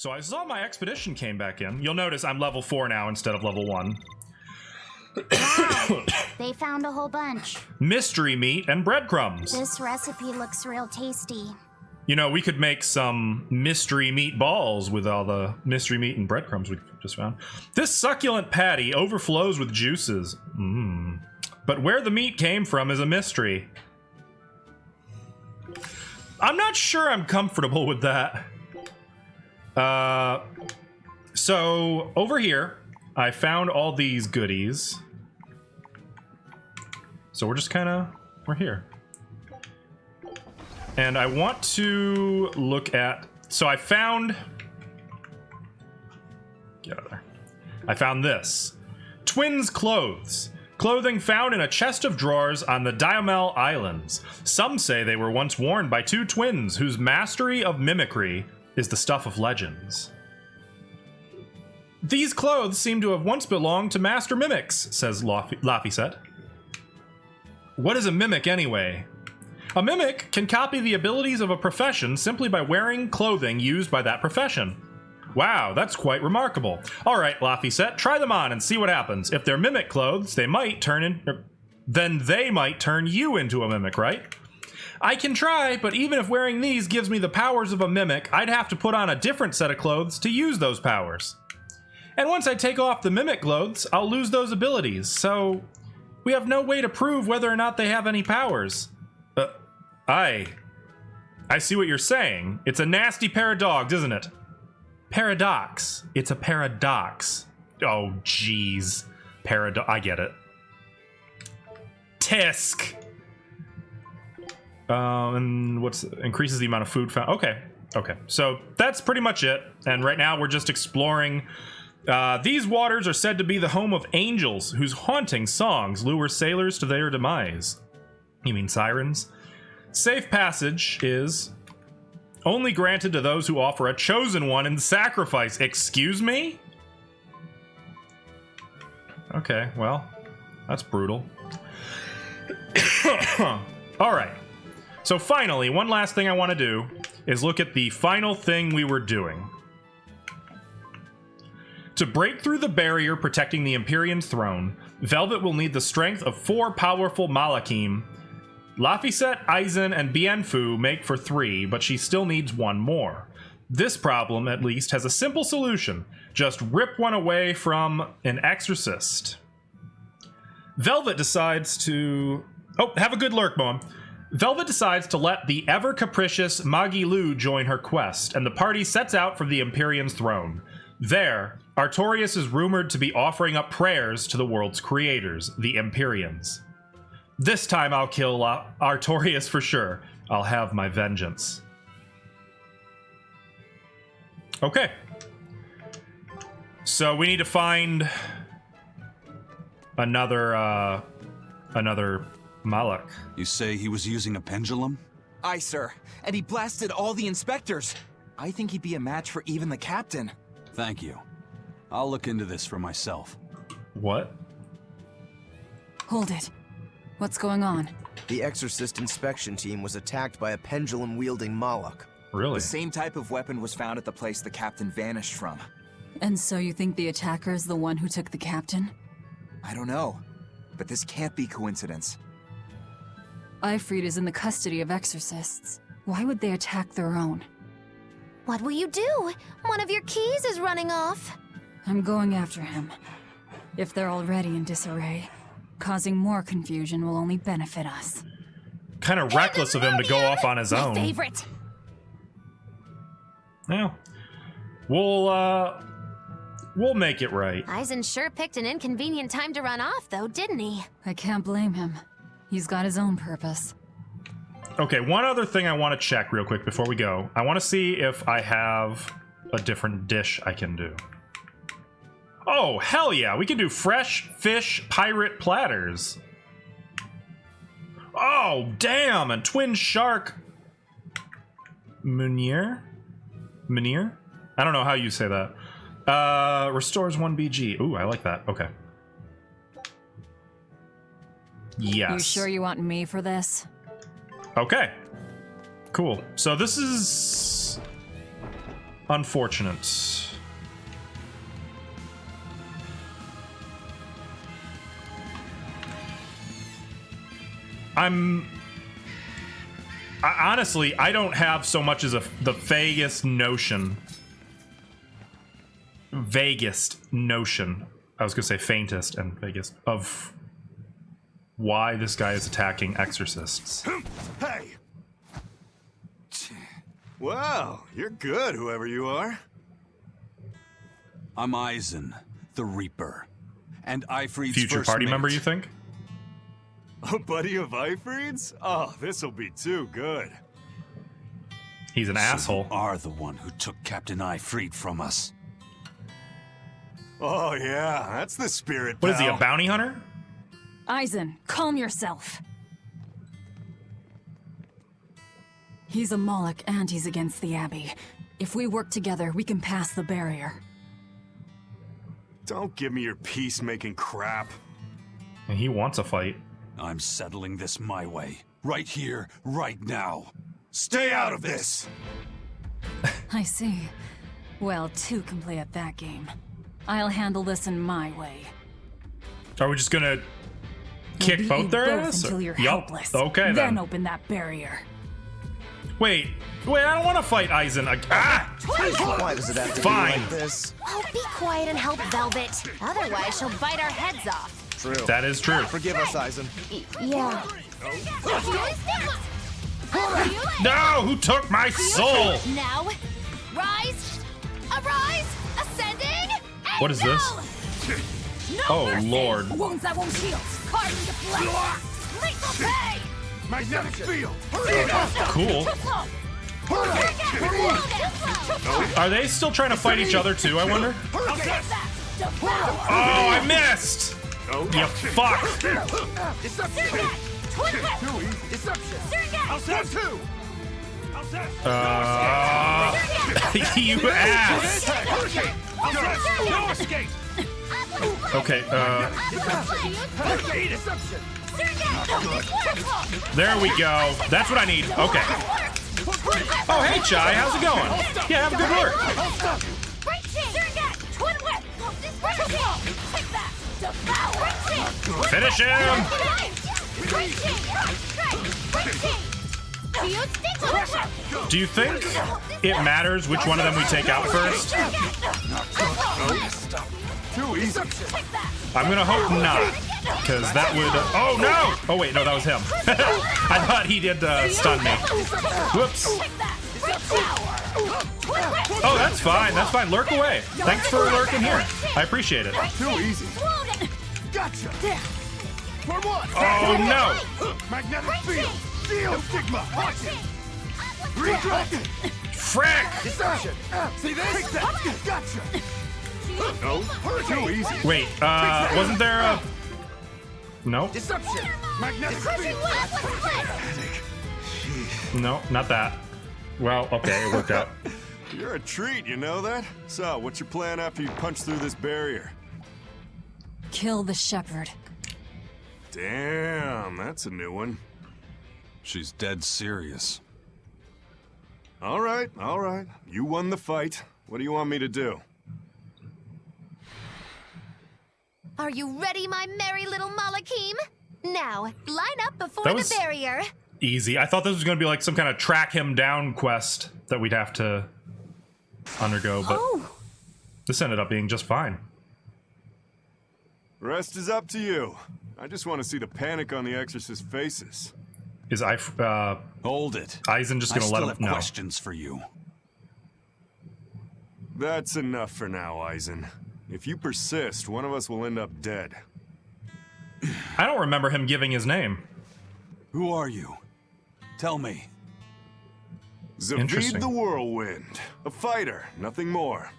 So I saw my expedition came back in. You'll notice I'm level 4 now instead of level 1. Wow, they found a whole bunch. Mystery meat and breadcrumbs. This recipe looks real tasty. You know, we could make some mystery meat balls with all the mystery meat and breadcrumbs we just found. This succulent patty overflows with juices. But where the meat came from is a mystery. I'm not sure I'm comfortable with that. So over here, I found all these goodies. So we're just we're here. And I want to look at, so I found, get out of there. I found this. Twins' clothes. Clothing found in a chest of drawers on the Diomel Islands. Some say they were once worn by two twins whose mastery of mimicry is the stuff of legends. These clothes seem to have once belonged to master mimics, says Laphicet. What is a mimic anyway? A mimic can copy the abilities of a profession simply by wearing clothing used by that profession. Wow, that's quite remarkable. All right, Laphicet, try them on and see what happens. If they're mimic clothes, they might turn you into a mimic, right? I can try, but even if wearing these gives me the powers of a mimic, I'd have to put on a different set of clothes to use those powers. And once I take off the mimic clothes, I'll lose those abilities, so we have no way to prove whether or not they have any powers. I see what you're saying. It's a nasty pair of dogs, isn't it? Paradox. It's a paradox. Oh, jeez. I get it. Tisk. And increases the amount of food found. Okay. So that's pretty much it. And right now we're just exploring. These waters are said to be the home of angels whose haunting songs lure sailors to their demise. You mean sirens? Safe passage is only granted to those who offer a chosen one in sacrifice. Excuse me? Okay, well, that's brutal. All right. So finally, one last thing I want to do is look at the final thing we were doing. To break through the barrier protecting the Empyrean's throne, Velvet will need the strength of 4 powerful Malakim. Laphicet, Eisen, and Bienfu make for 3, but she still needs 1 more. This problem, at least, has a simple solution. Just rip one away from an exorcist. Velvet decides to... Oh, have a good lurk, Mom. Velvet decides to let the ever-capricious Magilu join her quest, and the party sets out for the Empyrean's throne. There, Artorias is rumored to be offering up prayers to the world's creators, the Empyreans. This time I'll kill Artorias for sure. I'll have my vengeance. Okay. So we need to find another Malak. You say he was using a pendulum? Aye, sir. And he blasted all the inspectors. I think he'd be a match for even the captain. Thank you. I'll look into this for myself. What? Hold it. What's going on? The Exorcist inspection team was attacked by a pendulum-wielding Malak. Really? The same type of weapon was found at the place the captain vanished from. And so you think the attacker is the one who took the captain? I don't know, but this can't be coincidence. Ifrit is in the custody of exorcists. Why would they attack their own? What will you do? One of your keys is running off. I'm going after him. If they're already in disarray, causing more confusion will only benefit us. Kind of reckless of him to go off on his own. My favorite. Yeah. We'll make it right. Eisen sure picked an inconvenient time to run off, though, didn't he? I can't blame him. He's got his own purpose. Okay, one other thing I want to check real quick before we go. I want to see if I have a different dish I can do. Oh, hell yeah. We can do fresh fish pirate platters. Oh, damn. And twin shark Munir? I don't know how you say that. Restores 1 BG. Ooh, I like that. Okay. Yes. You sure you want me for this? Okay. Cool. So this is... unfortunate. Honestly, I don't have so much as the vaguest notion. I was gonna say faintest and vaguest of why this guy is attacking exorcists. Hey! Wow, you're good, whoever you are. I'm Eisen, the Reaper, and Ifrid's Future first party mate. member, you think? A buddy of Ifrid's? Oh, this'll be too good. He's an asshole. You are the one who took Captain Ifrid from us. Oh yeah, that's the spirit, What is he, a pal. bounty hunter? Eisen, calm yourself. He's a Moloch and he's against the Abbey. If we work together, we can pass the barrier. Don't give me your peacemaking crap. And he wants a fight. I'm settling this my way. Right here, right now. Stay out of this! I see. Well, two can play at that game. I'll handle this in my way. Are we just gonna We'll kick beat both you their both ass? until you're Yup. helpless. Okay then. open that barrier. Wait, I don't want to fight Eisen. Ah! Why does it have to Fine. be like this? Oh, be quiet and help Velvet. Otherwise, she'll bite our heads off. True. That is true. Forgive us, Eisen. Yeah. No, who took my soul? Now, rise, arise, ascending. And What is this? No Oh, mercy. Lord. Wounds that won't heal. Carved into flesh. Lethal pay. Magnetic field! Cool. Are they still trying to fight each other too, I wonder? Oh, I missed! You fuck! You ass! Okay, there we go. That's what I need. Okay. Oh, hey, Chai, how's it going? Yeah, have a good work. Finish him! Do you think it matters which one of them we take out first? Too easy. I'm gonna hope not, because that would... oh, no! Oh, wait, no, that was him. I thought he did stun me. Whoops. Oh, that's fine. That's fine. Lurk away. Thanks for lurking here. I appreciate it. Too easy. Gotcha. For what? Oh, no! Magnetic field. Steel stigma. Watch it. Redirect it. Frick! Deception. See this? Take that. Gotcha. No. Too easy. Wait, wasn't there a... No? Deception. Magnetic field. No, not that. Well, okay, it worked out. You're a treat, you know that? So, what's your plan after you punch through this barrier? Kill the shepherd. Damn, that's a new one. She's dead serious. All right. You won the fight. What do you want me to do? Are you ready, my merry little Malakim? Now, line up before That was- the barrier. Easy. I thought this was going to be like some kind of track him down quest that we'd have to undergo, but this ended up being just fine. Rest is up to you. I just want to see the panic on the Exorcist's faces. Is Hold it. Eisen just I going to let still him... have No. questions for you. That's enough for now, Eisen. If you persist, one of us will end up dead. I don't remember him giving his name. Who are you? Tell me. Zavid Interesting. the Whirlwind. A fighter, nothing more.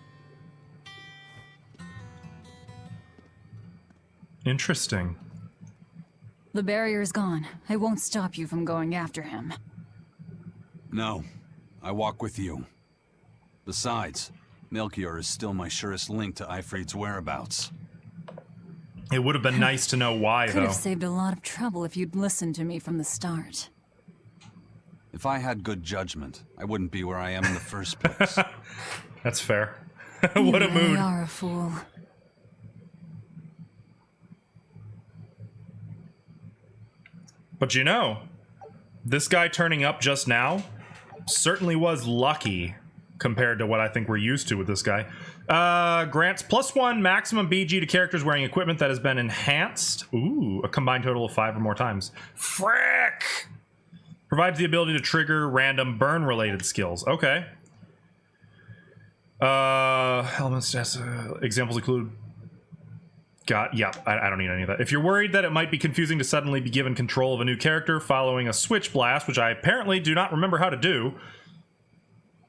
Interesting. The barrier's gone. I won't stop you from going after him. No, I walk with you. Besides, Melchior is still my surest link to Ifrid's whereabouts. It would have been nice to know why, Could though. have saved a lot of trouble if you'd listened to me from the start. If I had good judgment, I wouldn't be where I am in the first place. That's fair. You What a really mood. are a fool. But you know, this guy turning up just now certainly was lucky compared to what I think we're used to with this guy. Grants +1 maximum BG to characters wearing equipment that has been enhanced. Ooh, a combined total of 5 or more times. Frick! Provides the ability to trigger random burn-related skills. Okay. Elements, examples include... I don't need any of that. If you're worried that it might be confusing to suddenly be given control of a new character following a switch blast, which I apparently do not remember how to do,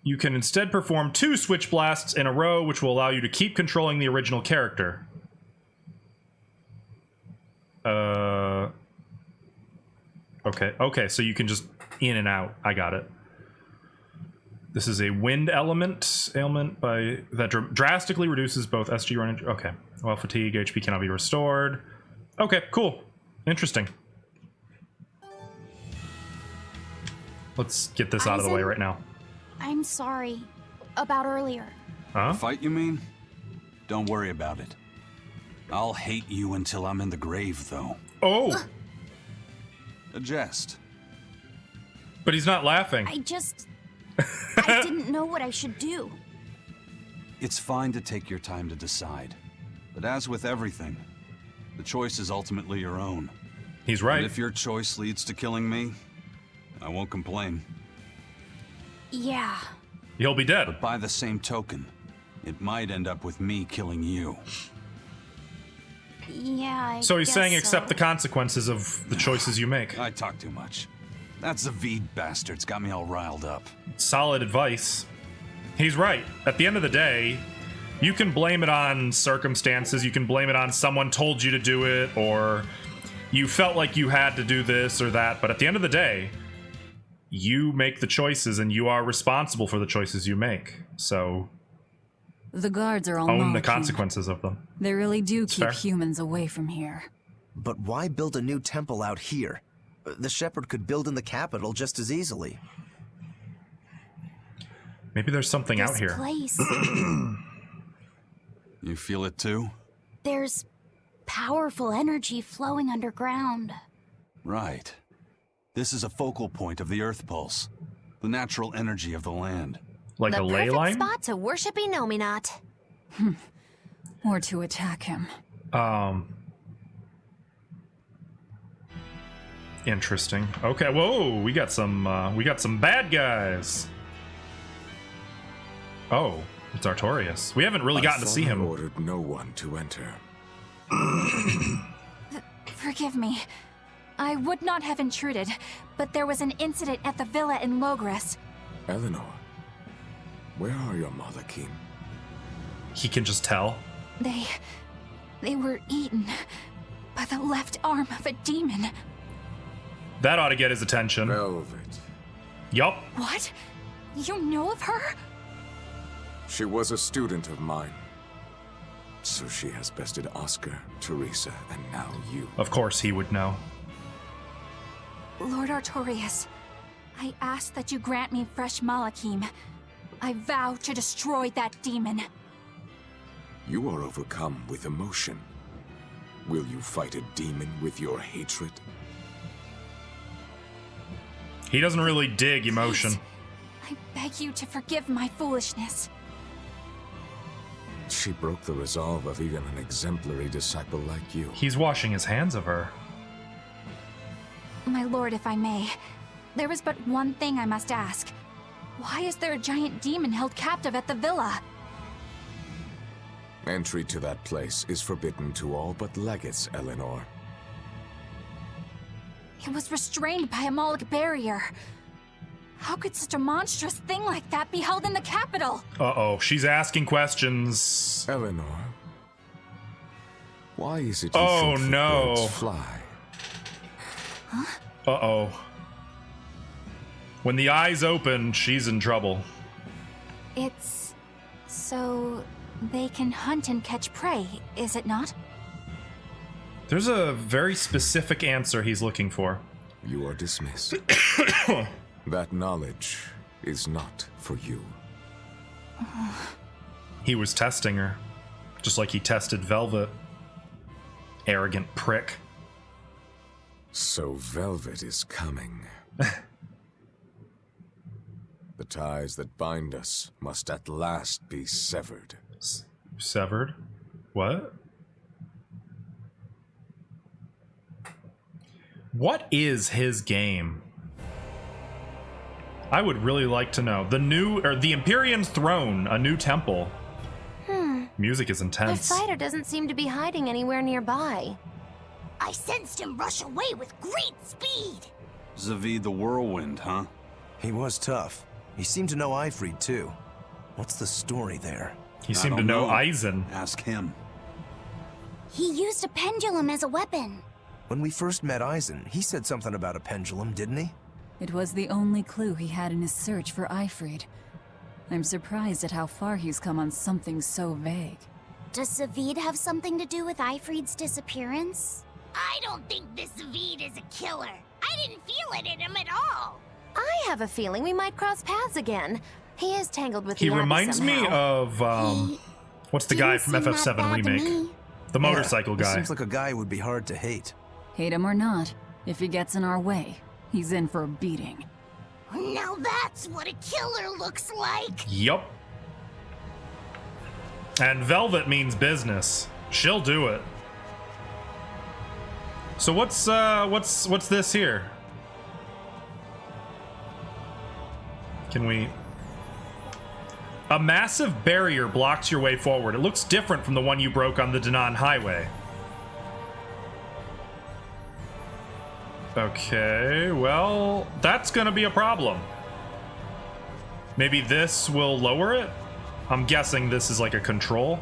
you can instead perform 2 switch blasts in a row, which will allow you to keep controlling the original character. Okay, so you can just in and out. I got it. This is a wind ailment that drastically reduces both SG run and... Okay. While fatigue, HP cannot be restored. Okay, cool. Interesting. Let's get this out of the way right now. I'm sorry. About earlier. Huh? Fight, you mean? Don't worry about it. I'll hate you until I'm in the grave, though. Oh! A jest. But he's not laughing. I didn't know what I should do. It's fine to take your time to decide. But as with everything, the choice is ultimately your own. He's right. And if your choice leads to killing me, I won't complain. Yeah. He'll be dead. But by the same token, it might end up with me killing you. Yeah, So he's saying accept so. the consequences of the choices you make. I talk too much. That Zavid bastard's got me all riled up. Solid advice. He's right. At the end of the day, you can blame it on circumstances. You can blame it on someone told you to do it, or you felt like you had to do this or that. But at the end of the day, you make the choices and you are responsible for the choices you make. So The guards are all own the Malachim. consequences of them. They really do keep fair. humans away from here. But why build a new temple out here? The Shepherd could build in the capital just as easily. Maybe there's something out This here. place. You feel it too? There's powerful energy flowing underground. Right. This is a focal point of the Earth Pulse, the natural energy of the land. Like the a ley perfect line? spot to worship Enominat. Or to attack him. Interesting. Okay, whoa, we got some bad guys. Oh, it's Artorias. We haven't really gotten to see him. I ordered no one to enter. Forgive me. I would not have intruded, but there was an incident at the villa in Logres. Eleanor, where are your Malachim? He can just tell. They were eaten by the left arm of a demon. That ought to get his attention. Velvet. Yup. What? You know of her? She was a student of mine. So she has bested Oscar, Teresa, and now you. Of course he would know. Lord Artorias, I ask that you grant me fresh Malachim. I vow to destroy that demon. You are overcome with emotion. Will you fight a demon with your hatred? He doesn't really dig emotion. I beg you to forgive my foolishness. She broke the resolve of even an exemplary disciple like you. He's washing his hands of her. My lord, if I may, there is but one thing I must ask. Why is there a giant demon held captive at the villa? Entry to that place is forbidden to all but legates, Eleanor. It was restrained by a Moloch barrier. How could such a monstrous thing like that be held in the capital? Uh-oh, she's asking questions. Eleanor, why is it you Oh, think no. that birds fly? Uh-oh. When the eyes open, she's in trouble. It's so they can hunt and catch prey, is it not? There's a very specific answer he's looking for. You are dismissed. That knowledge is not for you. He was testing her, just like he tested Velvet. Arrogant prick. So Velvet is coming. The ties that bind us must at last be severed. Severed? What? What is his game? I would really like to know. The Empyrean's Throne, a new temple. Music is The intense. fighter doesn't seem to be hiding anywhere nearby. I sensed him rush away with great speed. Zavid the Whirlwind, huh? He was tough. He seemed to know Ifrid, too. What's the story there? He seemed to know Eisen. Ask him. He used a pendulum as a weapon. When we first met Eisen, he said something about a pendulum, didn't he? It was the only clue he had in his search for Ifrid. I'm surprised at how far he's come on something so vague. Does Zavid have something to do with Ifrid's disappearance? I don't think this Zavid is a killer. I didn't feel it in him at all. I have a feeling we might cross paths again. He is tangled with He the Abbey reminds me somehow. of, what's the guy from Didn't seem that FF7 bad to Remake? me. The motorcycle He guy. seems like a guy who would be hard to hate. Hate him or not, if he gets in our way, he's in for a beating. Now that's what a killer looks like. Yup. And Velvet means business. She'll do it. So what's this here? Can we... A massive barrier blocks your way forward. It looks different from the one you broke on the Danan Highway. Okay, well, that's gonna be a problem. Maybe this will lower it? I'm guessing this is like a control.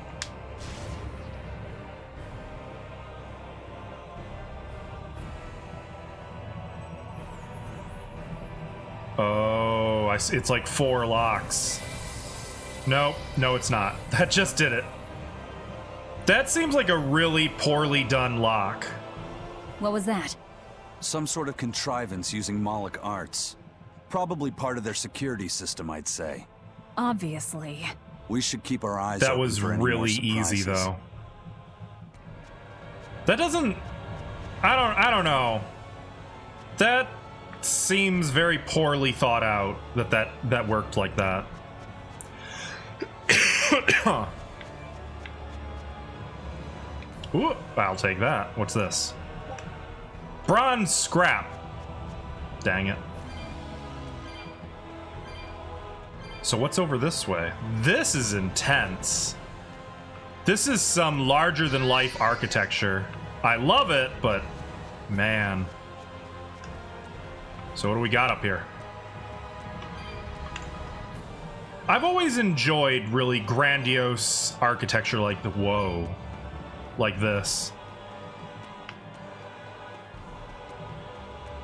Oh, I see. It's like 4 locks. No, it's not. That just did it. That seems like a really poorly done lock. What was that? Some sort of contrivance using Moloch arts. Probably part of their security system, I'd say. Obviously. We should keep our eyes That open was for any more really easy, surprises. though. That doesn't... I don't know. That seems very poorly thought out, that worked like that. Ooh, I'll take that. What's this? Bronze scrap. Dang it. So what's over this way? This is intense. This is some larger-than-life architecture. I love it, but man. So what do we got up here? I've always enjoyed really grandiose architecture like the whoa, like this.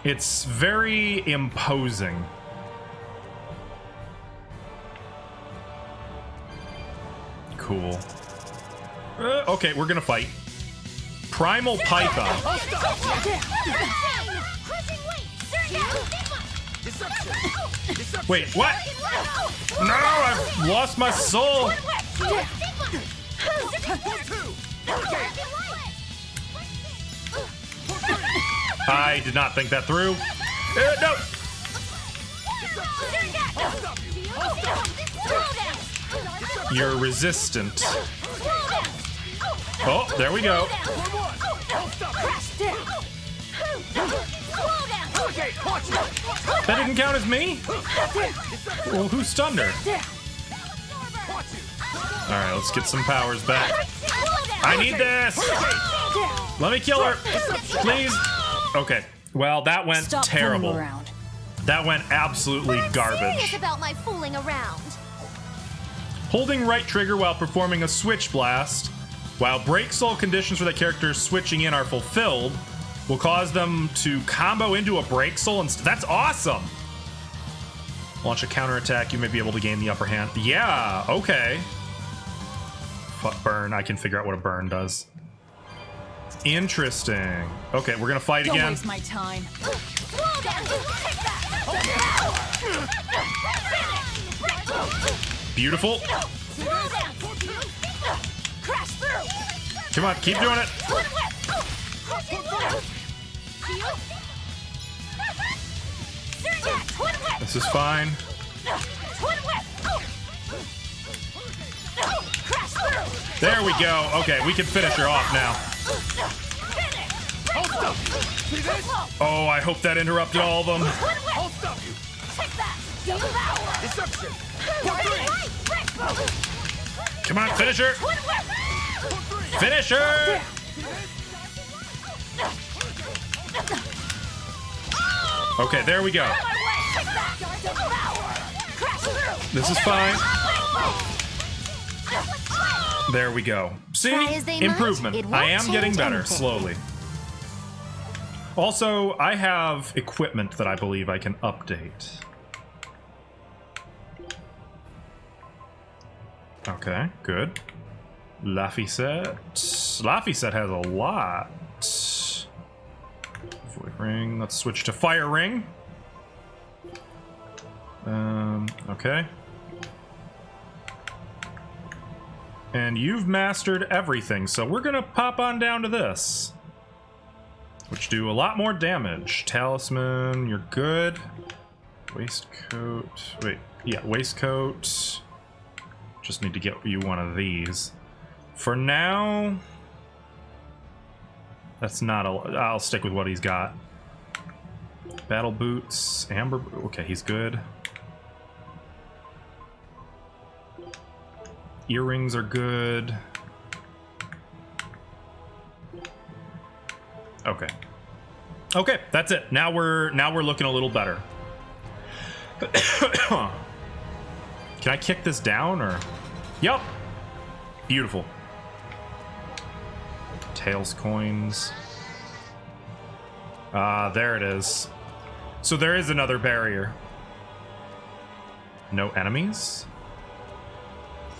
It's very imposing. Cool. Okay, we're gonna fight. Primal Python. Wait, what? No, I've lost my soul. I did not think that through. No. You're resistant. Oh, there we go. That didn't count as me? Well, who stunned her? Alright, let's get some powers back. I need this! Let me kill her! Please! Okay, well, that went Stop terrible. fooling around. That went absolutely I'm garbage. serious about my fooling around. Holding right trigger while performing a switch blast, while break soul conditions for the character switching in are fulfilled, will cause them to combo into a break soul, and that's awesome! Launch a counterattack, you may be able to gain the upper hand. Yeah, okay. Burn, I can figure out what a burn does. Interesting. Okay, we're gonna fight Don't again. waste my time. Beautiful. Come on, keep doing it. This is fine. There we go. Okay, we can finish her off now. Oh, I hope that interrupted all of them. Come on, finish her. Finish her. Okay, there we go. This is fine. There we go. See? Try as they might, Improvement. it won't I am getting change better, anything. slowly. Also, I have equipment that I believe I can update. Okay, good. Laphicet has a lot. Void ring. Let's switch to fire ring. Okay. And you've mastered everything, so we're gonna pop on down to this, which do a lot more damage. Talisman, you're good. Waistcoat. Wait, yeah, waistcoat. Just need to get you one of these. For now, that's not a. I'll stick with what he's got. Battle boots, amber. Okay, he's good. Earrings are good. Okay. Okay, that's it. Now we're looking a little better. Can I kick this down or? Yup. Beautiful. Tails coins. There it is. So there is another barrier. No enemies?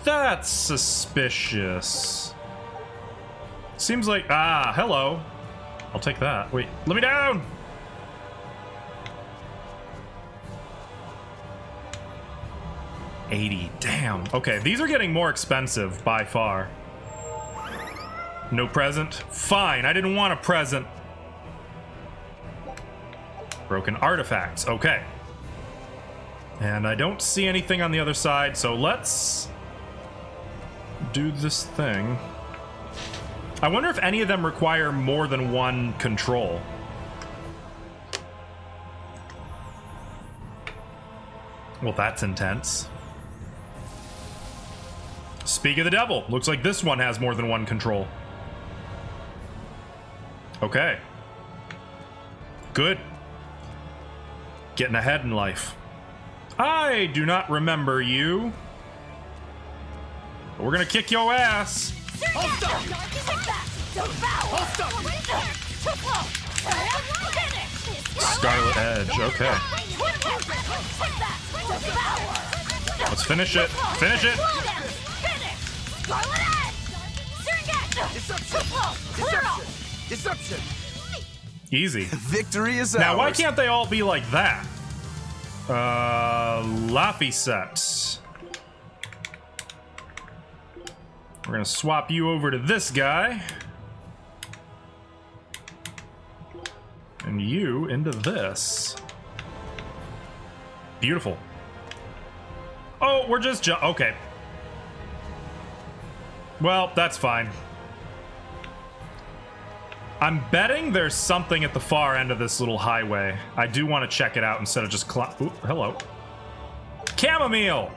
That's suspicious. Seems like... Ah, hello. I'll take that. Wait, let me down! $80, damn. Okay, these are getting more expensive by far. No present? Fine, I didn't want a present. Broken artifacts, okay. And I don't see anything on the other side, so let's do this thing. I wonder if any of them require more than one control. Well, that's intense. Speak of the devil. Looks like this one has more than one control. Okay. Good. Getting ahead in life. I do not remember you. But we're gonna kick your ass. Scarlet Edge, okay. Let's finish it. Finish it. Deception. Easy. Victory is Now, why ours. can't they all be like that? Laphicet. We're gonna swap you over to this guy. And you into this. Beautiful. Oh, we're just okay. Well, that's fine. I'm betting there's something at the far end of this little highway. I do want to check it out instead of just Ooh, hello. Chamomile!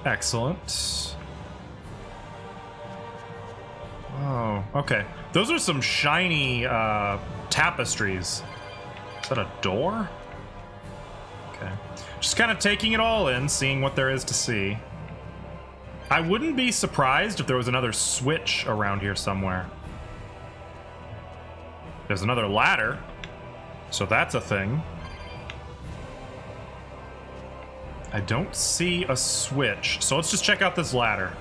Excellent. Oh, okay. Those are some shiny tapestries. Is that a door? Okay. Just kind of taking it all in, seeing what there is to see. I wouldn't be surprised if there was another switch around here somewhere. There's another ladder, so that's a thing. I don't see a switch, so let's just check out this ladder.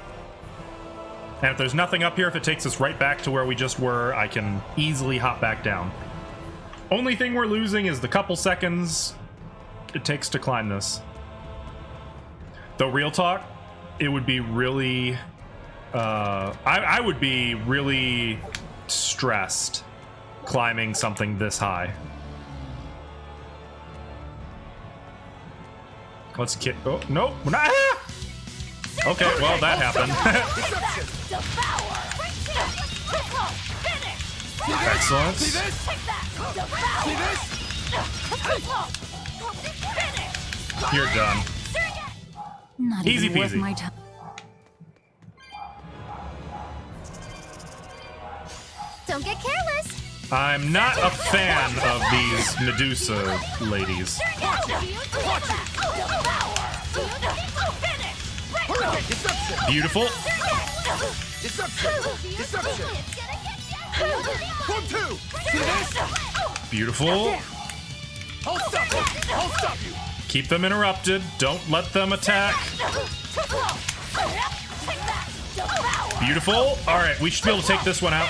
And if there's nothing up here, if it takes us right back to where we just were, I can easily hop back down. Only thing we're losing is the couple seconds it takes to climb this. Though real talk, it would be really... I would be really stressed climbing something this high. Let's get... Oh, no. We're not... Ah! Okay, well, that happened. Excellent. You're done. Not Easy even worth peasy. my time. Don't get careless. I'm not a fan of these Medusa ladies. Beautiful. Beautiful. Keep them interrupted. Don't let them attack. Beautiful. All right, we should be able to take this one out.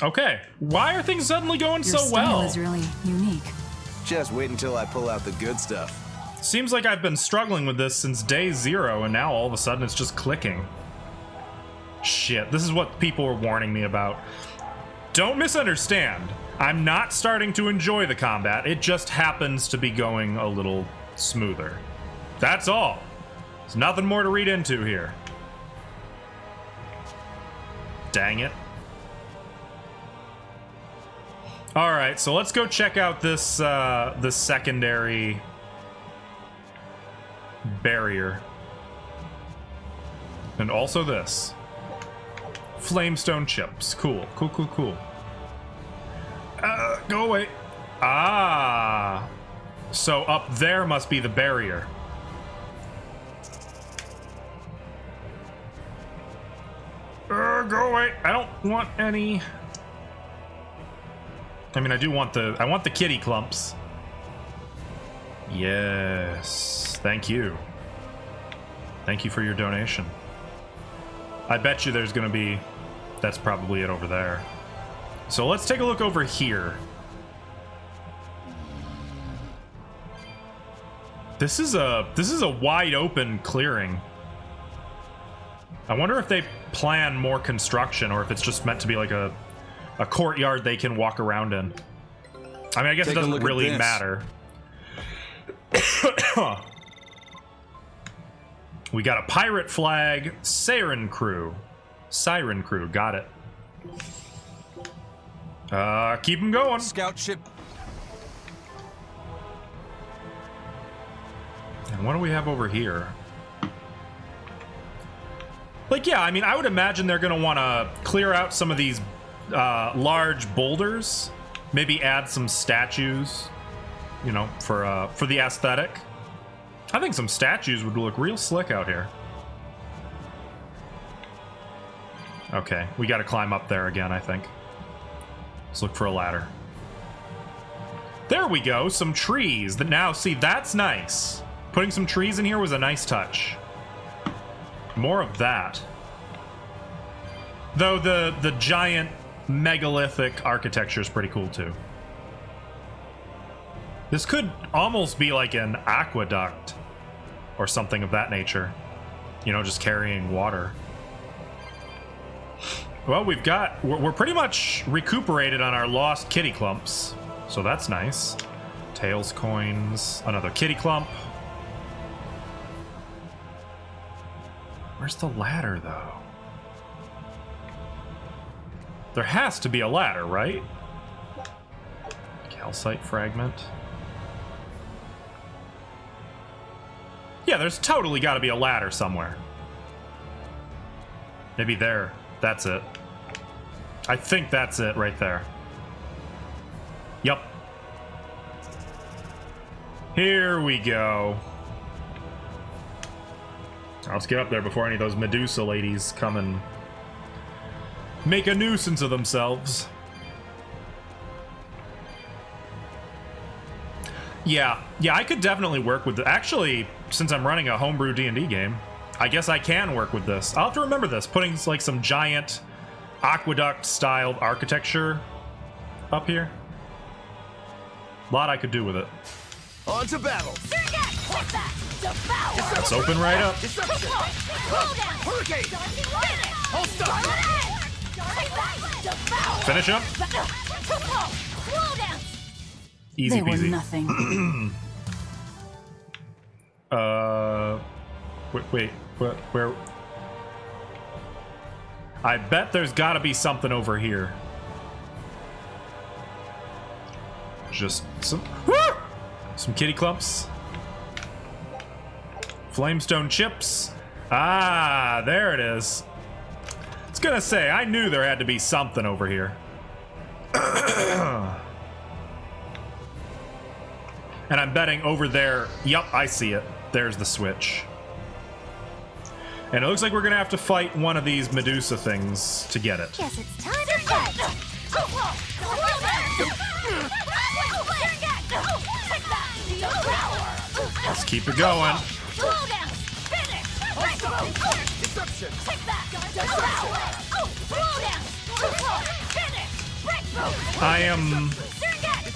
Okay, why are things suddenly going Your so style well? is really unique. Just wait until I pull out the good stuff. Seems like I've been struggling with this since day 0, and now all of a sudden it's just clicking. Shit, this is what people were warning me about. Don't misunderstand. I'm not starting to enjoy the combat. It just happens to be going a little smoother. That's all. There's nothing more to read into here. Dang it. All right, so let's go check out this this secondary barrier. And also this. Flamestone chips. Cool, cool, cool, cool. Go away. Ah. So up there must be the barrier. Go away. I don't want any. I mean, I want the kitty clumps. Yes. Thank you. Thank you for your donation. I bet you there's gonna be... That's probably it over there. So let's take a look over here. This is a wide open clearing. I wonder if they plan more construction or if it's just meant to be like a courtyard they can walk around in. I mean, I guess it doesn't really matter. We got a pirate flag, Siren Crew. Siren Crew, got it. Keep them going. Scout ship. And what do we have over here? Like, yeah, I mean, I would imagine they're gonna want to clear out some of these large boulders, maybe add some statues, you know, for the aesthetic. I think some statues would look real slick out here. Okay, we got to climb up there again, I think. Let's look for a ladder. There we go, some trees. That now, see, that's nice. Putting some trees in here was a nice touch. More of that. Though the giant megalithic architecture is pretty cool too. This could almost be like an aqueduct or something of that nature. You know, just carrying water. Well, we're pretty much recuperated on our lost kitty clumps. So that's nice. Tails coins, another kitty clump. Where's the ladder, though? There has to be a ladder, right? Calcite fragment. Yeah, there's totally got to be a ladder somewhere. Maybe there. That's it. I think that's it right there. Yep. Here we go. Let's get up there before any of those Medusa ladies come and make a nuisance of themselves. Yeah, I could definitely work with... Actually, since I'm running a homebrew D&D game, I guess I can work with this. I'll have to remember this, putting like some giant aqueduct-styled architecture up here. A lot I could do with it. On to battle. Let's open right up. Hurricane. Hold stop. Finish up. Easy They were peasy. nothing. Wait, where? I bet there's gotta be something over here. Just some kitty clumps. Flamestone chips. Ah, there it is. I was gonna say, I knew there had to be something over here. And I'm betting over there. Yup, I see it. There's the switch. And it looks like we're gonna have to fight one of these Medusa things to get it. Guess it's time to fight. Let's keep it going. I am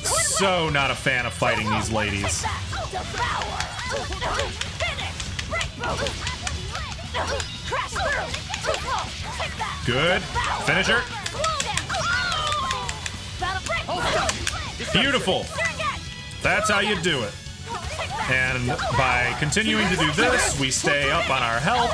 so not a fan of fighting these ladies. Good. Finisher. Beautiful. That's how you do it. And by continuing to do this, we stay up on our health.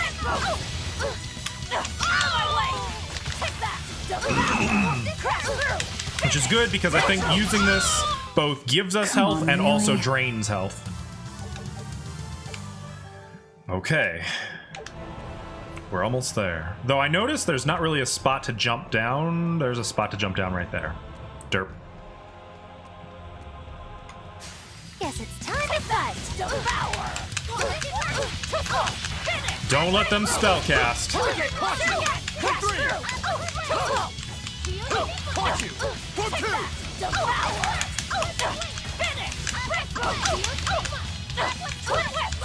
Which is good because I think using this both gives us health and also drains health. Okay. We're almost there. Though I noticed there's not really a spot to jump down. There's a spot to jump down right there. Derp. Guess it's time to fight. Don't let them spell cast.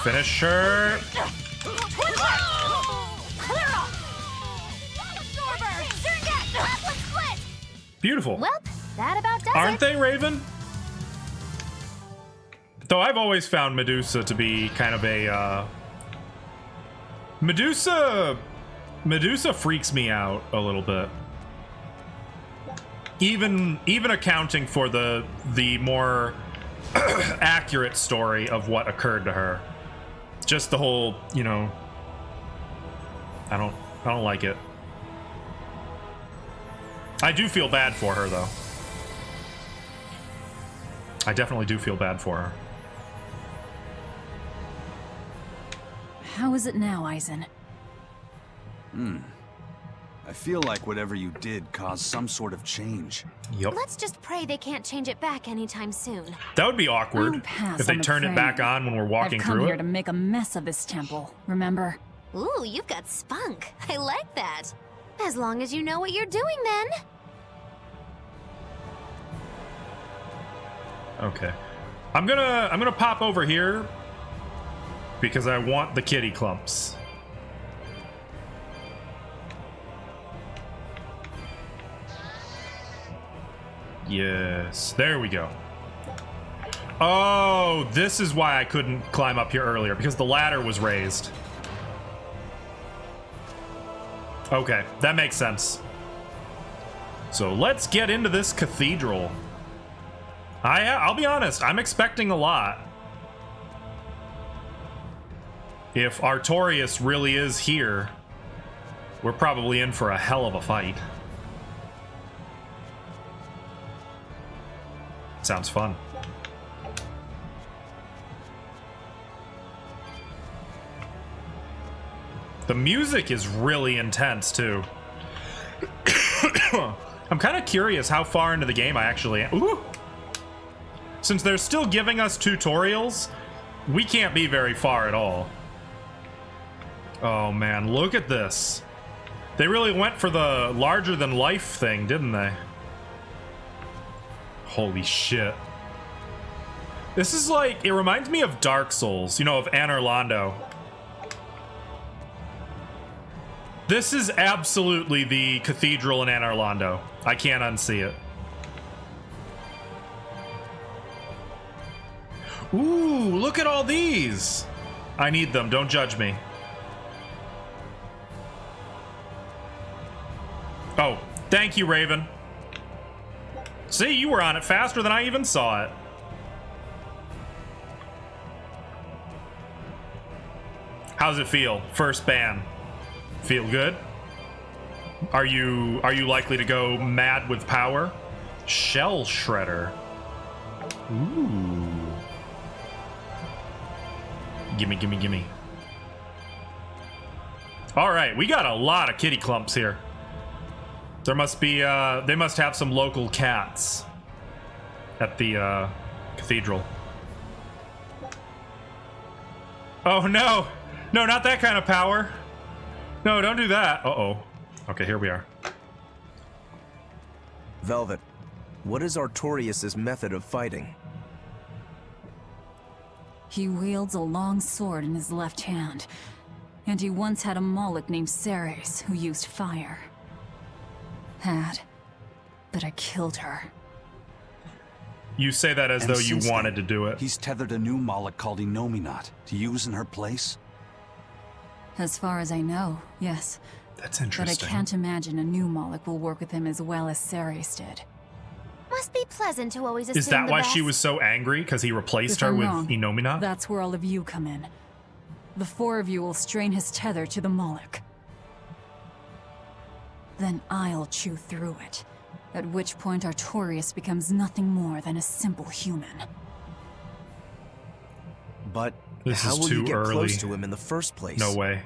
Finisher. Beautiful. Well, that about does Aren't it. they, Raven? Though I've always found Medusa to be kind of a Medusa freaks me out a little bit. Even accounting for the more accurate story of what occurred to her. Just the whole, you know, I don't like it. I do feel bad for her though. I definitely do feel bad for her. How is it now, Eisen? I feel like whatever you did caused some sort of change. Yep. Let's just pray they can't change it back anytime soon. That would be awkward I'll pass if they on the turn it back praying. on when we're walking I've come through here it. to make a mess of this temple, remember? Ooh, you've got spunk. I like that. As long as you know what you're doing, then. Okay. I'm gonna pop over here because I want the kitty clumps. Yes, there we go. Oh, this is why I couldn't climb up here earlier, because the ladder was raised. Okay, that makes sense. So let's get into this cathedral. I'll be honest, I'm expecting a lot. If Artorias really is here, we're probably in for a hell of a fight. Sounds fun. The music is really intense, too. I'm kind of curious how far into the game I actually am. Ooh! Since they're still giving us tutorials, we can't be very far at all. Oh man, look at this. They really went for the larger-than-life thing, didn't they? Holy shit. This is like, it reminds me of Dark Souls, you know, of Anor Londo. This is absolutely the cathedral in Anor Londo. I can't unsee it. Ooh, look at all these. I need them. Don't judge me. Oh, thank you, Raven. See, you were on it faster than I even saw it. How's it feel? First ban. Feel good? Are you likely to go mad with power? Shell Shredder. Ooh. Gimme, gimme, gimme. All right, we got a lot of kitty clumps here. There must be, they must have some local cats at the cathedral. Oh no! No, not that kind of power. No, don't do that. Uh-oh. Okay, here we are. Velvet, what is Artorias' method of fighting? He wields a long sword in his left hand, and he once had a Moloch named Ceres who used fire. But I killed her. You say that as And though you since wanted then, to do it. He's tethered a new Moloch called Inominat to use in her place? As far as I know, yes. That's But I interesting. can't imagine a new Moloch will work with him as well as Ceres did. Must be pleasant to always assume Is that the why best. she was so angry? Because he replaced If her I'm with wrong, Inominat? That's where all of you come in. The four of you will strain his tether to the Moloch. Then I'll chew through it. At which point Artorias becomes nothing more than a simple human. But This how is will too you get early. close to him in the first place? No way.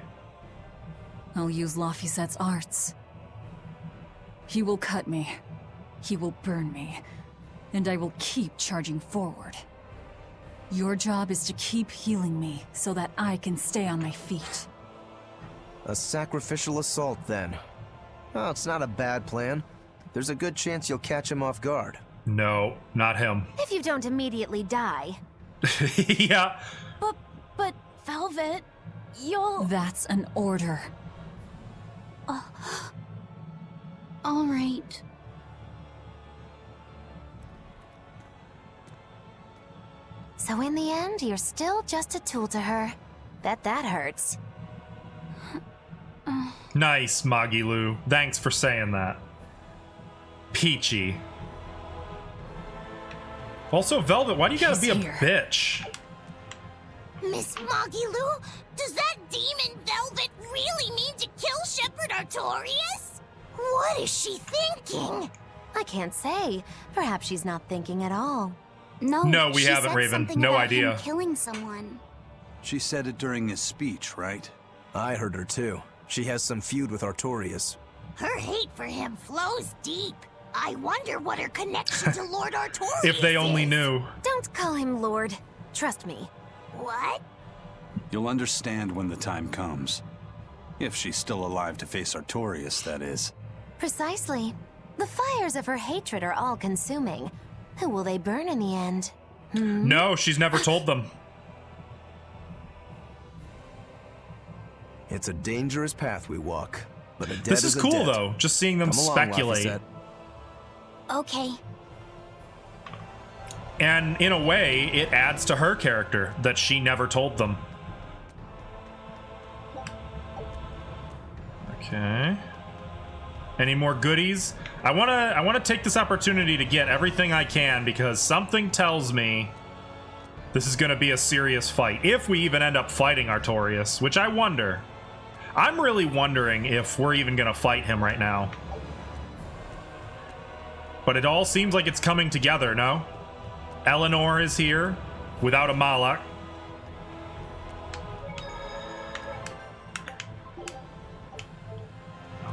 I'll use Laphicet's arts. He will cut me. He will burn me. And I will keep charging forward. Your job is to keep healing me so that I can stay on my feet. A sacrificial assault, then. Oh, it's not a bad plan. There's a good chance you'll catch him off guard. No, not him. If you don't immediately die. Yeah. But Velvet, you'll... That's an order. All right. So in the end, you're still just a tool to her. Bet that hurts. Nice, Magilu. Thanks for saying that. Peachy. Also, Velvet, why do you gotta be a He's here. bitch? Miss Magilu, does that demon Velvet really mean to kill Shepherd Artorias? What is she thinking? I can't say. Perhaps she's not thinking at all. No, we she haven't, said Raven. something No about idea. him killing someone. She said it during his speech, right? I heard her too. She has some feud with Artorias. Her hate for him flows deep. I wonder what her connection to Lord Artorias If they only is. knew. Don't call him Lord. Trust me. What? You'll understand when the time comes. If she's still alive to face Artorias, that is. Precisely. The fires of her hatred are all-consuming. Who will they burn in the end? No, she's never told them. It's a dangerous path we walk, but a debt This is a cool, debt. though. Just seeing them Come along, speculate. Laphicet. Okay. And in a way, it adds to her character that she never told them. Okay. Any more goodies? I wanna take this opportunity to get everything I can because something tells me this is gonna be a serious fight. If we even end up fighting Artorias, which I wonder. I'm really wondering if we're even gonna fight him right now. But it all seems like it's coming together, no? Eleanor is here without a Moloch.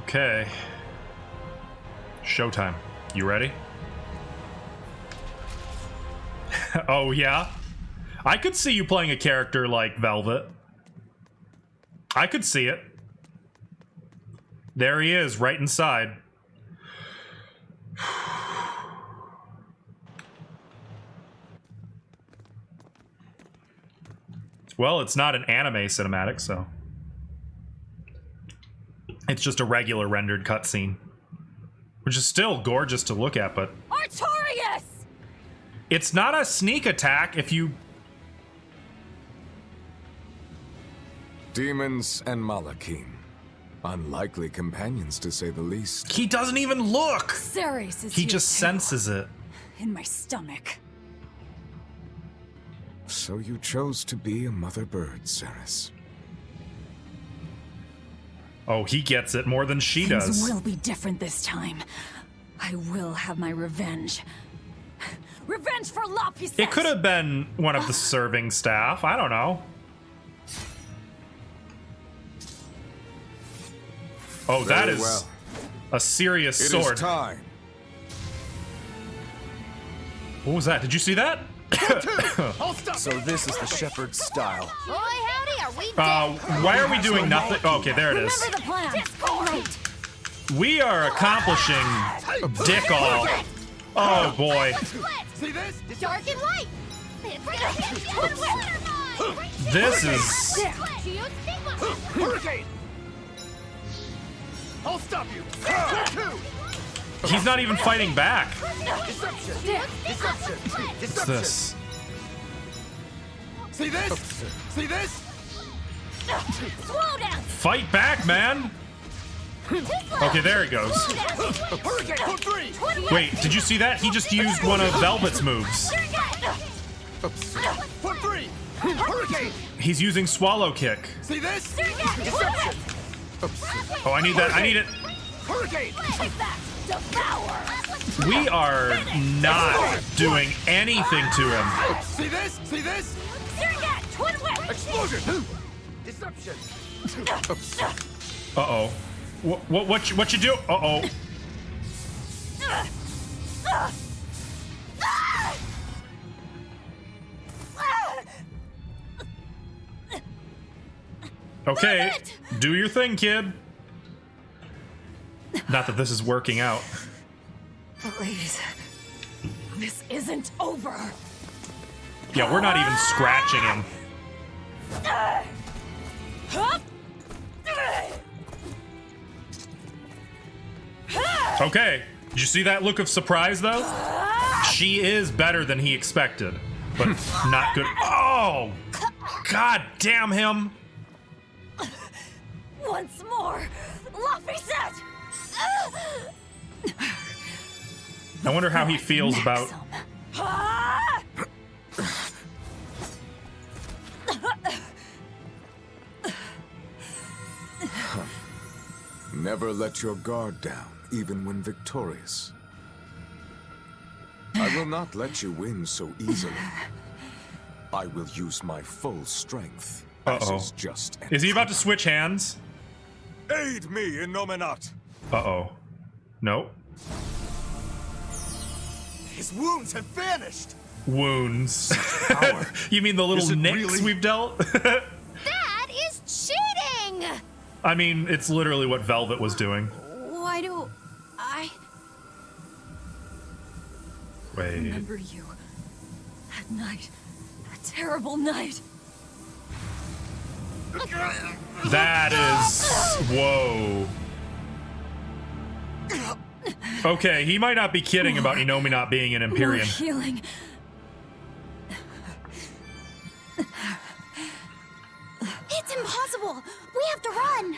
Okay. Showtime. You ready? Oh, yeah? I could see you playing a character like Velvet. I could see it. There he is, right inside. Well, it's not an anime cinematic, so... It's it's just a regular rendered cutscene, which is still gorgeous to look at, but Artorias! it's not a sneak attack if you... Demons and Malakim. Unlikely companions, to say the least. He doesn't even look! Ceres is He here just too. senses it. In my stomach. So you chose to be a mother bird, Ceres. Oh, he gets it more than she Things does. will be different this time. I will have my revenge. Revenge for Lapiset! It could have been one of the serving staff. I don't know. Oh, that Very is well. a serious It sword. is time. What was that? Did you see that? So this is the shepherd's style. Boy, howdy, are we dead? Why are we doing nothing? Oh, okay, there it is. Remember the plan. All right. We are accomplishing dick all. Oh boy. See this? Dark and light. It's gonna hit you one way. This is... Hurricane! I'll stop you. He's not even fighting back. Deception! Deception! What's this? See this? See this? Slow down. Fight back, man. Okay, there he goes. Hurricane! Code 3! Wait, did you see that? He just used one of Velvet's moves. Code 3! Hurricane! He's using Swallow Kick. See this? Deception! Oh, I need that. I need it. Hurricane! We are not doing anything to him. See this? See this? Explosion! Deception! Uh-oh. What you do? Uh-oh. Okay, do your thing, kid. Not that this is working out. Please. This isn't over. Yeah, we're not even scratching him. Okay, did you see that look of surprise, though? She is better than he expected, but not good. Oh! God damn him! Once more, Lapiset! I wonder how he feels about... Never let your guard down, even when victorious. I will not let you win so easily. I will use my full strength. Uh-oh. As is just and Is he about to switch hands? Aid me in Nominat. Uh-oh. Nope. His wounds have vanished! Wounds. You mean the little Is it nicks really? we've dealt? That is cheating. I mean, it's literally what Velvet was doing. Why do I Wait. Remember you. That night. That terrible night. That is... Whoa. Okay, he might not be kidding about Inomi not being an More Empyrean. healing. It's impossible! We have to run!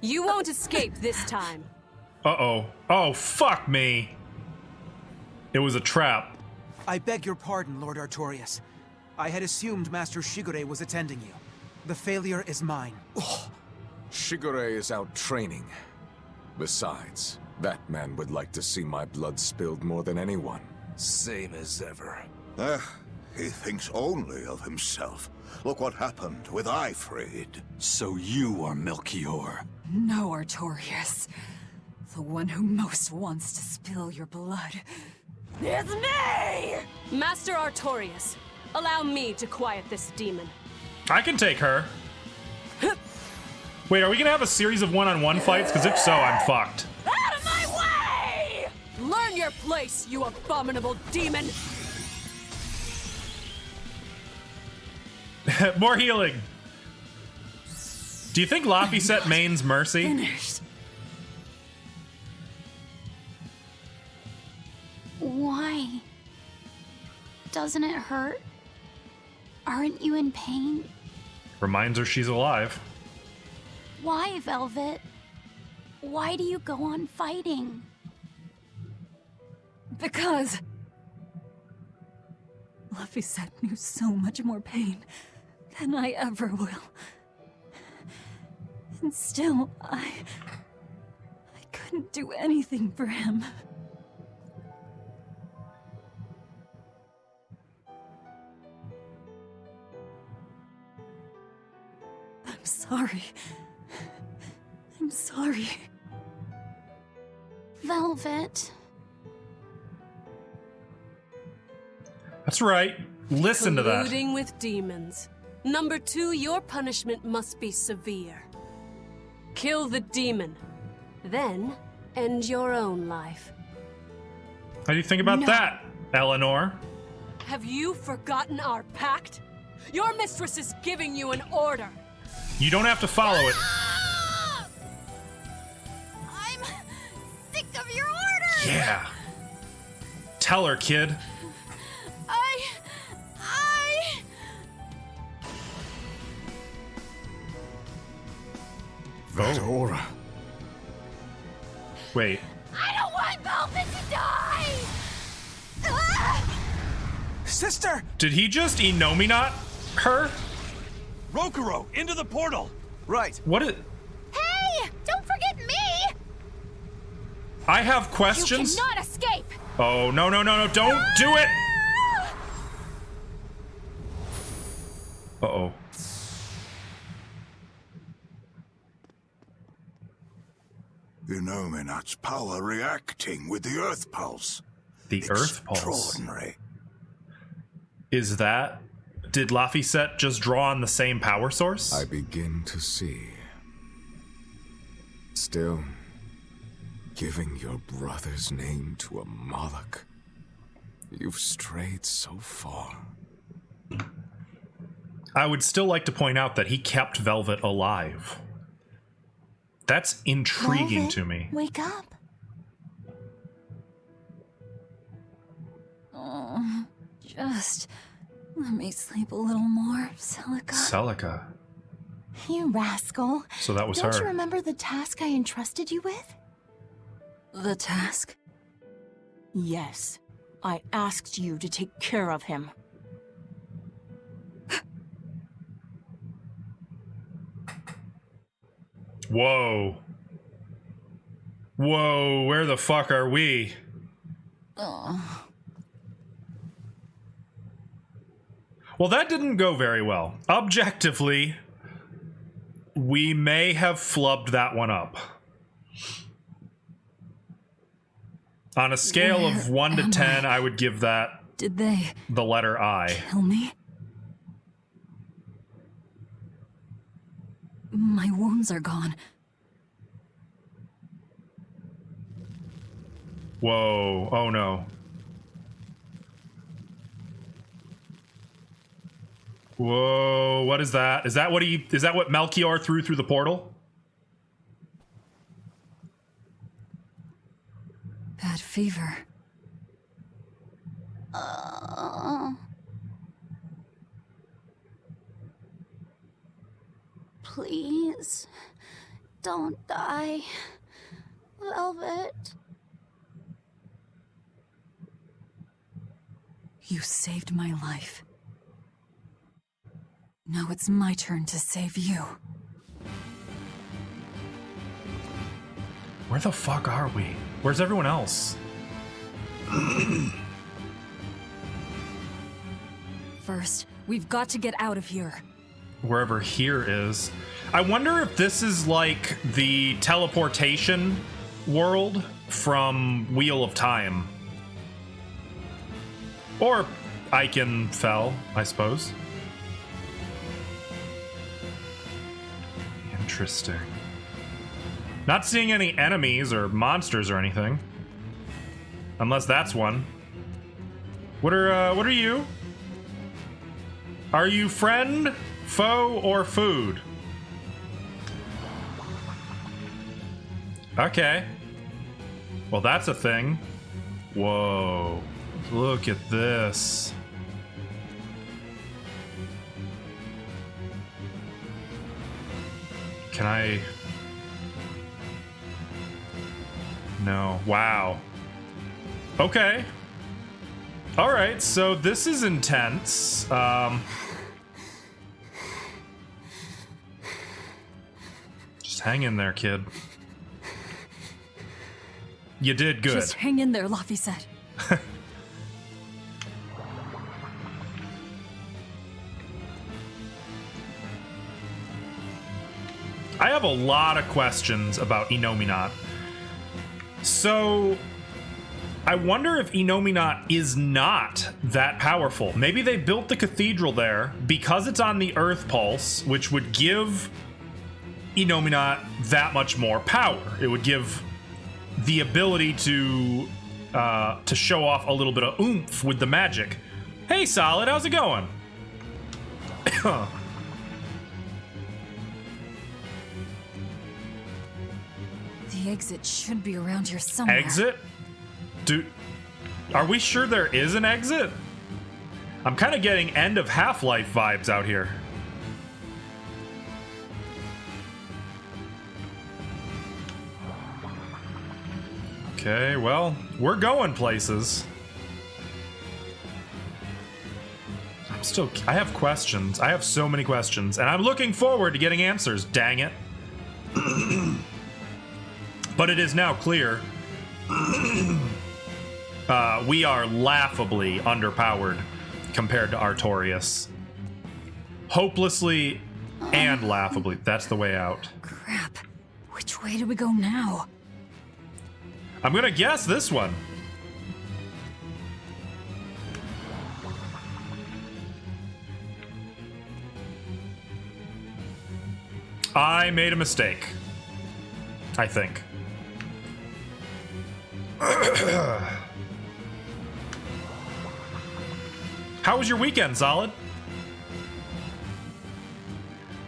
You won't escape this time. Uh-oh. Oh, fuck me. It was a trap. I beg your pardon, Lord Artorias. I had assumed Master Shigure was attending you. The failure is mine. Shigure is out training. Besides, that man would like to see my blood spilled more than anyone. Same as ever. He thinks only of himself. Look what happened with Ifrid. So you are Melchior. No, Artorias. The one who most wants to spill your blood is me! Master Artorias, allow me to quiet this demon. I can take her. Wait, are we gonna have a series of one-on-one fights? Because if so, I'm fucked. Out of my way! Learn your place, you abominable demon! More healing. Do you think Laphicet mains Mercy? Finished. Why? Doesn't it hurt? Aren't you in pain? Reminds her she's alive. Why, Velvet? Why do you go on fighting? Because Laphicet knew so much more pain than I ever will. And still, I couldn't do anything for him. I'm sorry. I'm sorry. Velvet. That's right. Listen to that. Colluding with demons. Number 2, your punishment must be severe. Kill the demon. Then, end your own life. How do you think about that, Eleanor? Have you forgotten our pact? Your mistress is giving you an order. You don't have to follow it. I'm sick of your orders! Yeah. Tell her, kid. That aura. Wait. I don't want Velvet to die! Ah! Sister! Did he just Innominat her? Rokuro, into the portal! Right. What is... Hey! Don't forget me! I have questions. You cannot escape! Oh, no, no, no, no. Don't do it! Uh-oh. Innominat's power reacting with the Earth Pulse. The Earth Pulse. Extraordinary. Is that... Did Laphicet just draw on the same power source? I begin to see. Still, giving your brother's name to a Moloch. You've strayed so far. I would still like to point out that he kept Velvet alive. That's intriguing Velvet, to me. Wake up. Oh, just let me sleep a little more, Celica. Celica. You rascal. So that was Don't her. you remember the task I entrusted you with? The task? Yes. I asked you to take care of him. Whoa. Whoa, where the fuck are we? Oh. Well, that didn't go very well. Objectively, we may have flubbed that one up. On a scale of 1 to 10, I would give that Did they the letter I. kill me? My wounds are gone. Whoa, oh no. Whoa, what is that? Is that what Melchior threw through the portal? Bad fever. Please, don't die, Velvet. You saved my life. Now it's my turn to save you. Where the fuck are we? Where's everyone else? First, we've got to get out of here. Wherever here is. I wonder if this is like the teleportation world from Wheel of Time. Or Eichenfell, I suppose. Interesting. Not seeing any enemies or monsters or anything. Unless that's one. What are you? Are you friend, foe, or food? Okay. Well, that's a thing. Whoa. Look at this. Can I... No. Wow. Okay. Alright, so this is intense. Just hang in there, kid. You did good. Just hang in there, Laphicet. I have a lot of questions about Innominat. So, I wonder if Innominat is not that powerful. Maybe they built the cathedral there because it's on the Earth Pulse, which would give Innominat that much more power. It would give the ability to show off a little bit of oomph with the magic. Hey, Solid, how's it going? The exit should be around here somewhere. Exit? Dude, are we sure there is an exit? I'm kind of getting end of Half-Life vibes out here. Okay, well, we're going places. I have questions. I have so many questions, and I'm looking forward to getting answers, dang it. But it is now clear we are laughably underpowered compared to Artorias. Hopelessly and laughably. That's the way out. Crap. Which way do we go now? I'm gonna guess this one. I made a mistake. I think. How was your weekend, Solid?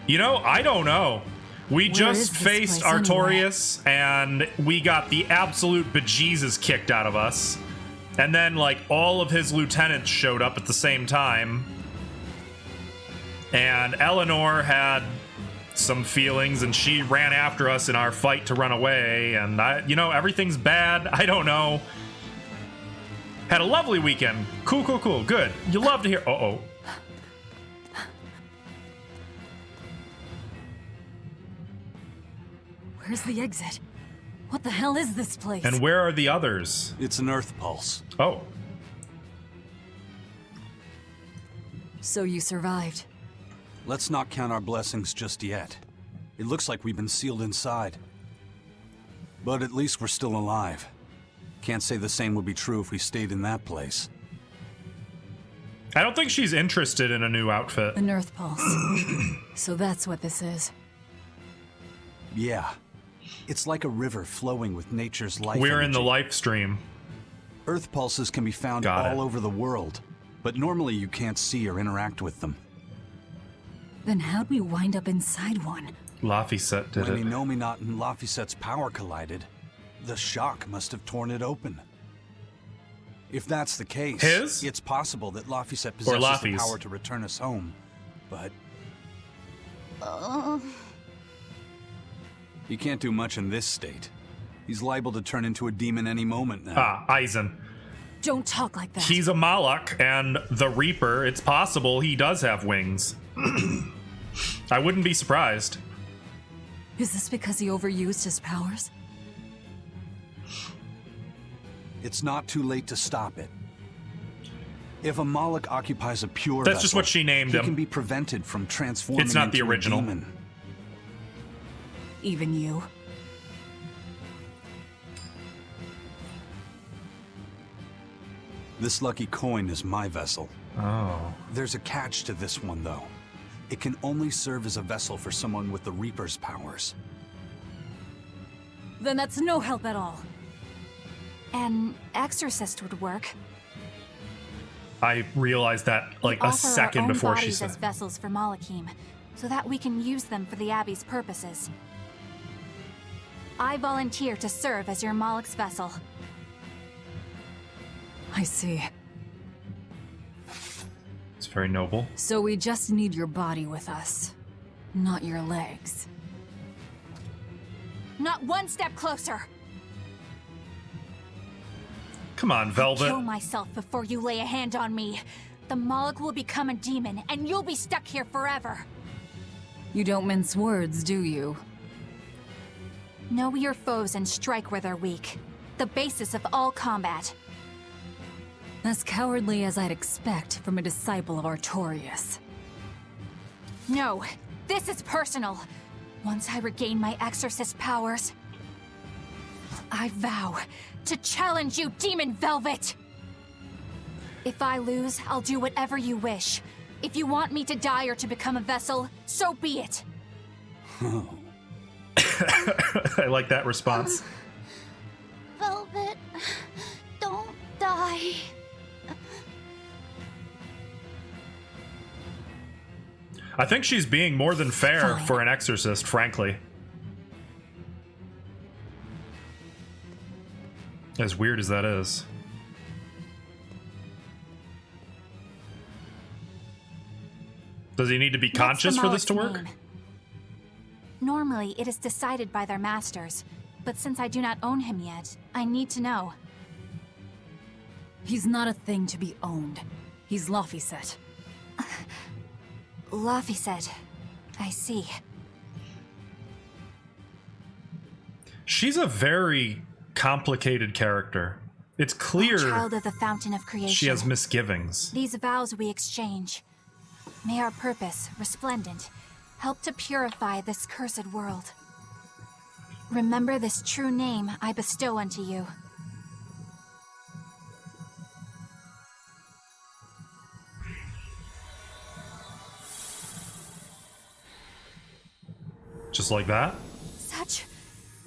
You know, I don't know. We just faced Artorias, and we got the absolute bejesus kicked out of us. And then, like, all of his lieutenants showed up at the same time. And Eleanor had some feelings, and she ran after us in our fight to run away. And, you know, everything's bad. I don't know. Had a lovely weekend. Cool, cool, cool. Good. You love to hear... Uh-oh. Where's the exit? What the hell is this place? And where are the others? It's an Earth Pulse. Oh. So you survived. Let's not count our blessings just yet. It looks like we've been sealed inside. But at least we're still alive. Can't say the same would be true if we stayed in that place. I don't think she's interested in a new outfit. An Earth Pulse. So that's what this is. Yeah. It's like a river flowing with nature's life We're energy. in the life stream. Earth pulses can be found all over the world, but normally you can't see or interact with them. Then how'd we wind up inside one? Laphicet did When it. Innominat and Laphicet's power collided, the shock must have torn it open. If that's the case, it's possible that Laphicet possesses the power to return us home, but... He can't do much in this state. He's liable to turn into a demon any moment now. Ah, Eisen. Don't talk like that. He's a Malak, and the Reaper, it's possible he does have wings. I wouldn't be surprised. Is this because he overused his powers? It's not too late to stop it. If a Malak occupies a pure That's just vessel, what she named he him. can be prevented from transforming It's not the into a original. demon. Even you. This lucky coin is my vessel. Oh. There's a catch to this one, though. It can only serve as a vessel for someone with the Reaper's powers. Then that's no help at all. An exorcist would work. I realized that like a second before she said as vessels for Malakim, so that we can use them for the Abbey's purposes. I volunteer to serve as your Malak's vessel. I see. It's very noble. So we just need your body with us, not your legs. Not one step closer! Come on, Velvet. I'll kill myself before you lay a hand on me. The Malak will become a demon, and you'll be stuck here forever. You don't mince words, do you? Know your foes and strike where they're weak. The basis of all combat. As cowardly as I'd expect from a disciple of Artorias. No, this is personal. Once I regain my exorcist powers, I vow to challenge you, Demon Velvet! If I lose, I'll do whatever you wish. If you want me to die or to become a vessel, so be it. I like that response. Velvet, don't die. I think she's being more than fair for an exorcist, frankly. As weird as that is. Does he need to be conscious for this to work? Name? Normally, it is decided by their masters, but since I do not own him yet, I need to know. He's not a thing to be owned. He's Laphicet. Laphicet. I see. She's a very complicated character. It's clear Child of the Fountain of Creation. she has misgivings. These vows we exchange. May our purpose, resplendent, help to purify this cursed world. Remember this true name I bestow unto you. Just like that?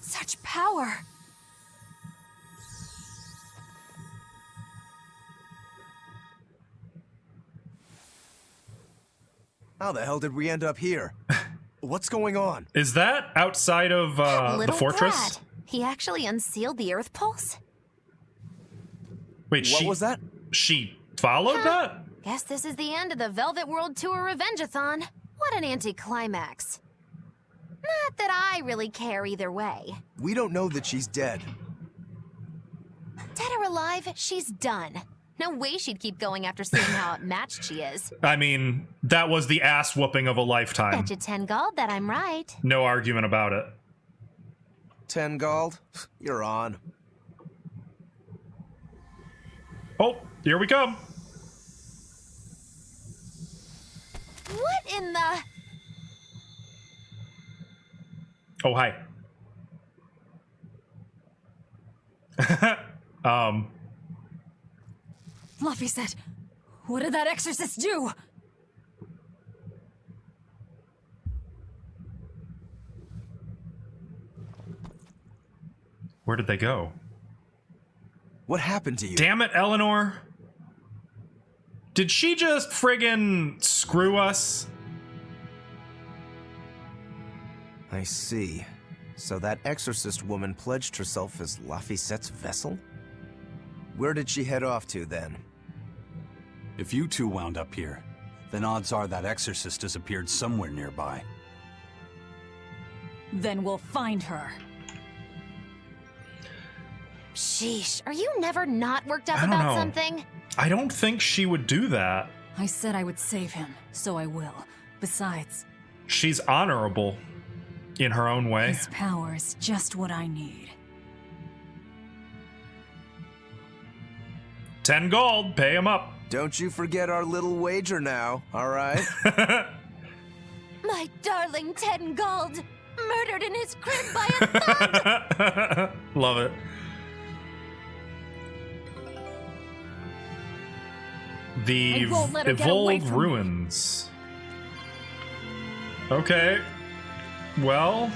Such power. How the hell did we end up here? What's going on? Is that outside of the fortress? Brat. He actually unsealed the Earth Pulse? Wait, what was that? She followed that? Guess this is the end of the Velvet World Tour Revenge-a-thon. What an anticlimax. Not that I really care either way. We don't know that she's dead. Dead or alive, she's done. No way she'd keep going after seeing how outmatched she is. I mean, that was the ass whooping of a lifetime. Bet you 10 gold that I'm right. No argument about it. 10 gold? You're on. Oh, here we come. What in the... Oh, hi. Laphicet, what did that exorcist do? Where did they go? What happened to you? Damn it, Eleanor. Did she just friggin' screw us? I see. So that exorcist woman pledged herself as Laphicet's vessel? Where did she head off to, then? If you two wound up here, then odds are that exorcist disappeared somewhere nearby. Then we'll find her. Sheesh, are you never not worked up I don't about know. something? I don't think she would do that. I said I would save him, so I will. Besides, She's honorable in her own way. his power is just what I need. 10 gold, pay him up. Don't you forget our little wager now, all right? My darling 10 gold, murdered in his crib by a thug! Love it. The I won't let her get away Evolved from me. Ruins. Okay. Well,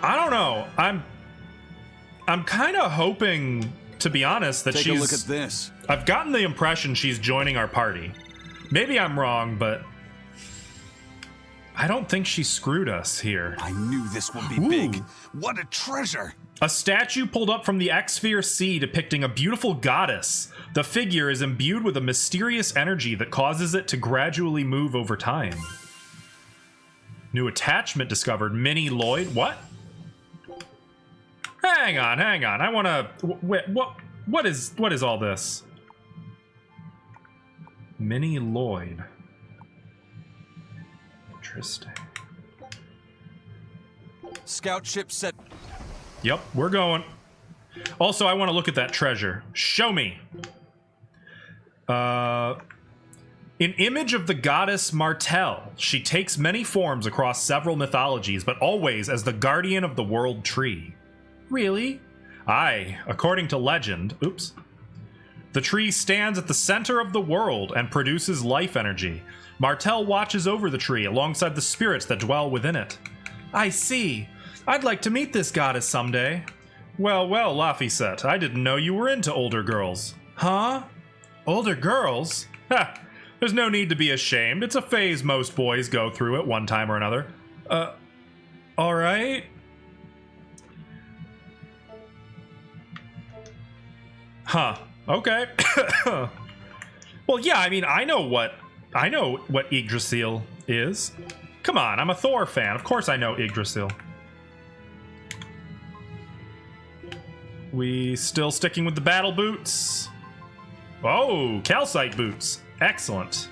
I don't know. I'm kind of hoping, to be honest, that Take she's... a look at this. I've gotten the impression she's joining our party. Maybe I'm wrong, but I don't think she screwed us here. I knew this would be big. What a treasure! A statue pulled up from the X-Sphere Sea depicting a beautiful goddess. The figure is imbued with a mysterious energy that causes it to gradually move over time. New attachment discovered. Mini Lloyd. What? Hang on. I want to... What is all this? Mini Lloyd. Interesting. Scout ship set. Yep, we're going. Also, I want to look at that treasure. Show me. An image of the goddess Martel. She takes many forms across several mythologies, but always as the guardian of the world tree. Really? Aye, according to legend. Oops. The tree stands at the center of the world and produces life energy. Martel watches over the tree alongside the spirits that dwell within it. I see. I'd like to meet this goddess someday. Well, Laphicet, I didn't know you were into older girls. Huh? Older girls? Ha! There's no need to be ashamed. It's a phase most boys go through at one time or another. Alright? Huh. Okay. Well, yeah, I mean, I know what Yggdrasil is. Come on, I'm a Thor fan. Of course I know Yggdrasil. We still sticking with the battle boots. Oh, calcite boots. Excellent.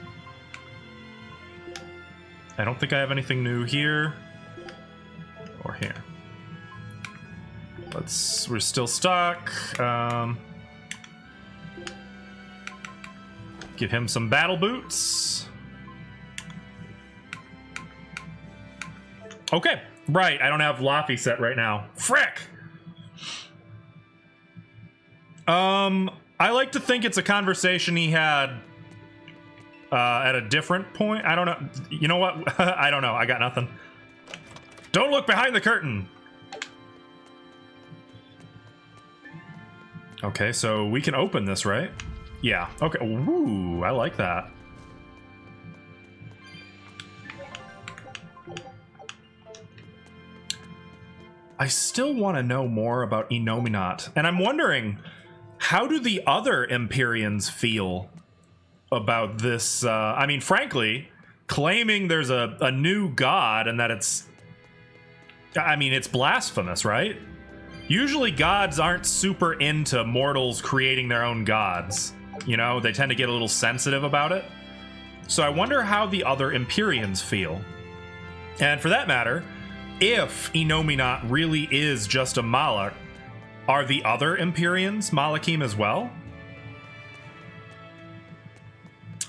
I don't think I have anything new here. Or here. We're still stuck. Give him some battle boots. Okay, right, I don't have Laphicet right now. Frick! I like to think it's a conversation he had at a different point. I don't know. You know what? I don't know. I got nothing. Don't look behind the curtain. Okay, so we can open this, right? Yeah. Okay. Ooh, I like that. I still want to know more about Innominat, and I'm wondering, how do the other Empyreans feel about this? I mean, frankly, claiming there's a new god and that it's blasphemous, right? Usually gods aren't super into mortals creating their own gods. You know, they tend to get a little sensitive about it. So I wonder how the other Empyreans feel. And for that matter, if Innominat really is just a Malak, are the other Empyreans Malakim as well?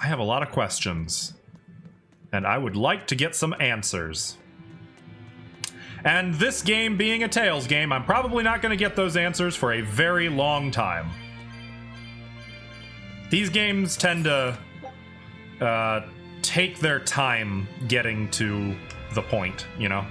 I have a lot of questions, and I would like to get some answers. And this game being a Tales game, I'm probably not going to get those answers for a very long time. These games tend to take their time getting to the point, you know?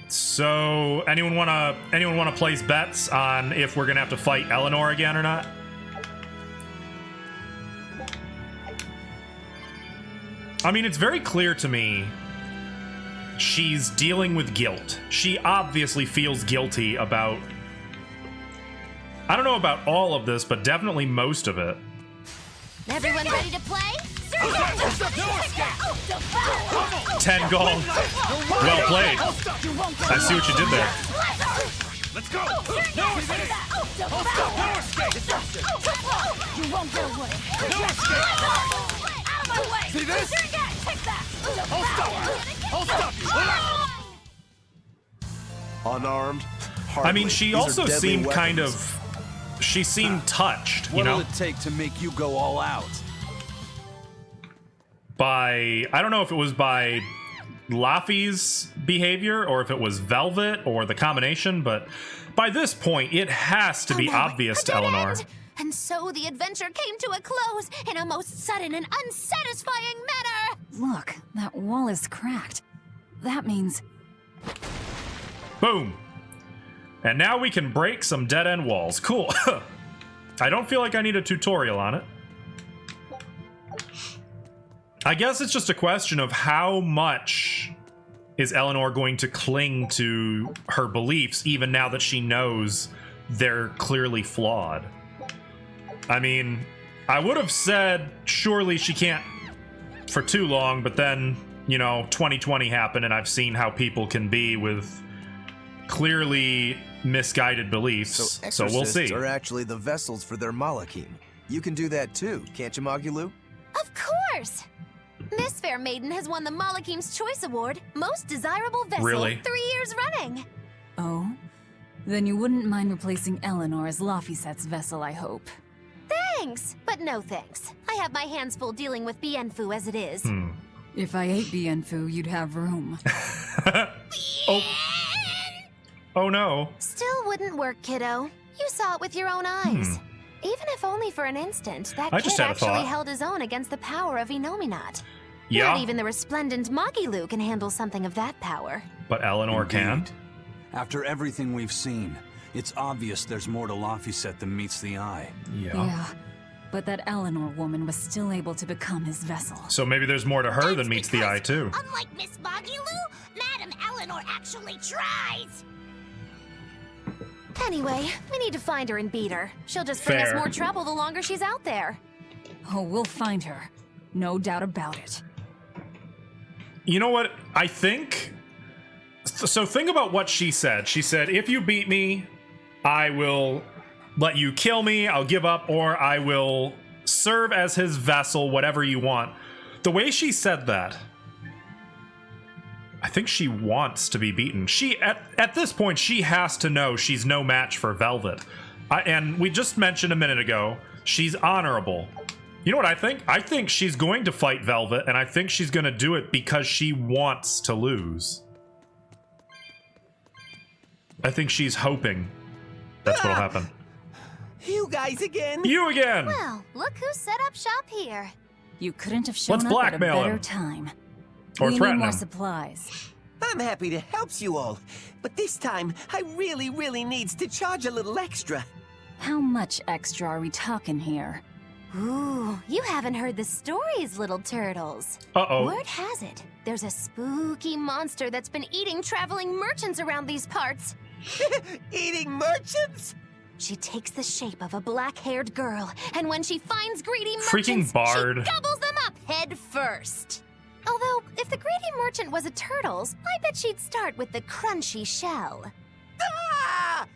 So, anyone wanna place bets on if we're gonna have to fight Eleanor again or not? I mean, it's very clear to me she's dealing with guilt. She obviously feels guilty about... I don't know about all of this, but definitely most of it. Everyone ready to play? 10 gold. Well played. I see what you did there. Let's go! No escape! You won't get away! No escape! Out of my way! See this? Take that! I'll stop you! Unarmed? I mean, she also seemed kind of... She seemed touched, you know? What'll it take to make you go all out? By... I don't know if it was by Laffy's behavior or if it was Velvet or the combination, but by this point, it has to be obvious to Eleanor. And so the adventure came to a close in a most sudden and unsatisfying manner. Look, that wall is cracked. That means... Boom. And now we can break some dead-end walls. Cool. I don't feel like I need a tutorial on it. I guess it's just a question of how much is Eleanor going to cling to her beliefs even now that she knows they're clearly flawed. I mean, I would have said surely she can't for too long, but then, you know, 2020 happened and I've seen how people can be with clearly misguided beliefs, so we'll see. Are actually the vessels for their Malachim. You can do that too, can't you, Magilu? Of course! This fair maiden has won the Malachim's Choice Award, Most Desirable Vessel, Really? 3 years running. Oh? Then you wouldn't mind replacing Eleanor as Lafisette's vessel, I hope. Thanks, but no thanks. I have my hands full dealing with Bienfu as it is. If I ate Bienfu, you'd have room. Oh. Oh no. Still wouldn't work, kiddo. You saw it with your own eyes. Even if only for an instant, that kid actually held his own against the power of Inominat. Yeah. Not even the resplendent Magilu can handle something of that power. But Eleanor can. After everything we've seen, it's obvious there's more to Laphicet than meets the eye. Yeah. But that Eleanor woman was still able to become his vessel. So maybe there's more to her than meets the eye, too. Unlike Miss Magilu, Madame Eleanor actually tries. Anyway, we need to find her and beat her. She'll just bring us more trouble the longer she's out there. Oh, we'll find her. No doubt about it. You know what? I think... So think about what she said. She said, if you beat me, I will let you kill me, I'll give up, or I will serve as his vessel, whatever you want. The way she said that, I think she wants to be beaten. She, at this point, she has to know she's no match for Velvet. And we just mentioned a minute ago, she's honorable. You know what I think? I think she's going to fight Velvet, and I think she's going to do it because she wants to lose. I think she's hoping that's what'll happen. You guys again? You again! Well, look who set up shop here. You couldn't have shown Let's up at a blackmail better him. time. Or we threaten need more him. supplies. I'm happy to help you all, but this time I really needs to charge a little extra. How much extra are we talking here? Ooh, you haven't heard the stories, little turtles. Uh-oh. Word has it, there's a spooky monster that's been eating traveling merchants around these parts. Eating merchants? She takes the shape of a black-haired girl, and when she finds greedy Freaking merchants, Bard. she gobbles them up head first. Although, if the greedy merchant was a turtles, I bet she'd start with the crunchy shell. Ah!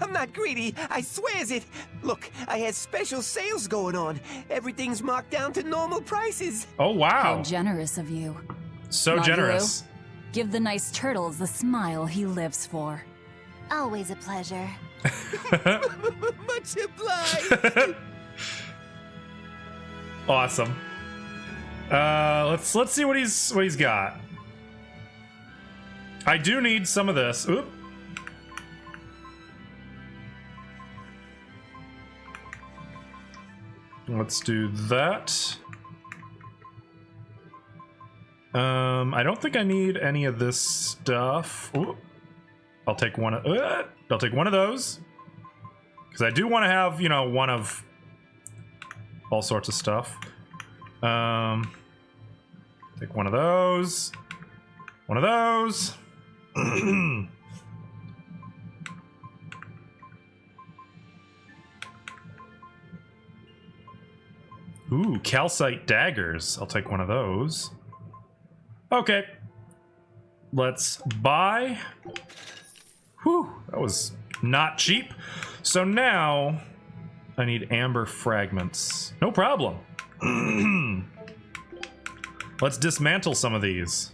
I'm not greedy, I swears it. Look, I have special sales going on. Everything's marked down to normal prices. Oh, wow. How generous of you. So Magilu, generous. Give the nice turtles the smile he lives for. Always a pleasure. Much obliged. Awesome. Let's see what he's got. I do need some of this. Oop. Let's do that. I don't think I need any of this stuff. Ooh. I'll take one of those. Because I do want to have, you know, one of all sorts of stuff. Take one of those. One of those. Ooh, calcite daggers. I'll take one of those. Okay. Let's buy. Whew, that was not cheap. So now I need amber fragments. No problem. Let's dismantle some of these.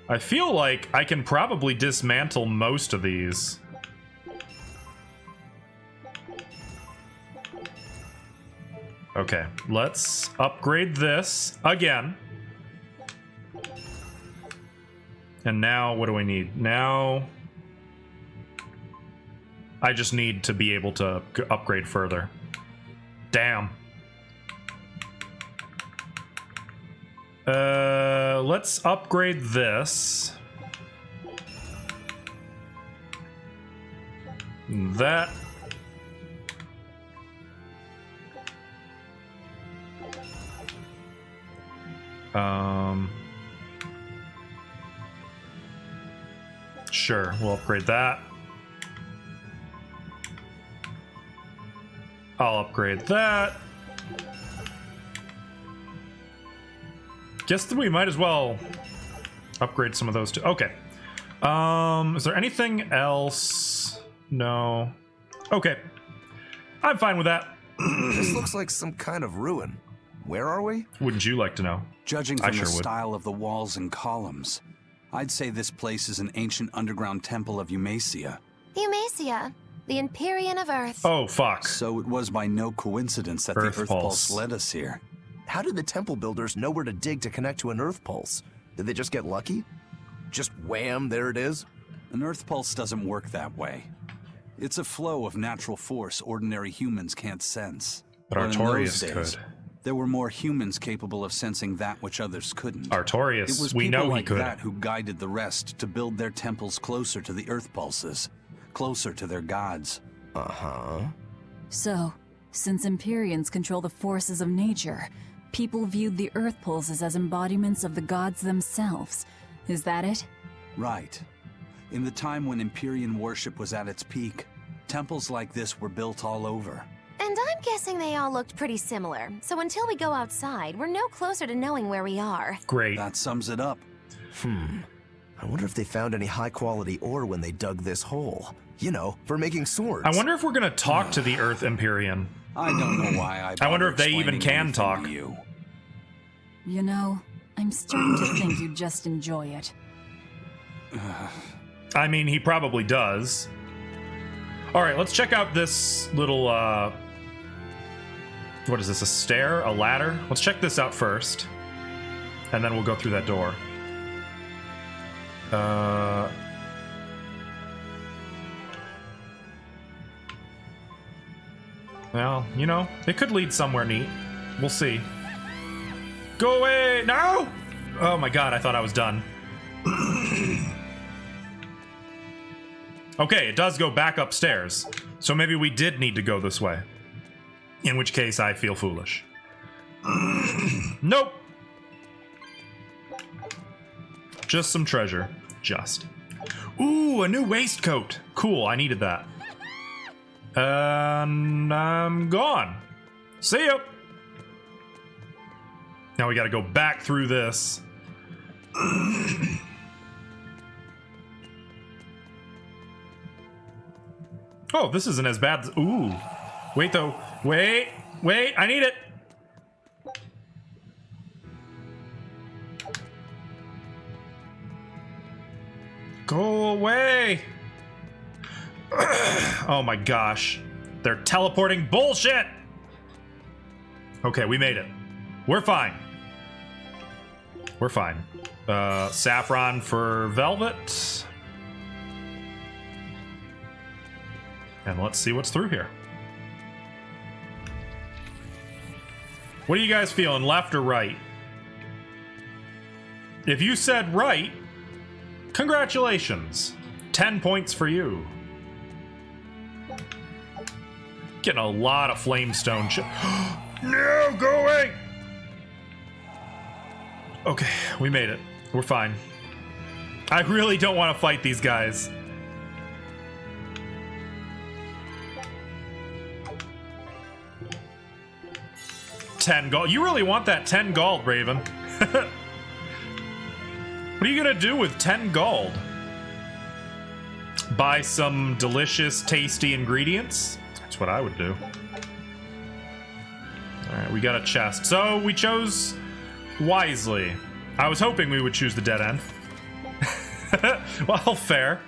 I feel like I can probably dismantle most of these. Okay, let's upgrade this again. And now, what do we need? Now, I just need to be able to upgrade further. Damn. Let's upgrade this. That. Sure, we'll upgrade that. I'll upgrade that. Guess that we might as well upgrade some of those too. Okay. Is there anything else? No. Okay. I'm fine with that. This looks like some kind of ruin. Where are we? Wouldn't you like to know? Judging from the style of the walls and columns, I'd say this place is an ancient underground temple of Eumacia. Eumacia, the Empyrean of Earth. Oh, fuck. So it was by no coincidence that the Earth Pulse led us here. How did the temple builders know where to dig to connect to an Earth Pulse? Did they just get lucky? Just wham, there it is? An Earth Pulse doesn't work that way. It's a flow of natural force ordinary humans can't sense. But Artorias could. There were more humans capable of sensing that which others couldn't. Artorias, we know he could. It was people like that who guided the rest to build their temples closer to the Earth Pulses, closer to their gods. Uh-huh. So, since Empyreans control the forces of nature, people viewed the Earth Pulses as embodiments of the gods themselves. Is that it? Right. In the time when Empyrean worship was at its peak, temples like this were built all over. And I'm guessing they all looked pretty similar, so until we go outside, we're no closer to knowing where we are. Great. That sums it up. I wonder if they found any high-quality ore when they dug this hole. You know, for making swords. I wonder if we're gonna talk to the Earth Empyrean. I don't know why I wonder if they even can talk. You know, I'm starting to think you just enjoy it. I mean, he probably does. Alright, let's check out this little, what is this, a stair? A ladder? Let's check this out first. And then we'll go through that door. Well, you know, it could lead somewhere neat. We'll see. Go away! No! Oh my god, I thought I was done. Okay, it does go back upstairs. So maybe we did need to go this way. In which case, I feel foolish. Nope! Just some treasure. Just. Ooh, a new waistcoat! Cool, I needed that. And I'm gone. See ya! Now we gotta go back through this. Oh, this isn't as bad as... Ooh. Wait, though. Wait. Wait, I need it. Go away. Oh my gosh. They're teleporting bullshit. Okay, we made it. We're fine. We're fine. Saffron for velvet. And let's see what's through here. What are you guys feeling, left or right? If you said right, congratulations. 10 points for you. Getting a lot of flamestone. No, go away! Okay, we made it. We're fine. I really don't want to fight these guys. $10 gold. You really want that 10 gold, Raven. What are you gonna do with 10 gold? Buy some delicious, tasty ingredients? That's what I would do. Alright, we got a chest. So, we chose wisely. I was hoping we would choose the dead end. Well, fair.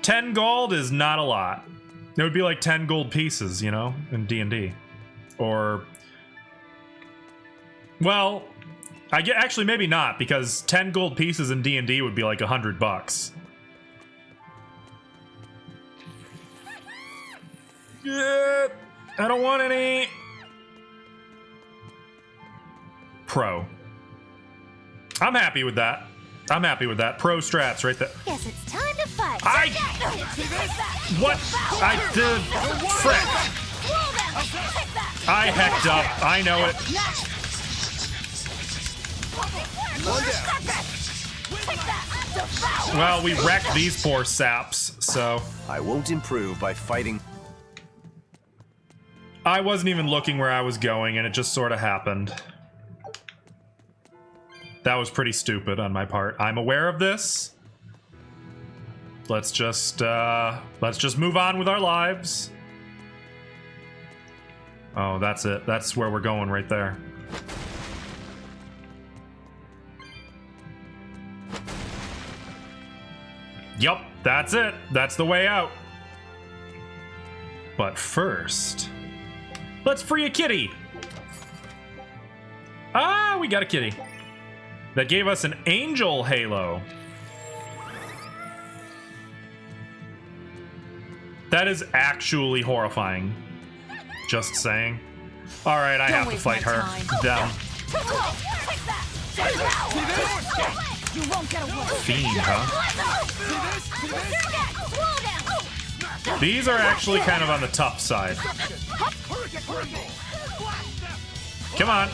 10 gold is not a lot. It would be like 10 gold pieces, you know, in D&D. Or... Well, I get actually maybe not, because 10 gold pieces in D&D would be like $100. Yeah, I don't want any. Pro. I'm happy with that. I'm happy with that. Pro strats right there. Guess it's time to fight. What? Frick. I hecked up. I know it. Well, we wrecked these poor saps, so. I won't improve by fighting. I wasn't even looking where I was going, and it just sort of happened. That was pretty stupid on my part. I'm aware of this. Let's just move on with our lives. Oh, that's it. That's where we're going right there. Yup, that's it. That's the way out. But first, let's free a kitty. Ah, we got a kitty. That gave us an angel halo. That is actually horrifying. Just saying. All right, I have to fight her. Them. Fiend, huh? These are actually kind of on the tough side. Come on.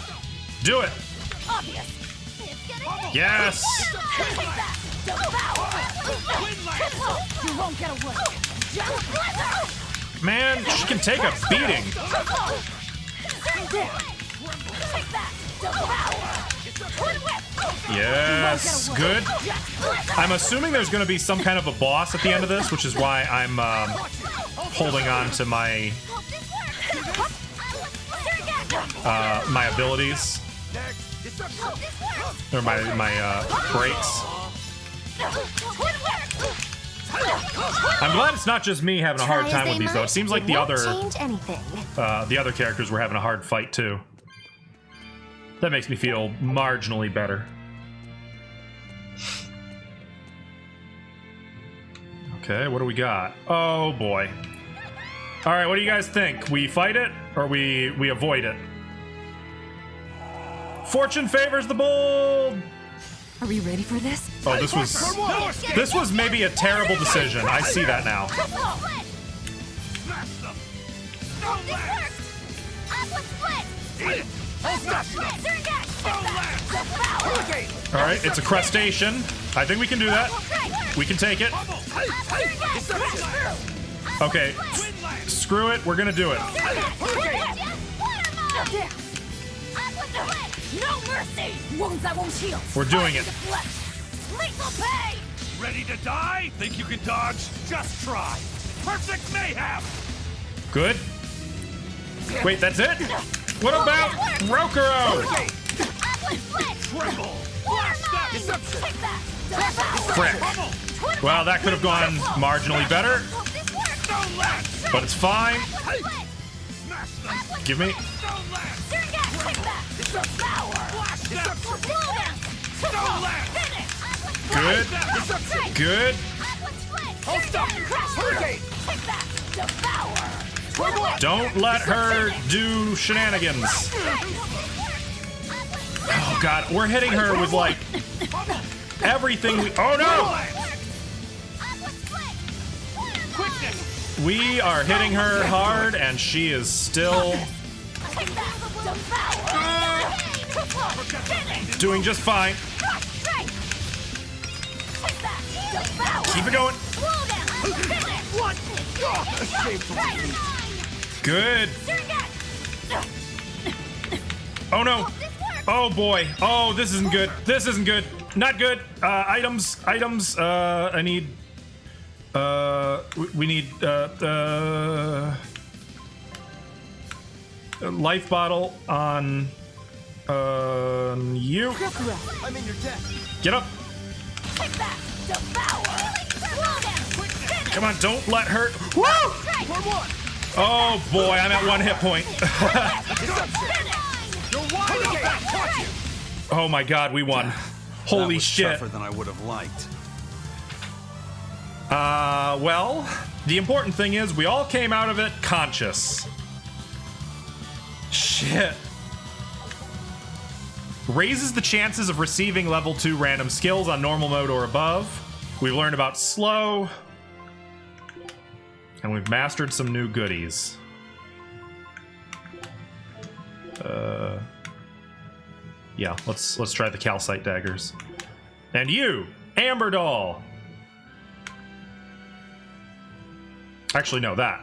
Do it. Yes! Man, she can take a beating. Yes, good. I'm assuming there's going to be some kind of a boss at the end of this, which is why I'm holding on to my my abilities. Or my breaks. I'm glad it's not just me having a hard time with these, though. It seems like the other characters were having a hard fight too. That makes me feel marginally better. Okay, what do we got? Oh boy. All right, what do you guys think? We fight it or we avoid it? Fortune favors the bold. Are we ready for this? Oh, this was maybe a terrible decision. I see that now. All right, it's a crustacean. I think we can do that. We can take it. Okay, screw it. We're gonna do it. No mercy! Wounds that won't heal. We're doing it. Lethal pain! Ready to die? Think you can dodge? Just try. Perfect mayhem! Good. Wait, that's it? What about Rokuro? Frick. Well, that could have gone marginally better. But it's fine. Give me. Good. Good. Don't let her do shenanigans. Oh god, we're hitting her with like everything we— oh no! We are hitting her hard and she is still doing just fine. Keep it going. Good. Oh no. Oh boy. Oh, this isn't good. This isn't good. Not good. Items. I need. We need. A life bottle on. You. I'm in your debt. Get up. Come on, don't let her. Woo! Oh boy, I'm at 1 hit point. Oh my god, we won. Holy shit. Tougher than I would have liked. Well, the important thing is we all came out of it conscious. Shit. Raises the chances of receiving level 2 random skills on normal mode or above. We've learned about slow. And we've mastered some new goodies. Yeah, let's try the calcite daggers. And you, Amber Doll. Actually, no, that.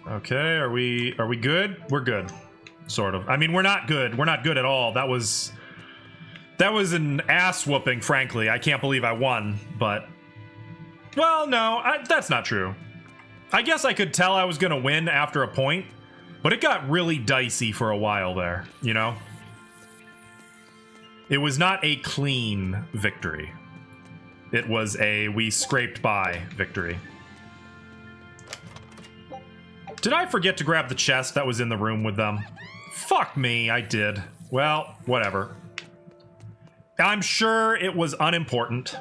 Okay, are we good? We're good. Sort of. I mean, we're not good. We're not good at all. That was an ass whooping, frankly. I can't believe I won, but well, no, that's not true. I guess I could tell I was going to win after a point, but it got really dicey for a while there, you know? It was not a clean victory. It was a we scraped by victory. Did I forget to grab the chest that was in the room with them? Fuck me, I did. Well, whatever. I'm sure it was unimportant.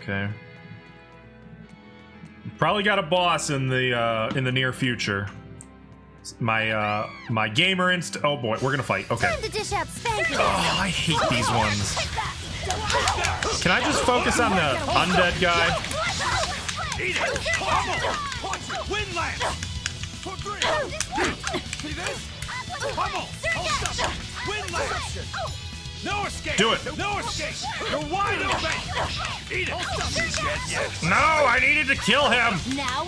Okay. Probably got a boss in the near future. My gamer inst. Oh boy, we're gonna fight. Okay. Time to dish out spankings. Oh, I hate these ones. Can I just focus on the undead guy? Eat it! Pummel! Wind lance! For 3! See this? Pummel! Hold up! Wind lance! No escape! Do it! No escape! You're wide open! Eat it! No, I needed to kill him! Now,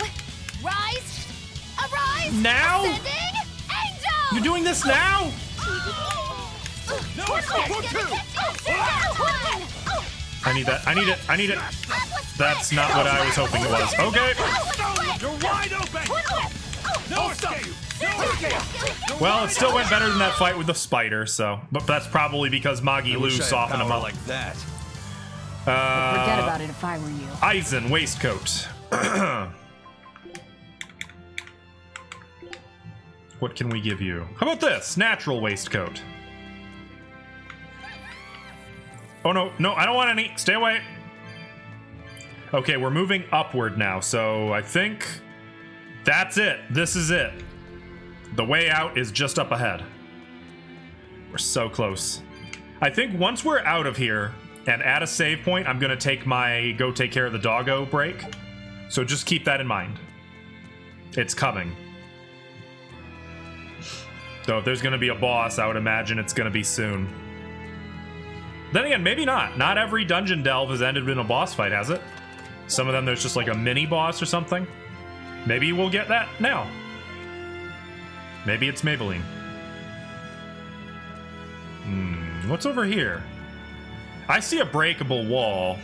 rise! Arise! Now? Ascending angel! You're doing this now? No escape! I need that. I need it. I need it. That's not what I was hoping it was. Okay. You're wide open! No escape! No escape! Well, it still went better than that fight with the spider, so. But that's probably because Magi Lu softened him up. Like that. Forget about it if I were you. Eisen waistcoat. What can we give you? How about this? Natural waistcoat. Oh, no. No, I don't want any. Stay away. Okay, we're moving upward now, so I think that's it. This is it. The way out is just up ahead. We're so close. I think once we're out of here and at a save point, I'm going to take my go take care of the doggo break. So just keep that in mind. It's coming. So if there's going to be a boss, I would imagine it's going to be soon. Then again, maybe not. Not every dungeon delve has ended in a boss fight, has it? Some of them there's just like a mini boss or something. Maybe we'll get that now. Maybe it's Maybelline. What's over here? I see a breakable wall.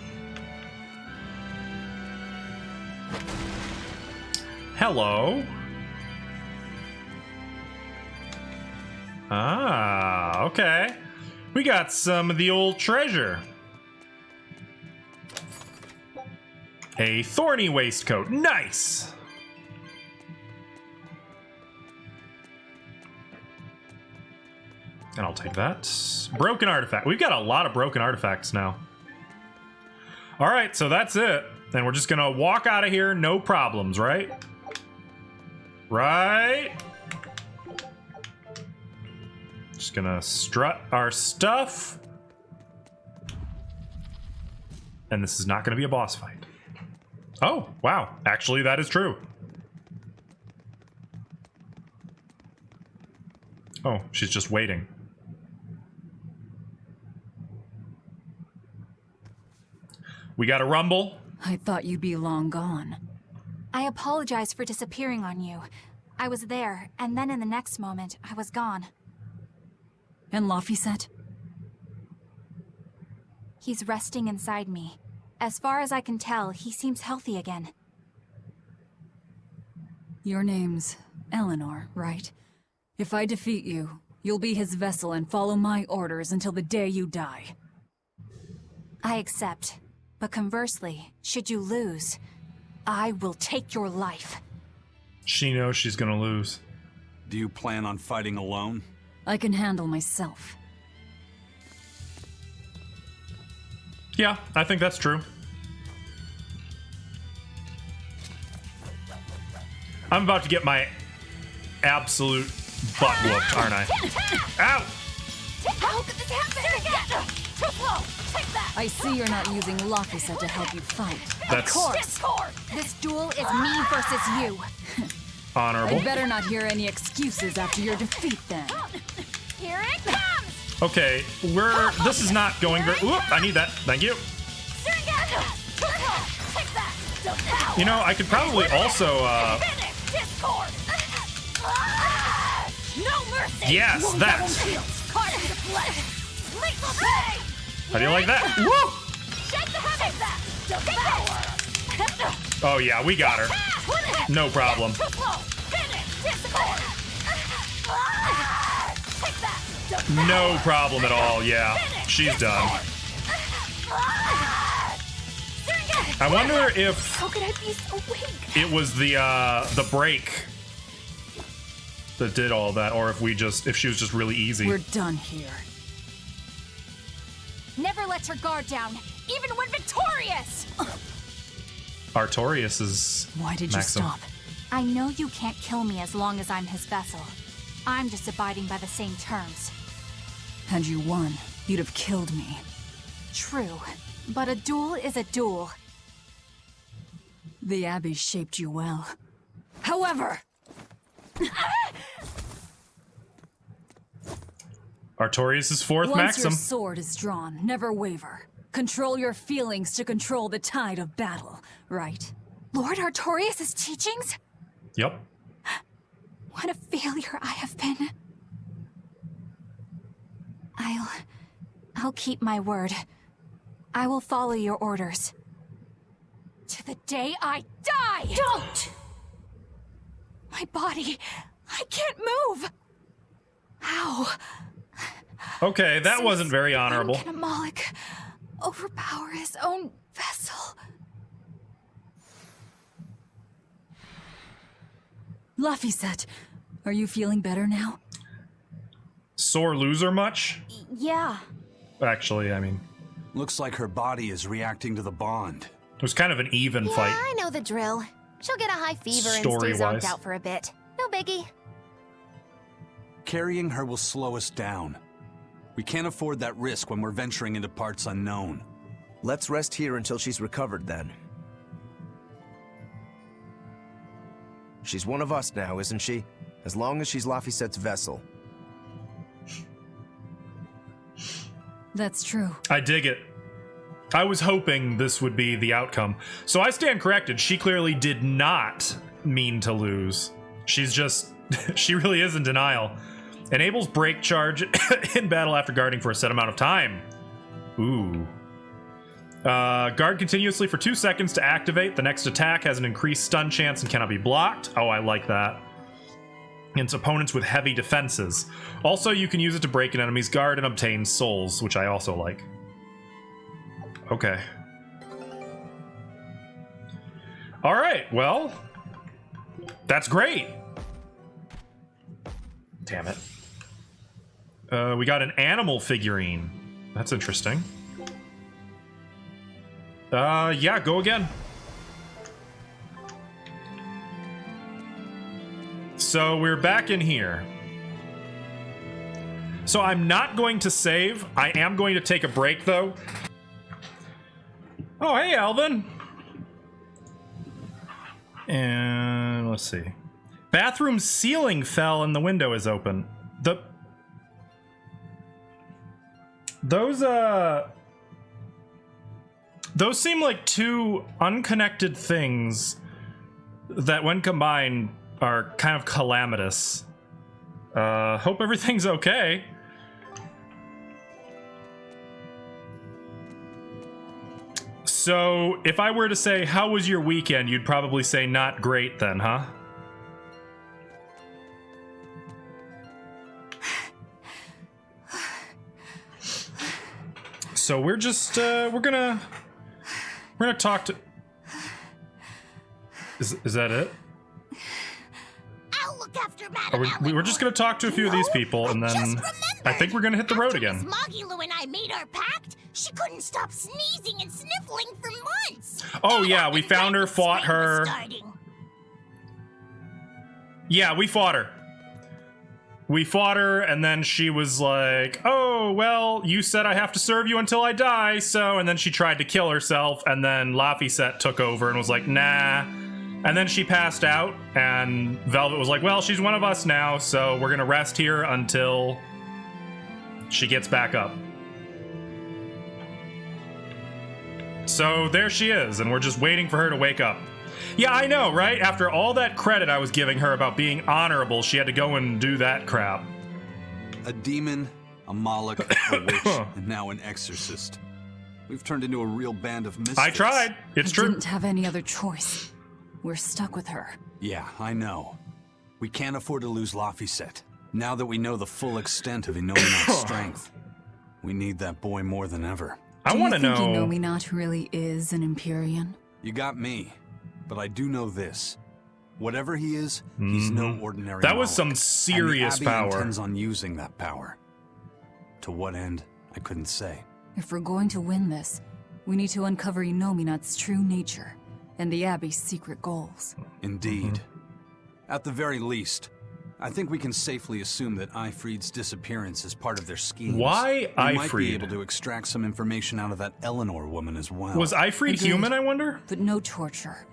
Hello. Ah, okay. We got some of the old treasure. A thorny waistcoat. Nice! And I'll take that. Broken artifact. We've got a lot of broken artifacts now. Alright, so that's it. And we're just gonna walk out of here, no problems, right? Right? Just gonna strut our stuff. And this is not gonna be a boss fight. Oh, wow. Actually, that is true. Oh, she's just waiting. We got a rumble. I thought you'd be long gone. I apologize for disappearing on you. I was there, and then in the next moment, I was gone. And Laphicet? He's resting inside me. As far as I can tell, he seems healthy again. Your name's Eleanor, right? If I defeat you, you'll be his vessel and follow my orders until the day you die. I accept. But conversely, should you lose, I will take your life. She knows she's gonna lose. Do you plan on fighting alone? I can handle myself. Yeah, I think that's true. I'm about to get my absolute butt whooped, aren't I? Ow! How could this happen? Too slow. Take that. I see you're not using Laphicet to help you fight. That's Of course. This duel is me versus you. honorable. I'd better not hear any excuses after your defeat, then. Here it comes. Okay, this is not going very. Whoop! I need that. Thank you. You know, I could probably also. No mercy. Yes, that. How do you like that? Woo! Oh yeah, we got her. No problem. No problem at all. Yeah, she's done. I wonder if How could I be so weak? it was the break that did all that, or if she was just really easy. We're done here. Never let your guard down, even when victorious. Artorias is. Why did Maxim. you stop? I know you can't kill me as long as I'm his vessel. I'm just abiding by the same terms. Had you won, you'd have killed me. True, but a duel is a duel. The Abbey shaped you well. However... Artorias' fourth Once Maxim. your sword is drawn, never waver. Control your feelings to control the tide of battle, right? Lord Artorias' teachings? Yep. What a failure I have been. I'll keep my word. I will follow your orders. To the day I die! Don't! My body, I can't move! How? Okay, that wasn't very honorable. How can a Moloch overpower his own vessel? Laphicet, are you feeling better now? Sore loser much? Yeah. Actually, I mean, Looks like her body is reacting to the bond. it was kind of an even Yeah, fight. I know the drill. She'll get a high fever and stay Story-wise. zonked out for a bit. No biggie. Carrying her will slow us down. We can't afford that risk when we're venturing into parts unknown. Let's rest here until she's recovered, then. She's one of us now, isn't she? As long as she's Laphicet's vessel. That's true. I dig it. I was hoping this would be the outcome. So I stand corrected. She clearly did not mean to lose. She's just... she really is in denial. Enables break charge in battle after guarding for a set amount of time. Ooh. Guard continuously for 2 seconds to activate. The next attack has an increased stun chance and cannot be blocked. Oh, I like that. Against opponents with heavy defenses. Also, you can use it to break an enemy's guard and obtain souls, which I also like. Okay. All right, well, that's great. Damn it. We got an animal figurine. That's interesting. Yeah, go again. So we're back in here. So I'm not going to save. I am going to take a break, though. Oh, hey, Alvin. And let's see. Bathroom ceiling fell and the window is open. Those seem like two unconnected things that, when combined, are kind of calamitous. Hope everything's okay. So, if I were to say, how was your weekend, you'd probably say not great then, huh? So we're just, we're gonna talk to... Is that it? I'll look after Madame We're just gonna talk to a few of these people, and then I think we're gonna hit the road again. Miss Magilu and I made our pact. She couldn't stop sneezing and sniffling for months. Oh yeah, we found her, fought her. Yeah, we fought her. We fought her, and then she was like, oh, well, you said I have to serve you until I die, so... And then she tried to kill herself, and then Laphicet took over and was like, nah. And then she passed out, and Velvet was like, well, she's one of us now, so we're gonna rest here until she gets back up. So there she is, and we're just waiting for her to wake up. Yeah, I know, right? After all that credit I was giving her about being honorable, she had to go and do that crap. A demon, a Moloch, a witch, and now an exorcist. We've turned into a real band of misfits. I tried. It's true. We didn't have any other choice. We're stuck with her. Yeah, I know. We can't afford to lose Laphicet. Now that we know the full extent of Inominat's strength, we need that boy more than ever. I want to know... Do you think Inominat really is an Empyrean? You got me. But I do know this. Whatever he is, he's no ordinary That was Moloch. some serious and the Abbey power. intends on using that power. To what end, I couldn't say. If we're going to win this, we need to uncover Inominat's true nature and the Abbey's secret goals. Indeed. At the very least, I think we can safely assume that Ifrid's disappearance is part of their schemes. Why We might be Ifrid? able to extract some information out of that Eleanor woman as well. Was Ifrid Agreed. human, I wonder? But no torture.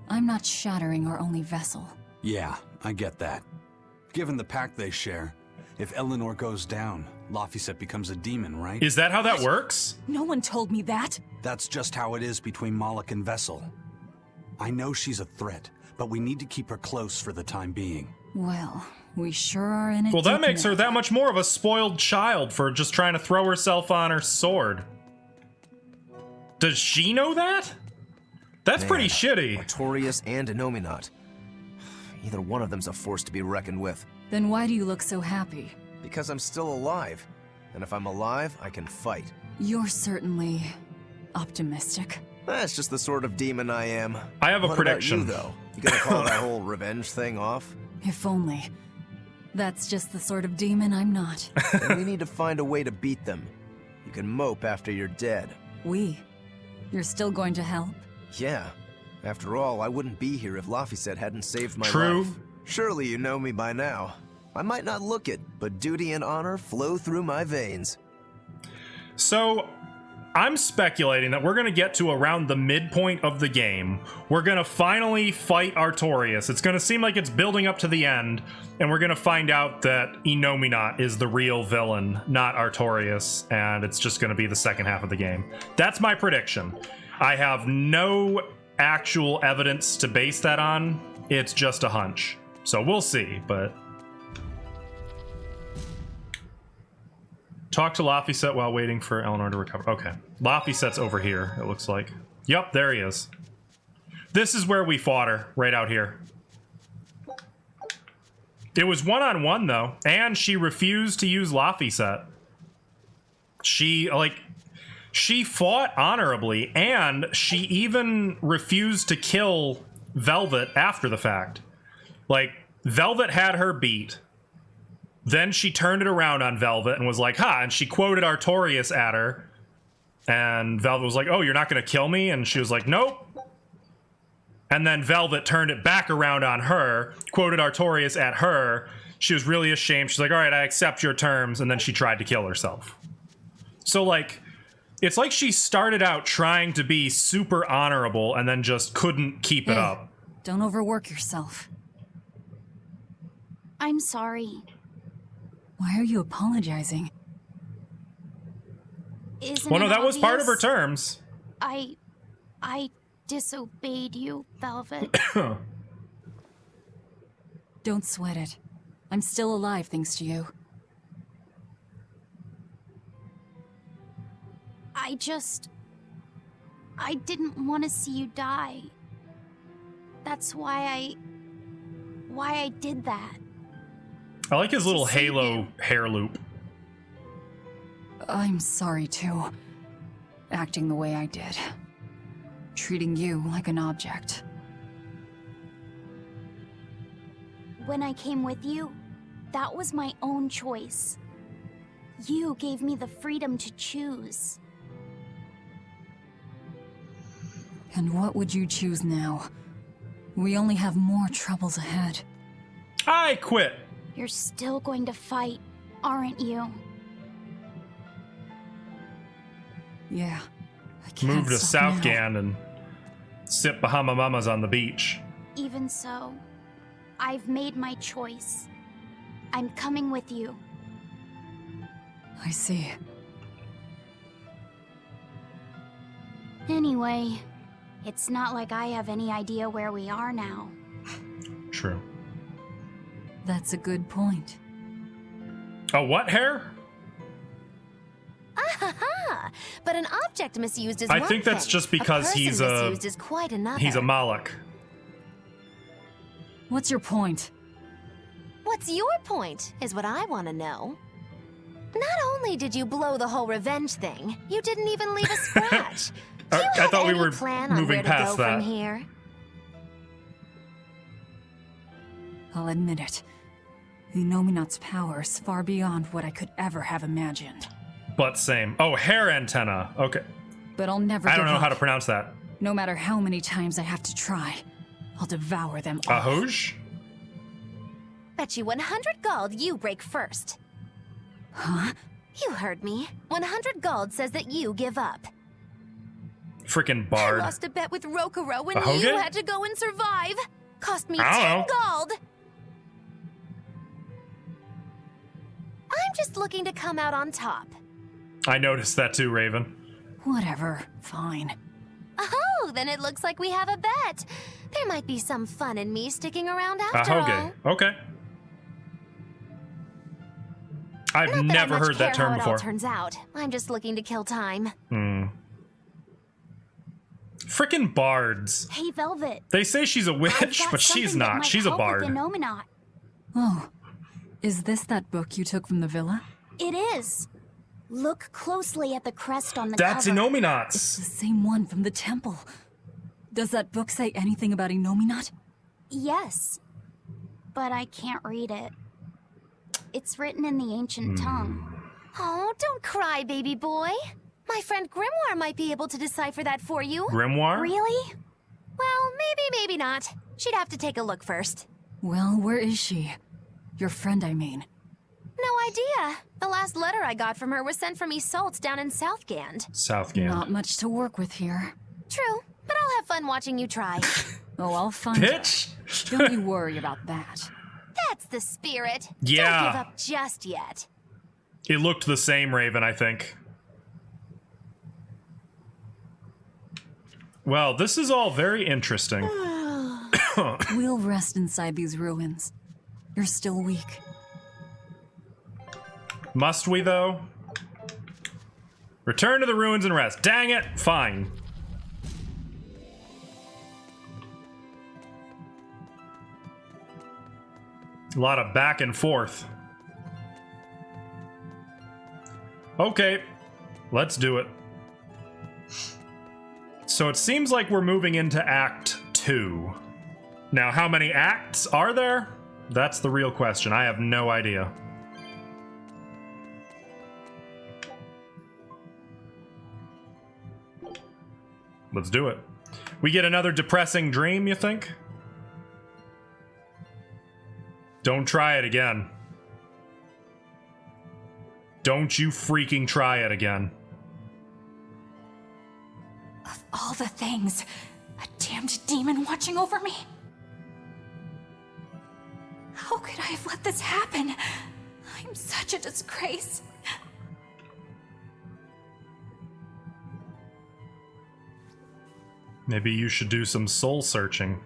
I'm not shattering our only vessel. Yeah, I get that. Given the pact they share, if Eleanor goes down, Laphicet becomes a demon, right? Is that how that works? No one told me that. That's just how it is between Moloch and Vessel. I know she's a threat, but we need to keep her close for the time being. Well, we sure are in it. Well, that makes her that much more of a spoiled child for just trying to throw herself on her sword. Does she know that? That's pretty shitty. Artorias and Inominat. Either one of them's a force to be reckoned with. Then why do you look so happy? Because I'm still alive. And if I'm alive, I can fight. You're certainly optimistic. That's just the sort of demon I am. I have a What prediction. About you, though? You gonna call that whole revenge thing off? If only. That's just the sort of demon I'm not. Then we need to find a way to beat them. You can mope after you're dead. You're still going to help? Yeah. After all, I wouldn't be here if Laphicet hadn't saved my True. life. Surely you know me by now. I might not look it, but duty and honor flow through my veins. So, I'm speculating that we're going to get to around the midpoint of the game. We're going to finally fight Artorias. It's going to seem like it's building up to the end, and we're going to find out that Inominat is the real villain, not Artorias, and it's just going to be the second half of the game. That's my prediction. I have no actual evidence to base that on. It's just a hunch. So we'll see, but... Talk to Laphicet while waiting for Eleanor to recover. Okay. Laphicet's over here, it looks like. Yep, there he is. This is where we fought her, right out here. It was one-on-one, though, and she refused to use Laphicet. She fought honorably, and she even refused to kill Velvet after the fact. Like, Velvet had her beat. Then she turned it around on Velvet and was like, ha, and she quoted Artorias at her. And Velvet was like, oh, you're not going to kill me? And she was like, nope. And then Velvet turned it back around on her, quoted Artorias at her. She was really ashamed. She's like, all right, I accept your terms. And then she tried to kill herself. So, like, it's like she started out trying to be super honorable and then just couldn't keep it up. Don't overwork yourself. I'm sorry. Why are you apologizing? Isn't Well, no, it that was part of her obvious? terms. I disobeyed you, Velvet. Don't sweat it. I'm still alive thanks to you. I didn't want to see you die. That's why I did that. I like his little halo hair loop. I'm sorry, too. Acting the way I did. Treating you like an object. When I came with you, that was my own choice. You gave me the freedom to choose. And what would you choose now? We only have more troubles ahead. I quit. You're still going to fight, aren't you? Yeah. I can't Move to stop Southgand and sit Bahama Mamas on the beach. Even so, I've made my choice. I'm coming with you. I see. Anyway, it's not like I have any idea where we are now. True. That's a good point. A what hair? Ah, but an object misused is I one think that's thing. just because he's misused is quite another. He's a Malak. What's your point? What's your point, is what I want to know. Not only did you blow the whole revenge thing, you didn't even leave a scratch. Do you I thought we any were plan on moving where past to go that. from here? I'll admit it. Innominat's power is far beyond what I could ever have imagined. But same. Oh, hair antenna. Okay. But I'll never I don't give know up. how to pronounce that. No matter how many times I have to try, I'll devour them all. Ahoj? Bet you 100 gold you break first. Huh? You heard me. 100 gold says that you give up. Freaking I bard. lost a bet with Rokuro when Ahoge? you had to go and survive. Cost me I 10 don't know. gold. I'm just looking to come out on top. I noticed that too, Raven. Whatever. Fine. Oh, then it looks like we have a bet. There might be some fun in me sticking around after all. Ahoge. Okay. I've Not never I much heard that care term how it before. all turns out. I'm just looking to kill time. Frickin' bards. Hey, Velvet. They say she's a I've witch, got but she's something that not. might She's a help with bard. Innominat. Oh. Is this that book you took from the villa? It is. Look closely at the crest on the That's cover. Innominat's. It's the same one from the temple. Does that book say anything about Innominat? Yes, but I can't read it. It's written in the ancient tongue. Oh, don't cry, baby boy. My friend Grimoire might be able to decipher that for you. Grimoire? Really? Well, maybe not. She'd have to take a look first. Well, where is she? Your friend, I mean. No idea. The last letter I got from her was sent from Isolde down in Southgand. Southgand. Not much to work with here. True, but I'll have fun watching you try. Oh, I'll find Bitch. her. Don't you worry about that. That's the spirit. Yeah. Don't give up just yet. It looked the same, Raven, I think. Well, this is all very interesting. We'll rest inside these ruins. You're still weak. Must we, though? Return to the ruins and rest. Dang it! Fine. A lot of back and forth. Okay, let's do it. So it seems like we're moving into Act 2. Now, how many acts are there? That's the real question. I have no idea. Let's do it. We get another depressing dream, you think? Don't try it again. Don't you freaking try it again. Of all the things, a damned demon watching over me? How could I have let this happen? I'm such a disgrace. Maybe you should do some soul searching.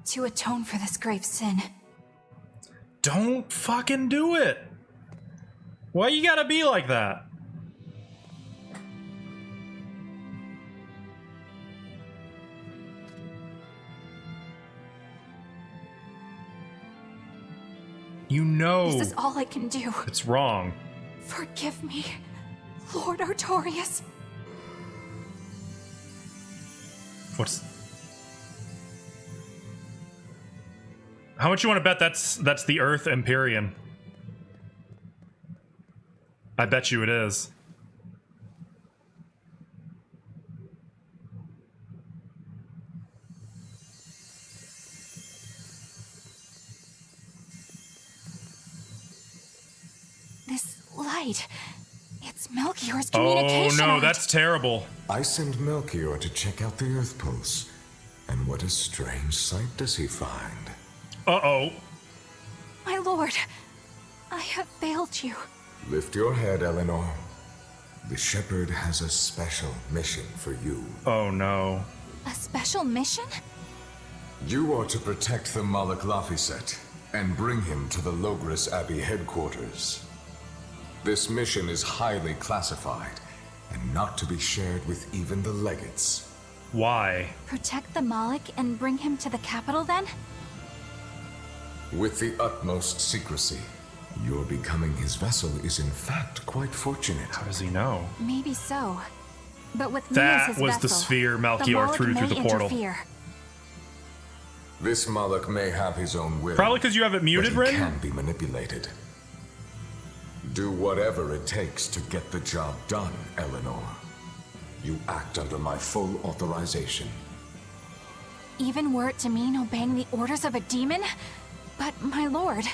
To atone for this grave sin. Don't fucking do it! Why you gotta be like that? You know This is all I can do. it's wrong. Forgive me, Lord Artorias. What's... How much you want to bet that's the Earth Empyrean? I bet you it is. light. It's Melchior's communication. Oh no, that's terrible. I send Melchior to check out the Earth Pulse. And what a strange sight does he find? Uh-oh. My lord, I have failed you. Lift your head, Eleanor. The Shepherd has a special mission for you. Oh no. A special mission? You are to protect the Malak Laphicet and bring him to the Logris Abbey headquarters. This mission is highly classified and not to be shared with even the legates. Why? Protect the Malak and bring him to the capital then? With the utmost secrecy. Your becoming his vessel is in fact quite fortunate. How does he know? Maybe so. But with me that as his was vessel, the sphere Melchior the Malak threw through the may portal. Interfere. This Malak may have his own will. Probably because you have it muted, but he Rin? can be manipulated. Do whatever it takes to get the job done, Eleanor. You act under my full authorization. Even were it to mean obeying the orders of a demon? But, my lord,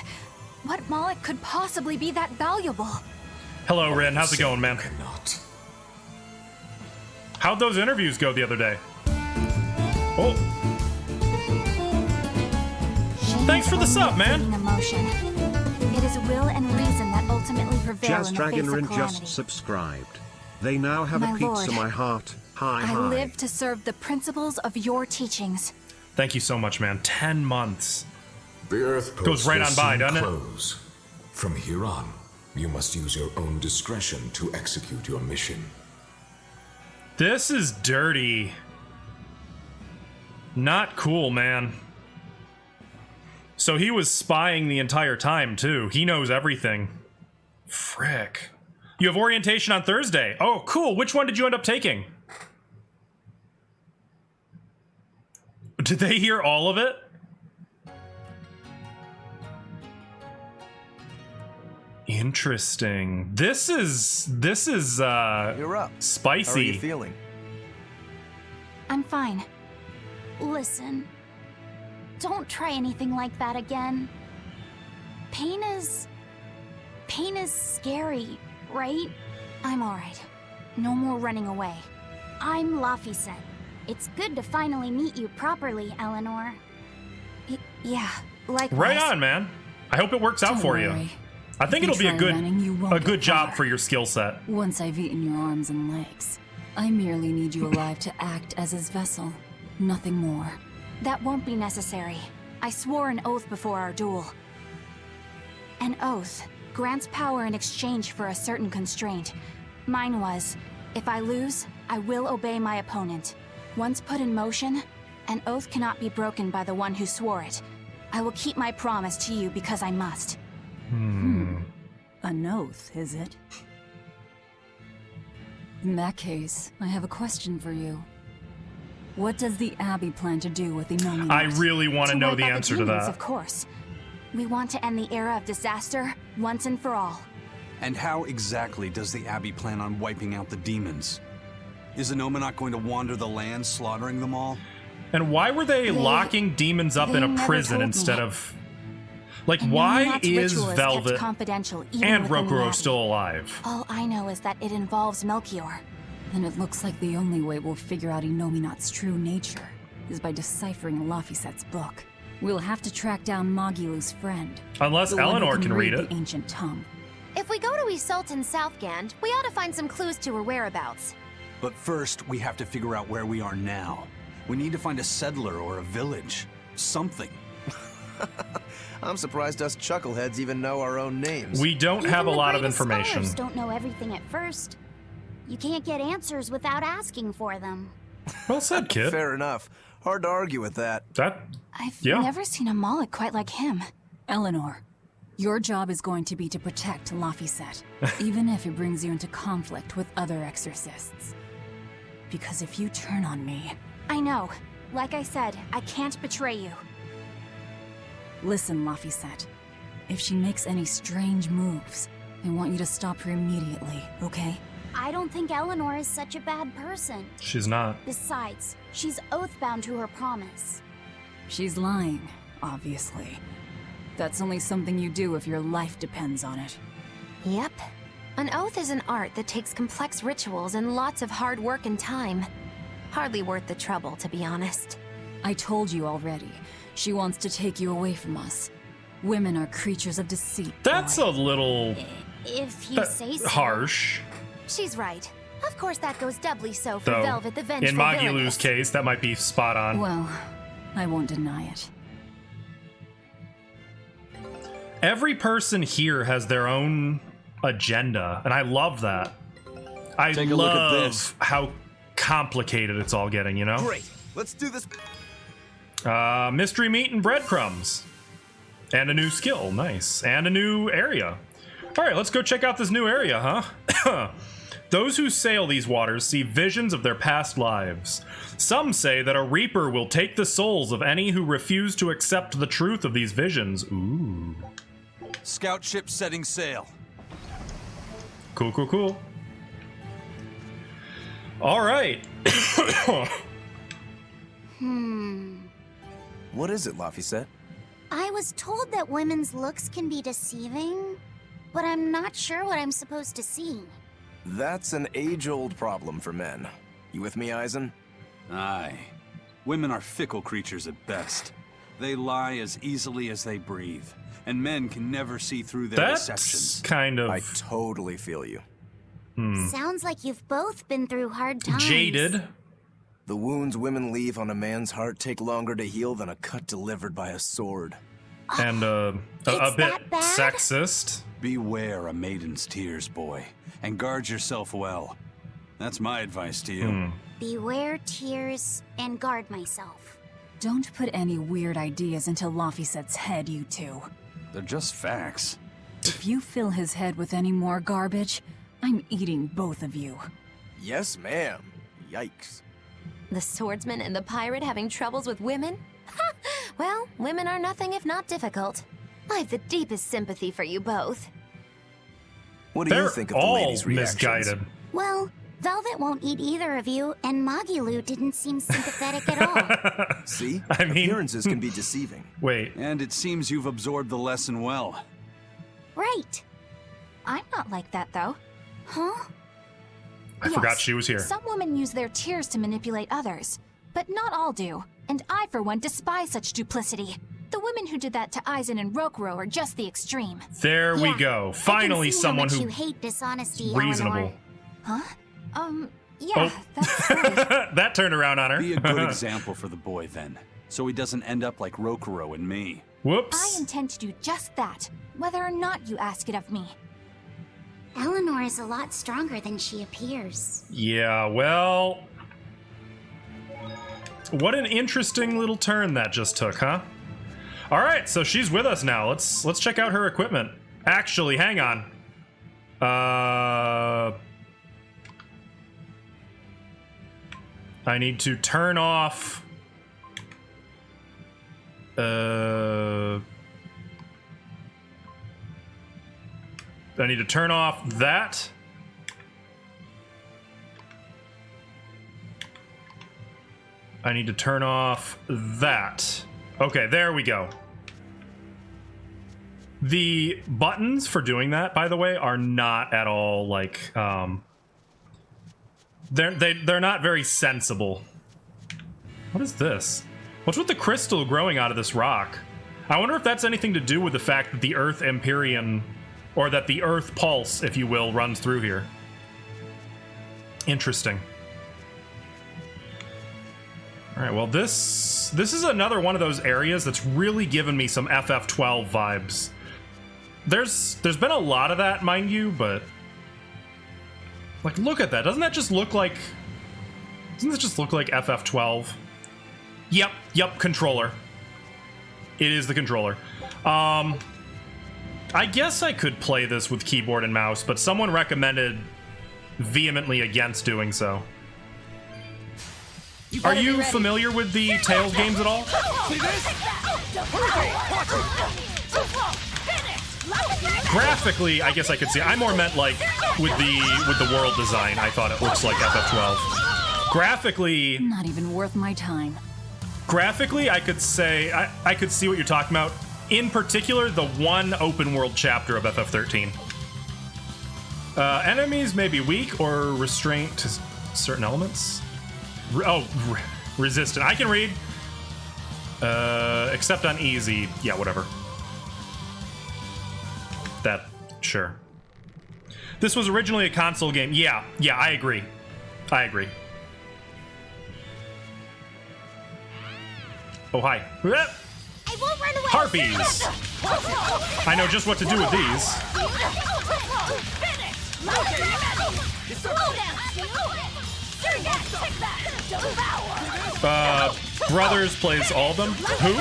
what Malak could possibly be that valuable? Hello, Rin. How's it going, man? Cannot. How'd those interviews go the other day? Oh. Thanks for the sub, man. Emotion. It is will and reason that ultimately prevail Jazz in the face of Dragonrin calamity. just subscribed. They now have My a pizza, lord, my heart. Hi, I hi. live to serve the principles of your teachings. Thank you so much, man. 10 months. The Earth Pulse goes right will on by, soon doesn't it? close. From here on, you must use your own discretion to execute your mission. This is dirty. Not cool, man. So he was spying the entire time, too. He knows everything. Frick. You have orientation on Thursday. Oh, cool. Which one did you end up taking? Did they hear all of it? Interesting. This is You're up. Spicy. How are you feeling? I'm fine. Listen, don't try anything like that again. Pain is scary, right? I'm alright. No more running away. I'm Laphicet. It's good to finally meet you properly, Eleanor. Yeah, likewise. Right on, man. I hope it works out for you. I think it'll be a good job for your skill set. Once I've eaten your arms and legs, I merely need you alive to act as his vessel. Nothing more. That won't be necessary. I swore an oath before our duel. An oath grants power in exchange for a certain constraint. Mine was, if I lose, I will obey my opponent. Once put in motion, an oath cannot be broken by the one who swore it. I will keep my promise to you because I must. An oath, is it? In that case, I have a question for you. What does the Abbey plan to do with the Nominate? I really want to know the answer to that. Of course. We want to end the era of disaster once and for all. And how exactly does the Abbey plan on wiping out the demons? Is Anoma not going to wander the land, slaughtering them all? And why were they locking demons up in a prison instead of... Like, why is Velvet confidential and Rokuro still alive? All I know is that it involves Melchior. Then it looks like the only way we'll figure out Inominat's true nature is by deciphering Laphicet's book. We'll have to track down Magilu's friend. Unless Eleanor can read it. The ancient tongue. If we go to Isultan Southgand, we ought to find some clues to her whereabouts. But first, we have to figure out where we are now. We need to find a settler or a village. Something. I'm surprised us chuckleheads even know our own names. We don't have a lot of information. Scholars don't know everything at first. You can't get answers without asking for them. Well said, kid. Fair enough. Hard to argue with that. I've never seen a Malak quite like him. Eleanor, your job is going to be to protect Laphicet, even if it brings you into conflict with other exorcists. Because if you turn on me... I know. Like I said, I can't betray you. Listen, Laphicet. If she makes any strange moves, I want you to stop her immediately, okay? I don't think Eleanor is such a bad person. She's not. Besides, she's oath-bound to her promise. She's lying, obviously. That's only something you do if your life depends on it. Yep. An oath is an art that takes complex rituals and lots of hard work and time. Hardly worth the trouble, to be honest. I told you already. She wants to take you away from us. Women are creatures of deceit. That's a little... If you say so. Harsh. She's right. Of course that goes doubly so for Though, Velvet the Vengeful in Magilu's case, that might be spot on. Well, I won't deny it. Every person here has their own agenda, and I love that. I Take a look at this. how complicated it's all getting, you know? Great. Let's do this. Mystery meat and breadcrumbs. And a new skill. Nice. And a new area. All right, let's go check out this new area, huh? Those who sail these waters see visions of their past lives. Some say that a reaper will take the souls of any who refuse to accept the truth of these visions. Ooh. Scout ship setting sail. Cool, cool, cool. All right. What is it, Laphicet? I was told that women's looks can be deceiving, but I'm not sure what I'm supposed to see. That's an age-old problem for men. You with me, Eisen? Aye. Women are fickle creatures at best. They lie as easily as they breathe, and men can never see through their deceptions. Kind of... I totally feel you. Sounds like you've both been through hard times. Jaded. The wounds women leave on a man's heart take longer to heal than a cut delivered by a sword. And a bit sexist. Beware a maiden's tears, boy, and guard yourself well. That's my advice to you. Beware tears and guard myself. Don't put any weird ideas into Laphicet's head, you two. They're just facts. If you fill his head with any more garbage, I'm eating both of you. Yes, ma'am. Yikes. The swordsman and the pirate having troubles with women? Ha! Well, women are nothing if not difficult. I've the deepest sympathy for you both. What do you think of the ladies' reactions? Misguided. Well, Velvet won't eat either of you, and Magilu didn't seem sympathetic at all. See? I mean... Appearances can be deceiving. Wait. And it seems you've absorbed the lesson well. Right. I'm not like that, though. Huh? I forgot she was here. Some women use their tears to manipulate others, but not all do. And I, for one, despise such duplicity. The women who did that to Eisen and Rokuro are just the extreme. There we go. Finally, someone who you hate dishonesty, reasonable. Eleanor. Huh? Yeah, that's right. That turned around on her. Be a good example for the boy, then, so he doesn't end up like Rokuro and me. Whoops. I intend to do just that, whether or not you ask it of me. Eleanor is a lot stronger than she appears. Yeah, well... What an interesting little turn that just took, huh? All right, so she's with us now. Let's check out her equipment. Actually, hang on. I need to turn off... I need to turn off that. I need to turn off that. Okay, there we go. The buttons for doing that, by the way, are not at all like they're not very sensible. What is this? What's with the crystal growing out of this rock? I wonder if that's anything to do with the fact that the Earth Empyrean, or that the Earth Pulse, if you will, runs through here. Interesting. All right, well, this is another one of those areas that's really given me some FF12 vibes. There's been a lot of that, mind you, but like, look at that. Doesn't that just look like FF12? Yep, controller. It is the controller. I guess I could play this with keyboard and mouse, but someone recommended vehemently against doing so. Are you familiar with the Tales games at all? See this? Graphically, I guess I could see. I more meant like with the world design. I thought it looks like FF12. Graphically, not even worth my time. Graphically, I could say I could see what you're talking about. In particular, the one open world chapter of FF13. Enemies may be weak or restrained to certain elements. Resistant. I can read. Except on easy. Yeah, whatever. That, sure. This was originally a console game. Yeah, I agree. I agree. Oh, hi. I won't run away. Harpies. I know just what to do with these. Brothers plays all of them. Who?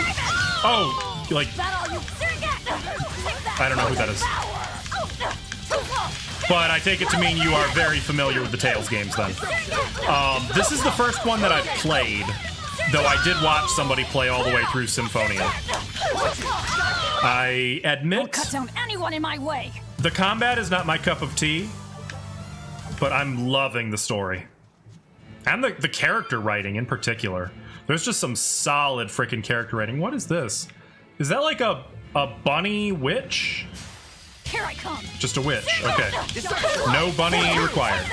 Oh, like. I don't know who that is. But I take it to mean you are very familiar with the Tales games then. This is the first one that I've played, though I did watch somebody play all the way through Symphonia. I admit, I'll cut down anyone in my way. The combat is not my cup of tea, but I'm loving the story. And the character writing in particular. There's just some solid freaking character writing. What is this? Is that like a bunny witch? Here I come. Just a witch. Okay. No bunny required.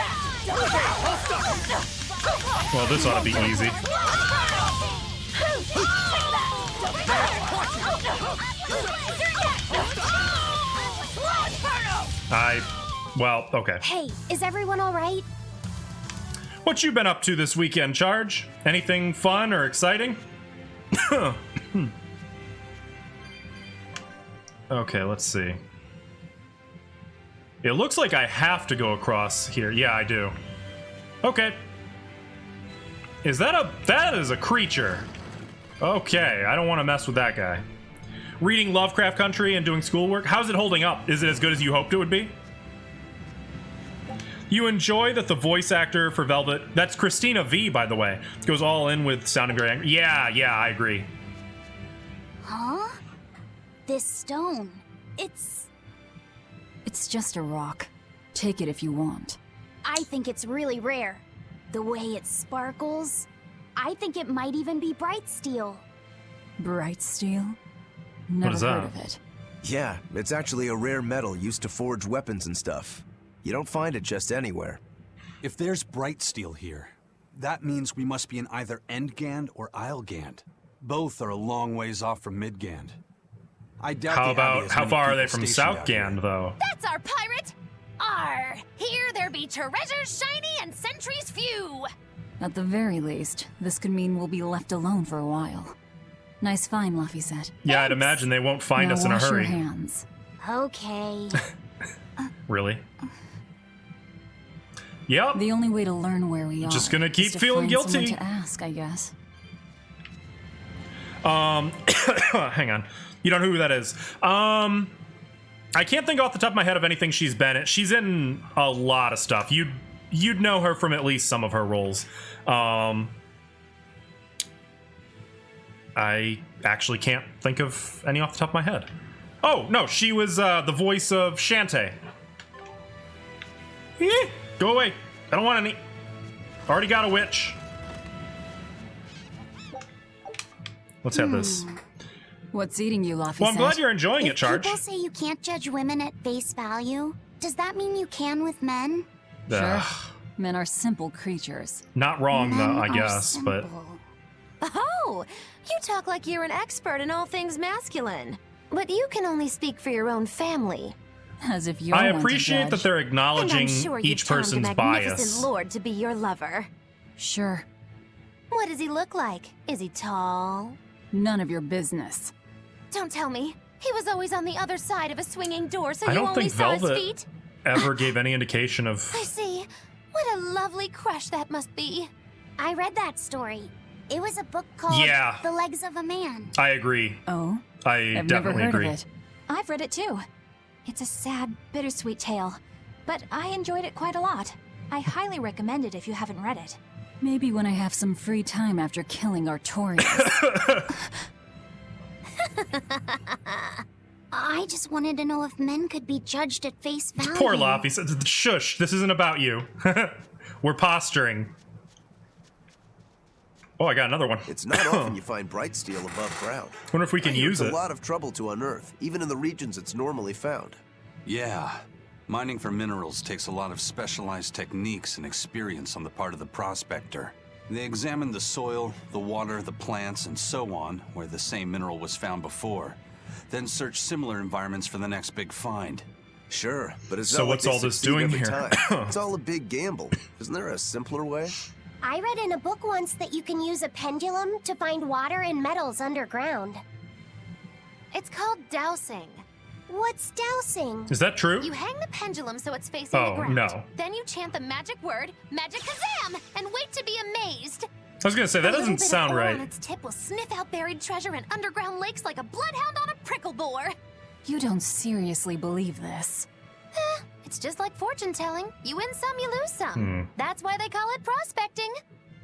Well, this ought to be easy. Well, okay. Hey, is everyone all right? What you been up to this weekend, Charge? Anything fun or exciting? Okay, let's see. It looks like I have to go across here. Yeah, I do. Okay. That is a creature. Okay, I don't want to mess with that guy. Reading Lovecraft Country and doing schoolwork. How's it holding up? Is it as good as you hoped it would be? You enjoy that the voice actor for Velvet, that's Christina V, by the way, goes all in with sounding very angry. Yeah, I agree. Huh? This stone, it's just a rock. Take it if you want. I think it's really rare. The way it sparkles, I think it might even be bright steel. Bright steel? Never heard of it. Yeah, it's actually a rare metal used to forge weapons and stuff. You don't find it just anywhere. If there's bright steel here, that means we must be in either Endgand or Islegand. Both are a long ways off from Midgand. I doubt how far are they from Southgand, though? That's our pirate! Arr! Here there be treasures shiny and sentries few! At the very least, this could mean we'll be left alone for a while. Nice find, Laphicet. Yeah, I'd imagine they won't find us in a hurry. Wash your hands. Okay. Really? Yep. The only way to learn where we are. Just gonna keep feeling guilty. To ask, I guess. Hang on. You don't know who that is. I can't think off the top of my head of anything she's been in. She's in a lot of stuff. You'd know her from at least some of her roles. I actually can't think of any off the top of my head. Oh, no, she was the voice of Shantae. Go away. I don't want any. Already got a witch. Let's have this. What's eating you, Laphicet? Well, I'm glad you're enjoying it, Charge. People say you can't judge women at face value. Does that mean you can with men? Sure. Men are simple creatures. Not wrong, though, I guess, but... Oh, you talk like you're an expert in all things masculine. But you can only speak for your own family. As if you're I appreciate that they're acknowledging each person's bias. Magnificent lord to be your lover. Sure. What does he look like? Is he tall? None of your business. Don't tell me. He was always on the other side of a swinging door, so you only saw his feet? Ever gave any indication of... I see. What a lovely crush that must be. I read that story. It was a book called The Legs of a Man. I agree. Oh? I've never heard agree. Of it. I've read it too. It's a sad, bittersweet tale, but I enjoyed it quite a lot. I highly recommend it if you haven't read it. Maybe when I have some free time after killing Artorias. I just wanted to know if men could be judged at face value. Poor Laffy said, shush, this isn't about you. We're posturing. Oh, I got another one. It's not often you find bright steel above ground. Wonder if we can use it. It's a lot of trouble to unearth, even in the regions it's normally found. Yeah. Mining for minerals takes a lot of specialized techniques and experience on the part of the prospector. They examine the soil, the water, the plants, and so on, where the same mineral was found before, then search similar environments for the next big find. Sure, but it's so not what's like all they this succeed doing every here? time. It's all a big gamble. Isn't there a simpler way? I read in a book once that you can use a pendulum to find water and metals underground. It's called dowsing. What's dowsing? Is that true? You hang the pendulum so it's facing the ground. No. Then you chant the magic word, Magicazam, and wait to be amazed. I was gonna say, that doesn't sound right. On its tip will sniff out buried treasure in underground lakes like a bloodhound on a prickle bore. You don't seriously believe this. It's just like fortune telling. You win some, you lose some. That's why they call it prospecting.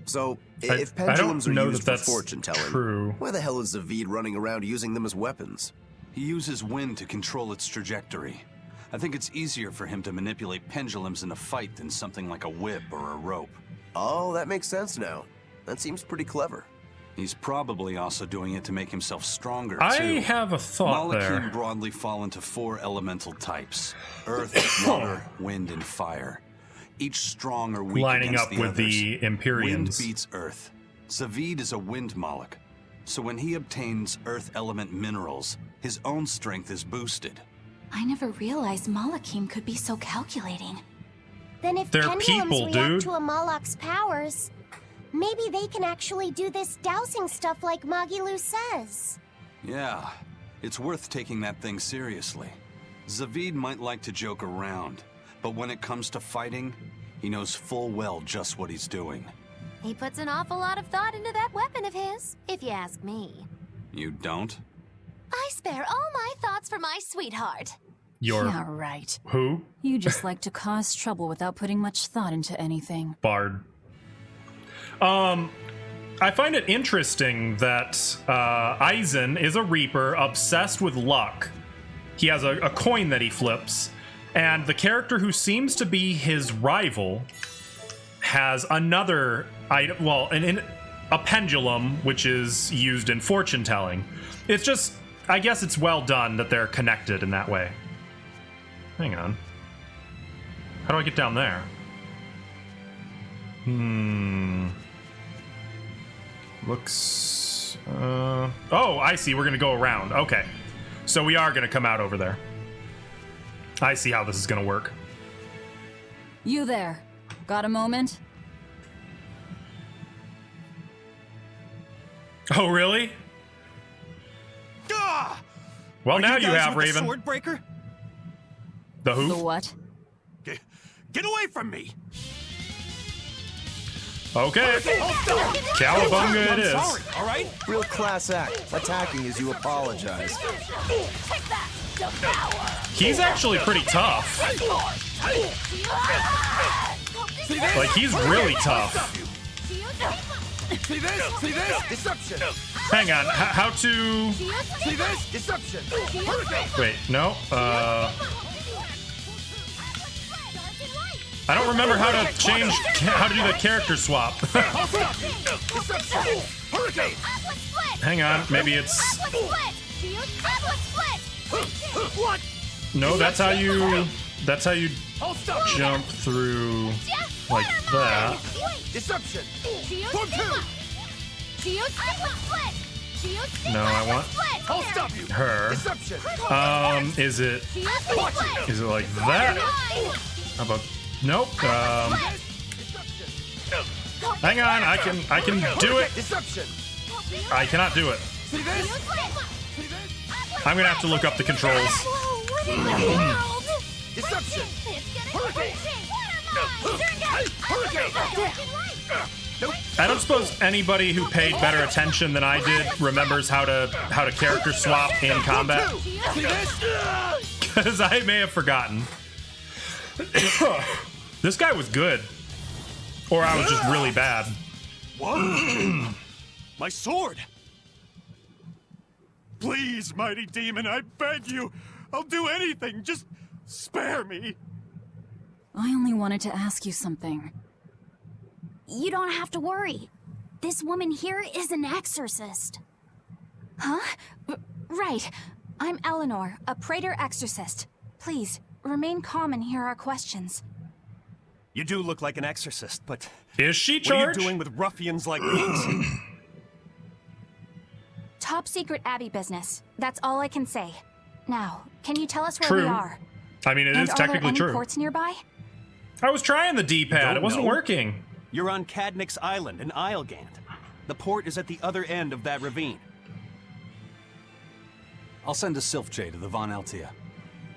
So, if pendulums are used for fortune telling, true. Why the hell is Zavid running around using them as weapons? He uses wind to control its trajectory. I think it's easier for him to manipulate pendulums in a fight than something like a whip or a rope. Oh, that makes sense now. That seems pretty clever. He's probably also doing it to make himself stronger, too. I have a thought there. Malachim broadly fall into 4 elemental types: earth, water, wind, and fire. Each strong or weak lining against up the with others. the Empyreans. Wind beats earth. Zavid is a wind Malach. So when he obtains earth element minerals, his own strength is boosted. I never realized Malachim could be so calculating. Then if They're pendulums people, react dude. to a Moloch's powers, maybe they can actually do this dowsing stuff like Magilu says. Yeah, it's worth taking that thing seriously. Zavid might like to joke around, but when it comes to fighting, he knows full well just what he's doing. He puts an awful lot of thought into that weapon of his, if you ask me. You don't? I spare all my thoughts for my sweetheart. Yeah, right. Who? You just like to cause trouble without putting much thought into anything. Bard. I find it interesting that Eisen is a Reaper obsessed with luck. He has a coin that he flips, and the character who seems to be his rival has another item, well, a pendulum, which is used in fortune telling. It's just, I guess it's well done that they're connected in that way. Hang on. How do I get down there? Looks... oh, I see. We're going to go around. Okay. So we are going to come out over there. I see how this is going to work. You there. Got a moment? Oh, really? Well, now you have, Raven. Swordbreaker? The who? The what? Get away from me! Okay. Cowabunga it is. Sorry, all right? Real class act. Attacking as you apologize. He's actually pretty tough. Like, he's really tough. See this? See this? Deception. Hang on. How to... See this? Deception. Wait, no. I don't remember how to change, how to do the character swap. Hang on, maybe it's... No, that's how you jump through like that. Deception. No, I want her. Is it like that? How about... Nope. Hang on, I can do it. I cannot do it. I'm gonna have to look up the controls. Deception. I don't suppose anybody who paid better attention than I did remembers how to character swap in combat. Because I may have forgotten. This guy was good. Or I was just really bad. What? My sword! Please, mighty demon, I beg you. I'll do anything. Just spare me. I only wanted to ask you something. You don't have to worry. This woman here is an exorcist. Huh? Right. I'm Eleanor, a Praetor exorcist. Please, remain calm and hear our questions. You do look like an exorcist, but... Is she What are charged? you doing with ruffians like these? Top secret Abbey business. That's all I can say. Now, can you tell us where True. we are? I mean, it is technically are there any true. ports nearby? I was trying the D-pad. Don't It wasn't know. working. You're on Cadnix Island in Islegand. The port is at the other end of that ravine. I'll send a Sylph-J to the Von Altia.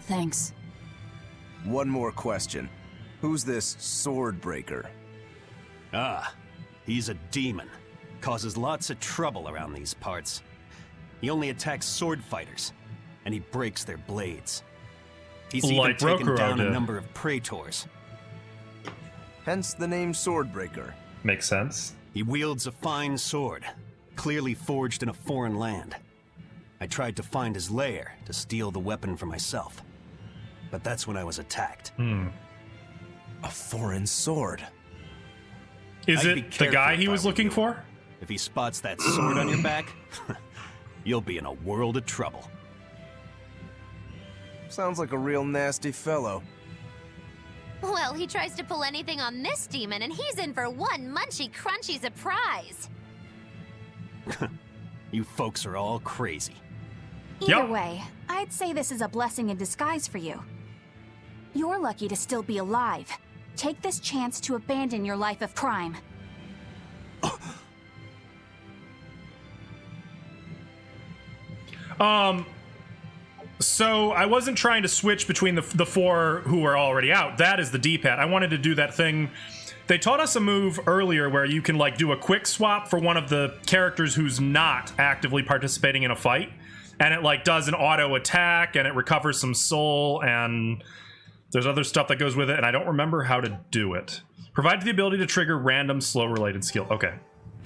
Thanks. One more question. Who's this sword breaker? Ah, he's a demon. Causes lots of trouble around these parts. He only attacks sword fighters, and he breaks their blades. He's Like even taken Rokurou down did. a number of praetors. Hence the name Swordbreaker. Makes sense. He wields a fine sword, clearly forged in a foreign land. I tried to find his lair to steal the weapon for myself. But that's when I was attacked. A foreign sword. Is I'd be it the careful guy if he I was were looking you. for? If he spots that sword on your back, you'll be in a world of trouble. Sounds like a real nasty fellow. Well, he tries to pull anything on this demon, and he's in for one munchy crunchy surprise. You folks are all crazy. Either way, I'd say this is a blessing in disguise for you. You're lucky to still be alive. Take this chance to abandon your life of crime. So I wasn't trying to switch between the four who are already out. That is the D-pad. I wanted to do that thing. They taught us a move earlier where you can like do a quick swap for one of the characters who's not actively participating in a fight, and it like does an auto attack and it recovers some soul, and there's other stuff that goes with it, and I don't remember how to do it. Provides the ability to trigger random slow related skill. Okay.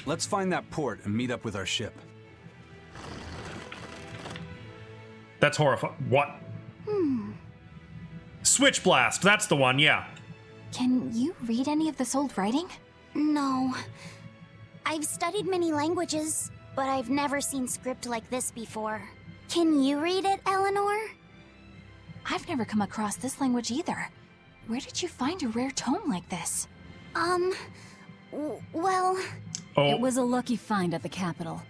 Let's find that port and meet up with our ship. That's horrifying. What? Switch Blast. That's the one, yeah. Can you read any of this old writing? No. I've studied many languages, but I've never seen script like this before. Can you read it, Eleanor? I've never come across this language either. Where did you find a rare tome like this? Well... It was a lucky find at the capital.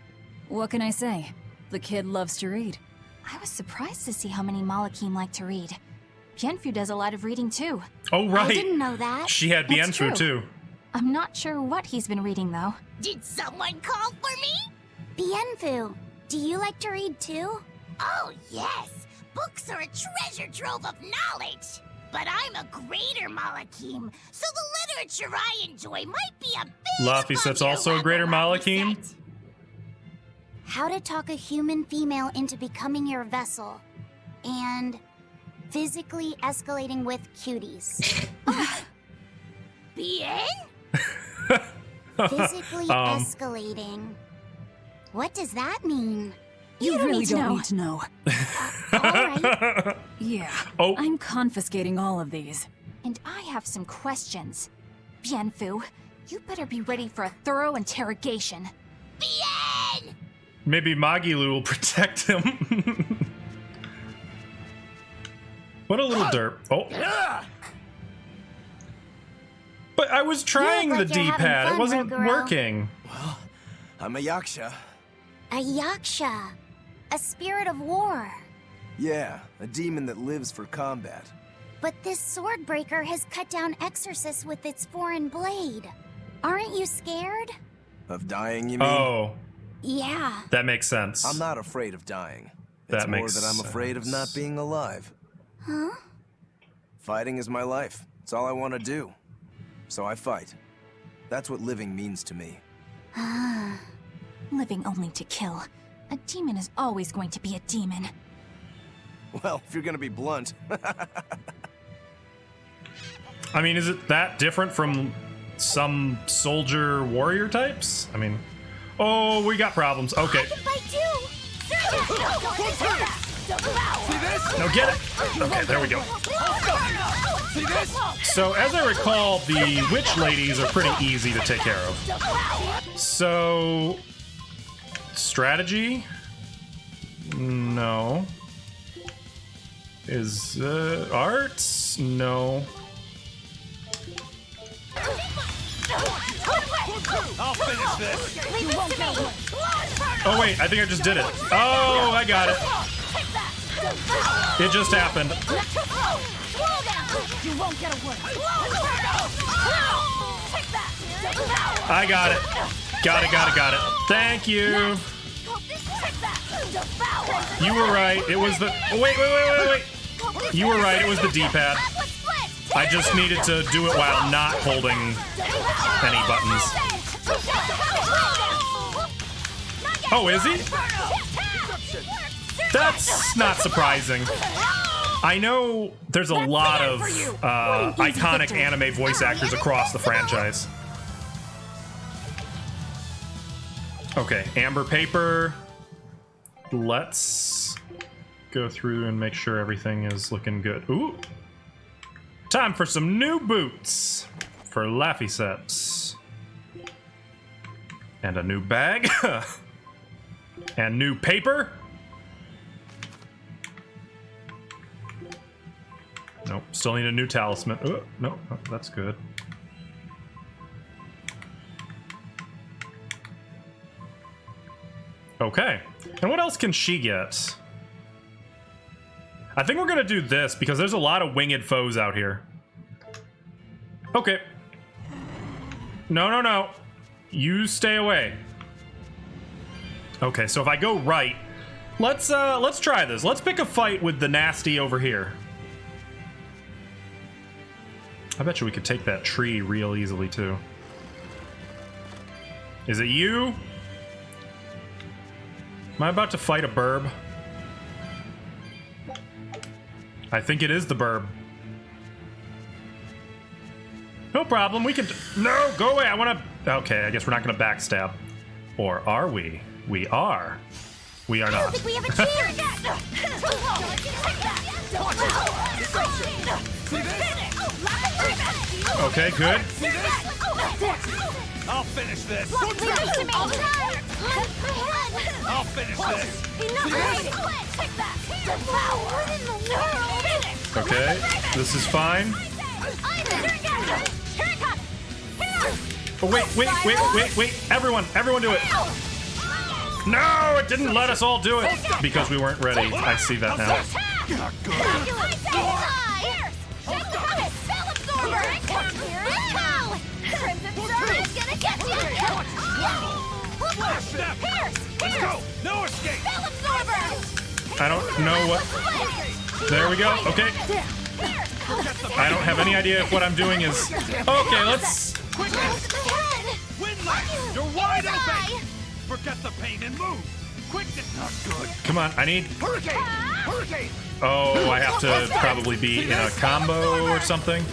What can I say? The kid loves to read. I was surprised to see how many Malakim like to read. Bienfu does a lot of reading too. Oh, right. I didn't know that. She had That's Bienfu true. too. I'm not sure what he's been reading though. Did someone call for me? Bienfu, do you like to read too? Oh, yes. Books are a treasure trove of knowledge. But I'm a greater Malakim, so the literature I enjoy might be a bit Lafisette's also a greater Malakim. How to talk a human female into becoming your vessel. And physically escalating with cuties. Bien? Physically escalating. What does that mean? You don't really need to don't know. need to know. Alright. Yeah. Oh. I'm confiscating all of these. And I have some questions. Bienfu, you better be ready for a thorough interrogation. Bien! Maybe Magilu will protect him. What a little derp. Oh. But I was trying You look the like you're having D-pad. It fun, wasn't Rokurou. working. Well, I'm a Yaksha. A Yaksha. A spirit of war. Yeah, a demon that lives for combat. But this sword breaker has cut down exorcists with its foreign blade. Aren't you scared? Of dying, you mean? Oh, Yeah. that makes sense. I'm not afraid of dying. That It's more makes that I'm afraid of not sense. being alive. Huh? Fighting is my life. It's all I want to do. So I fight. That's what living means to me. Living only to kill. A demon is always going to be a demon. Well, if you're gonna be blunt. I mean, is it that different from some soldier warrior types? I mean, oh, we got problems. Okay. Fight too! Now get it. Okay, there we go. So, as I recall, the witch ladies are pretty easy to take care of. So, strategy? No. Is arts? No. I'll finish this. Oh wait, I think I just did it. Oh, I got it. It just happened. I got it. Got it. Thank you. You were right. It was the... Oh, wait. You were right. It was the D-pad. I just needed to do it while not holding any buttons. Oh, is he? That's not surprising. I know there's a lot of iconic anime voice actors across the franchise. Okay, amber paper. Let's go through and make sure everything is looking good. Ooh. Time for some new boots for Laphicets. And a new bag. And new paper. Nope, still need a new talisman. Oh, no, that's good. Okay, and what else can she get? I think we're gonna do this because there's a lot of winged foes out here. Okay. No. You stay away. Okay, so if I go right, let's try this. Let's pick a fight with the nasty over here. I bet you we could take that tree real easily too. Is it you? Am I about to fight a burb? I think it is the burb. No problem, we can... No, go away, I wanna... Okay, I guess we're not gonna backstab. Or are we? We are. We are not. I don't think we have a chance! Okay, good. I'll finish this. I'll finish this. Okay, this is fine. Oh, wait. Everyone do it. No, it didn't let us all do it because we weren't ready. I see that now. Let's go. No escape. I don't know what... There we go. Okay. I don't have any idea if what I'm doing is... Okay, let's... Windlass, you're wide open. Forget the pain and move. Quick, not good. Come on, I need... Hurricane. Oh, I have to probably be in a combo or something.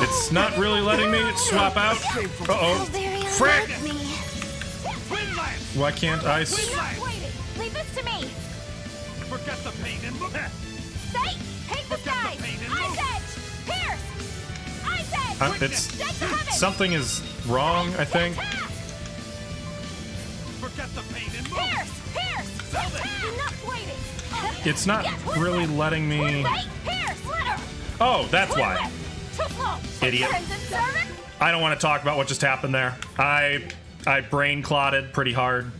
It's not really letting me swap out. Uh-oh. Frick! Why can't I... Leave this to me. Forget the pain and move. Stay. Take the skies. Ice Edge. Pierce. Ice Edge. It's... Something is wrong, I think. Forget the pain and move. Pierce. Enough waiting. It's not really letting me... Oh, that's why. Idiot. I don't want to talk about what just happened there. I brain clotted pretty hard.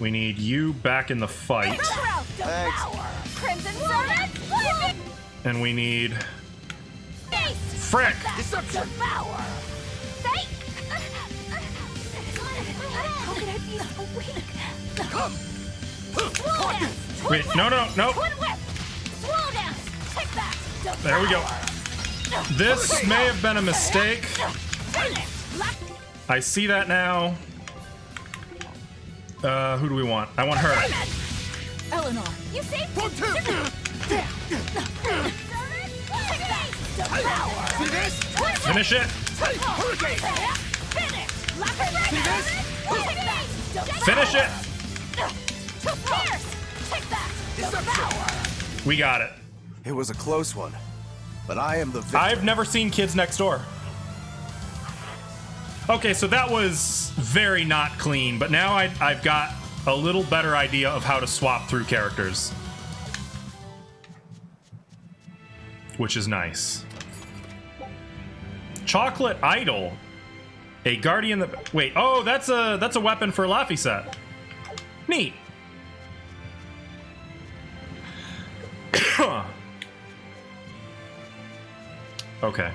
We need you back in the fight. And we need... Frick! Wait, no. There we go. This may have been a mistake. I see that now. Who do we want? I want her. Eleanor, you saved me. Finish it. Finish it. We got it. It was a close one, but I am the victor. I've never seen Kids Next Door. Okay, so that was very not clean, but now I've got a little better idea of how to swap through characters, which is nice. Chocolate Idol, a guardian that wait. Oh, that's a weapon for Laphicet. Neat. Okay.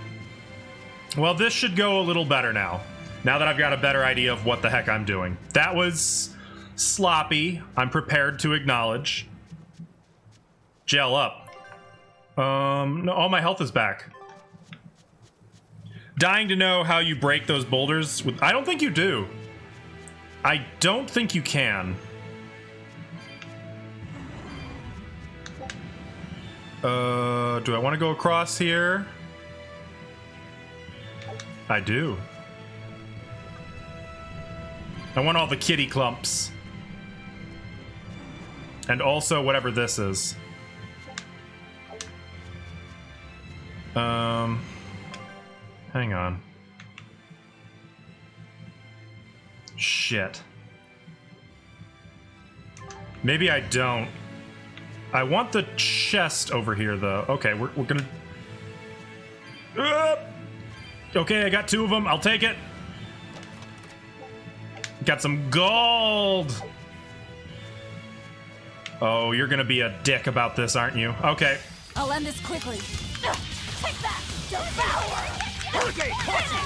Well, this should go a little better now. Now that I've got a better idea of what the heck I'm doing. That was sloppy. I'm prepared to acknowledge. Gel up. No, all my health is back. Dying to know how you break those boulders with... I don't think you do. I don't think you can. Do I want to go across here? I do. I want all the kitty clumps. And also whatever this is. Hang on. Shit. Maybe I don't. I want the chest over here, though. Okay, we're gonna... Okay, I got 2 of them. I'll take it. Got some gold. Oh, you're gonna be a dick about this, aren't you? Okay. I'll end this quickly. Take that! Devour! Hurricane! Caught you!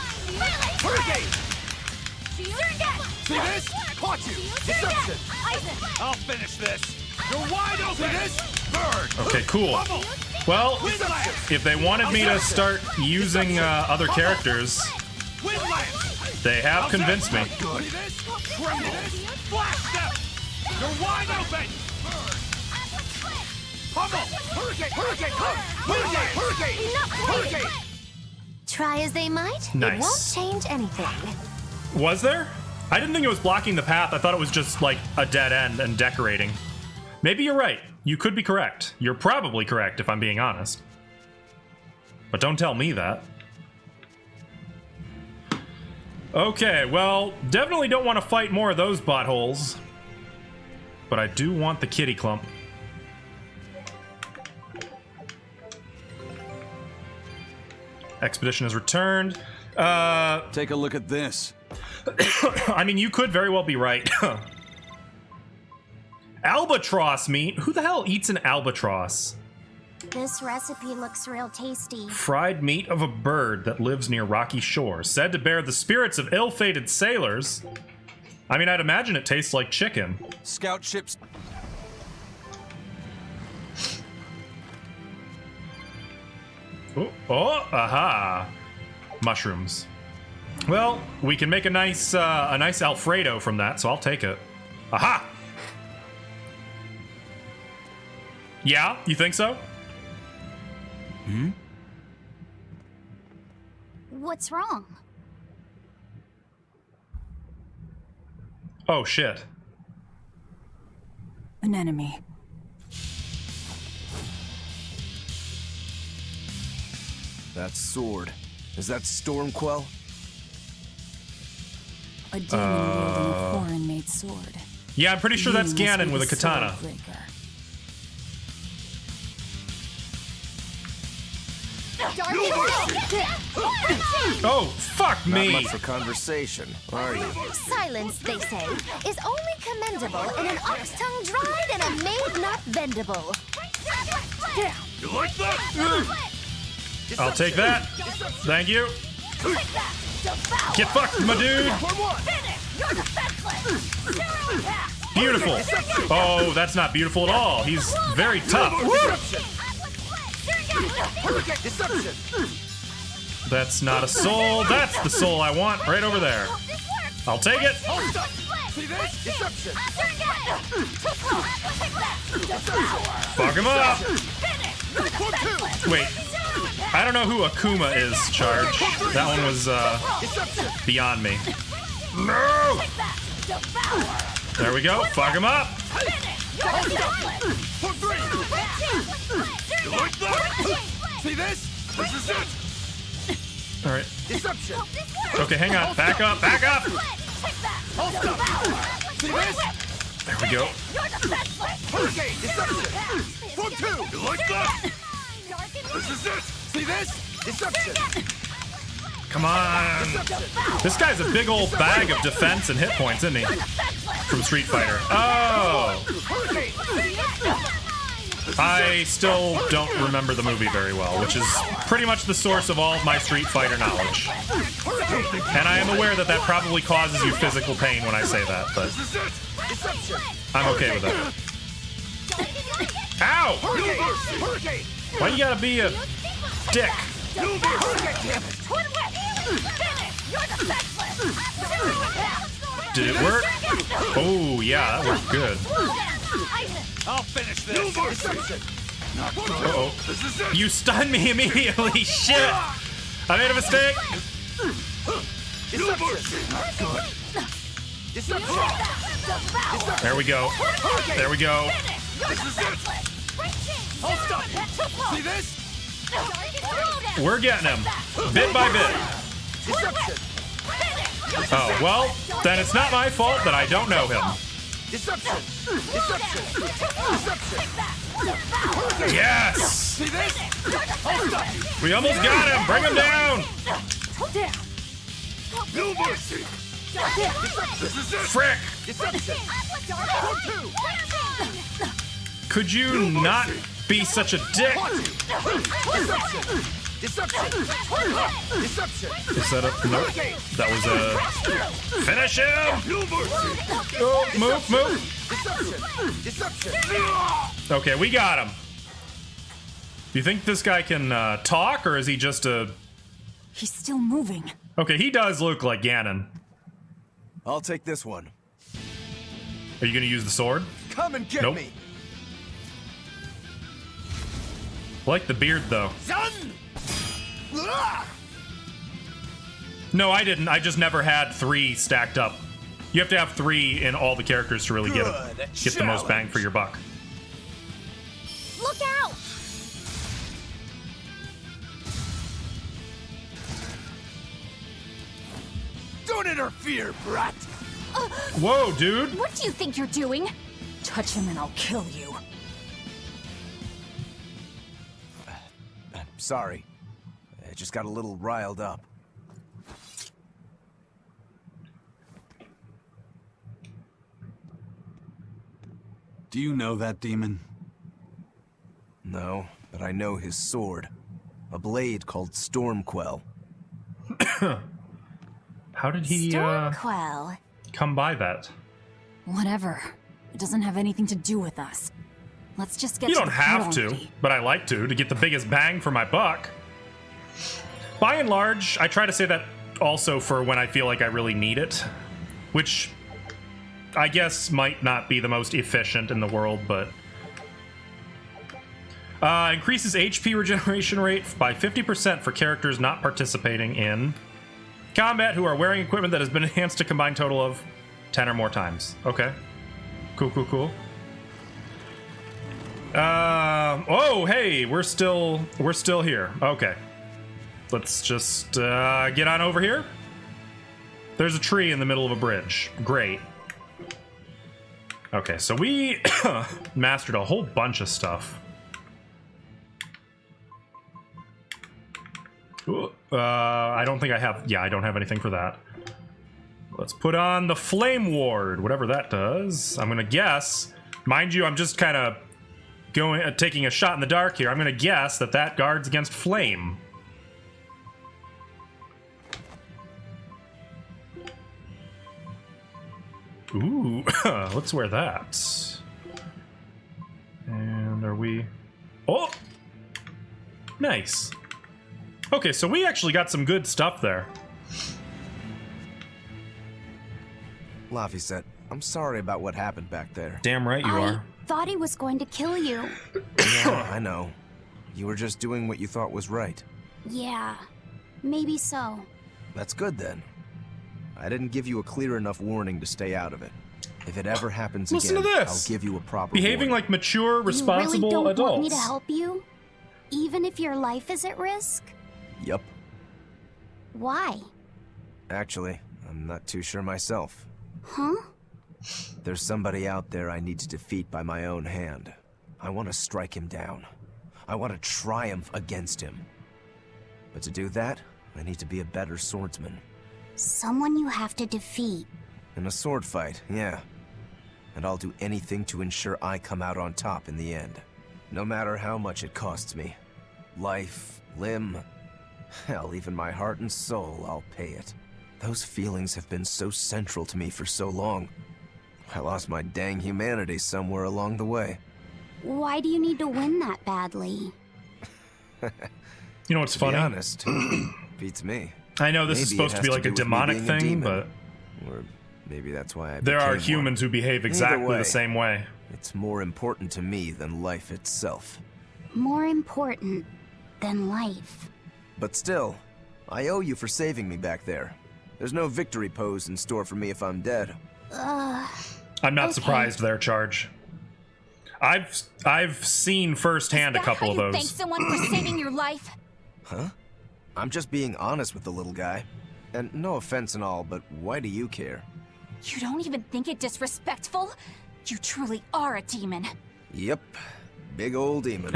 Hurricane! See this? Caught you! Deception! I'll finish this! You're wide open! See this? Bird! Okay, cool. Well, if they wanted me to start using other characters, they have convinced me. Good. Flash step! You're wide open! Pummel! Hurricane! Hurricane! Come! Hurricane! Hurricane! Hurricane! Try as they might, nice. It won't change anything. Was there? I didn't think it was blocking the path. I thought it was just like a dead end and decorating. Maybe you're right. You could be correct. You're probably correct if I'm being honest. But don't tell me that. Okay, well, definitely don't want to fight more of those buttholes. But I do want the kitty clump. Expedition has returned. Take a look at this. I mean, you could very well be right. Albatross meat? Who the hell eats an albatross? This recipe looks real tasty. Fried meat of a bird that lives near rocky shores, said to bear the spirits of ill-fated sailors. I mean, I'd imagine it tastes like chicken. Scout ships. Oh, aha. Mushrooms. Well, we can make a nice Alfredo from that, so I'll take it. Aha! Yeah, you think so? Hmm? What's wrong? Oh, shit. An enemy. That sword. Is that Stormquell? A demon wielding a foreign-made sword. Yeah, I'm pretty sure that's Ganon with a katana. Oh, fuck me! Not much for conversation, are you? Silence, they say, is only commendable in an ox tongue dried and a maid not bendable. You like that? I'll take that. Thank you. Get fucked, my dude. Beautiful. Oh, that's not beautiful at all. He's very tough. That's not a soul. That's the soul I want right over there. I'll take it. Fuck him up. Wait. I don't know who Akuma is, Charge. That one was beyond me. No! There we go. Fuck him up. You like that? See this? This is it. All right. Deception. Okay, hang on. Back up. Back up. See this? There we go. Hurricane! Disruption! Form 2! You like that? This is it! See this? Disruption! Come on. This guy's a big old bag of defense and hit points, isn't he? From Street Fighter. Oh! I still don't remember the movie very well, which is pretty much the source of all of my Street Fighter knowledge. And I am aware that that probably causes you physical pain when I say that, but I'm okay with it. Ow! Why you gotta be a dick? Did it work? Oh, yeah, that worked good. I'll finish this. Uh-oh. You stunned me immediately. Shit! I made a mistake. There we go. There we go. See this? We're getting him. Bit by bit. Oh, well, then it's not my fault that I don't know him. Yes! We almost got him! Bring him down! Frick! Could you not be such a dick? Is that a... Nope. That was a... Finish him! Oh, move, move! Okay, we got him. Do you think this guy can talk, or is he just a... He's still moving. Okay, he does look like Ganon. I'll take this one. Are you gonna use the sword? Come and get nope. me! I like the beard, though. No, I didn't. I just never had 3 stacked up. You have to have 3 in all the characters to really get the most bang for your buck. Look out! Don't interfere, brat! Whoa, dude! What do you think you're doing? Touch him and I'll kill you. Sorry. I just got a little riled up. Do you know that demon? No, but I know his sword. A blade called Stormquell. How did he, Stormquell. come by that? Whatever. It doesn't have anything to do with us. Let's just get You to don't the have point to, already. but I like to get the biggest bang for my buck. By and large, I try to say that also for when I feel like I really need it, which I guess might not be the most efficient in the world, but... increases HP regeneration rate by 50% for characters not participating in combat who are wearing equipment that has been enhanced to combined total of 10 or more times. Okay. Cool, cool, cool. Oh, hey, we're still here. Okay. Let's just get on over here. There's a tree in the middle of a bridge. Great. Okay, so we mastered a whole bunch of stuff. Ooh, I don't think I have... Yeah, I don't have anything for that. Let's put on the Flame Ward, whatever that does. I'm gonna guess... Mind you, I'm just kind of taking a shot in the dark here. I'm gonna guess that that guards against flame. Ooh, let's wear that. And are we... Oh! Nice. Okay, so we actually got some good stuff there. Laphicet, I'm sorry about what happened back there. Damn right you are. Thought he was going to kill you. Yeah, I know. You were just doing what you thought was right. Yeah, maybe so. That's good then. I didn't give you a clear enough warning to stay out of it. If it ever happens Listen again, to this. I'll give you a proper Behaving warning. like mature, responsible you really don't adults. want me to help you? Even if your life is at risk? Yup. Why? Actually, I'm not too sure myself. Huh? There's somebody out there I need to defeat by my own hand. I want to strike him down. I want to triumph against him. But to do that, I need to be a better swordsman. Someone you have to defeat. In a sword fight, yeah. And I'll do anything to ensure I come out on top in the end. No matter how much it costs me. Life, limb, hell, even my heart and soul, I'll pay it. Those feelings have been so central to me for so long. I lost my dang humanity somewhere along the way. Why do you need to win that badly? You know what's funny? To be honest, beats me. I know this is supposed to be like a demonic thing, but... Or maybe that's why I there are became humans one. who behave exactly the same way. It's more important to me than life itself. More important than life. But still, I owe you for saving me back there. There's no victory pose in store for me if I'm dead. I'm not surprised there, Charge. I've seen firsthand a couple of those. Thank someone for saving your life. Huh? I'm just being honest with the little guy. And no offense and all, but why do you care? You don't even think it disrespectful? You truly are a demon. Yep. Big old demon.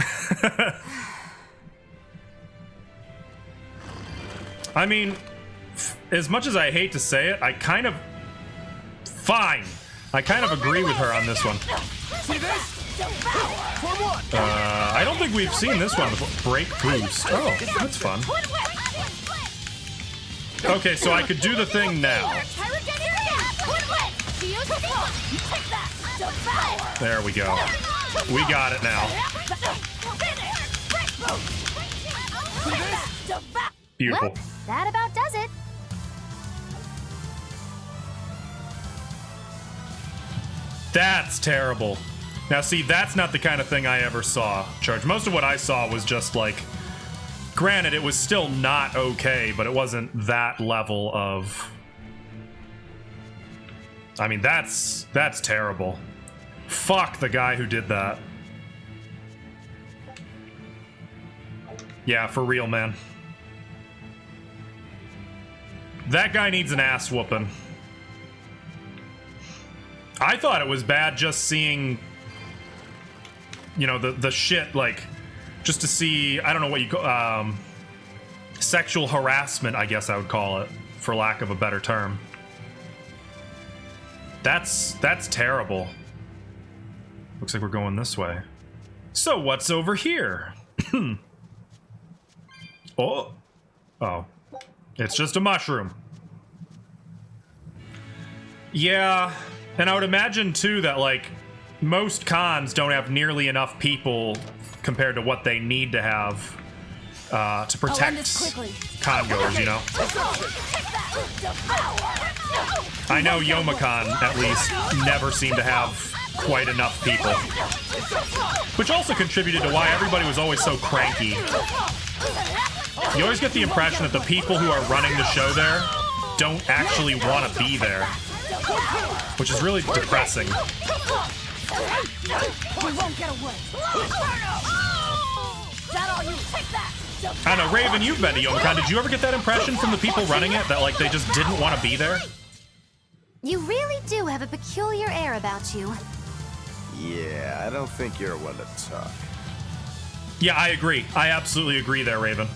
I mean, as much as I hate to say it, I kind of... Fine. I kind of agree with her on this one. See this? I don't think we've seen this one before. Break boost. Oh, that's fun. Okay, so I could do the thing now. There we go. We got it now. Beautiful. Well, that about does it. That's terrible. Now see, that's not the kind of thing I ever saw, Charge. Most of what I saw was just like, granted, it was still not okay, but it wasn't that level of... I mean, that's terrible. Fuck the guy who did that. Yeah, for real, man. That guy needs an ass whooping. I thought it was bad just seeing, you know, the shit, like, just to see, I don't know what you call, sexual harassment, I guess I would call it, for lack of a better term. That's terrible. Looks like we're going this way. So what's over here? Oh. It's just a mushroom. Yeah, and I would imagine too that like most cons don't have nearly enough people compared to what they need to have to protect con-goers, you know? I know Youmacon, at least, never seemed to have quite enough people. Which also contributed to why everybody was always so cranky. You always get the impression that the people who are running the show there don't actually want to be there. Which is really depressing. I don't know, Raven, you've been to Youmacon. Did you ever get that impression from the people running it? That, like, they just didn't want to be there? You really do have a peculiar air about you. Yeah, I don't think you're one to talk. Yeah, I agree. I absolutely agree there, Raven.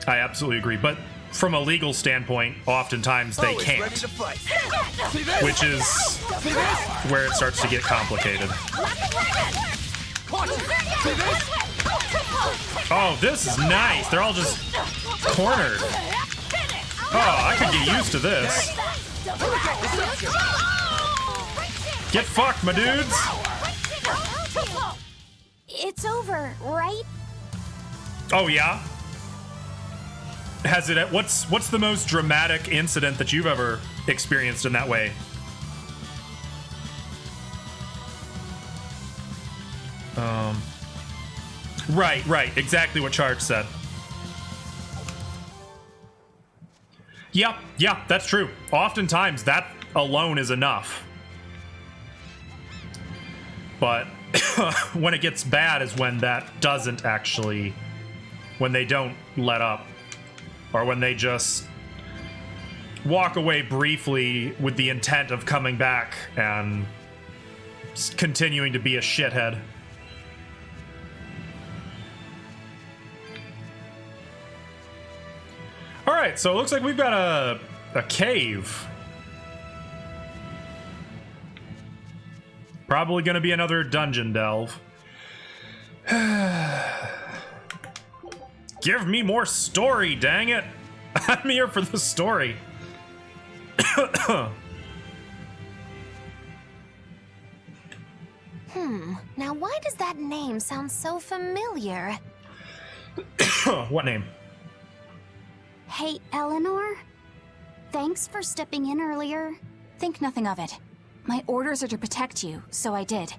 I absolutely agree, but from a legal standpoint, oftentimes they can't. Which is where it starts to get complicated. Oh, this is nice. They're all just cornered. Oh, I could get used to this. Get fucked, my dudes. It's over, right? Oh, yeah? Has it? What's the most dramatic incident that you've ever experienced in that way? Right. Exactly what Charge said. Yep, that's true. Oftentimes, that alone is enough. But when it gets bad is when that doesn't actually when they don't let up, or when they just walk away briefly with the intent of coming back and continuing to be a shithead. All right, so it looks like we've got a cave. Probably going to be another dungeon delve. Give me more story, dang it. I'm here for the story. Now why does that name sound so familiar? What name? Hey, Eleanor? Thanks for stepping in earlier. Think nothing of it. My orders are to protect you, so I did.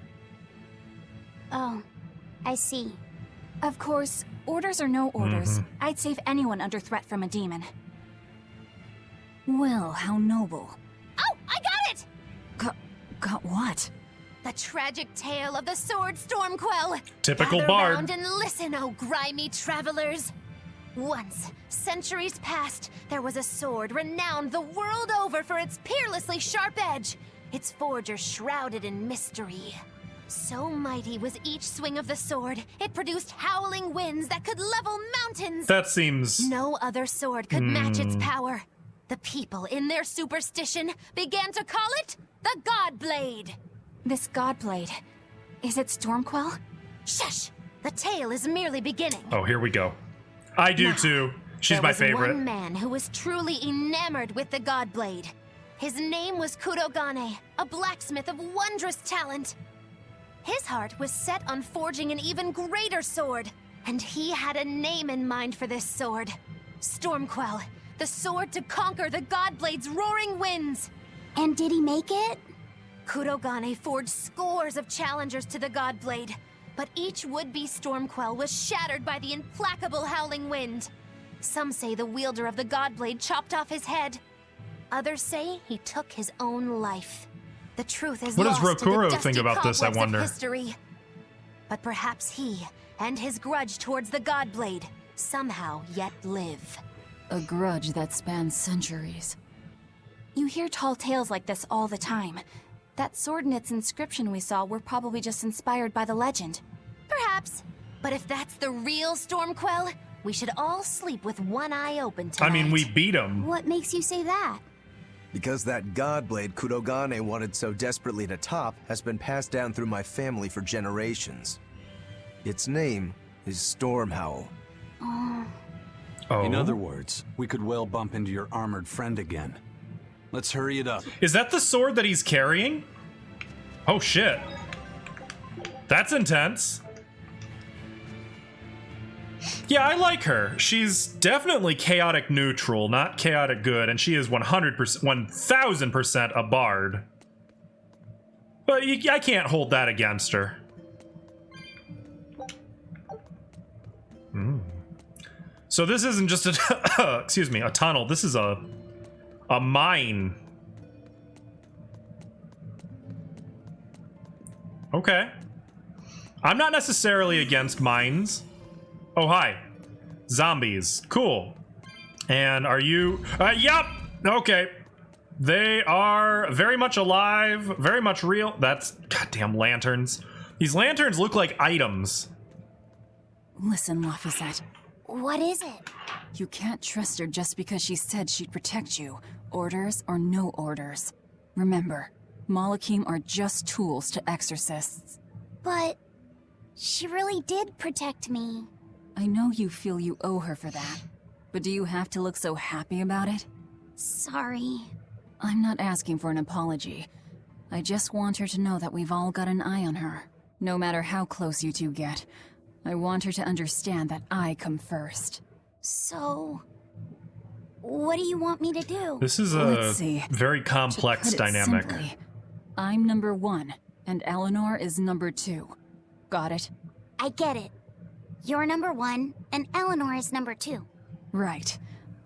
Oh, I see. Of course, orders or no orders, I'd save anyone under threat from a demon. Well, how noble. Oh, I got it! Got what? The tragic tale of the sword Stormquell. Typical Gather bard. round and listen, oh grimy travelers. Once, centuries past, there was a sword renowned the world over for its peerlessly sharp edge, its forger shrouded in mystery. So mighty was each swing of the sword, it produced howling winds that could level mountains. That seems... No other sword could match its power. The people, in their superstition, began to call it the God Blade. This God Blade, is it Stormquell? Shush! The tale is merely beginning. Oh, here we go. I do too. She's my favorite. There was one man who was truly enamored with the God Blade. His name was Kurogane, a blacksmith of wondrous talent. His heart was set on forging an even greater sword, and he had a name in mind for this sword. Stormquell, the sword to conquer the God Blade's roaring winds. And did he make it? Kurogane forged scores of challengers to the God Blade, but each would-be Stormquell was shattered by the implacable howling wind. Some say the wielder of the God Blade chopped off his head. Others say he took his own life. The truth is what does lost to the Rokuro dusty think about this, I cobwebs of wonder? history. But perhaps he and his grudge towards the God Blade somehow yet live. A grudge that spans centuries. You hear tall tales like this all the time. That sword and its inscription we saw were probably just inspired by the legend. Perhaps. But if that's the real Stormquell, we should all sleep with one eye open tonight. I mean, we beat him. What makes you say that? Because that God Blade Kurogane wanted so desperately to top has been passed down through my family for generations. Its name is Stormhowl. Oh. In other words, we could well bump into your armored friend again. Let's hurry it up. Is that the sword that he's carrying? Oh shit. That's intense. Yeah, I like her. She's definitely chaotic neutral, not chaotic good, and she is 100%, 1000% a bard. But I can't hold that against her. So this isn't just a excuse me, a tunnel. This is a mine. Okay. I'm not necessarily against mines. Oh, hi. Zombies. Cool. And are you... Yep! Okay. They are very much alive, very much real. That's goddamn lanterns. These lanterns look like items. Listen, Laphicet. What is it? You can't trust her just because she said she'd protect you. Orders or no orders. Remember, Malakim are just tools to exorcists. But... she really did protect me. I know you feel you owe her for that. But do you have to look so happy about it? Sorry. I'm not asking for an apology. I just want her to know that we've all got an eye on her. No matter how close you two get. I want her to understand that I come first. So... what do you want me to do? This is a very complex dynamic. Simply, I'm number 1, and Eleanor is number 2. Got it? I get it. You're number 1, and Eleanor is number 2. Right.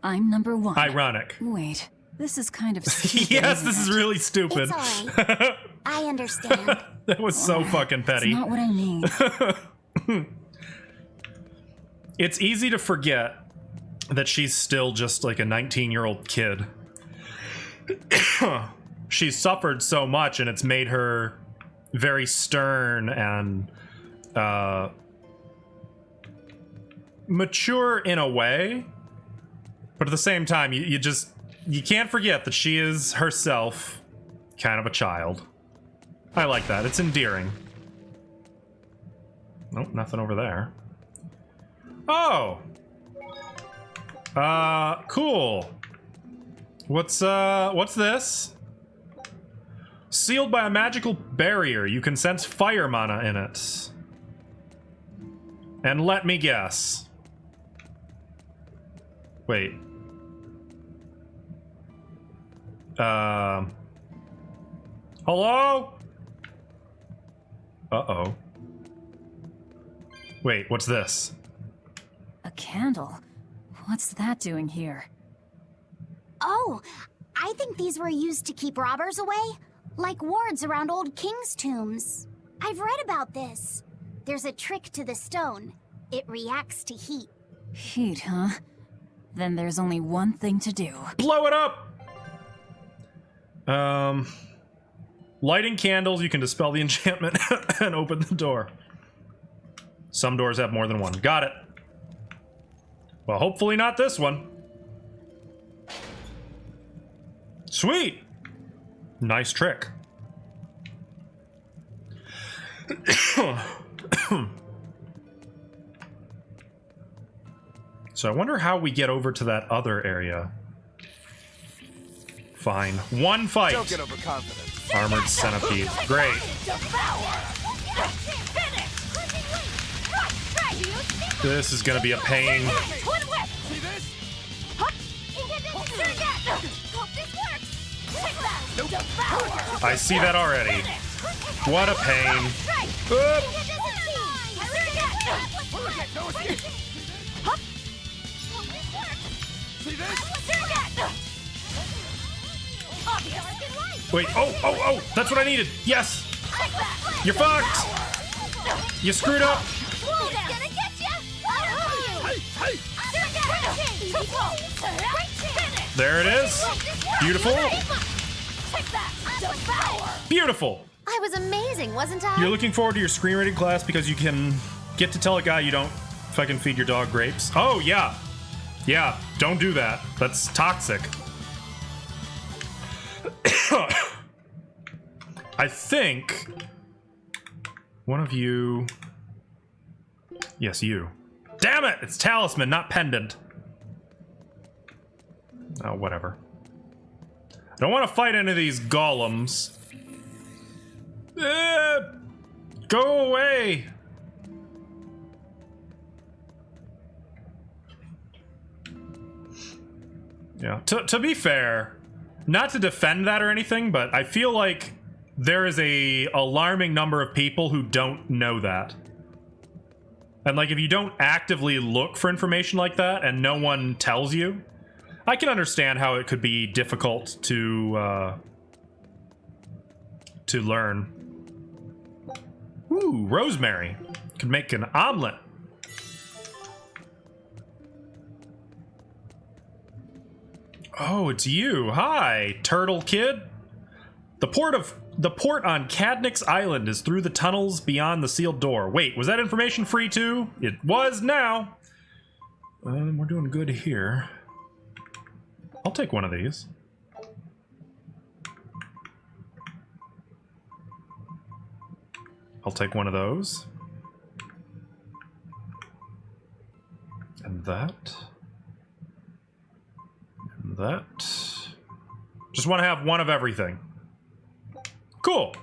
I'm number 1. Ironic. Wait, this is kind of stupid. Yes, this is really stupid. It's alright. I understand. That was so fucking petty. That's not what I mean. It's easy to forget that she's still just like a 19-year-old kid. She's suffered so much, and it's made her very stern and mature in a way. But at the same time, you can't forget that she is herself kind of a child. I like that. It's endearing. Nope, nothing over there. Oh! Cool. What's this? Sealed by a magical barrier. You can sense fire mana in it. And let me guess. Wait. Hello? Uh-oh. Wait, what's this? A candle? What's that doing here? Oh, I think these were used to keep robbers away, like wards around old kings' tombs. I've read about this. There's a trick to the stone. It reacts to heat. Heat, huh? Then there's only one thing to do. Blow it up! Lighting candles, you can dispel the enchantment and open the door. Some doors have more than one. Got it. Well, hopefully not this one. Sweet! Nice trick. So I wonder how we get over to that other area. Fine. One fight. Don't get overconfident. Armored centipede. Great. This is gonna be a pain. I see that already. What a pain. Wait, oh, that's what I needed. Yes. You're fucked. You screwed up. There it is. Beautiful. Beautiful. I was amazing, wasn't I? You're looking forward to your screen rating class because you can get to tell a guy you don't fucking feed your dog grapes. Oh, yeah. Yeah, don't do that. That's toxic. I think one of you... Yes, you. Damn it! It's talisman, not pendant. Oh, whatever. I don't want to fight any of these golems. Go away! Yeah. To be fair, not to defend that or anything, but I feel like there is a alarming number of people who don't know that. And like, if you don't actively look for information like that and no one tells you, I can understand how it could be difficult to learn. Ooh, rosemary. Could make an omelet. Oh, it's you. Hi, turtle kid. The port on Cadnix Island is through the tunnels beyond the sealed door. Wait, was that information free too? It was now. We're doing good here. I'll take one of these. I'll take one of those. And that. And that. Just want to have one of everything. Cool.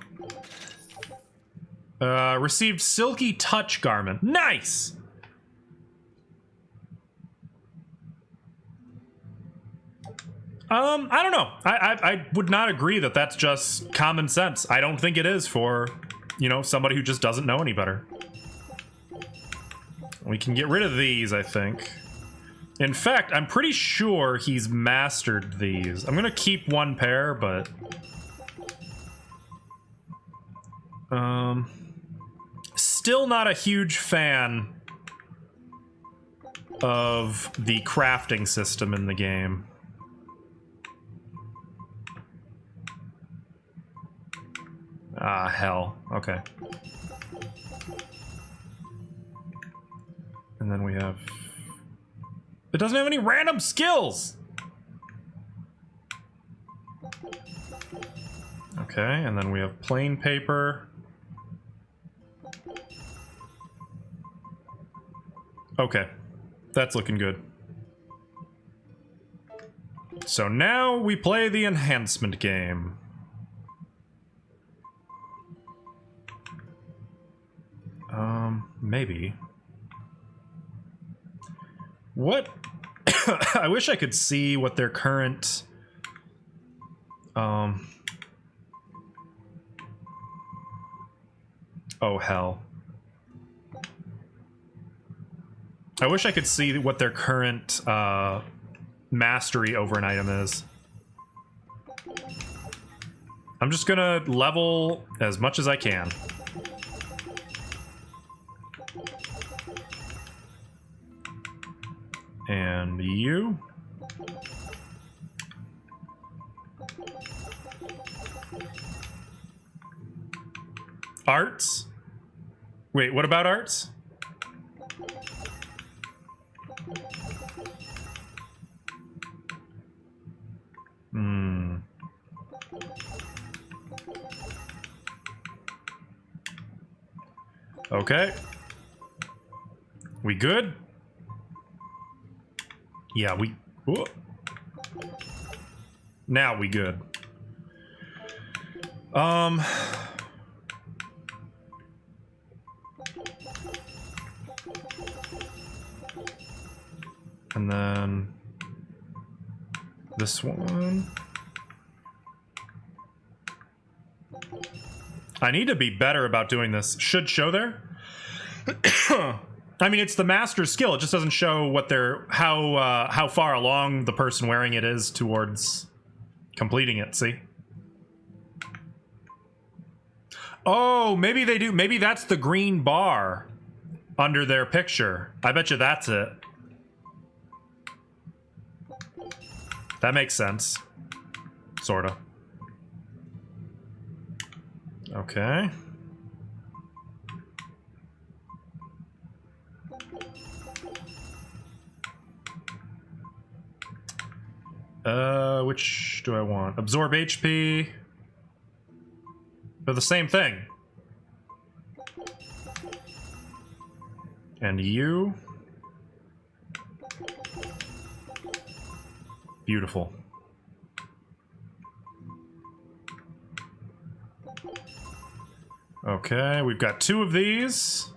Received Silky Touch Garment. Nice! I don't know. I would not agree that that's just common sense. I don't think it is for, you know, somebody who just doesn't know any better. We can get rid of these, I think. In fact, I'm pretty sure he's mastered these. I'm gonna keep one pair, but... still not a huge fan of the crafting system in the game. Ah, hell. Okay. And then we have... It doesn't have any random skills! Okay, and then we have plain paper. Okay, that's looking good. So now we play the enhancement game. Maybe. What? I wish I could see what their current... Oh, hell. I wish I could see what their current mastery over an item is. I'm just gonna level as much as I can. And you. Arts? Wait, what about arts? Okay. We good? Yeah, we... Whoa. Now we good. And then... This one... I need to be better about doing this. Should show there? I mean, it's the master skill. It just doesn't show what they're how far along the person wearing it is towards completing it. See? Oh, maybe they do. Maybe that's the green bar under their picture. I bet you that's it. That makes sense. Sorta. Okay. Which do I want? Absorb HP. They're the same thing. And you. Beautiful. Okay, we've got 2 of these.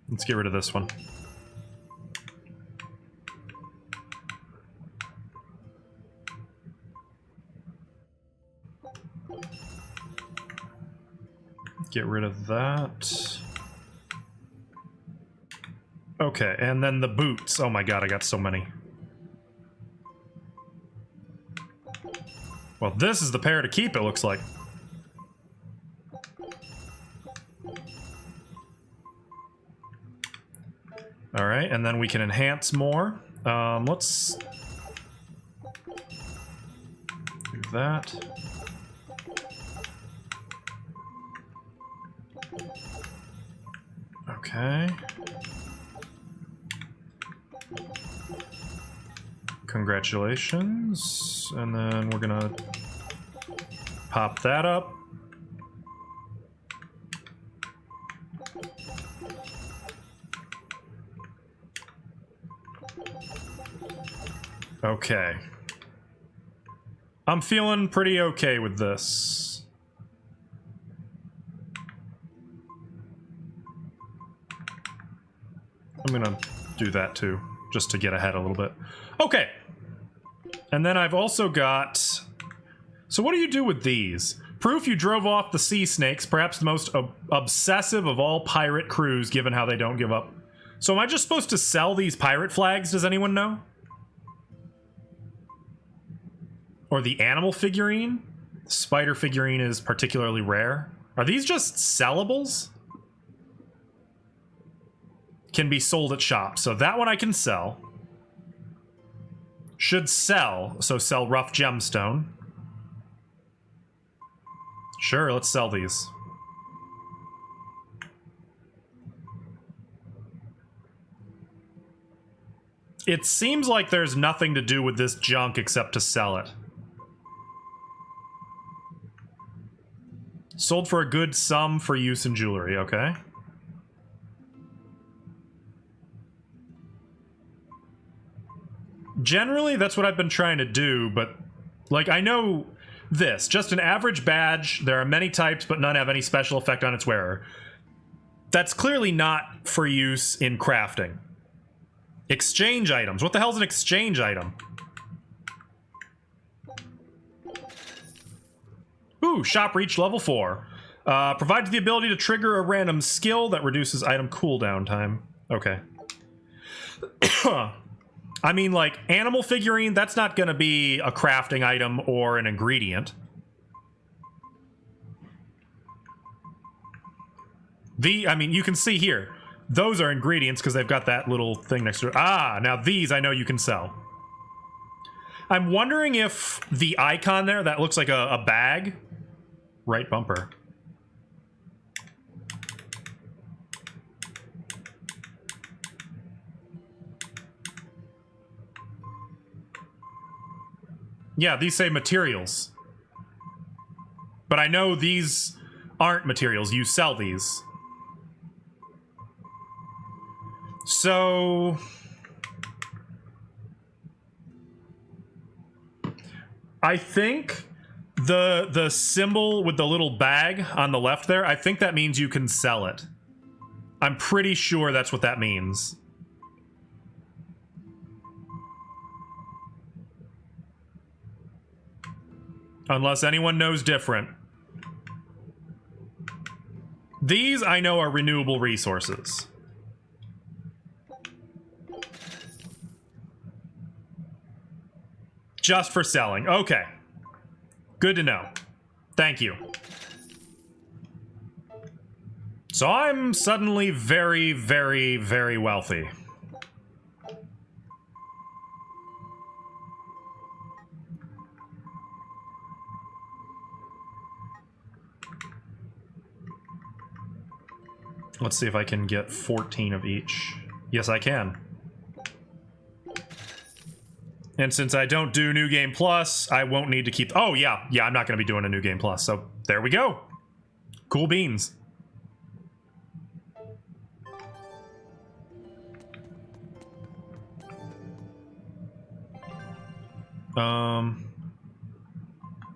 Let's get rid of this one. Get rid of that. Okay, and then the boots. Oh my god, I got so many. Well, this is the pair to keep, it looks like. All right, and then we can enhance more. Let's do that. Okay. Congratulations. And then we're gonna pop that up. Okay. I'm feeling pretty okay with this. I'm gonna do that too, just to get ahead a little bit. Okay. And then I've also got... So what do you do with these? Proof you drove off the sea snakes, perhaps the most obsessive of all pirate crews, given how they don't give up. So am I just supposed to sell these pirate flags? Does anyone know? Or the animal figurine? Spider figurine is particularly rare. Are these just sellables? Can be sold at shops. So that one I can sell. Should sell. So sell rough gemstone. Sure, let's sell these. It seems like there's nothing to do with this junk except to sell it. Sold for a good sum for use in jewelry, okay. Generally, that's what I've been trying to do, but, like, I know this. Just an average badge. There are many types, but none have any special effect on its wearer. That's clearly not for use in crafting. Exchange items. What the hell's an exchange item? Ooh, shop reached level 4. Provides the ability to trigger a random skill that reduces item cooldown time. Okay. I mean, like, animal figurine, that's not going to be a crafting item or an ingredient. I mean, you can see here. Those are ingredients because they've got that little thing next to it. Ah, now these I know you can sell. I'm wondering if the icon there, that looks like a bag. Right bumper. Yeah, these say materials. But I know these aren't materials. You sell these. So I think the symbol with the little bag on the left there, I think that means you can sell it. I'm pretty sure that's what that means. Unless anyone knows different. These I know are renewable resources. Just for selling. Okay. Good to know. Thank you. So I'm suddenly very, very, very wealthy. Let's see if I can get 14 of each. Yes, I can. And since I don't do New Game Plus, I won't need to keep... Oh, yeah. Yeah, I'm not going to be doing a New Game Plus. So, there we go. Cool beans. What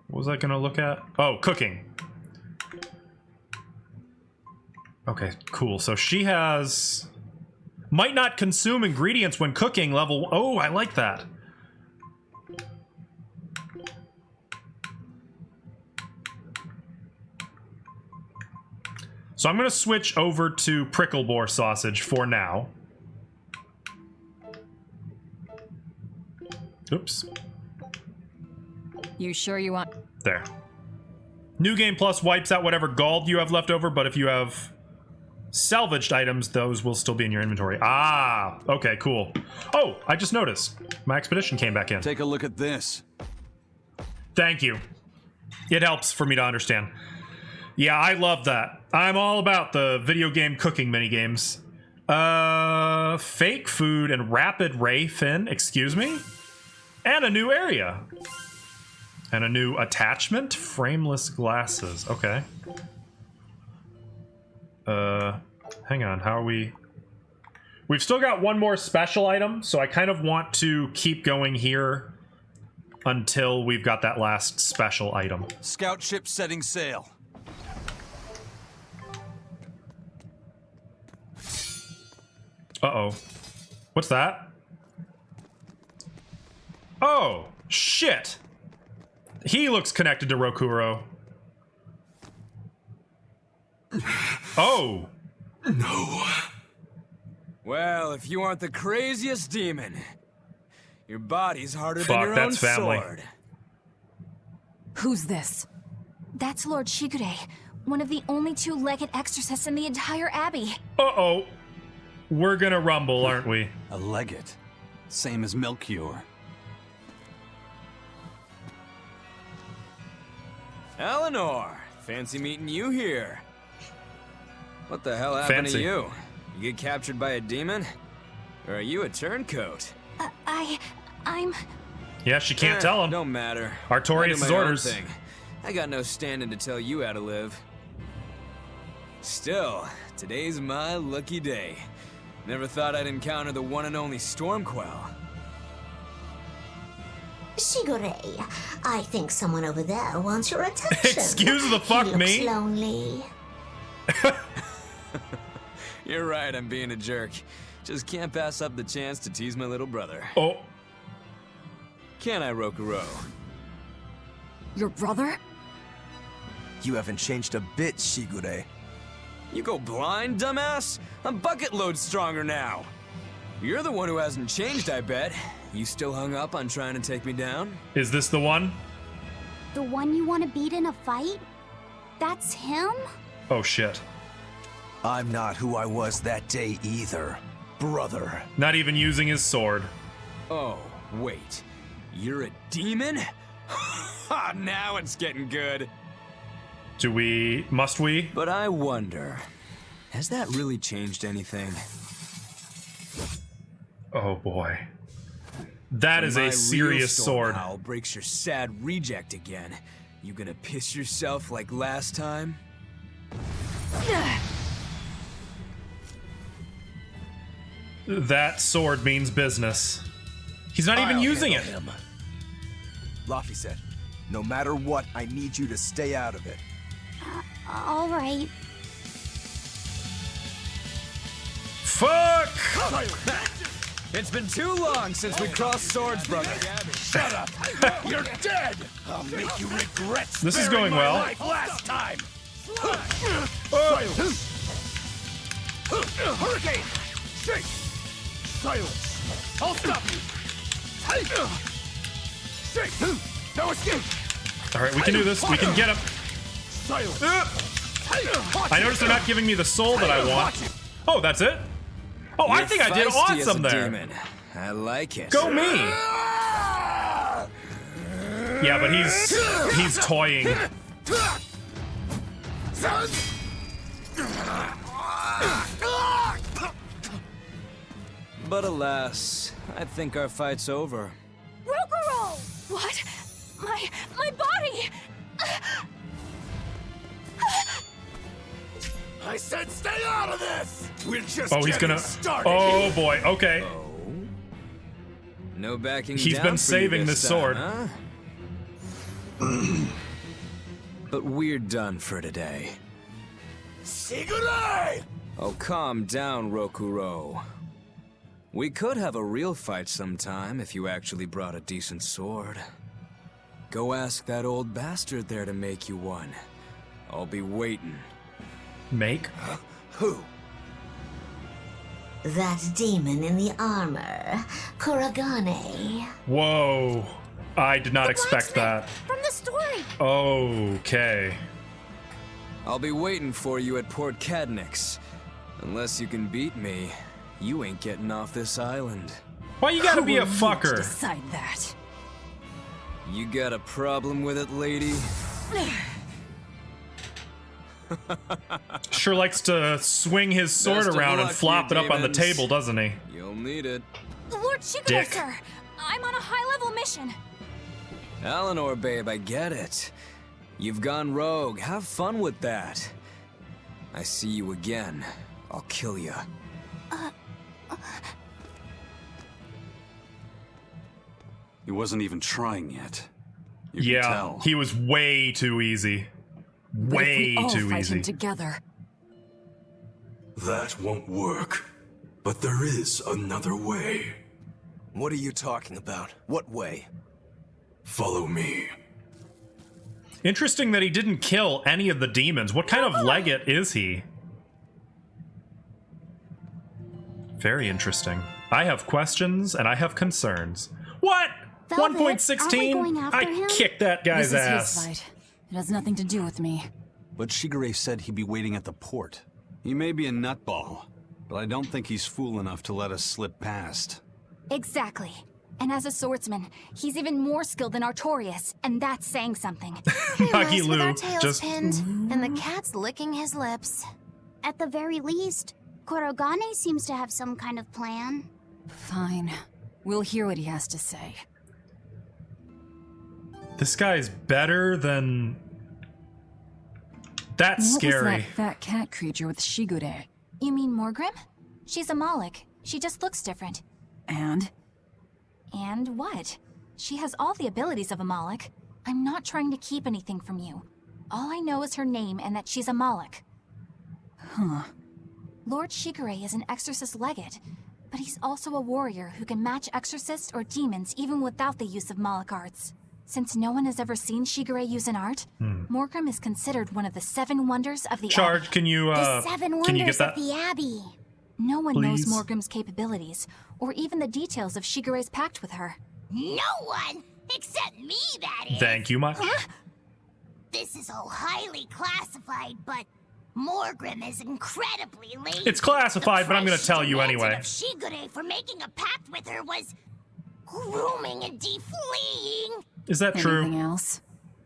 was I going to look at? Oh, cooking. Okay, cool. So she has... Might not consume ingredients when cooking level... Oh, I like that. So I'm going to switch over to prickle boar sausage for now. Oops. You sure you want... There. New Game Plus wipes out whatever gold you have left over, but if you have salvaged items, those will still be in your inventory. Ah, okay, cool. Oh, I just noticed. My expedition came back in. Take a look at this. Thank you. It helps for me to understand. Yeah, I love that. I'm all about the video game cooking minigames. Fake food and rapid ray fin, excuse me? And a new area. And a new attachment, frameless glasses. Okay. Hang on, how are we... We've still got one more special item, so I kind of want to keep going here until we've got that last special item. Scout ship setting sail. Uh-oh. What's that? Oh, shit! He looks connected to Rokuro. Oh! No. Well, if you aren't the craziest demon, your body's harder than your own sword. Who's this? That's Lord Shigure, One of the only two-legged exorcists in the entire abbey. Uh-oh. We're gonna rumble, aren't we? A legate. Same as Melchior. Eleanor! Fancy meeting you here. What the hell happened to you? You get captured by a demon? Or are you a turncoat? I'm... Yeah, she can't tell him. Don't matter. Artorias' I do my own orders. thing. I got no standing to tell you how to live. Still, today's my lucky day. Never thought I'd encounter the one and only Stormquell. Shigure, I think someone over there wants your attention. Excuse the fuck he me. looks lonely. You're right, I'm being a jerk. Just can't pass up the chance to tease my little brother. Oh. Can I, Rokuro? Your brother? You haven't changed a bit, Shigure. You go blind, dumbass? I'm bucket load stronger now. You're the one who hasn't changed, I bet. You still hung up on trying to take me down? Is this the one? The one you want to beat in a fight? That's him? Oh, shit. I'm not who I was that day either, brother. Not even using his sword. Oh, wait. You're a demon? Now it's getting good. Must we? But I wonder, has that really changed anything? Oh boy. That is a serious sword. Owl breaks your sad reject again. You gonna piss yourself like last time? That sword means business. He's not even using it. Him. Laffy said, no matter what, I need you to stay out of it. All right. Fuck! It's been too long since we crossed swords, brother. Shut up! You're dead! I'll make you regret this is going well. life last time! Hurricane! Shake! Silence! I'll stop you! Shake! No escape! Alright, we can do this. We can get him. Silence! I noticed they're not giving me the soul that I want. Oh, that's it? Oh, I think I did awesome there. Demon. I like it. Go me. Yeah, but he's toying. But alas, I think our fight's over. Rokuro! What? My body! I said stay out of this! We're just he's gonna started. Oh boy, okay. No backing He's down been for saving you this time, sword. Huh? But we're done for today. Shigure! Oh, calm down, Rokuro. We could have a real fight sometime if you actually brought a decent sword. Go ask that old bastard there to make you one. I'll be waiting. Make? Who? That demon in the armor, Kuragane. Whoa. I did not expect that. From the story. Okay. I'll be waiting for you at Port Cadnix. Unless you can beat me, you ain't getting off this island. Why you gotta be a fucker? Decide that. You got a problem with it, lady? Sure likes to swing his sword Best of around and luck, flop you it up on the demons. table, doesn't he? You'll need it. Lord Shigure, Dick. sir! I'm on a high-level mission. Eleanor, babe, I get it. You've gone rogue. Have fun with that. I see you again. I'll kill you. He wasn't even trying yet. You can Yeah, tell. he was way too easy. What if Way we all too fight easy. him together? That won't work. But there is another way. What are you talking about? What way? Follow me. Interesting that he didn't kill any of the demons. What kind of legate is he? Very interesting. I have questions and I have concerns. What? Velvet, 1.16? aren't we going after I him? kicked that guy's This is ass. his fight. It has nothing to do with me. but Shigure said he'd be waiting at the port. He may be a nutball, but I don't think he's fool enough to let us slip past. Exactly. And as a swordsman, he's even more skilled than Artorias, and that's saying something. Nagi with our Lou tails just pinned, and the cat's licking his lips. At the very least, Kurogane seems to have some kind of plan. Fine. We'll hear what he has to say. This guy's better than... That's what scary. Was that fat cat creature with Shigure? You mean Morgrim? She's a Moloch. She just looks different. And? And what? She has all the abilities of a Moloch. I'm not trying to keep anything from you. All I know is her name and that she's a Moloch. Huh. Lord Shigure is an exorcist legate, but he's also a warrior who can match exorcists or demons even without the use of Moloch arts. Since no one has ever seen Shigure use an art, Morgrim is considered one of the 7 wonders of the Charge, Abbey. can you, The 7 can you wonders get of that? the Abbey. No one Please? knows Morgrim's capabilities, or even the details of Shigure's pact with her. No one! Except me, that is! Thank you much. This is all highly classified, but Morgrim is incredibly late. It's classified, but I'm gonna The tell you price anyway. of Shigure for making a pact with her was grooming and defleeing. Is that true? Anything else?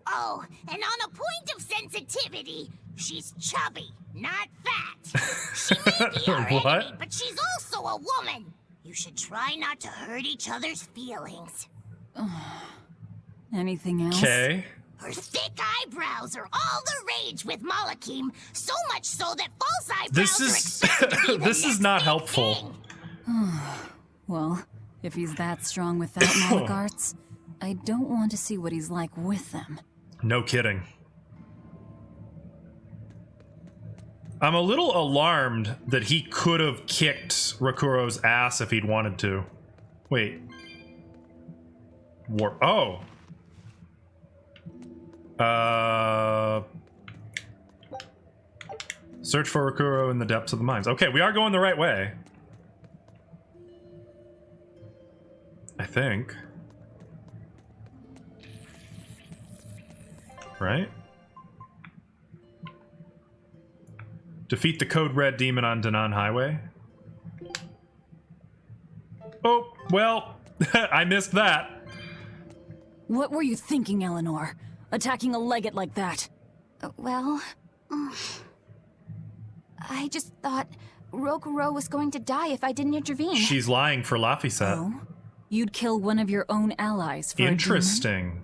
Oh, and on a point of sensitivity, she's chubby, not fat. She may be our What? enemy, but she's also a woman. You should try not to hurt each other's feelings. Anything else? Okay. Her thick eyebrows are all the rage with Malakim, so much so that false eyebrows This are is expected to be the this is next not big helpful. thing. Well, if he's that strong without Moloch arts, I don't want to see what he's like with them. No kidding. I'm a little alarmed that he could have kicked Rakuro's ass if he'd wanted to. Wait. Warp. Oh. Search for Rakuro in the depths of the mines. Okay, we are going the right way. I think. Right? Defeat the Code Red Demon on Danan Highway. Oh, well, I missed that. What were you thinking, Eleanor? Attacking a legate like that? Well, I just thought Rokuro was going to die if I didn't intervene. She's lying for Laphicet. Oh? You'd kill one of your own allies for Interesting.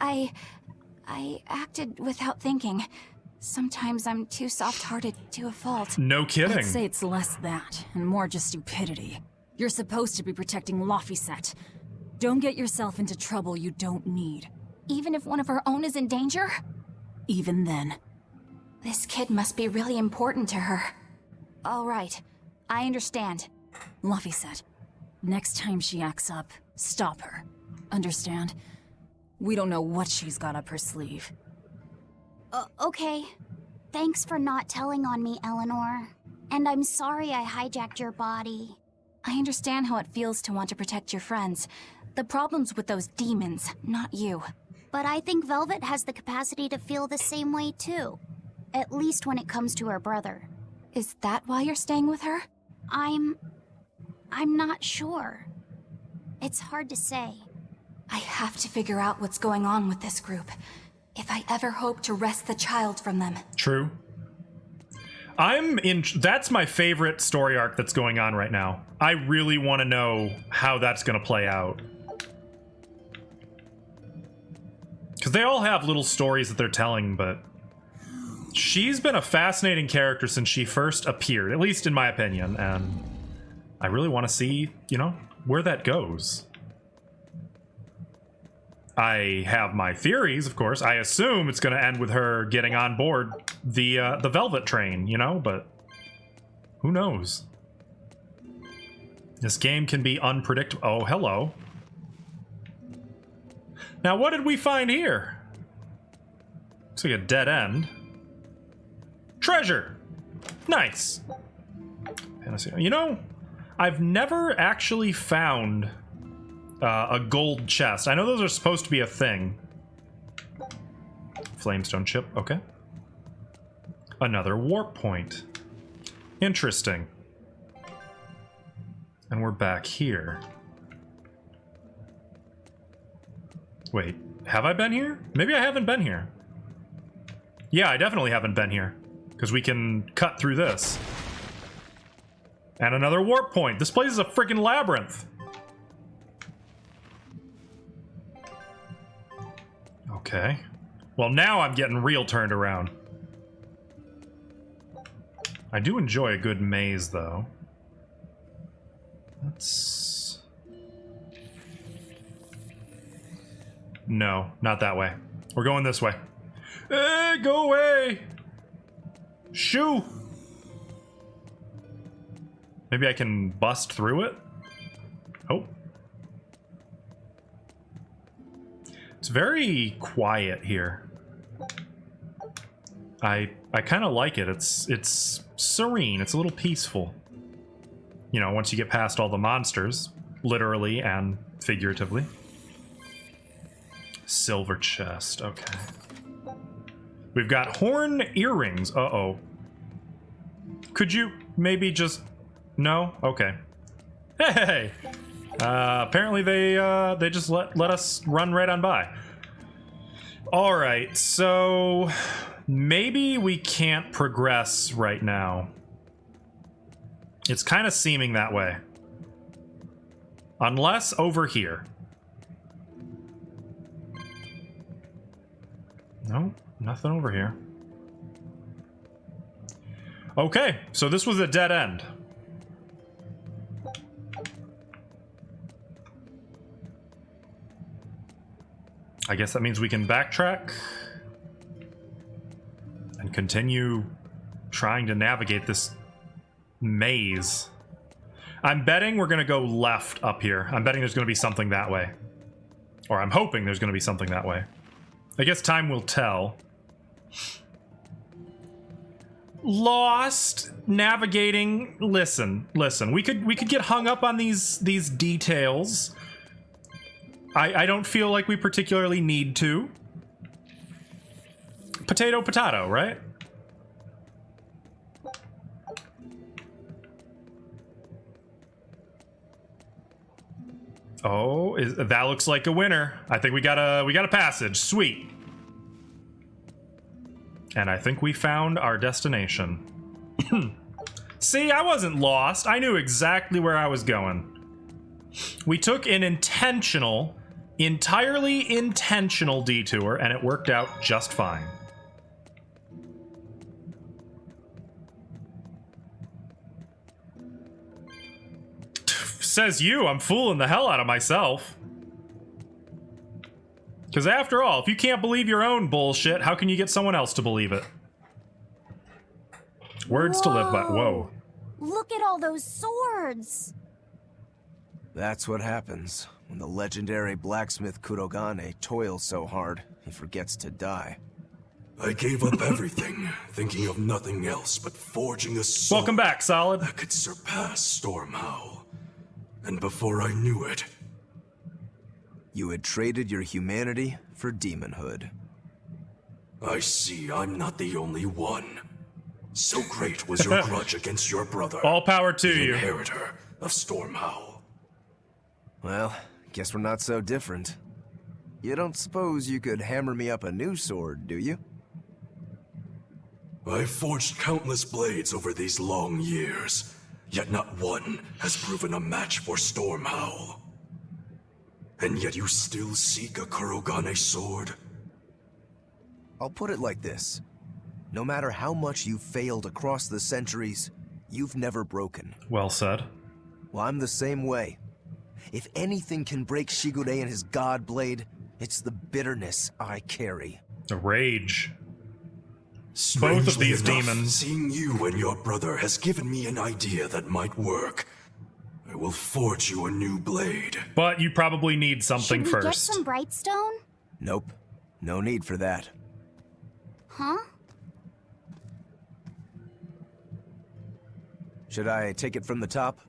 I acted without thinking. Sometimes I'm too soft-hearted to a fault. No kidding. I'd say it's less that, and more just stupidity. You're supposed to be protecting Laphicet. Don't get yourself into trouble you don't need. Even if one of her own is in danger? Even then. This kid must be really important to her. All right, I understand. Laphicet, next time she acts up, stop her. Understand? We don't know what she's got up her sleeve. Okay. Thanks for not telling on me, Eleanor. And I'm sorry I hijacked your body. I understand how it feels to want to protect your friends. The problem's with those demons, not you. But I think Velvet has the capacity to feel the same way too. At least when it comes to her brother. Is that why you're staying with her? I'm not sure. It's hard to say. I have to figure out what's going on with this group. If I ever hope to wrest the child from them. True. That's my favorite story arc that's going on right now. I really want to know how that's going to play out. Because they all have little stories that they're telling, but she's been a fascinating character since she first appeared, at least in my opinion, and I really want to see, where that goes. I have my theories, of course. I assume it's going to end with her getting on board the Velvet train, but who knows? This game can be unpredictable. Oh, hello. Now, what did we find here? Looks like a dead end. Treasure! Nice! I've never actually found a gold chest. I know those are supposed to be a thing. Flamestone chip, okay. Another warp point. Interesting. And we're back here. Wait, have I been here? Maybe I haven't been here. Yeah, I definitely haven't been here. Because we can cut through this. And another warp point. This place is a freaking labyrinth. Okay. Well, now I'm getting real turned around. I do enjoy a good maze, though. Let's... No, not that way. We're going this way. Hey, go away! Shoo! Maybe I can bust through it? Oh. It's very quiet here. I kind of like it. It's serene. It's a little peaceful. You know, once you get past all the monsters, literally and figuratively. Silver chest. Okay. We've got horn earrings. Uh-oh. Could you maybe just... No? Okay. Hey! Apparently they just let us run right on by. Alright, so... Maybe we can't progress right now. It's kind of seeming that way. Unless over here. No, nothing over here. Okay, so this was a dead end. I guess that means we can backtrack and continue trying to navigate this maze. I'm betting we're gonna go left up here. I'm betting there's gonna be something that way. Or I'm hoping there's gonna be something that way. I guess time will tell. Lost navigating. Listen. We could get hung up on these details. I don't feel like we particularly need to. Potato, potato, right? Oh, that looks like a winner. I think we got a passage. Sweet. And I think we found our destination. See, I wasn't lost. I knew exactly where I was going. We took an entirely intentional detour, and it worked out just fine. Says you, I'm fooling the hell out of myself. Because after all, if you can't believe your own bullshit, how can you get someone else to believe it? Words to live by. Whoa. Look at all those swords. That's what happens when the legendary blacksmith Kurogane toils so hard, he forgets to die. I gave up everything, thinking of nothing else but forging a sword. Welcome back, Solid. That could surpass Stormhowl. And before I knew it... You had traded your humanity for demonhood. I see I'm not the only one. So great was your grudge against your brother. All power to you. Inheritor of Stormhowl. Well, guess we're not so different. You don't suppose you could hammer me up a new sword, do you? I've forged countless blades over these long years, yet not one has proven a match for Stormhowl. And yet you still seek a Kurogane sword? I'll put it like this. No matter how much you've failed across the centuries, you've never broken. Well said. Well, I'm the same way. If anything can break Shigure and his god blade, it's the bitterness I carry. The rage. Strangely both of these enough, demons. Seeing you and your brother has given me an idea that might work. I will forge you a new blade. But you probably need something Should we first. get some Brightstone? Nope. No need for that. Huh? Should I take it from the top?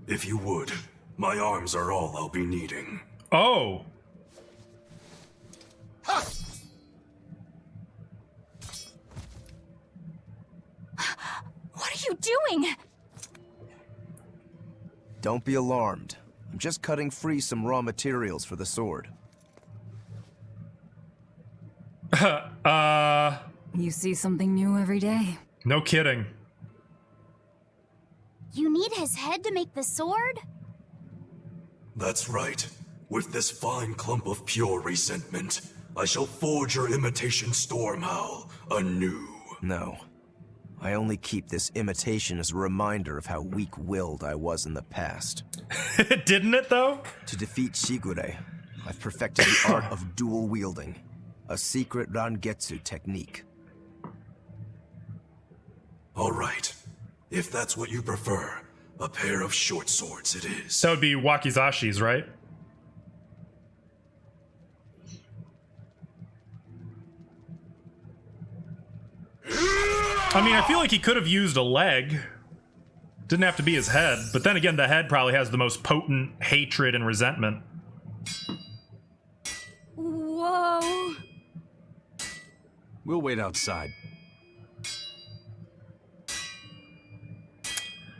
If you would. My arms are all I'll be needing. Oh. doing? Don't be alarmed. I'm just cutting free some raw materials for the sword. You see something new every day. No kidding. You need his head to make the sword? That's right. With this fine clump of pure resentment, I shall forge your imitation Stormhowl anew. No. I only keep this imitation as a reminder of how weak-willed I was in the past. Didn't it, though? To defeat Shigure, I've perfected the art of dual wielding, a secret Rangetsu technique. All right. If that's what you prefer, a pair of short swords it is. That would be Wakizashi's, right? I mean, I feel like he could have used a leg. Didn't have to be his head. But then again, the head probably has the most potent hatred and resentment. Whoa. We'll wait outside.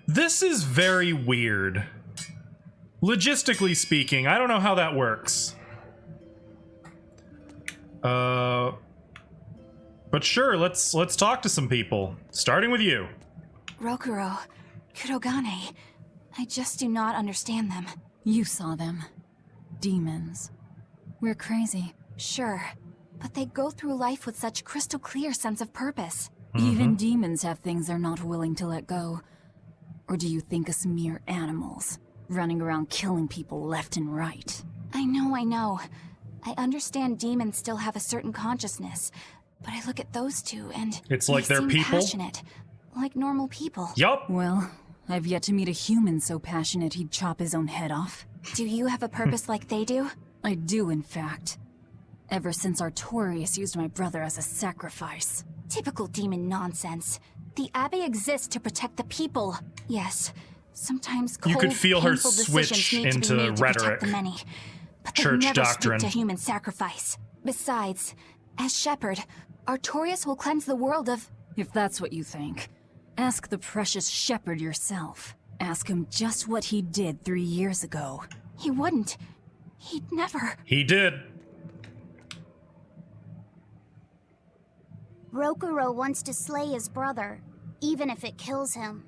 This is very weird. Logistically speaking, I don't know how that works. But sure, let's talk to some people. Starting with you. Rokuro, Kurogane, I just do not understand them. You saw them. Demons. We're crazy. Sure, but they go through life with such crystal clear sense of purpose. Even demons have things they're not willing to let go. Or do you think us mere animals, running around killing people left and right? I know. I understand demons still have a certain consciousness, but I look at those two and it's like they're seem people? passionate, like normal people. Yup. Well, I've yet to meet a human so passionate he'd chop his own head off. Do you have a purpose like they do? I do, in fact. Ever since Artorius used my brother as a sacrifice. Typical demon nonsense. The Abbey exists to protect the people. Yes, sometimes cold, you could feel her painful switch decisions need to be into made rhetoric. to protect the many, but they Church never doctrine. stoop to human sacrifice. Besides, as shepherd, Artorius will cleanse the world of... If that's what you think, ask the precious shepherd yourself. Ask him just what he did 3 years ago. He wouldn't. He'd never. He did. Rokuro wants to slay his brother, even if it kills him.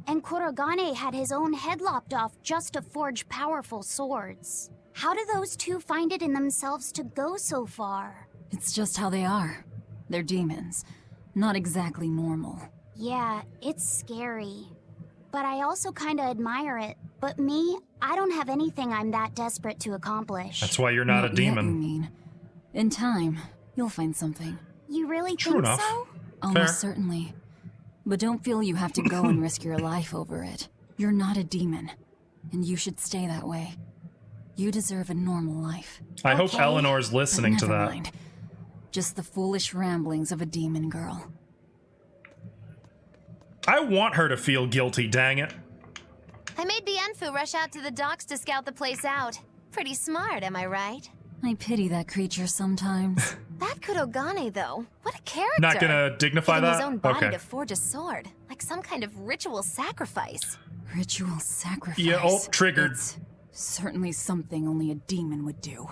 And Kurogane had his own head lopped off just to forge powerful swords. How do those two find it in themselves to go so far? It's just how they are. They're demons. Not exactly normal. Yeah, it's scary. But I also kinda admire it. But me, I don't have anything I'm that desperate to accomplish. That's why you're not a demon. Yet, you mean. In time, you'll find something. You really True think enough. so? Almost certainly. But don't feel you have to go and risk your life over it. You're not a demon, and you should stay that way. You deserve a normal life. I hope Eleanor's listening But to never that. mind. Just the foolish ramblings of a demon girl. I want her to feel guilty, dang it. I made Bienfu rush out to the docks to scout the place out. Pretty smart, am I right? I pity that creature sometimes. That Kurogane, though, what a character! Not gonna dignify Giving that? his own body Okay. to forge a sword, like some kind of ritual sacrifice. Ritual sacrifice. Yeah, oh, triggered. It's certainly something only a demon would do.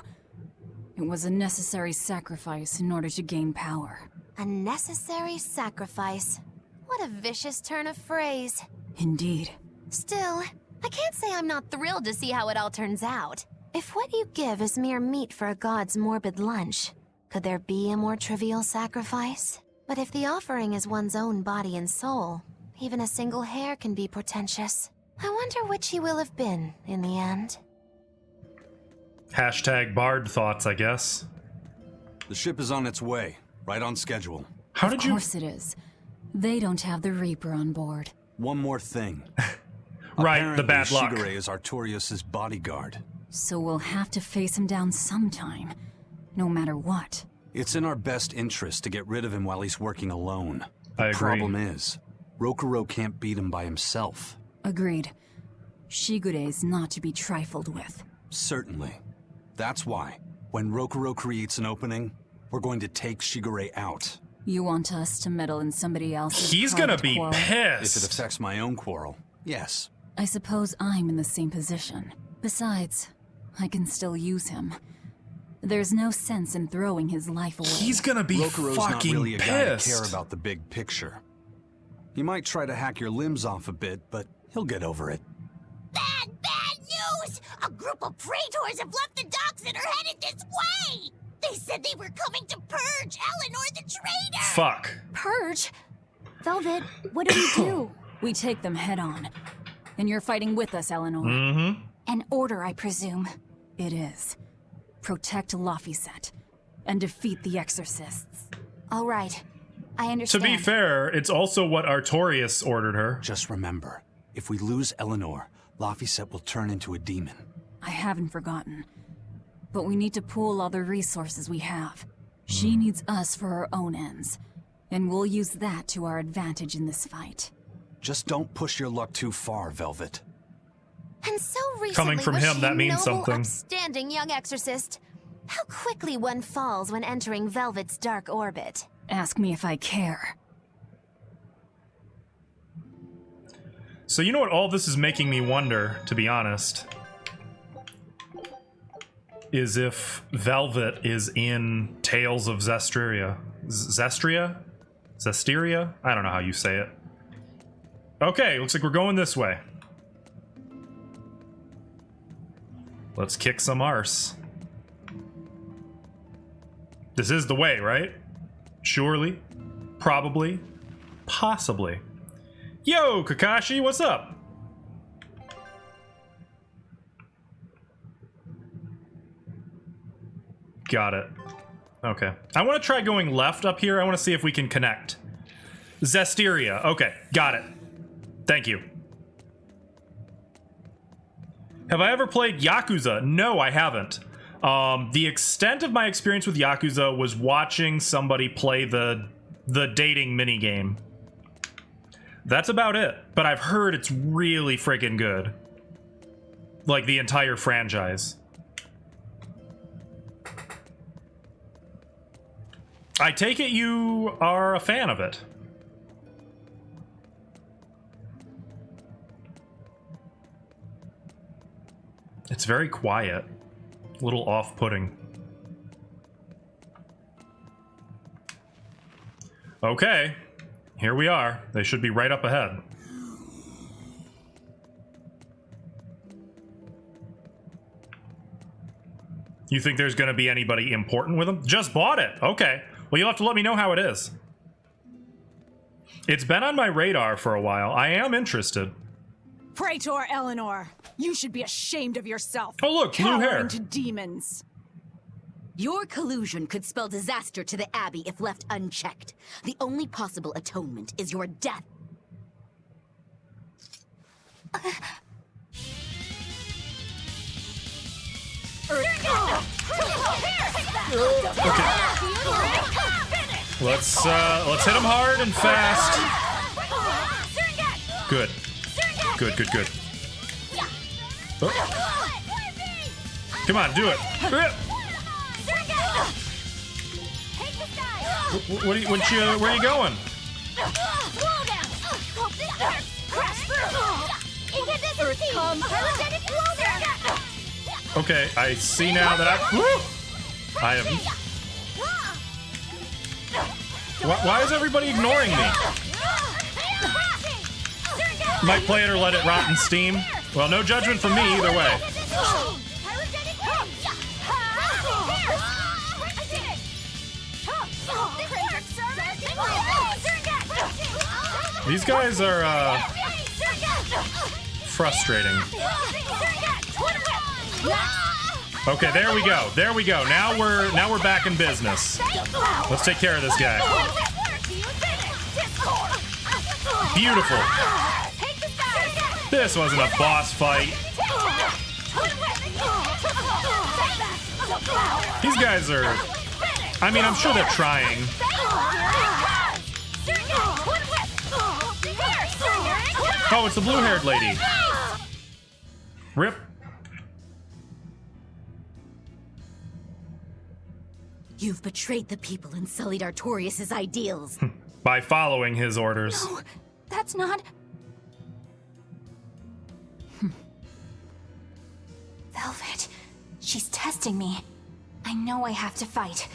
It was a necessary sacrifice in order to gain power. A necessary sacrifice. What a vicious turn of phrase. Indeed. Still, I can't say I'm not thrilled to see how it all turns out. If what you give is mere meat for a god's morbid lunch, could there be a more trivial sacrifice? But if the offering is one's own body and soul, even a single hair can be portentous. I wonder which he will have been in the end. Hashtag Bard thoughts, I guess. The ship is on its way, right on schedule. How Of course it is. They don't have the Reaper on board. One more thing. Right, Apparently, the bad luck. Shigure is Artorius' bodyguard. So we'll have to face him down sometime, no matter what. It's in our best interest to get rid of him while he's working alone. I The agree. problem is, Rokuro can't beat him by himself. Agreed. Shigure is not to be trifled with. Certainly. That's why, when Rokuro creates an opening, we're going to take Shigure out. You want us to meddle in somebody else's He's gonna private be quarrel? pissed. If it affects my own quarrel, yes. I suppose I'm in the same position. Besides, I can still use him. There's no sense in throwing his life away. He's gonna be Rokuro's fucking not really a guy to pissed. care about the big picture. He might try to hack your limbs off a bit, but he'll get over it. Bad news! A group of praetors have left the docks and are headed this way! They said they were coming to purge Eleanor the traitor! Fuck. Purge? Velvet, what do we do? We take them head on. And you're fighting with us, Eleanor. Mm-hmm. An order, I presume. It is. Protect Laphicet and defeat the Exorcists. All right. I To understand. be fair, it's also what Artorias ordered her. Just remember, if we lose Eleanor, Laphicet will turn into a demon. I haven't forgotten. But we need to pool all the resources we have. She needs us for her own ends. And we'll use that to our advantage in this fight. Just don't push your luck too far, Velvet. And so recently Coming from was him, she that means noble, something. upstanding young exorcist. How quickly one falls when entering Velvet's dark orbit. Ask me if I care. So you know what all this is making me wonder, to be honest, is if Velvet is in Tales of Zestiria. Zestria? Zestiria? I don't know how you say it. Okay, looks like we're going this way. Let's kick some arse. This is the way, right? Surely. Probably. Possibly. Yo, Kakashi, what's up? Got it. Okay. I want to try going left up here. I want to see if we can connect. Zestiria. Okay, got it. Thank you. Have I ever played Yakuza? No, I haven't. The extent of my experience with Yakuza was watching somebody play the dating minigame. That's about it. But I've heard it's really freaking good. Like the entire franchise. I take it you are a fan of it. It's very quiet. A little off-putting. Okay. Here we are. They should be right up ahead. You think there's going to be anybody important with them? Just bought it. Okay. Well, you'll have to let me know how it is. It's been on my radar for a while. I am interested. Praetor Eleanor, you should be ashamed of yourself. Oh, look, blue hair. Cowering to demons. Your collusion could spell disaster to the Abbey if left unchecked. The only possible atonement is your death. Let's hit him hard and fast. Good. Good. Oh. Come on, do it. Where are you going? Okay, I see now that I have. Why is everybody ignoring me? Might play it or let it rot in steam. Well, no judgment from me either way. These guys are frustrating. Okay, there we go. Now we're back in business. Let's take care of this guy. Beautiful. This wasn't a boss fight. These guys are... I mean, I'm sure they're trying. Oh, it's the blue-haired lady. Rip. You've betrayed the people and sullied Artorias' ideals. By following his orders. No, that's not... Velvet, she's testing me. I know I have to fight.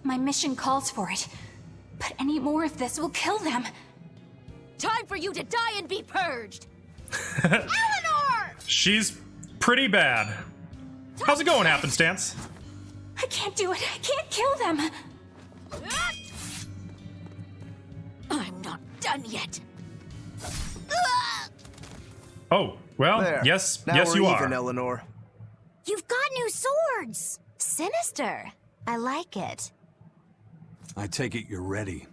My mission calls for it. But any more of this will kill them. Time for you to die and be purged! Eleanor! She's pretty bad. How's it going, Happenstance? I can't do it. I can't kill them. I'm not done yet. Oh, well, There. yes, Now yes we're you even, are. Eleanor. You've got new swords. Sinister. I like it. I take it you're ready.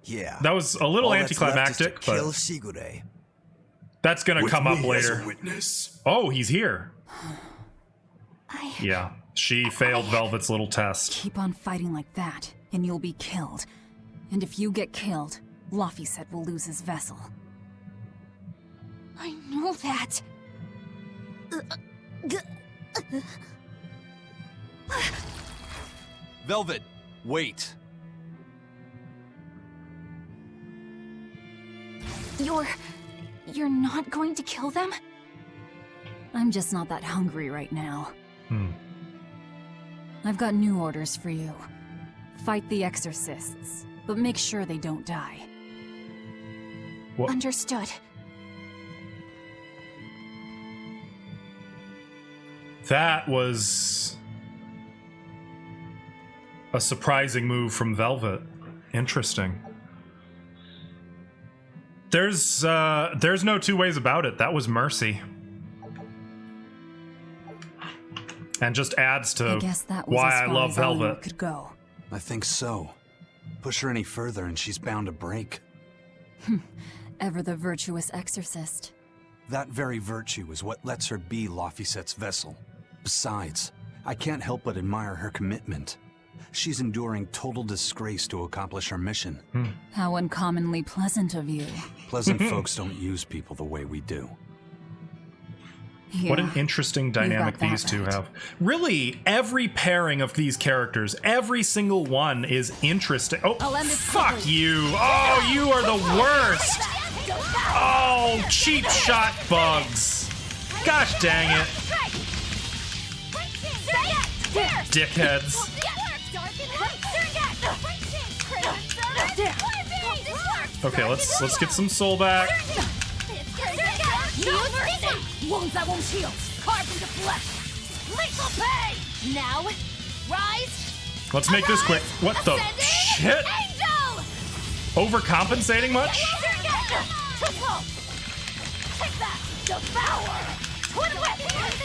Yeah. That was a little All that's left is to anticlimactic, but kill Shigure. that's gonna With come up me as a later. witness. Oh, he's here. Yeah, she failed Velvet's little test. Keep on fighting like that, and you'll be killed. And if you get killed, Laphicet will lose his vessel. I know that. Velvet, wait. You're not going to kill them? I'm just not that hungry right now. I've got new orders for you. Fight the exorcists, but make sure they don't die. What? Understood. That was a surprising move from Velvet. Interesting. There's no two ways about it. That was mercy. And just adds to I guess that was why as I far love as Eleanor Velvet. could go. I think so. Push her any further and she's bound to break. Ever the virtuous exorcist. That very virtue is what lets her be Laphicet's vessel. Besides, I can't help but admire her commitment. She's enduring total disgrace to accomplish her mission. How uncommonly pleasant of you. Pleasant folks don't use people the way we do. What Yeah, an interesting dynamic that these two right. have. Really, every pairing of these characters, every single one is interesting. Oh, I'll end this fuck quickly. you. Oh, you are the worst. Oh, cheap shot bugs. Gosh dang it. Dickheads. Okay, let's get some soul back. Wounds that won't heal. Carved into flesh. Lethal pain! Now, rise. Let's make this quick. What the shit? Angel! Overcompensating much? Triple! Take that! Devour! Twin whip!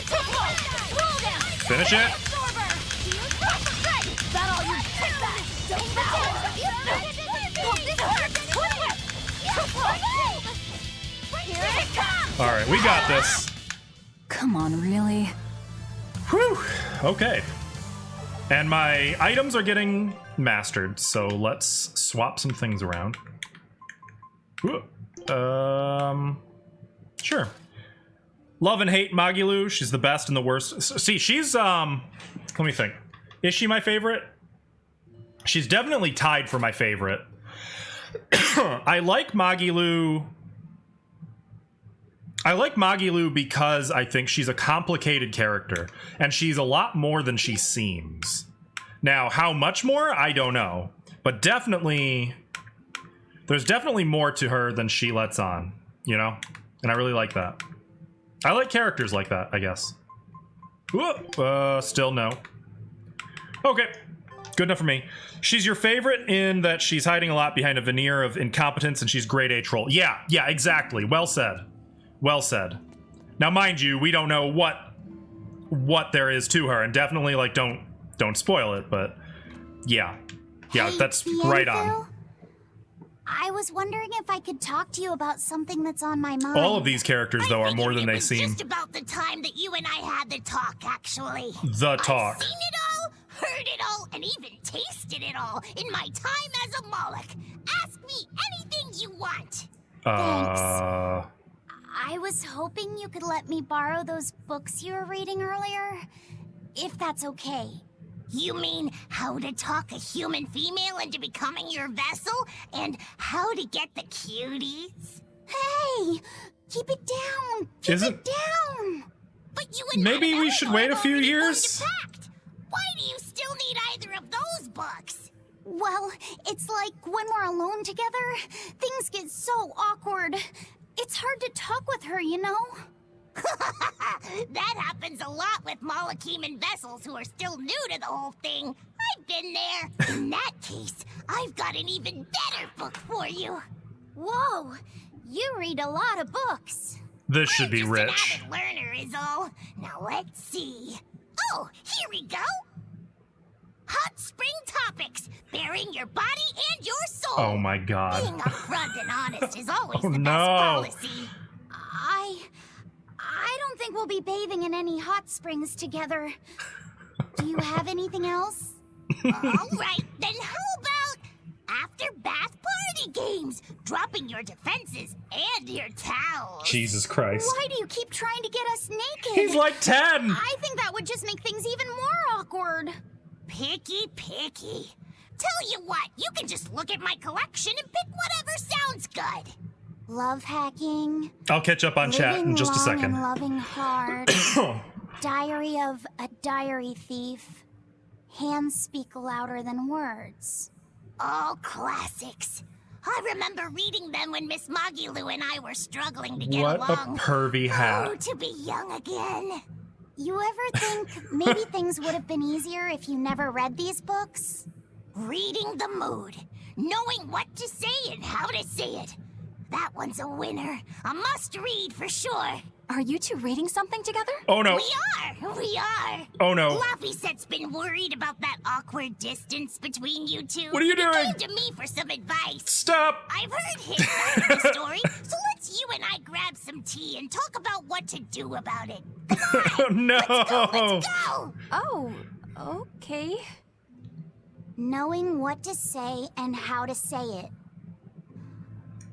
Triple! Roll down! Finish it. Absorber! Is that all you? Take that! Devour! This hurts! Twin whip! Triple! Here it comes! All right, we got this. Come on, really? Whew. Okay. And my items are getting mastered, so let's swap some things around. Whew. Sure. Love and hate Magilu. She's the best and the worst. See, she's let me think. Is she my favorite? She's definitely tied for my favorite. I like Magilu. I like Magilu because I think she's a complicated character, and she's a lot more than she seems. Now, how much more? I don't know. But definitely, there's definitely more to her than she lets on, you know? And I really like that. I like characters like that, I guess. Ooh, still no. Okay, good enough for me. She's your favorite in that she's hiding a lot behind a veneer of incompetence, and she's grade A troll. Yeah, exactly. Well said. Well said. Now, mind you, we don't know what there is to her, and definitely like don't spoil it. But yeah, Hey, that's Bienfu? right on. I was wondering if I could talk to you about something that's on my mind. All of these characters, though, are more than they seem. Just about the time that you and I had the talk, actually. The talk. I've seen it all, heard it all, and even tasted it all in my time as a Moloch. Ask me anything you want. I was hoping you could let me borrow those books you were reading earlier, if that's okay. You mean how to talk a human female into becoming your vessel? And how to get the cuties? Hey! Keep it down! Keep it down! But you and maybe we should wait a few years? Why do you still need either of those books? Well, it's like when we're alone together, things get so awkward. It's hard to talk with her, you know? That happens a lot with Malachiman vessels who are still new to the whole thing. I've been there. In that case, I've got an even better book for you. Whoa, you read a lot of books. This should be rich. I'm just an avid learner is all. Now let's see. Oh, here we go. Hot spring topics, bearing your body and your soul. Oh my god. Being upfront and honest is always Oh, the no. best policy. I don't think we'll be bathing in any hot springs together. Do you have anything else? All right, then how about after bath party games, dropping your defenses and your towels? Jesus Christ. Why do you keep trying to get us naked? He's like 10. I think that would just make things even more awkward. Picky. Tell you what, you can just look at my collection and pick whatever sounds good. Love hacking. I'll catch up on chat in just a Living long second. and loving hard. Diary of a diary thief. Hands speak louder than words. All classics. I remember reading them when Miss Magilu and I were struggling to get What along. a pervy hat. Oh, to be young again. You ever think maybe things would have been easier if you never read these books? Reading the mood. Knowing what to say and how to say it. That one's a winner. A must-read for sure. Are you two reading something together? Oh no. We are. Oh no. Laffyset's been worried about that awkward distance between you two. What are you doing? He came to me for some advice. Stop. I've heard his side of the story, so let's you and I grab some tea and talk about what to do about it. No. Let's go. Oh, okay. Knowing what to say and how to say it.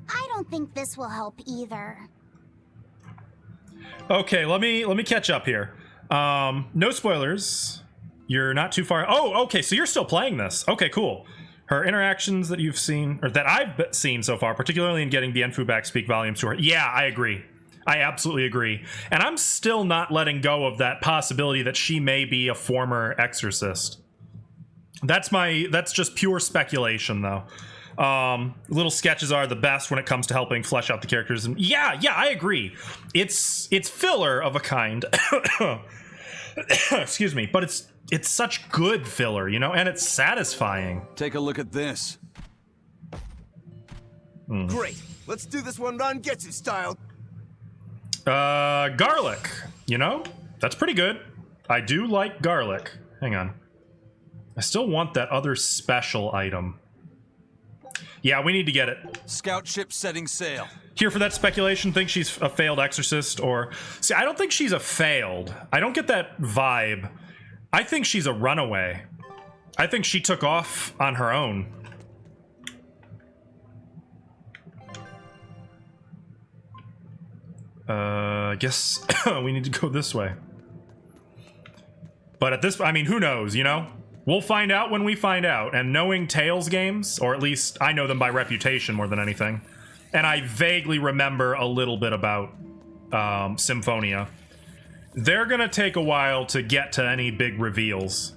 I don't think this will help either. Okay, let me catch up here. No spoilers. You're not too far. Oh, okay, so you're still playing this. Okay, cool. Her interactions that you've seen, or that I've seen so far, particularly in getting Bienfu back speak volumes to her. Yeah, I agree. I absolutely agree. And I'm still not letting go of that possibility that she may be a former exorcist. That's just pure speculation, though. Little sketches are the best when it comes to helping flesh out the characters, and yeah, I agree. It's filler of a kind. Excuse me, but it's such good filler, you know, and it's satisfying. Take a look at this. Great. Let's do this one Rangetsu style. Garlic. You know, that's pretty good. I do like garlic. Hang on. I still want that other special item. Yeah, we need to get it. Scout ship setting sail. Here for that speculation, think she's a failed exorcist, or... See, I don't think she's a failed. I don't get that vibe. I think she's a runaway. I think she took off on her own. I guess we need to go this way. But at this... I mean, who knows, you know? We'll find out when we find out, and knowing Tales games, or at least I know them by reputation more than anything, and I vaguely remember a little bit about Symphonia, they're gonna take a while to get to any big reveals.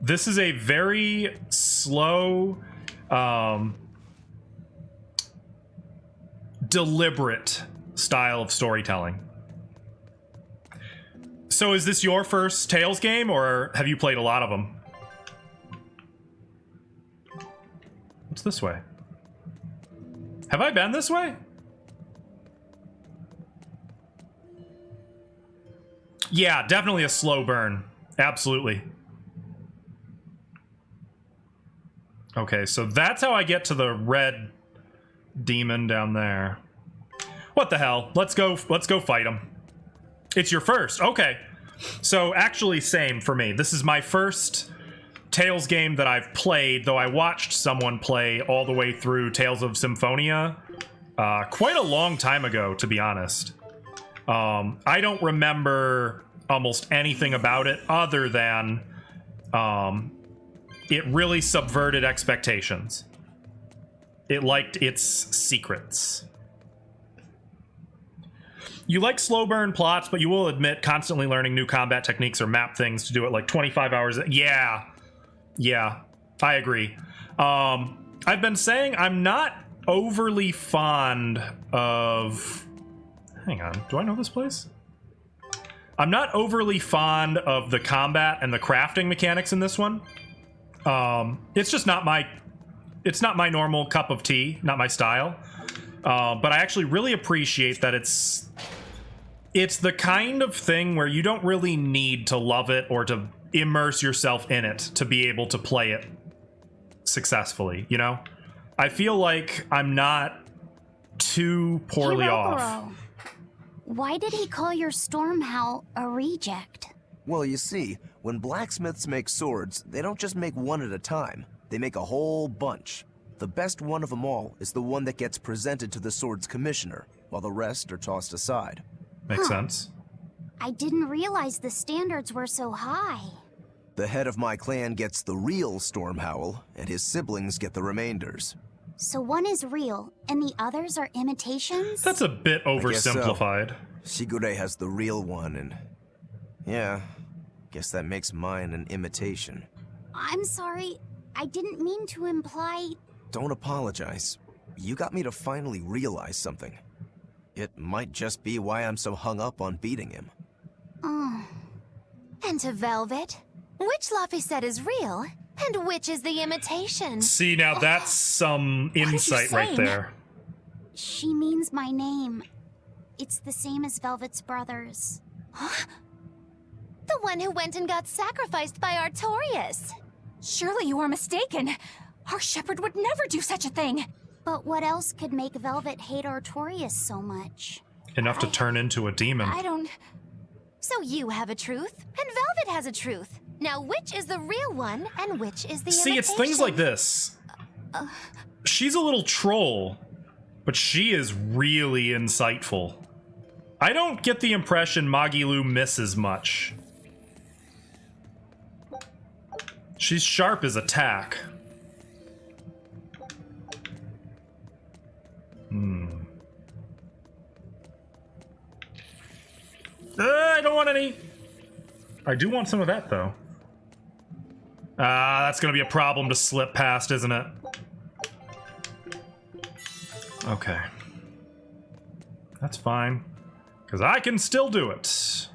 This is a very slow, deliberate style of storytelling. So is this your first Tales game, or have you played a lot of them? What's this way? Have I been this way? Yeah, definitely a slow burn. Absolutely. Okay, so that's how I get to the red demon down there. What the hell? Let's go fight him. It's your first. Okay. So actually same for me. This is my first Tales game that I've played, though I watched someone play all the way through Tales of Symphonia quite a long time ago, to be honest. I don't remember almost anything about it other than it really subverted expectations. It liked its secrets. You like slow burn plots, but you will admit constantly learning new combat techniques or map things to do it like 25 hours. Yeah, I agree. I've been saying I'm not overly fond of... Hang on, do I know this place? I'm not overly fond of the combat and the crafting mechanics in this one. It's just not my... It's not my normal cup of tea, not my style. But I actually really appreciate that it's the kind of thing where you don't really need to love it or to immerse yourself in it to be able to play it successfully, you know? I feel like I'm not too poorly off. Why did he call your Stormhowl a reject? Well, you see, when blacksmiths make swords, they don't just make one at a time. They make a whole bunch. The best one of them all is the one that gets presented to the sword's commissioner, while the rest are tossed aside. Makes sense. I didn't realize the standards were so high. The head of my clan gets the real Stormhowl, and his siblings get the remainders. So one is real, and the others are imitations? That's a bit oversimplified. So. Shigure has the real one, and... yeah, guess that makes mine an imitation. I'm sorry, I didn't mean to imply... Don't apologize. You got me to finally realize something. It might just be why I'm so hung up on beating him. Oh. And to Velvet, which Laphicet is real, and which is the imitation? See, now that's some insight right there. She means my name. It's the same as Velvet's brothers. Huh? The one who went and got sacrificed by Artorias. Surely you are mistaken. Our shepherd would never do such a thing. But what else could make Velvet hate Artorias so much? Enough to turn into a demon. I don't... So you have a truth, and Velvet has a truth. Now which is the real one, and which is the imitation? See, it's things like this. She's a little troll, but she is really insightful. I don't get the impression Magilu misses much. She's sharp as a tack. I don't want any. I do want some of that, though. That's gonna be a problem to slip past, isn't it? Okay. That's fine. Because I can still do it.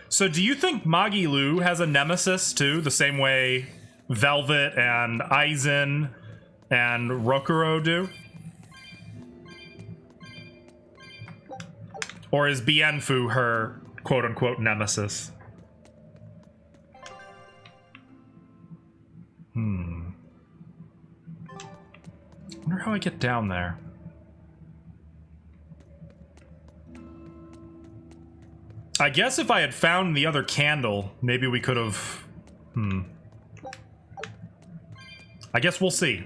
So do you think Magilu has a nemesis, too? The same way Velvet and Aizen and Rokuro do? Or is Bienfu her quote-unquote nemesis? I wonder how I get down there. I guess if I had found the other candle, maybe we could have... I guess we'll see.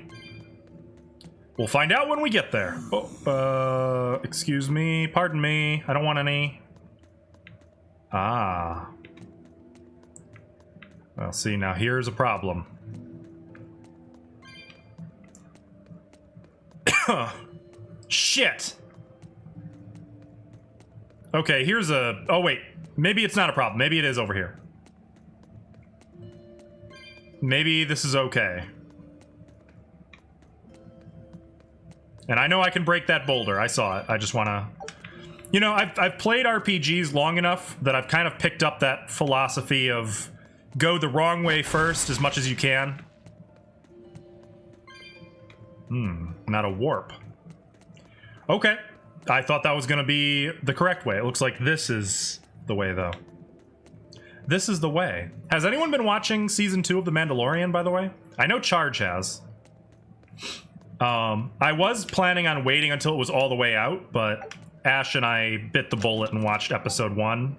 We'll find out when we get there. Oh, excuse me, pardon me. I don't want any. Ah. Well, see, now here's a problem. Shit. Okay, here's a... Oh, wait. Maybe it's not a problem. Maybe it is over here. Maybe this is okay. And I know I can break that boulder. I saw it. I just want to... You know, I've played RPGs long enough that I've kind of picked up that philosophy of go the wrong way first as much as you can. Not a warp. Okay. I thought that was going to be the correct way. It looks like this is the way, though. This is the way. Has anyone been watching Season 2 of The Mandalorian, by the way? I know Charge has. I was planning on waiting until it was all the way out, but Ash and I bit the bullet and watched episode 1.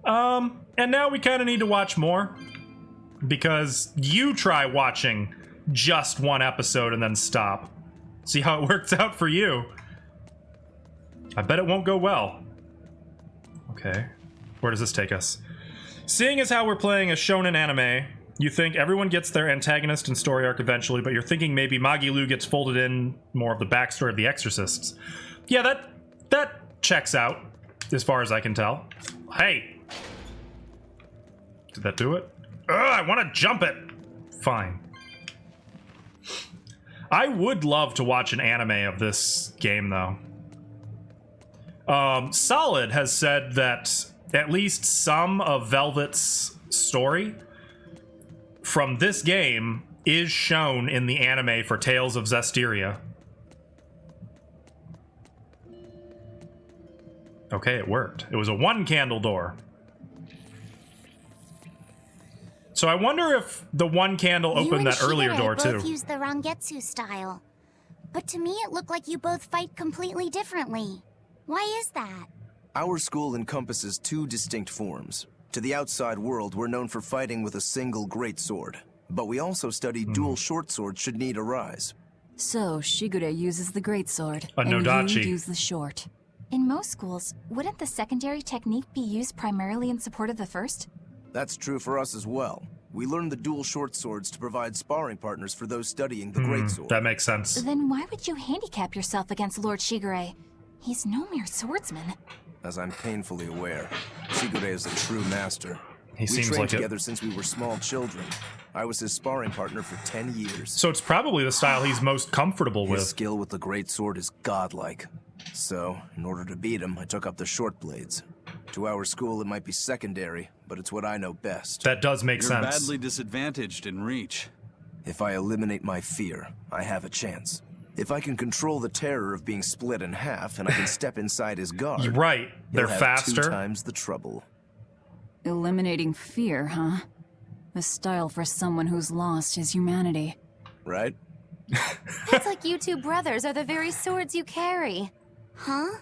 And now we kind of need to watch more. Because you try watching just one episode and then stop. See how it works out for you. I bet it won't go well. Okay. Where does this take us? Seeing as how we're playing a shonen anime, you think everyone gets their antagonist and story arc eventually, but you're thinking maybe Magilu gets folded in more of the backstory of the Exorcists. Yeah, that checks out, as far as I can tell. Hey! Did that do it? Ugh, I want to jump it! Fine. I would love to watch an anime of this game, though. Solid has said that at least some of Velvet's story from this game is shown in the anime for Tales of Berseria. Okay, it worked. It was a one-candle door. So I wonder if the one candle opened that earlier door too. You both used the Rangetsu style, but to me it looked like you both fight completely differently. Why is that? Our school encompasses two distinct forms. To the outside world, we're known for fighting with a single greatsword, but we also study dual short swords should need arise. So Shigure uses the greatsword, A and Nodachi. you use the short. In most schools, wouldn't the secondary technique be used primarily in support of the first? That's true for us as well. We learn the dual short swords to provide sparring partners for those studying the greatsword. That makes sense. Then why would you handicap yourself against Lord Shigure? He's no mere swordsman. As I'm painfully aware, Shigure is a true master. He seems We trained like it. together since we were small children. I was his sparring partner for 10 years. So it's probably the style he's most comfortable with. His skill with the greatsword is godlike. So, in order to beat him, I took up the short blades. To our school, it might be secondary, but it's what I know best. That does make You're sense. badly disadvantaged in reach. If I eliminate my fear, I have a chance. If I can control the terror of being split in half and I can step inside his guard, You're right. They're he'll have faster. 2 times the trouble. Eliminating fear, huh? A style for someone who's lost his humanity. Right? It's like you two brothers are the very swords you carry. Huh?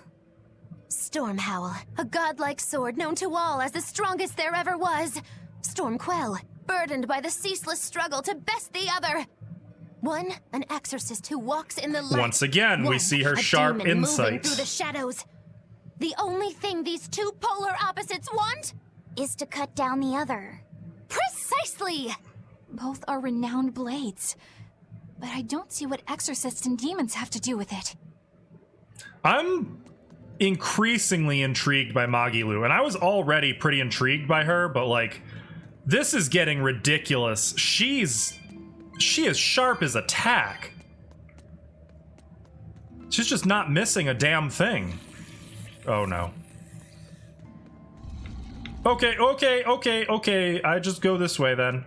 Stormhowl, a godlike sword known to all as the strongest there ever was. Stormquell, burdened by the ceaseless struggle to best the other. One, an exorcist who walks in the light. Once again, we One, see her a sharp demon moving insight. through the shadows. The only thing these two polar opposites want is to cut down the other. Precisely! Both are renowned blades, but I don't see what exorcists and demons have to do with it. I'm increasingly intrigued by Magilu, and I was already pretty intrigued by her, but like, this is getting ridiculous. She is sharp as a tack. She's just not missing a damn thing. Oh no. Okay. I just go this way then.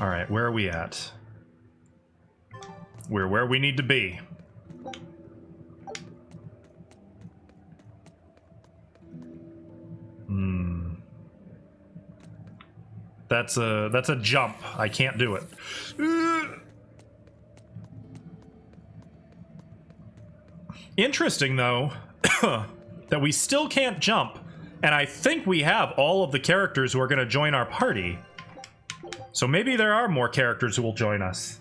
All right, where are we at? We're where we need to be. That's a jump. I can't do it. Interesting though that we still can't jump, and I think we have all of the characters who are going to join our party. So maybe there are more characters who will join us.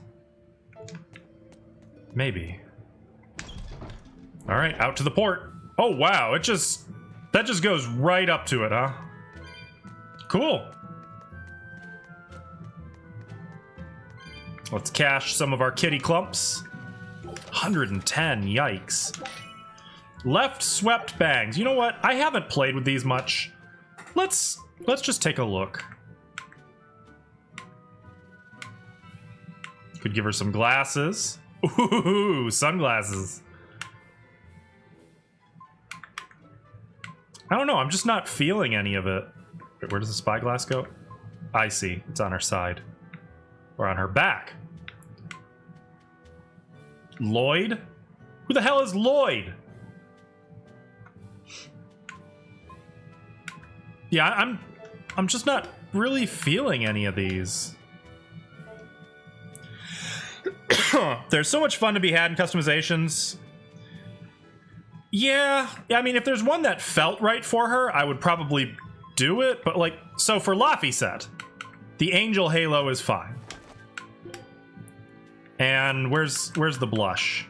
Maybe. All right, out to the port. Oh wow, that just goes right up to it, huh? Cool. Let's cash some of our kitty clumps. 110, yikes. Left swept bangs. You know what? I haven't played with these much. Let's just take a look. Could give her some glasses. Ooh, sunglasses. I don't know, I'm just not feeling any of it. Wait, where does the spyglass go? I see, it's on her side. Or on her back. Lloyd? Who the hell is Lloyd? Yeah, I'm just not really feeling any of these. There's so much fun to be had in customizations. Yeah, I mean, if there's one that felt right for her, I would probably do it. But like, so for Laphicet, the Angel Halo is fine. And where's the blush?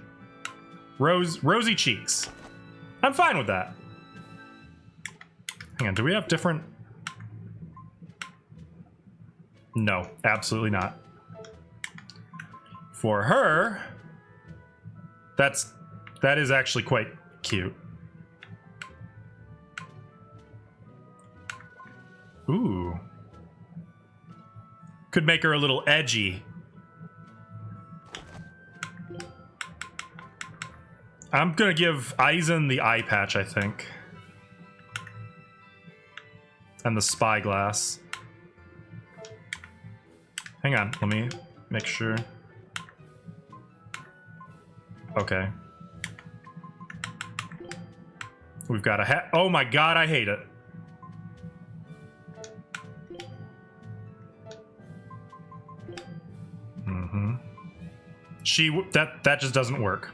Rosy cheeks. I'm fine with that. Hang on, do we have different... No, absolutely not. For her, that is actually quite cute. Ooh. Could make her a little edgy. I'm gonna give Aizen the eye patch, I think. And the spyglass. Hang on, let me make sure. Okay. We've got a hat. Oh my god, I hate it. Mm-hmm. That just doesn't work.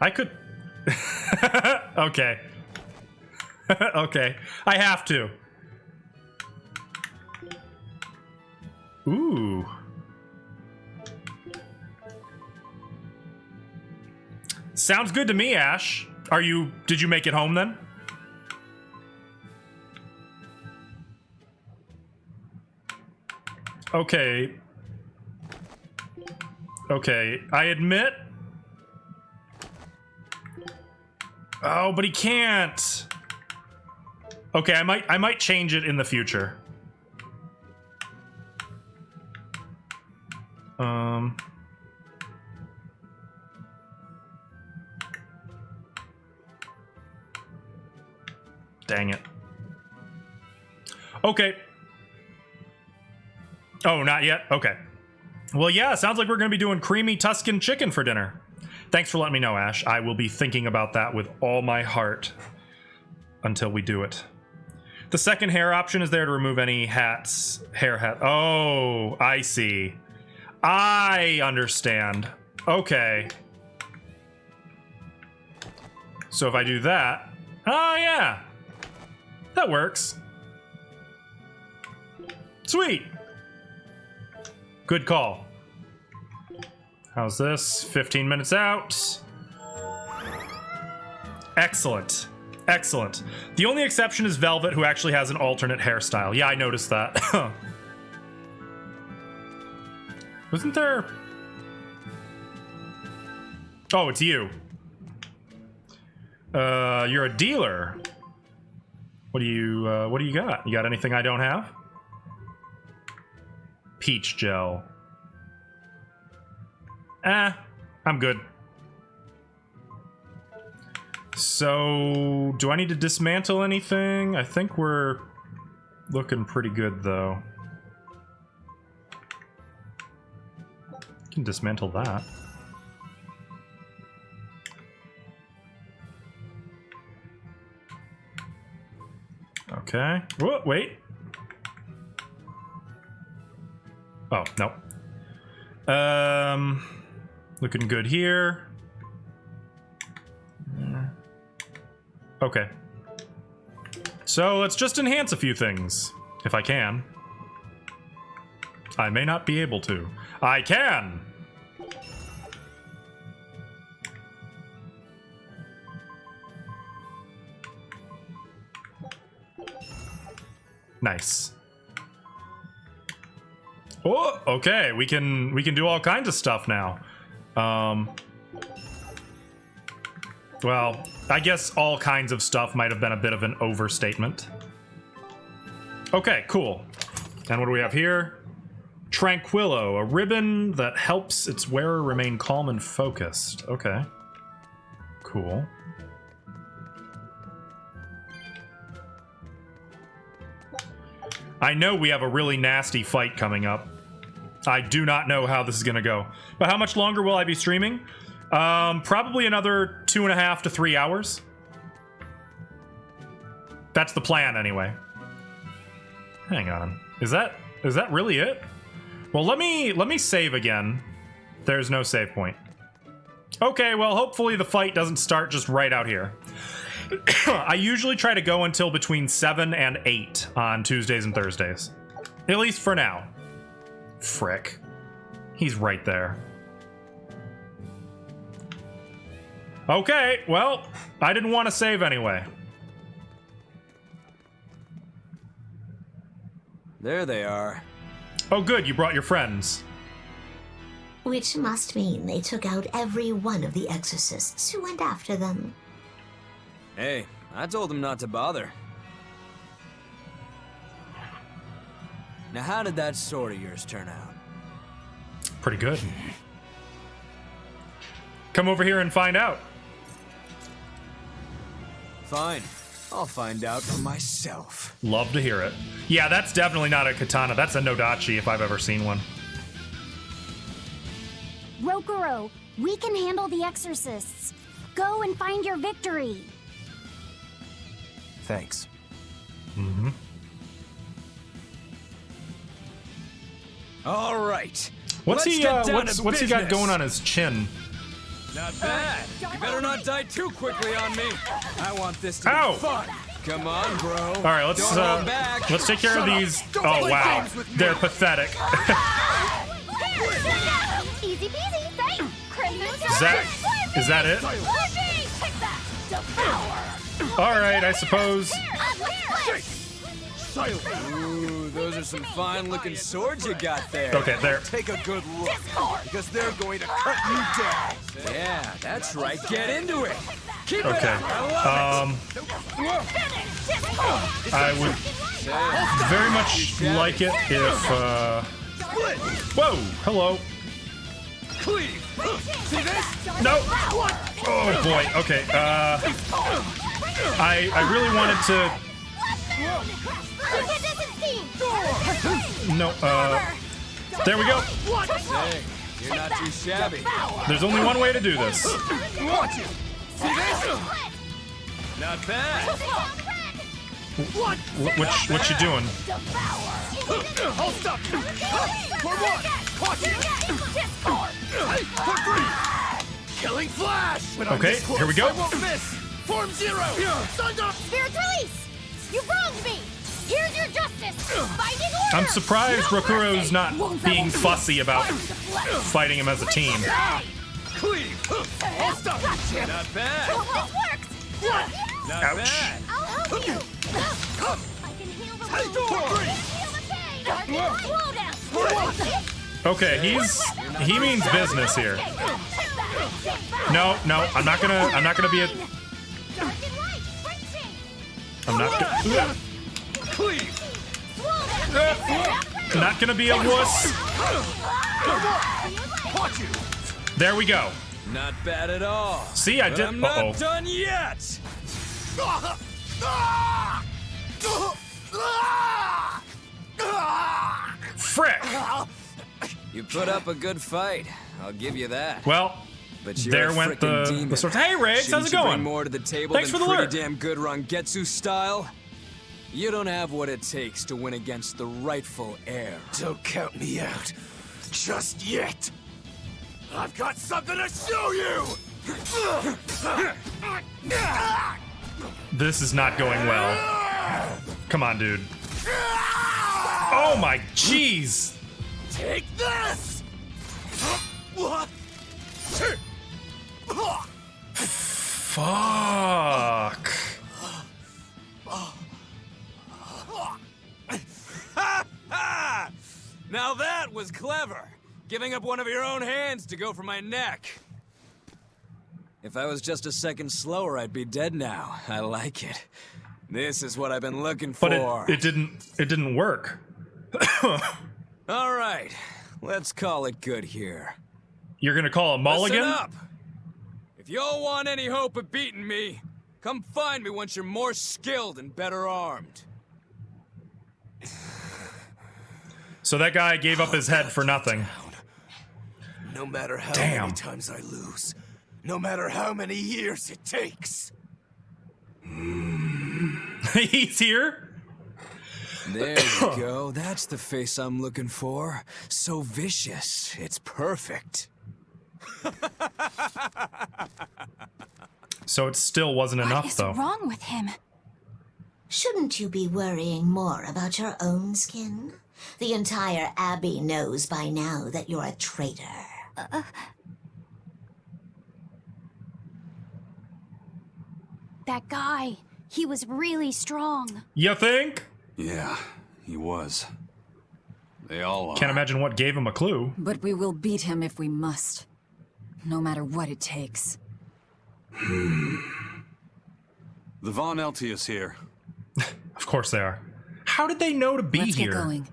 I could... Okay. Okay. I have to. Ooh. Sounds good to me, Ash. Did you make it home then? Okay. Okay, I admit. Oh, but he can't. Okay, I might change it in the future. Dang it. Okay. Oh, not yet? Okay. Well, yeah, sounds like we're going to be doing creamy Tuscan chicken for dinner. Thanks for letting me know, Ash. I will be thinking about that with all my heart until we do it. The second hair option is there to remove any hats, hair hat. Oh, I see. I understand. Okay. So if I do that, oh yeah, that works. Sweet. Good call. How's this? 15 minutes out. Excellent. Excellent. The only exception is Velvet, who actually has an alternate hairstyle. Yeah, I noticed that. Wasn't there... Oh, it's you. You're a dealer. What do you got? You got anything I don't have? Peach gel. I'm good. So, do I need to dismantle anything? I think we're looking pretty good, though. Can dismantle that. Okay. Whoa, wait. Oh, no. Looking good here. Okay. So let's just enhance a few things, if I can. I may not be able to. I can! Nice. Oh, okay. We can do all kinds of stuff now. Well, I guess all kinds of stuff might have been a bit of an overstatement. Okay, cool. And what do we have here? Tranquillo, a ribbon that helps its wearer remain calm and focused. Okay. Cool. I know we have a really nasty fight coming up. I do not know how this is gonna go. But how much longer will I be streaming? Probably another 2.5 to 3 hours. That's the plan, anyway. Hang on. Is that really it? Well, let me save again. There's no save point. Okay, well, hopefully the fight doesn't start just right out here. I usually try to go until between 7 and 8 on Tuesdays and Thursdays. At least for now. Frick. He's right there. Okay, well, I didn't want to save anyway. There they are. Oh good, you brought your friends. Which must mean they took out every one of the exorcists who went after them. Hey, I told them not to bother. Now how did that sword of yours turn out? Pretty good. Come over here and find out. Fine. I'll find out for myself. Love to hear it. Yeah, that's definitely not a katana. That's a Nodachi if I've ever seen one. Rokuro, we can handle the exorcists. Go and find your victory. Thanks. Mm-hmm. All right. What's he got business. going on his chin? Not bad. You better not die too quickly on me. I want this to Ow. be fun. Come on, bro. All right, let's take care of these. Oh wow, they're pathetic. Easy peasy. Is that it? All right, I suppose. Ooh, those are some fine-looking swords you got there. Okay, there. Take a good look, because they're going to cut you down. Yeah, that's right. Get into it. Keep it Okay. up. I love it. I would very much like it if. Whoa! Hello. Cleave. See this? No. Oh boy. Okay. I really wanted to. No. There we go. Hey, you're not too shabby. There's only one way to do this. Watch it. See this? Not bad. What you doing? I'll stop you. For one. Watch it. For three. Killing flash. When I'm Okay, this close, here we go. I won't miss. Form zero. Thunder. Spirit's release! You wronged me! Here's your justice! Fighting order! I'm surprised Rokuro's not being fussy about fighting him as a team. Cleave. I'll stop you. Not bad. This works! Not Ouch. bad. I'll help you! I can heal the wound! Feel the pain! Okay, he means business here. No, I'm not gonna be a. I'm not gonna. Not gonna be a wuss. There we go. Not bad at all. See, I But did. I'm not Uh-oh. done yet. Frick! You put up a good fight. I'll give you that. Well, but you're there a went frickin' the demon. swords. Hey, Riggs, Shouldn't how's it you going? Bring more to the table Thanks than for the pretty lurk. damn good Rangetsu style. You don't have what it takes to win against the rightful heir. Don't count me out. Just yet. I've got something to show you! This is not going well. Come on, dude. Oh my jeez! Take this! Fuck. Now that was clever. Giving up one of your own hands to go for my neck. If I was just a second slower, I'd be dead now. I like it. This is what I've been looking for. But it didn't work. All right, let's call it good here. You're gonna call a mulligan? Listen up. If y'all want any hope of beating me, come find me once you're more skilled and better armed. So that guy gave up his head for nothing. No matter how Damn. many times I lose, no matter how many years it takes. He's here? There you go. That's the face I'm looking for. So vicious. It's perfect. So it still wasn't enough, What is though. wrong with him? Shouldn't you be worrying more about your own skin? The entire Abbey knows by now that you're a traitor. that guy. He was really strong. You think? Yeah, he was. They all are. Can't imagine what gave him a clue. But we will beat him if we must. No matter what it takes. The Von Eltius here. Of course they are. How did they know to be Let's here? Get going.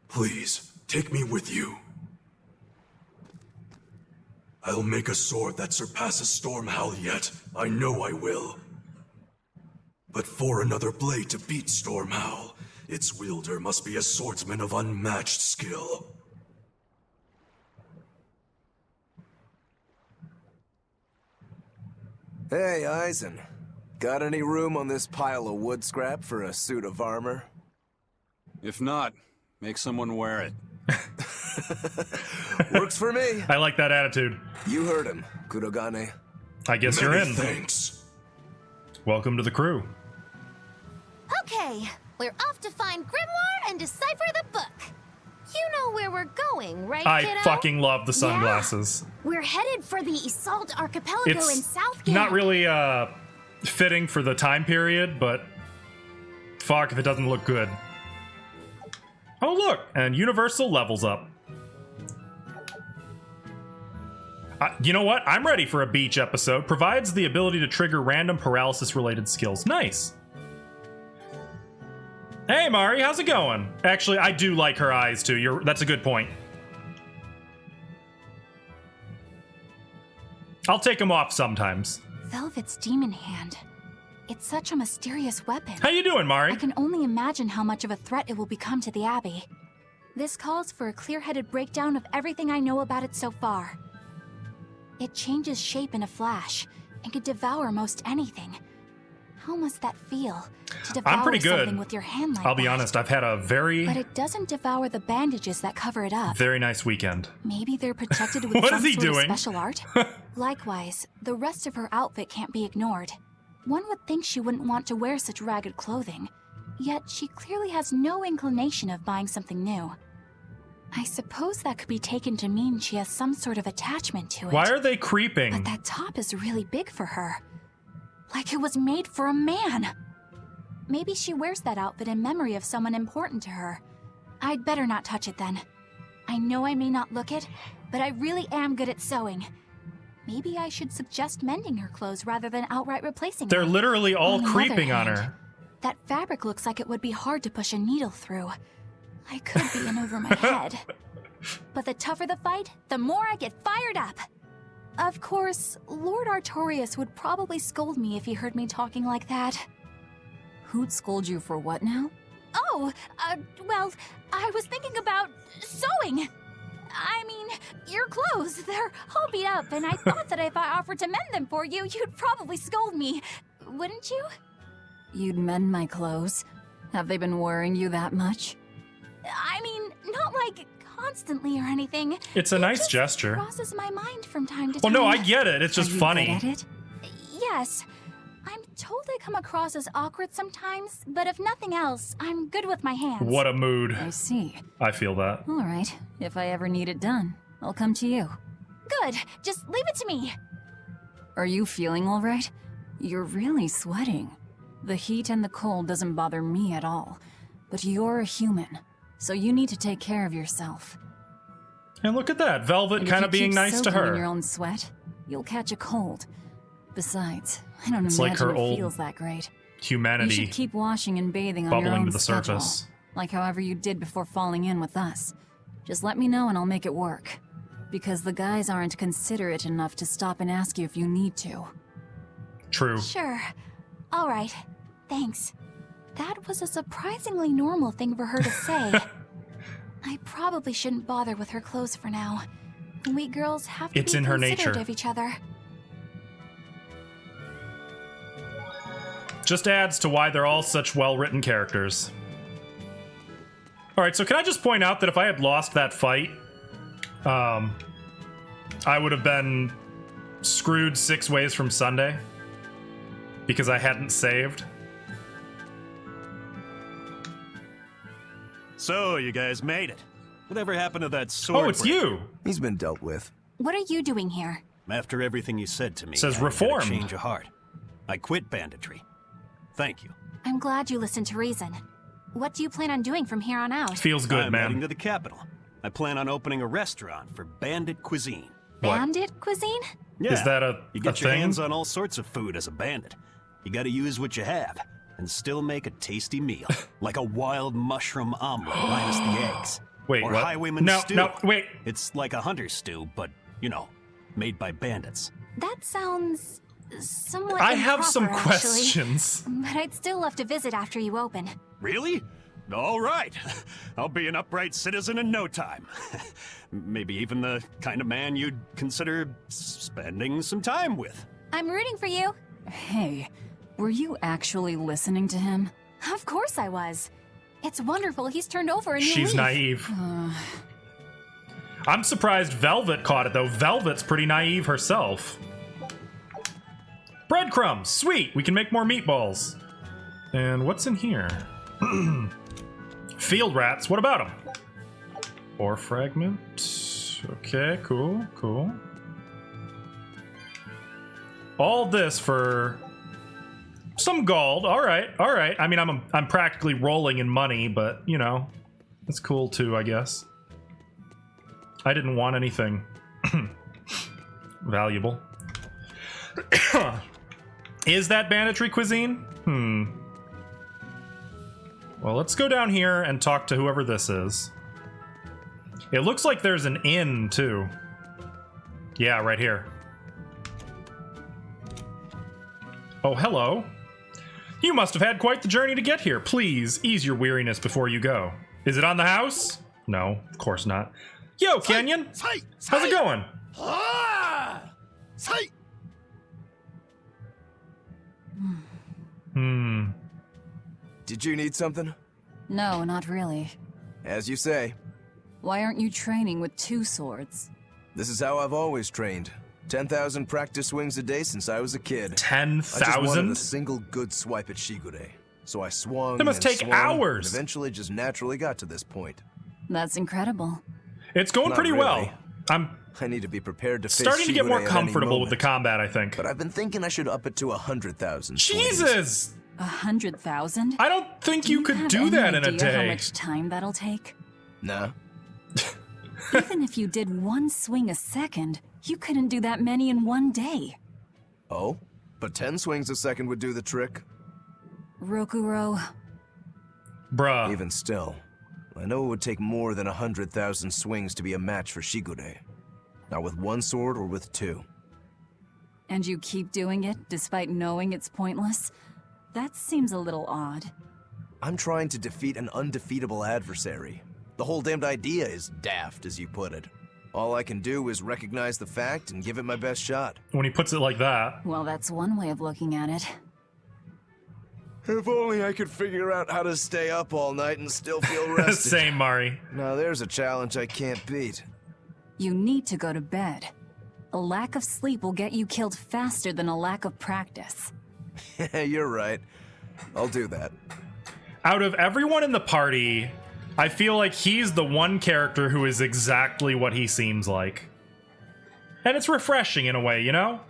Please, take me with you. I'll make a sword that surpasses Stormhowl yet. I know I will. But for another blade to beat Stormhowl, its wielder must be a swordsman of unmatched skill. Hey, Eisen. Got any room on this pile of wood scrap for a suit of armor? If not, make someone wear it. Works for me. I like that attitude. You heard him, Kurogane. I guess you're in. Thanks. Welcome to the crew. Okay, we're off to find Grimoire and decipher the book. You know where we're going, right, I kiddo? fucking love the sunglasses. We're headed for the Isolde Archipelago in It's Southgate. not really fitting for the time period, but fuck if it doesn't look good. Oh look, and Universal levels up. You know what? I'm ready for a beach episode. Provides the ability to trigger random paralysis-related skills. Nice. Hey, Mari, how's it going? Actually, I do like her eyes, too. That's a good point. I'll take them off sometimes. Velvet's demon hand. It's such a mysterious weapon. How you doing, Mari? I can only imagine how much of a threat it will become to the Abbey. This calls for a clear-headed breakdown of everything I know about it so far. It changes shape in a flash and could devour most anything. How must that feel, to devour I'm pretty good. something with your hand like I'll be that? honest, I've had a But it doesn't devour the bandages that cover it up. very nice weekend. Maybe they're protected with What some is he sort doing? of special art? Likewise, the rest of her outfit can't be ignored. One would think she wouldn't want to wear such ragged clothing, yet she clearly has no inclination of buying something new. I suppose that could be taken to mean she has some sort of attachment to it. Why are they creeping? But that top is really big for her. Like it was made for a man. Maybe she wears that outfit in memory of someone important to her. I'd better not touch it then. I know I may not look it, but I really am good at sewing. Maybe I should suggest mending her clothes rather than outright replacing They're them. literally all On the creeping other on hand, her. That fabric looks like it would be hard to push a needle through. I could be in over my head. But the tougher the fight, the more I get fired up. Of course, Lord Artorias would probably scold me if he heard me talking like that. Who'd scold you for what now? Oh, well, I was thinking about sewing. I mean, your clothes, they're all beat up, and I thought that if I offered to mend them for you, you'd probably scold me. Wouldn't you? You'd mend my clothes? Have they been worrying you that much? I mean, not like constantly or anything. It's a nice gesture. Crosses my mind from time to Well, time. no, I get it. It's just funny. Good at it? Yes. I'm told I come across as awkward sometimes, but if nothing else, I'm good with my hands. What a mood. I see. I feel that. All right. If I ever need it done, I'll come to you. Good. Just leave it to me. Are you feeling all right? You're really sweating. The heat and the cold doesn't bother me at all. But you're a human, so you need to take care of yourself. And look at that, Velvet kind of being nice to In your her. own sweat, you'll catch a cold. Besides, I don't It's imagine like her it old feels that great. You Humanity should keep washing and bathing on your bubbling own to the schedule, surface. like however you did before falling in with us. Just let me know and I'll make it work. Because the guys aren't considerate enough to stop and ask you if you need to. True. Sure. All right. Thanks. That was a surprisingly normal thing for her to say. I probably shouldn't bother with her clothes for now. We girls have to It's be in her considerate nature. of each other. Just adds to why they're all such well-written characters. Alright, so can I just point out that if I had lost that fight, I would have been screwed 6 ways from Sunday because I hadn't saved. So, you guys made it. Whatever happened to that sword? Oh, it's you! He's been dealt with. What are you doing here? After everything you said to me, Says I had a reformed. change of heart. I quit banditry. Thank you. I'm glad you listened to reason. What do you plan on doing from here on out? Feels good, I'm man. heading to the capital. I plan on opening a restaurant for bandit cuisine. Bandit cuisine? Yeah. Is that a You get a your thing? hands on all sorts of food as a bandit. You gotta use what you have, and still make a tasty meal. Like a wild mushroom omelet minus the eggs. Wait, or what? highwayman No, stew. no, wait. It's like a hunter's stew, but, you know, made by bandits. That sounds somewhat I have some improper, actually. questions. But I'd still love to visit after you open. Really? All right. I'll be an upright citizen in no time. Maybe even the kind of man you'd consider spending some time with. I'm rooting for you. Hey, were you actually listening to him? Of course I was. It's wonderful he's turned over a new She's leaf. naive. I'm surprised Velvet caught it, though. Velvet's pretty naive herself. Breadcrumbs! Sweet! We can make more meatballs. And what's in here? Field rats. What about them? Ore fragment. Okay, cool, cool. All this for some gold. All right, all right. I mean, I'm practically rolling in money, but you know, it's cool too, I guess. I didn't want anything valuable. Is that banditry cuisine? Well, let's go down here and talk to whoever this is. It looks like there's an inn, too. Yeah, right here. Oh, hello. You must have had quite the journey to get here. Please, ease your weariness before you go. Is it on the house? No, of course not. Yo, Canyon! How's it going? Did you need something? No, not really. As you say. Why aren't you training with 2 swords? This is how I've always trained. 10,000 practice swings a day since I was a kid. 10,000? I just wanted a single good swipe at Shigure. So I swung. That must and take swung, hours. And eventually just naturally got to this point. That's incredible. It's going Not pretty really. well. I need to be prepared to face starting to get more Shigure at any comfortable with the moment. combat, I think. But I've been thinking I should up it to 100,000. Jesus! 100,000? I don't think you could have do any that in a idea how day. much time that'll take? Nah. Even if you did 1 swing a second, you couldn't do that many in 1 day. Oh? But 10 swings a second would do the trick? Rokuro. Bruh. Even still, I know it would take more than 100,000 swings to be a match for Shigure. Not with 1 sword or with 2. And you keep doing it despite knowing it's pointless? That seems a little odd. I'm trying to defeat an undefeatable adversary. The whole damned idea is daft, as you put it. All I can do is recognize the fact and give it my best shot. When he puts it like that. Well, that's one way of looking at it. If only I could figure out how to stay up all night and still feel rested. Same, Mari. Now there's a challenge I can't beat. You need to go to bed. A lack of sleep will get you killed faster than a lack of practice. You're right. I'll do that. Out of everyone in the party, I feel like he's the one character who is exactly what he seems like. And it's refreshing in a way, you know?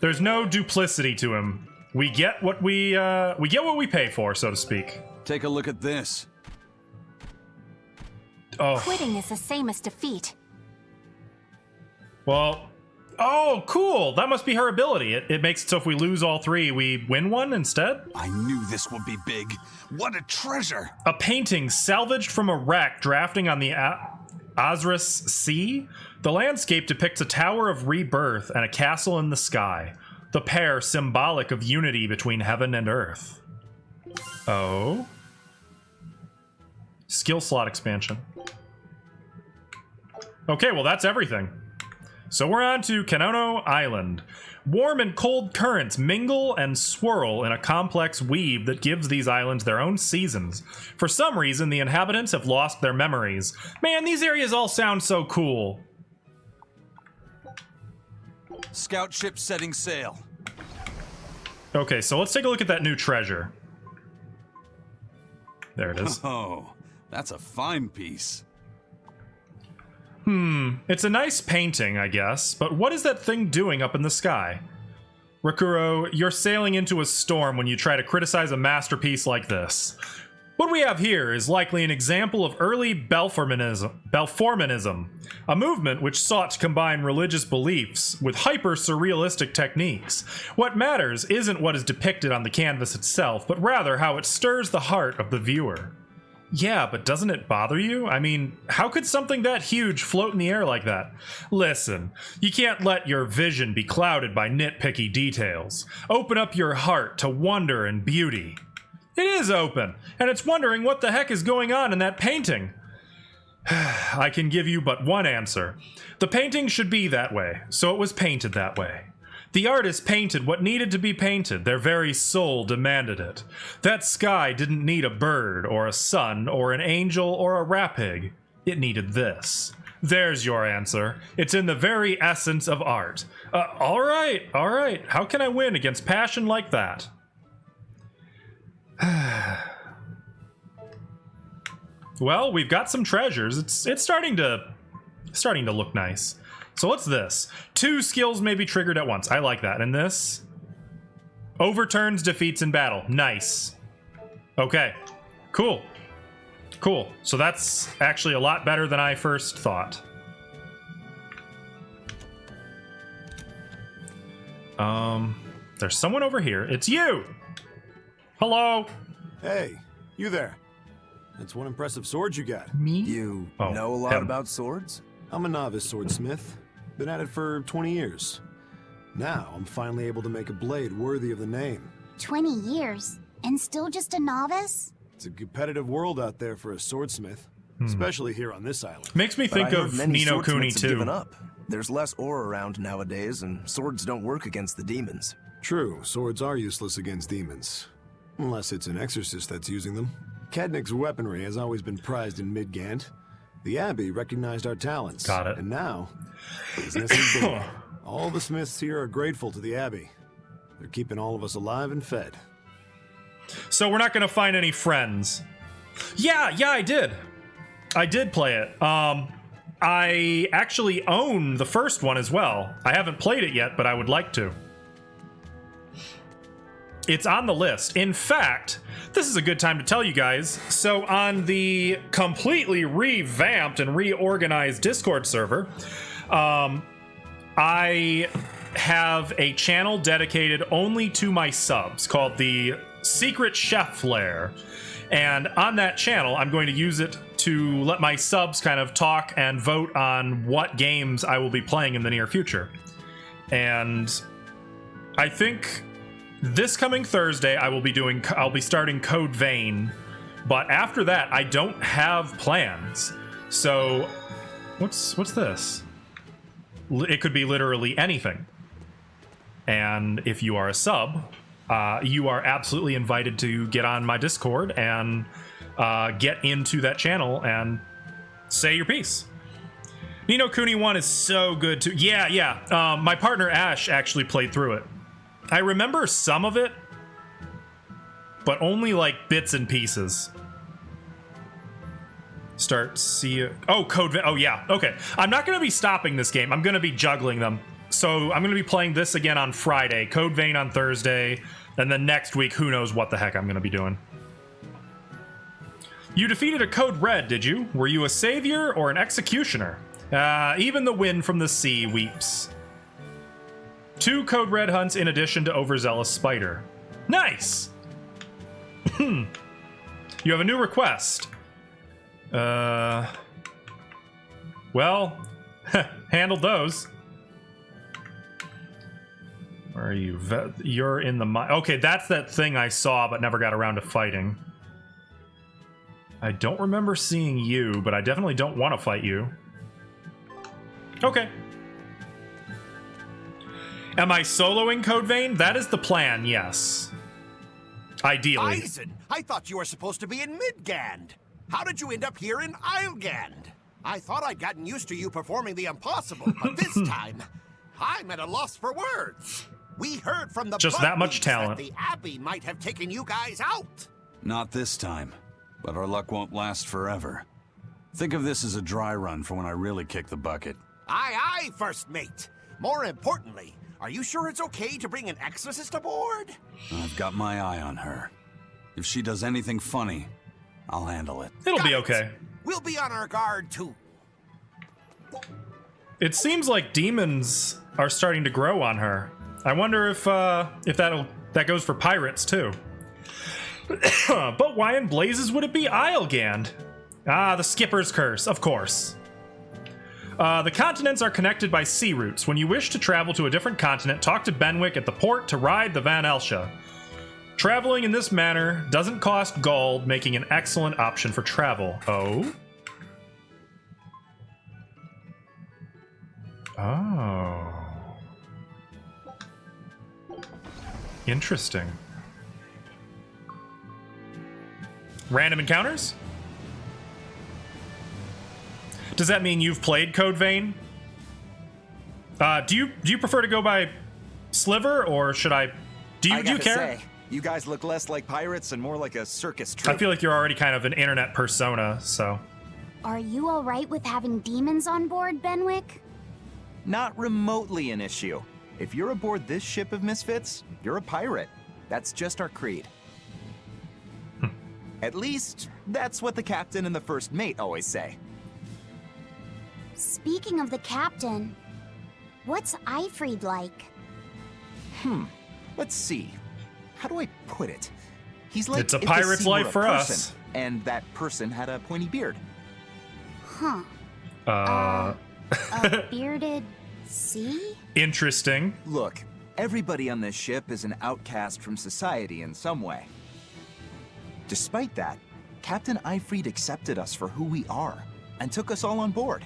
There's no duplicity to him. We get what we pay for, so to speak. Take a look at this. Oh. Quitting is the same as defeat. Well, oh, cool. That must be her ability. It makes it so if we lose all 3, we win one instead? I knew this would be big. What a treasure! A painting salvaged from a wreck drafting on the Azris Sea. The landscape depicts a tower of rebirth and a castle in the sky. The pair symbolic of unity between heaven and earth. Oh. Skill slot expansion. Okay, well that's everything. So we're on to Kanono Island. Warm and cold currents mingle and swirl in a complex weave that gives these islands their own seasons. For some reason, the inhabitants have lost their memories. Man, these areas all sound so cool. Scout ship setting sail. Okay, so let's take a look at that new treasure. There it is. Oh, that's a fine piece. It's a nice painting, I guess, but what is that thing doing up in the sky? Rakuro, you're sailing into a storm when you try to criticize a masterpiece like this. What we have here is likely an example of early Belformanism, a movement which sought to combine religious beliefs with hyper-surrealistic techniques. What matters isn't what is depicted on the canvas itself, but rather how it stirs the heart of the viewer. Yeah, but doesn't it bother you? I mean, how could something that huge float in the air like that? Listen, you can't let your vision be clouded by nitpicky details. Open up your heart to wonder and beauty. It is open, and it's wondering what the heck is going on in that painting. I can give you but one answer. The painting should be that way, so it was painted that way. The artist painted what needed to be painted. Their very soul demanded it. That sky didn't need a bird, or a sun, or an angel, or a rapig. It needed this. There's your answer. It's in the very essence of art. All right. How can I win against passion like that? Well, we've got some treasures. It's starting to look nice. So what's this? 2 skills may be triggered at once. I like that. And this? Overturns defeats in battle. Nice. Okay. Cool. So that's actually a lot better than I first thought. There's someone over here. It's you! Hello! Hey, you there. That's one impressive sword you got. Me? You know a lot about swords? I'm a novice swordsmith. Been at it for 20 years. Now, I'm finally able to make a blade worthy of the name. 20 years? And still just a novice? It's a competitive world out there for a swordsmith. Especially here on this island. Makes me think of Ni no Kuni too. Given up. There's less ore around nowadays, and swords don't work against the demons. True, swords are useless against demons. Unless it's an exorcist that's using them. Kadnik's weaponry has always been prized in Midgand. The Abbey recognized our talents. Got it. And now, business is big. All the smiths here are grateful to the Abbey. They're keeping all of us alive and fed. So we're not going to find any friends. Yeah, I did. I did play it. I actually own the first one as well. I haven't played it yet, but I would like to. It's on the list. In fact, this is a good time to tell you guys. So on the completely revamped and reorganized Discord server, I have a channel dedicated only to my subs called the Secret Chef Lair. And on that channel, I'm going to use it to let my subs kind of talk and vote on what games I will be playing in the near future. And I think this coming Thursday, I'll be starting Code Vein, but after that, I don't have plans. So, what's this? It could be literally anything. And if you are a sub, you are absolutely invited to get on my Discord and get into that channel and say your piece. Ni no Kuni 1 is so good too. Yeah. My partner Ash actually played through it. I remember some of it, but only like bits and pieces. Code Vein. Oh yeah, okay. I'm not going to be stopping this game. I'm going to be juggling them. So I'm going to be playing this again on Friday, Code Vein on Thursday, and then next week, who knows what the heck I'm going to be doing. You defeated a Code Red, did you? Were you a savior or an executioner? Even the wind from the sea weeps. 2 Code Red hunts in addition to Overzealous Spider. Nice! You have a new request. Well, handled those. Where are you? You're in the mine. Okay, that's that thing I saw but never got around to fighting. I don't remember seeing you, but I definitely don't want to fight you. Okay. Am I soloing Code Vein? That is the plan, yes. Ideally. Eisen, I thought you were supposed to be in Midgand. How did you end up here in Islegand? I thought I'd gotten used to you performing the impossible, but this time, I'm at a loss for words. We heard from the just that much talent. That the Abbey might have taken you guys out. Not this time, but our luck won't last forever. Think of this as a dry run for when I really kick the bucket. Aye, aye, First Mate. More importantly, are you sure it's okay to bring an exorcist aboard? I've got my eye on her. If she does anything funny, I'll handle it. It'll be okay. We'll be on our guard, too. It seems like demons are starting to grow on her. I wonder if that goes for pirates too. But why in blazes would it be Islegand? Ah, the skipper's curse, of course. The continents are connected by sea routes. When you wish to travel to a different continent, talk to Benwick at the port to ride the Van Elsha. Traveling in this manner doesn't cost gold, making an excellent option for travel. Oh? Oh. Interesting. Random encounters? Does that mean you've played Code Vein? Do you prefer to go by Sliver, or should I? Do you care? Say, you guys look less like pirates and more like a circus troupe. I feel like you're already kind of an internet persona, so. Are you all right with having demons on board, Benwick? Not remotely an issue. If you're aboard this ship of misfits, you're a pirate. That's just our creed. At least, that's what the captain and the first mate always say. Speaking of the captain, what's Eifried like? Let's see. How do I put it? He's like it's a if the pirate's sea were life a for person, us. And that person had a pointy beard. Huh. A bearded sea? Interesting. Look, everybody on this ship is an outcast from society in some way. Despite that, Captain Eifried accepted us for who we are and took us all on board.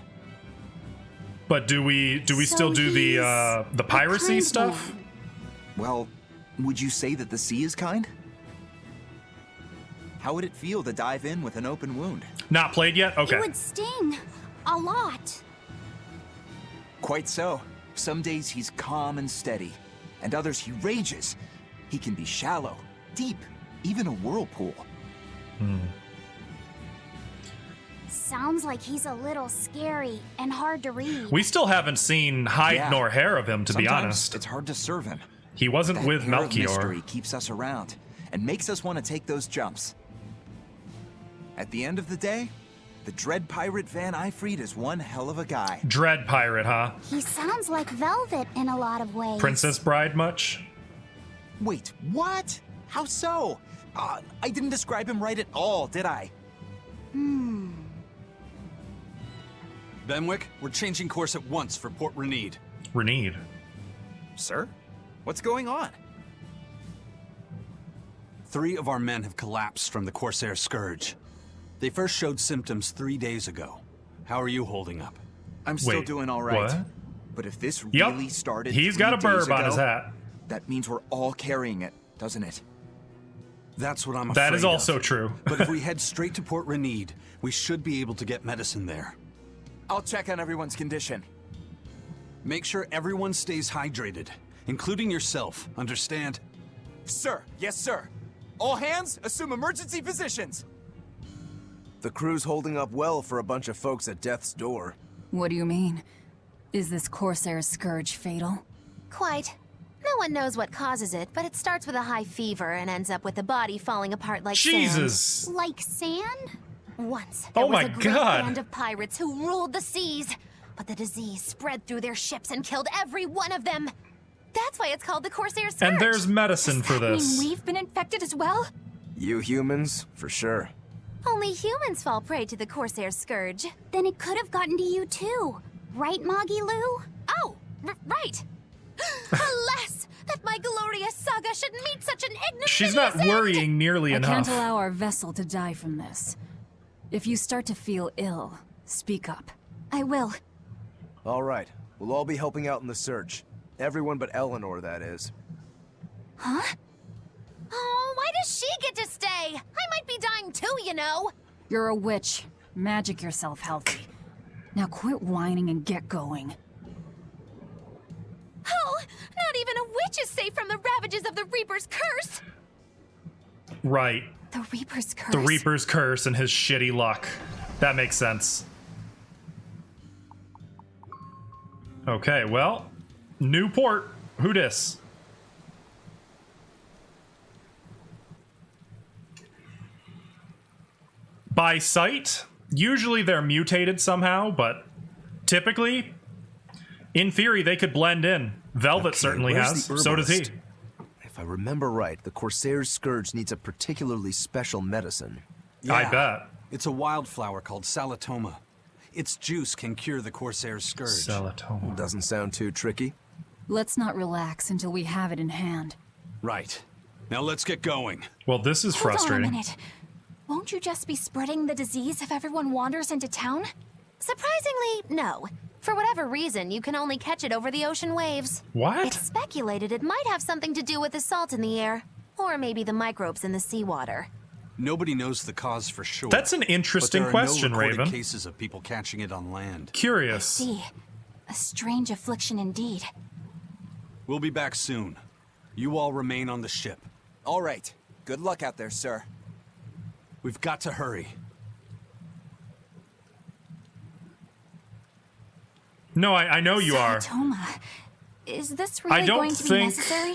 But do we still do the piracy stuff? Well, would you say that the sea is kind? How would it feel to dive in with an open wound? Not played yet? Okay. It would sting. A lot. Quite so. Some days he's calm and steady, and others he rages. He can be shallow, deep, even a whirlpool. Sounds like he's a little scary and hard to read. We still haven't seen hide nor hair of him, to be honest. It's hard to serve him. He wasn't That with air of Melchior. mystery keeps us around and makes us want to take those jumps. At the end of the day, the Dread Pirate Van Eifried is one hell of a guy. Dread Pirate, huh? He sounds like Velvet in a lot of ways. Princess Bride much? Wait, what? How so? I didn't describe him right at all, did I? Benwick, we're changing course at once for Port Renede. Renede? Sir? What's going on? 3 of our men have collapsed from the Corsair Scourge. They first showed symptoms 3 days ago. How are you holding up? I'm still doing all right. What? But if this really started He's 3 got a days burb on ago, his hat. That means we're all carrying it, doesn't it? That's what I'm afraid That is of. also true. But if we head straight to Port Renede, we should be able to get medicine there. I'll check on everyone's condition. Make sure everyone stays hydrated, including yourself, understand? Sir, yes sir. All hands, assume emergency positions. The crew's holding up well for a bunch of folks at death's door. What do you mean? Is this Corsair Scourge fatal? Quite. No one knows what causes it, but it starts with a high fever and ends up with the body falling apart like Jesus. sand. Like sand? Once, Oh there was my a great God. band of pirates who ruled the seas, but the disease spread through their ships and killed every one of them. That's why it's called the Corsair Scourge. And there's medicine for I mean, this. we've been infected as well? You humans, for sure. Only humans fall prey to the Corsair Scourge. Then it could have gotten to you too. Right, Moggy Lou? Oh, right. Alas, that my glorious saga should meet such an ignominious She's not end. worrying nearly I enough. can't allow our vessel to die from this. If you start to feel ill, speak up. I will. All right, we'll all be helping out in the search. Everyone but Eleanor, that is. Huh? Oh, why does she get to stay? I might be dying too, you know. You're a witch. Magic yourself healthy. Now quit whining and get going. Oh, not even a witch is safe from the ravages of the Reaper's curse. Right. The Reaper's curse. The Reaper's curse and his shitty luck. That makes sense. Okay, well, new port. Who dis? By sight, usually they're mutated somehow, but typically, in theory, they could blend in. Velvet certainly has. So does he. If I remember right, the Corsair's Scourge needs a particularly special medicine. Yeah, I bet. It's a wildflower called Salatoma. Its juice can cure the Corsair's Scourge. Salatoma. Doesn't sound too tricky. Let's not relax until we have it in hand. Right. Now let's get going. Well, this is Hold frustrating. on a minute. Won't you just be spreading the disease if everyone wanders into town? Surprisingly, no. For whatever reason, you can only catch it over the ocean waves. What? It's speculated it might have something to do with the salt in the air, or maybe the microbes in the seawater. Nobody knows the cause for sure. That's an interesting question, no recorded Raven. cases of people catching it on land. Curious. See, a strange affliction indeed. We'll be back soon. You all remain on the ship. All right. Good luck out there, sir. We've got to hurry. No, I know you are. Toma, is this really going to be necessary?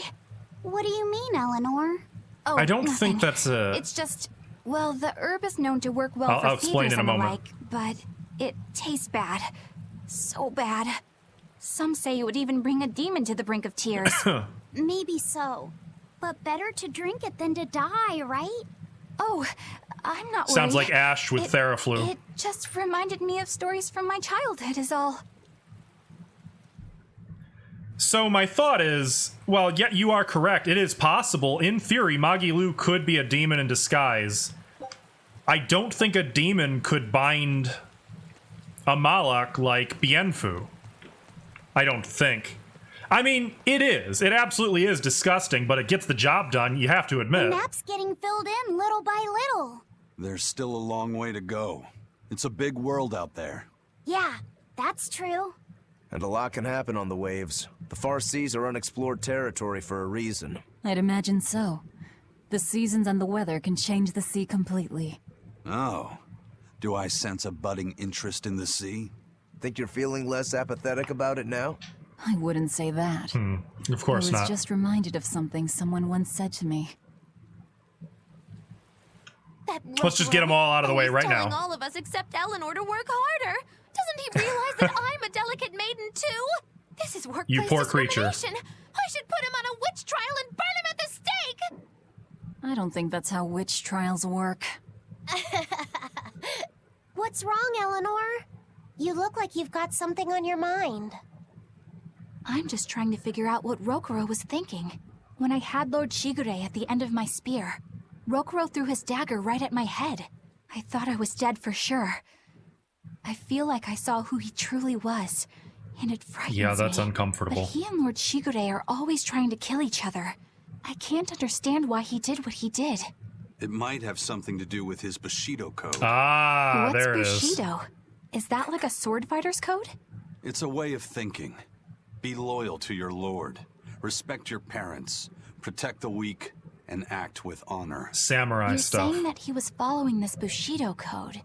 What do you mean, Eleanor? Oh, I don't nothing. think that's a... It's just, well, the herb is known to work well for I'll explain fevers in a and the moment. like, but it tastes bad. So bad. Some say it would even bring a demon to the brink of tears. Maybe so. But better to drink it than to die, right? Oh, I'm not worried. Sounds like Ash with Theraflu. It just reminded me of stories from my childhood is all. So my thought is, well, yeah, you are correct. It is possible. In theory, Magilu could be a demon in disguise. I don't think a demon could bind a Malak like Bienfu. I don't think. I mean, it is. It absolutely is disgusting, but it gets the job done, you have to The admit. map's getting filled in little by little. There's still a long way to go. It's a big world out there. Yeah, that's true. And a lot can happen on the waves. The far seas are unexplored territory for a reason. I'd imagine so. The seasons and the weather can change the sea completely. Oh. Do I sense a budding interest in the sea? Think you're feeling less apathetic about it now? I wouldn't say that. Of course I was not. just reminded of something someone once said to me. Let's just get them all out of the way right telling now. all of us except Eleanor to work harder. Doesn't he realize that I'm a delicate maiden too? This is workplace You poor creature. discrimination. I should put him on a witch trial and burn him at the stake. I don't think that's how witch trials work. What's wrong, Eleanor? You look like you've got something on your mind. I'm just trying to figure out what Rokuro was thinking. When I had Lord Shigure at the end of my spear, Rokuro threw his dagger right at my head. I thought I was dead for sure. I feel like I saw who he truly was, and it frightens me. Yeah, that's uncomfortable. But he and Lord Shigure are always trying to kill each other. I can't understand why he did what he did. It might have something to do with his Bushido code. Ah, What's there it is. Bushido? Is that like a sword fighter's code? It's a way of thinking. Be loyal to your lord. Respect your parents. Protect the weak. And act with honor. Samurai You're stuff. saying that he was following this Bushido code,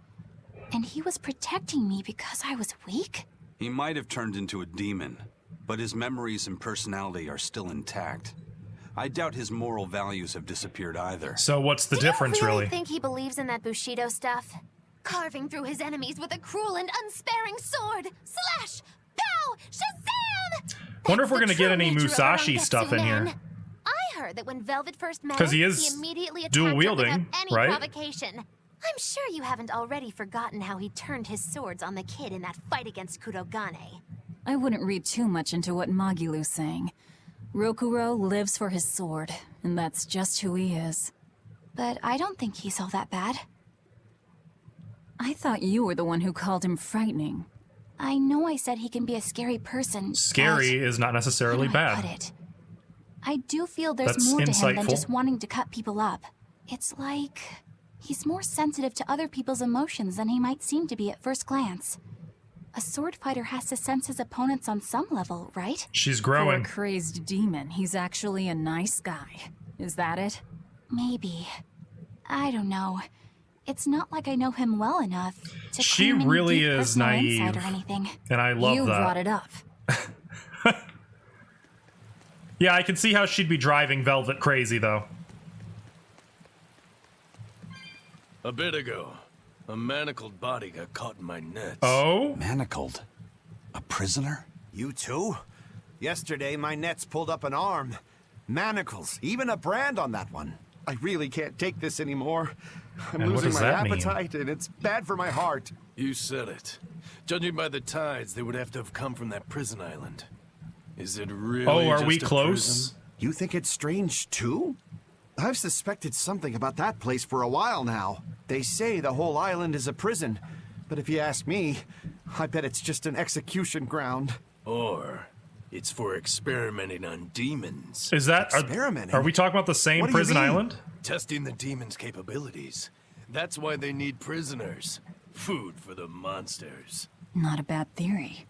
and he was protecting me because I was weak? He might have turned into a demon, but his memories and personality are still intact. I doubt his moral values have disappeared either. So what's the Do difference, you really really? think he believes in that Bushido stuff? Carving through his enemies with a cruel and unsparing sword. Slash! Pow! Shazam! Wonder if we're That's gonna get the any true nature of our Musashi stuff in Rangetsu here. man. I heard that when Velvet first met 'Cause him, he is immediately attacked dual her wielding, without any right? provocation. I'm sure you haven't already forgotten how he turned his swords on the kid in that fight against Kurogane. I wouldn't read too much into what Magilu's saying. Rokuro lives for his sword, and that's just who he is. But I don't think he's all that bad. I thought you were the one who called him frightening. I know I said he can be a scary person. Scary is not necessarily How do I bad. put it? I do feel there's That's more to him than insightful. just wanting to cut people up. It's like he's more sensitive to other people's emotions than he might seem to be at first glance. A sword fighter has to sense his opponents on some level, right? She's For growing. a crazed demon, he's actually a nice guy. Is that it? Maybe. I don't know. It's not like I know him well enough to She claim any really deep is personal naive, insight or anything. and I love you that. You brought it up. Yeah, I can see how she'd be driving Velvet crazy, though. A bit ago, a manacled body got caught in my nets. Oh? Manacled? A prisoner? You too? Yesterday, my nets pulled up an arm. Manacles, even a brand on that one. I really can't take this anymore. I'm And what losing does my that mean? appetite, and it's bad for my heart. You said it. Judging by the tides, they would have to have come from that prison island. Is it really Oh, are just we a close? prison? You think it's strange, too? I've suspected something about that place for a while now. They say the whole island is a prison, but if you ask me, I bet it's just an execution ground. Or it's for experimenting on demons. Is that... Are we talking about the same prison island? Testing the demons' capabilities. That's why they need prisoners. Food for the monsters. Not a bad theory.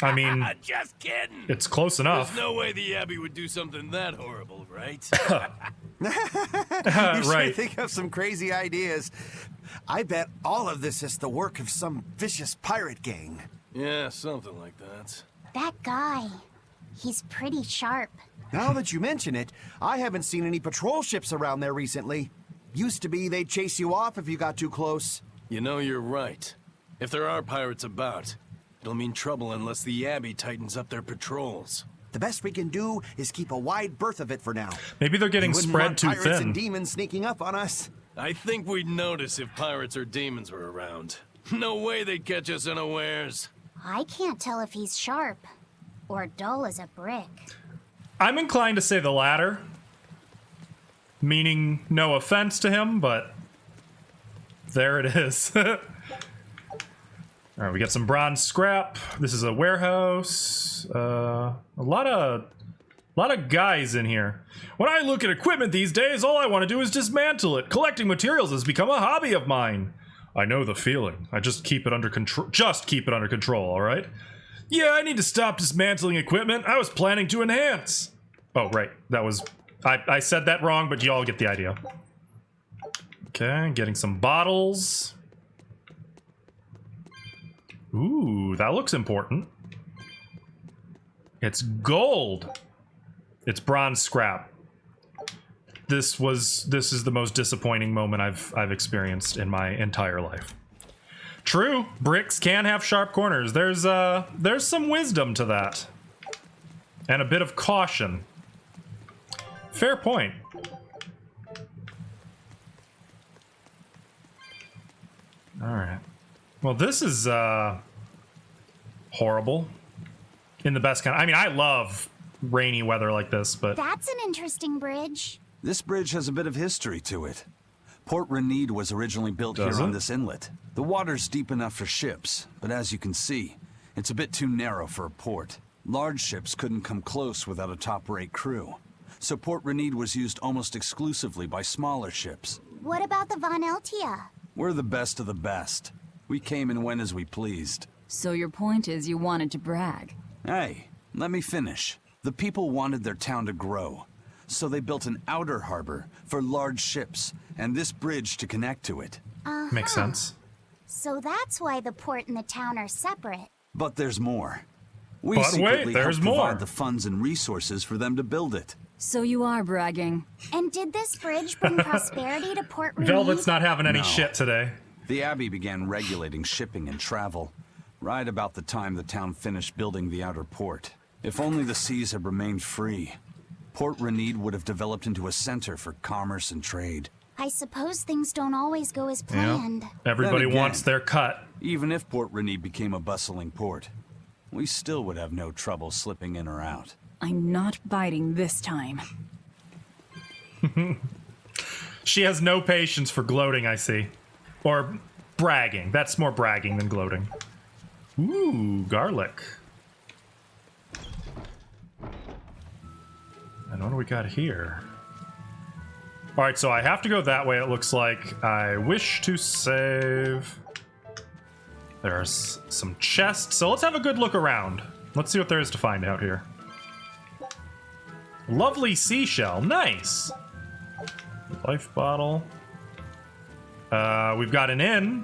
I mean... Just kidding. It's close enough. There's no way the Abbey would do something that horrible, right? You Right. sure think of some crazy ideas. I bet all of this is the work of some vicious pirate gang. Yeah, something like that. That guy, he's pretty sharp. Now that you mention it, I haven't seen any patrol ships around there recently. Used to be they'd chase you off if you got too close. You know, you're right. If there are pirates about, it'll mean trouble unless the Abbey tightens up their patrols. The best we can do is keep a wide berth of it for now. Maybe they're getting We wouldn't spread want too pirates thin. and demons sneaking up on us. I think we'd notice if pirates or demons were around. No way they'd catch us unawares. I can't tell if he's sharp or dull as a brick. I'm inclined to say the latter. Meaning no offense to him, but there it is. All right, we got some bronze scrap. This is a warehouse. A lot of guys in here. When I look at equipment these days, all I want to do is dismantle it. Collecting materials has become a hobby of mine. I know the feeling. I just keep it under control. Just keep it under control, all right? Yeah, I need to stop dismantling equipment. I was planning to enhance. Oh, right. That was... I said that wrong, but you all get the idea. Okay, getting some bottles. Ooh, that looks important. It's gold. It's bronze scrap. This is the most disappointing moment I've experienced in my entire life. True, bricks can have sharp corners. There's some wisdom to that. And a bit of caution. Fair point. Alright. Well, this is horrible. In the best kind. I mean, I love rainy weather like this, but... That's an interesting bridge. This bridge has a bit of history to it. Port Renede was originally built here on this inlet. The water's deep enough for ships, but as you can see, it's a bit too narrow for a port. Large ships couldn't come close without a top-rate crew. So Port Renede was used almost exclusively by smaller ships. What about the Von Eltia? We're the best of the best. We came and went as we pleased. So your point is you wanted to brag? Hey, let me finish. The people wanted their town to grow, so they built an outer harbor for large ships, and this bridge to connect to it. Makes sense. So that's why the port and the town are separate. But there's more. We But secretly wait, there's helped provide more. the funds and resources for them to build it. So you are bragging. And did this bridge bring prosperity to Port Renede? Velvet's not having any No. shit today. The Abbey began regulating shipping and travel, right about the time the town finished building the outer port. If only the seas had remained free, Port Renede would have developed into a center for commerce and trade. I suppose things don't always go as planned. Everybody Then again, wants their cut. Even if Port Renede became a bustling port, we still would have no trouble slipping in or out. I'm not biting this time. She has no patience for gloating, I see. Or bragging. That's more bragging than gloating. Ooh, garlic. And what do we got here? Alright, so I have to go that way, it looks like. I wish to save. There's some chests, so let's have a good look around. Let's see what there is to find out here. Lovely seashell, nice. Life bottle. We've got an inn.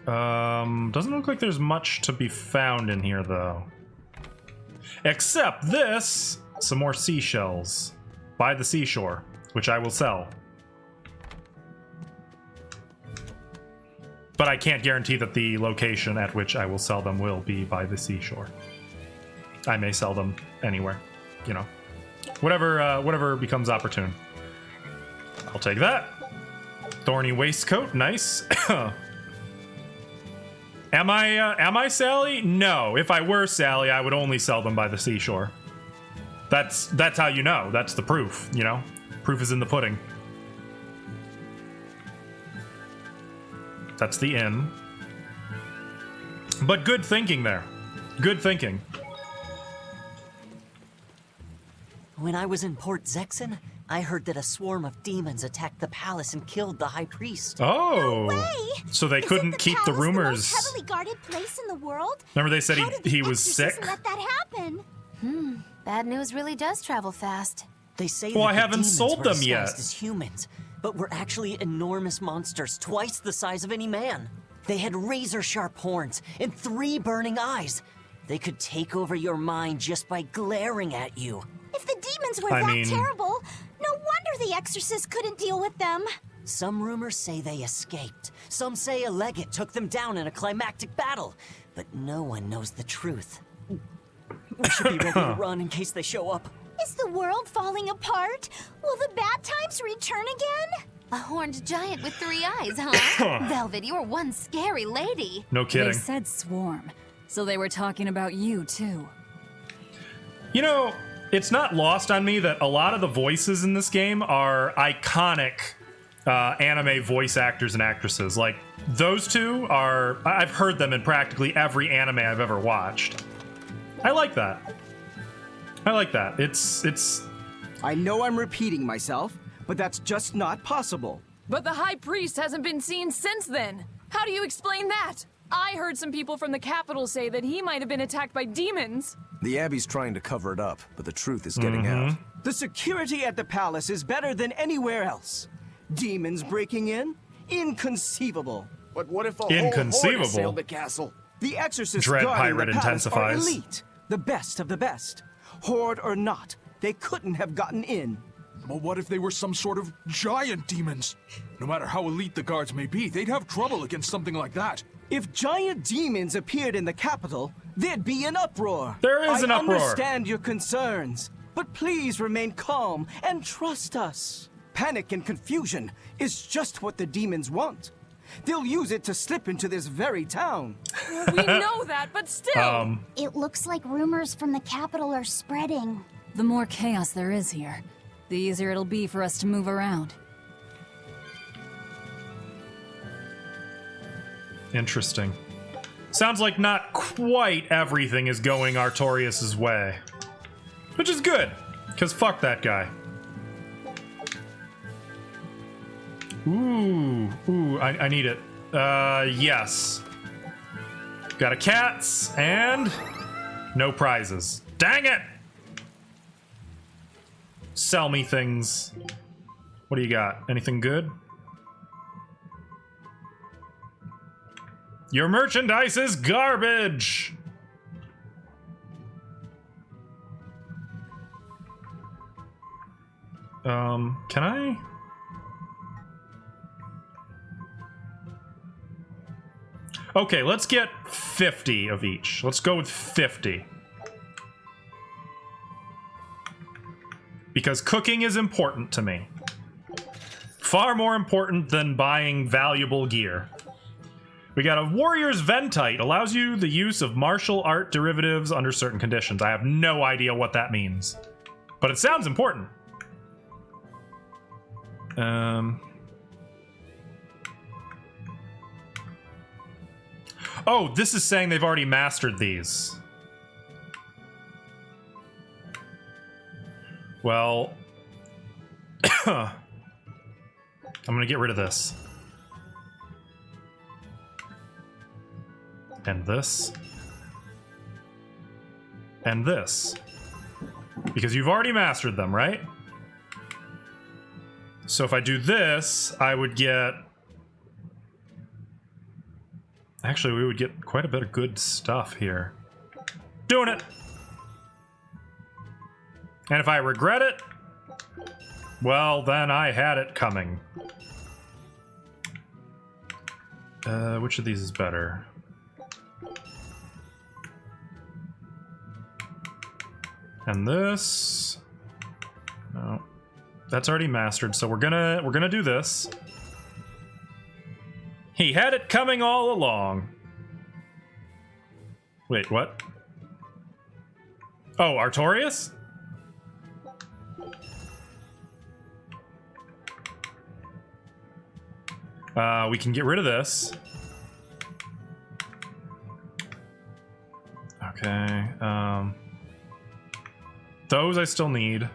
Doesn't look like there's much to be found in here, though. Except this! Some more seashells. By the seashore, which I will sell. But I can't guarantee that the location at which I will sell them will be by the seashore. I may sell them anywhere, you know. Whatever becomes opportune. I'll take that. Thorny waistcoat, nice. Am I Sally? No. If I were Sally, I would only sell them by the seashore. That's how you know. That's the proof, you know? Proof is in the pudding. That's the inn. But good thinking there. Good thinking. When I was in Port Zexen, I heard that a swarm of demons attacked the palace and killed the high priest. Oh, No way! So they couldn't keep the rumors. The most heavily guarded place in the world? Remember they said he was sick? Let that happen. Bad news really does travel fast. They say Well, that I the haven't demons sold were them disguised yet. as humans, but were actually enormous monsters, twice the size of any man. They had razor-sharp horns and 3 burning eyes. They could take over your mind just by glaring at you. If the demons were that terrible, no wonder the Exorcist couldn't deal with them. Some rumors say they escaped. Some say a legate took them down in a climactic battle. But no one knows the truth. We should be ready to run in case they show up. Is the world falling apart? Will the bad times return again? A horned giant with 3 eyes, huh? Velvet, you're one scary lady. No kidding. They said swarm, so they were talking about you, too. You know, it's not lost on me that a lot of the voices in this game are iconic anime voice actors and actresses. Like, those two are... I've heard them in practically every anime I've ever watched. I like that. I like that. It's... I know I'm repeating myself, but that's just not possible. But the High Priest hasn't been seen since then. How do you explain that? I heard some people from the capital say that he might have been attacked by demons. The Abbey's trying to cover it up, but the truth is getting out. The security at the palace is better than anywhere else. Demons breaking in? Inconceivable. But what if a whole horde assailed the castle? The Exorcist Dread guarding pirate the palace are intensifies. elite. The best of the best. Horde or not, they couldn't have gotten in. Well, what if they were some sort of giant demons? No matter how elite the guards may be, they'd have trouble against something like that. If giant demons appeared in the capital, there'd be an uproar. There is an uproar. I understand your concerns, but please remain calm and trust us. Panic and confusion is just what the demons want. They'll use it to slip into this very town. We know that, but still. It looks like rumors from the capital are spreading. The more chaos there is here, the easier it'll be for us to move around. Interesting. Sounds like not quite everything is going Artorias' way. Which is good, because fuck that guy. Ooh, I need it. Yes. Got a cats, and no prizes. Dang it! Sell me things. What do you got? Anything good? Your merchandise is garbage! Can I? Okay, let's get 50 of each. Let's go with 50. Because cooking is important to me. Far more important than buying valuable gear. We got a Warrior's Ventite. Allows you the use of martial art derivatives under certain conditions. I have no idea what that means. But it sounds important. Oh, this is saying they've already mastered these. Well, I'm gonna get rid of this. And this. And this. Because you've already mastered them, right? So if I do this, I would get... Actually, we would get quite a bit of good stuff here. Doing it! And if I regret it, well, then I had it coming. Which of these is better? And this... No. That's already mastered, so we're gonna do this. He had it coming all along. Wait, what? Oh, Artorias? We can get rid of this. Okay, those I still need.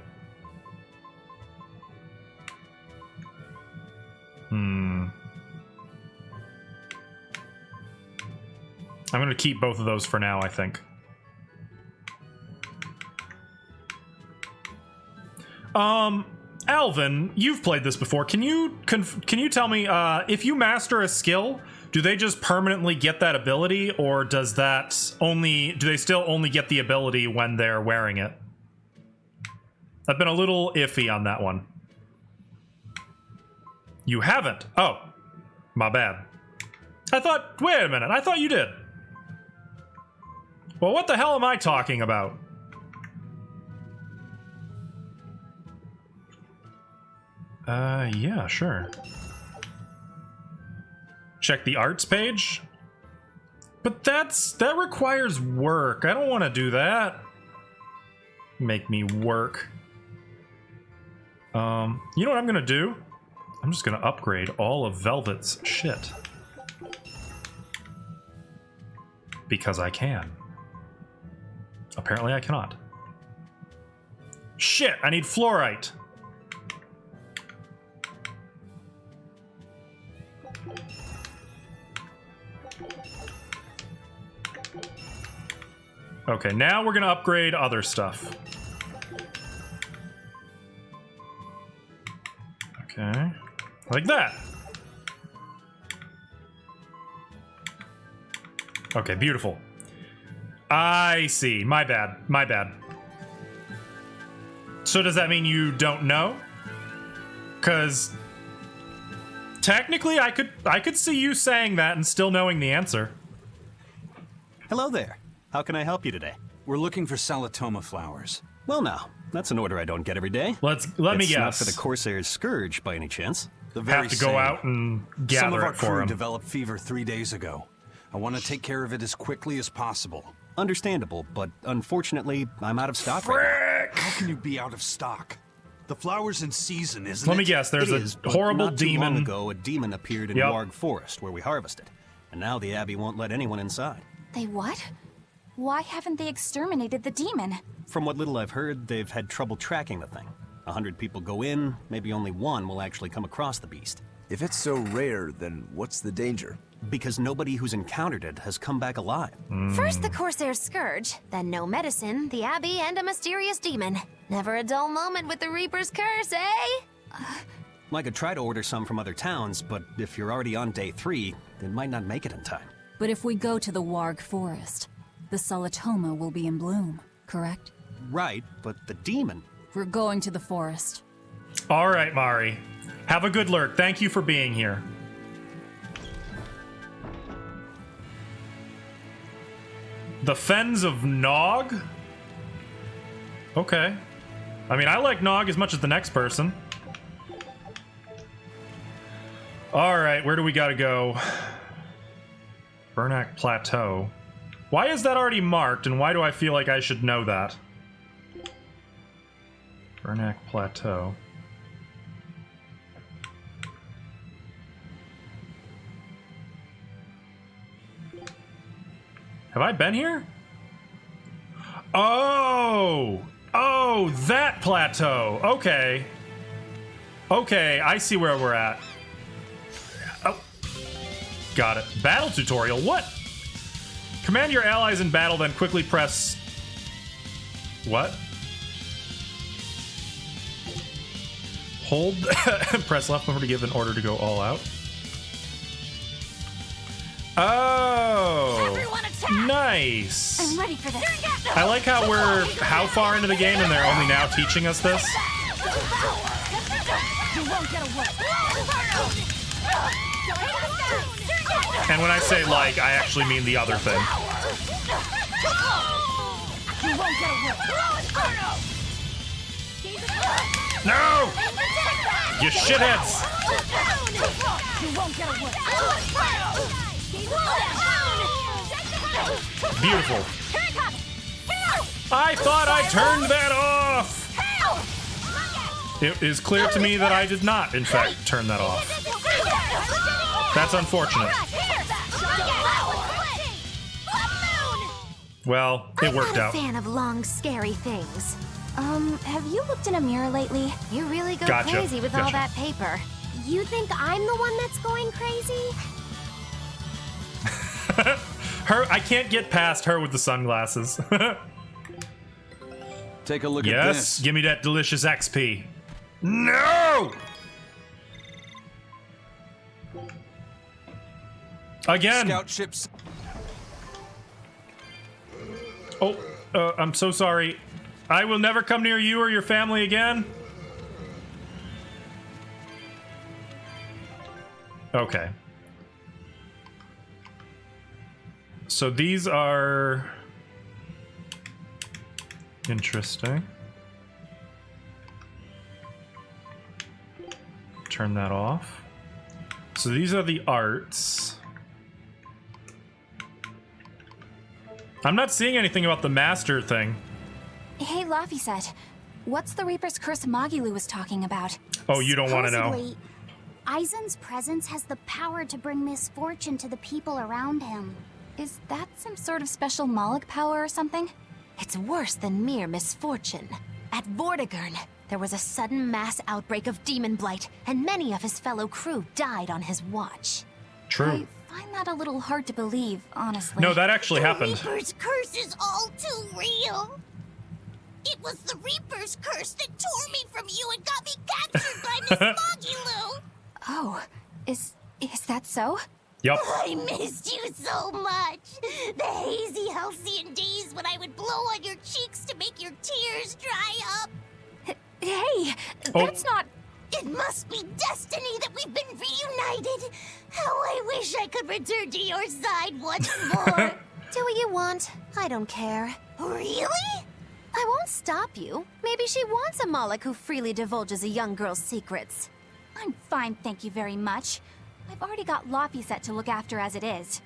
I'm gonna keep both of those for now, I think. Alvin, you've played this before. Can you tell me if you master a skill, do they just permanently get that ability, or do they still only get the ability when they're wearing it? I've been a little iffy on that one. You haven't? Oh, my bad. Wait a minute, I thought you did. Well, what the hell am I talking about? Yeah, sure. Check the arts page? But that requires work. I don't want to do that. Make me work. You know what I'm gonna do? I'm just gonna upgrade all of Velvet's shit. Because I can. Apparently I cannot. Shit, I need fluorite. Okay, now we're gonna upgrade other stuff. Okay, like that. Okay, beautiful. I see. My bad. My bad. So does that mean you don't know? Because technically I could see you saying that and still knowing the answer. Hello there. How can I help you today? We're looking for Salatoma flowers. Well, now, that's an order I don't get every day. Let me guess. It's not for the Corsair's Scourge, by any chance. The very have to go out and gather Some of our it for crew him. developed fever 3 days ago. I want to take care of it as quickly as possible. Understandable, but unfortunately, I'm out of stock right now. How can you be out of stock? The flower's in season, isn't it? Let me guess, there's It is, a but horrible not too demon. long ago, a demon appeared in Yep. Warg Forest, where we harvested. And now the Abbey won't let anyone inside. They what? Why haven't they exterminated the demon? From what little I've heard, they've had trouble tracking the thing. 100 people go in, maybe only one will actually come across the beast. If it's so rare, then what's the danger? Because nobody who's encountered it has come back alive. First the Corsair's Scourge, then no medicine, the Abbey, and a mysterious demon. Never a dull moment with the Reaper's Curse, eh? I could try to order some from other towns, but if you're already on day 3, it might not make it in time. But if we go to the Warg Forest, the Salatoma will be in bloom, correct? Right, but the demon... We're going to the forest. All right, Mari. Have a good lurk. Thank you for being here. The Fens of Nog? Okay. I mean, I like Nog as much as the next person. Alright, where do we gotta go? Bernac Plateau. Why is that already marked, and why do I feel like I should know that? Bernac Plateau. Have I been here? Oh! Oh, that plateau! Okay. Okay, I see where we're at. Oh. Got it. Battle tutorial? What? Command your allies in battle, then quickly press... What? Hold and press left bumper to give an order to go all out. Oh, nice. I'm ready for this. I like how we're how far into the game and they're only now teaching us this. And when I say like, I actually mean the other thing. No! You shitheads! Beautiful. I thought I turned that off! It is clear to me that I did not, in fact, turn that off. That's unfortunate. Well, it worked out. I'm not a fan of long, scary things. Have you looked in a mirror lately? You really go Gotcha. crazy with all that paper. You think I'm the one that's going crazy? Her, I can't get past her with the sunglasses. Take a look at yes, this. give me that delicious XP. No! Again. Scout ships. Oh, I'm so sorry. I will never come near you or your family again. Okay. So these are interesting. Turn that off. So these are the arts. I'm not seeing anything about the master thing. Hey, Laphicet, what's the Reaper's Curse Magilu was talking about? Oh, you don't want to know. Supposedly, Aizen's presence has the power to bring misfortune to the people around him. Is that some sort of special Moloch power or something? It's worse than mere misfortune. At Vortigern, there was a sudden mass outbreak of demon blight, and many of his fellow crew died on his watch. True. I find that a little hard to believe, honestly. No, that actually happened. The Reaper's curse is all too real. It was the Reaper's curse that tore me from you and got me captured by Miss Magilu. Oh, is that so? Yep. I missed you so much. The hazy halcyon days when I would blow on your cheeks to make your tears dry up. Hey, that's not... It must be destiny that we've been reunited. How I wish I could return to your side once more. Do what you want. I don't care. Really? I won't stop you. Maybe she wants a Moloch who freely divulges a young girl's secrets. I'm fine, thank you very much. I've already got Laphicet to look after as it is.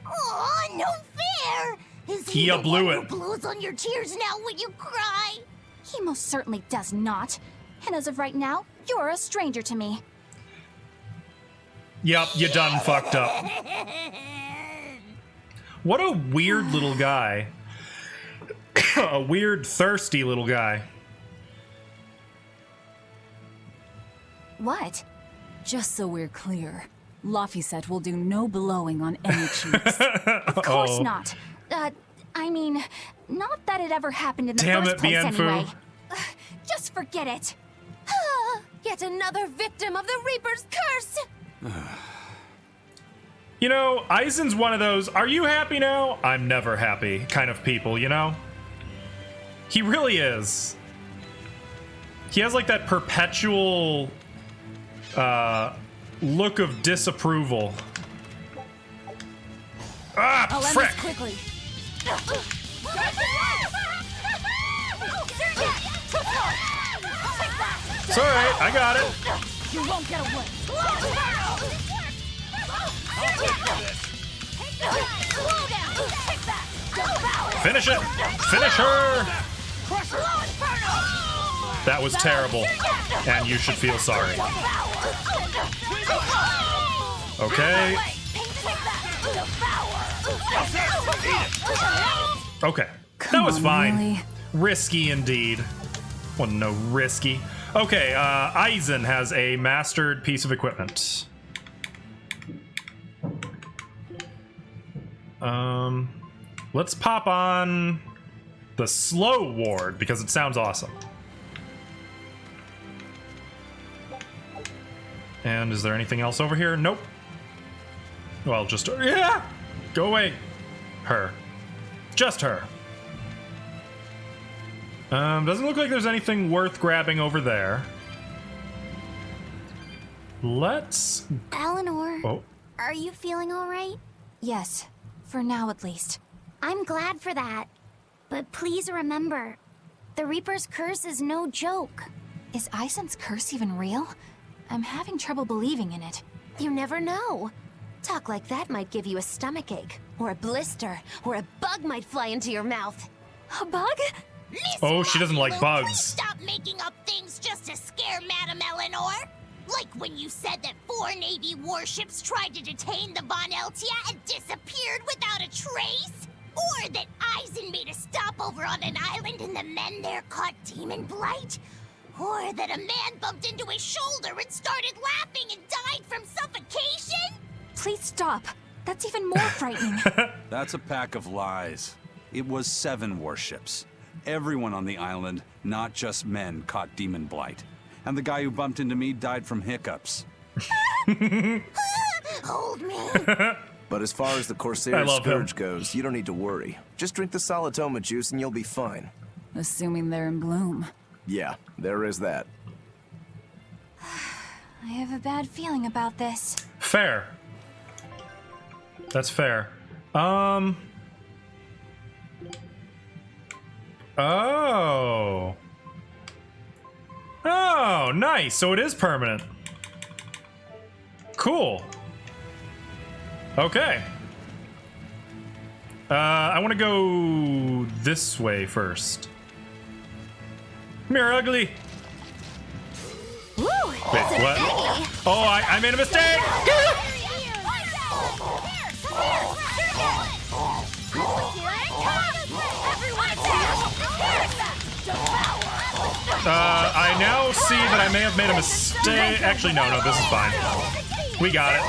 Aw, no fair! Is he He the blew one it. who blows on your tears now when you cry? He most certainly does not. And as of right now, you're a stranger to me. Yep, you done fucked up. What a weird little guy. A weird, thirsty little guy. What? Just so we're clear, Laphicet will do no blowing on any cheeks. Of course not. I mean, not that it ever happened in the first place anyway. Just forget it. Yet another victim of the Reaper's curse! You know, Aizen's one of those, are you happy now? I'm never happy kind of people, you know? He really is. He has like that perpetual look of disapproval. Ah, frick! Quickly. It's alright, I got it. You won't get away. Finish it! Finish her! That was terrible, and you should feel sorry. Okay. Okay, that was fine. Really? Risky indeed. Well, no risky. Okay, Aizen has a mastered piece of equipment. Let's pop on the slow ward because it sounds awesome. And is there anything else over here? Nope. Well, just... Yeah! Go away. Her. Just her. Doesn't look like there's anything worth grabbing over there. Let's... Eleanor, Oh. Are you feeling all right? Yes, for now at least. I'm glad for that. But please remember, the Reaper's curse is no joke. Is Aizen's curse even real? I'm having trouble believing in it. You never know. Talk like that might give you a stomachache, or a blister, or a bug might fly into your mouth. A bug? Oh, she doesn't like bugs. Please stop making up things just to scare Madame Eleanor. Like when you said that 4 Navy warships tried to detain the Von Eltia and disappeared without a trace? Or that Aizen made a stopover on an island and the men there caught demon blight? Or that a man bumped into his shoulder and started laughing and died from suffocation? Please stop. That's even more frightening. That's a pack of lies. It was 7 warships. Everyone on the island, not just men, caught demon blight. And the guy who bumped into me died from hiccups. Hold me. But as far as the Corsair Scourge goes, you don't need to worry. Just drink the Solitoma juice and you'll be fine. Assuming they're in bloom. Yeah, there is that. I have a bad feeling about this. Fair. That's fair. Oh. Oh, nice. So it is permanent. Cool. Okay. I want to go this way first. Come here, ugly. Woo, wait, what? Oh, I made a mistake! I now see that I may have made a mistake. Actually, no, this is fine. We got it.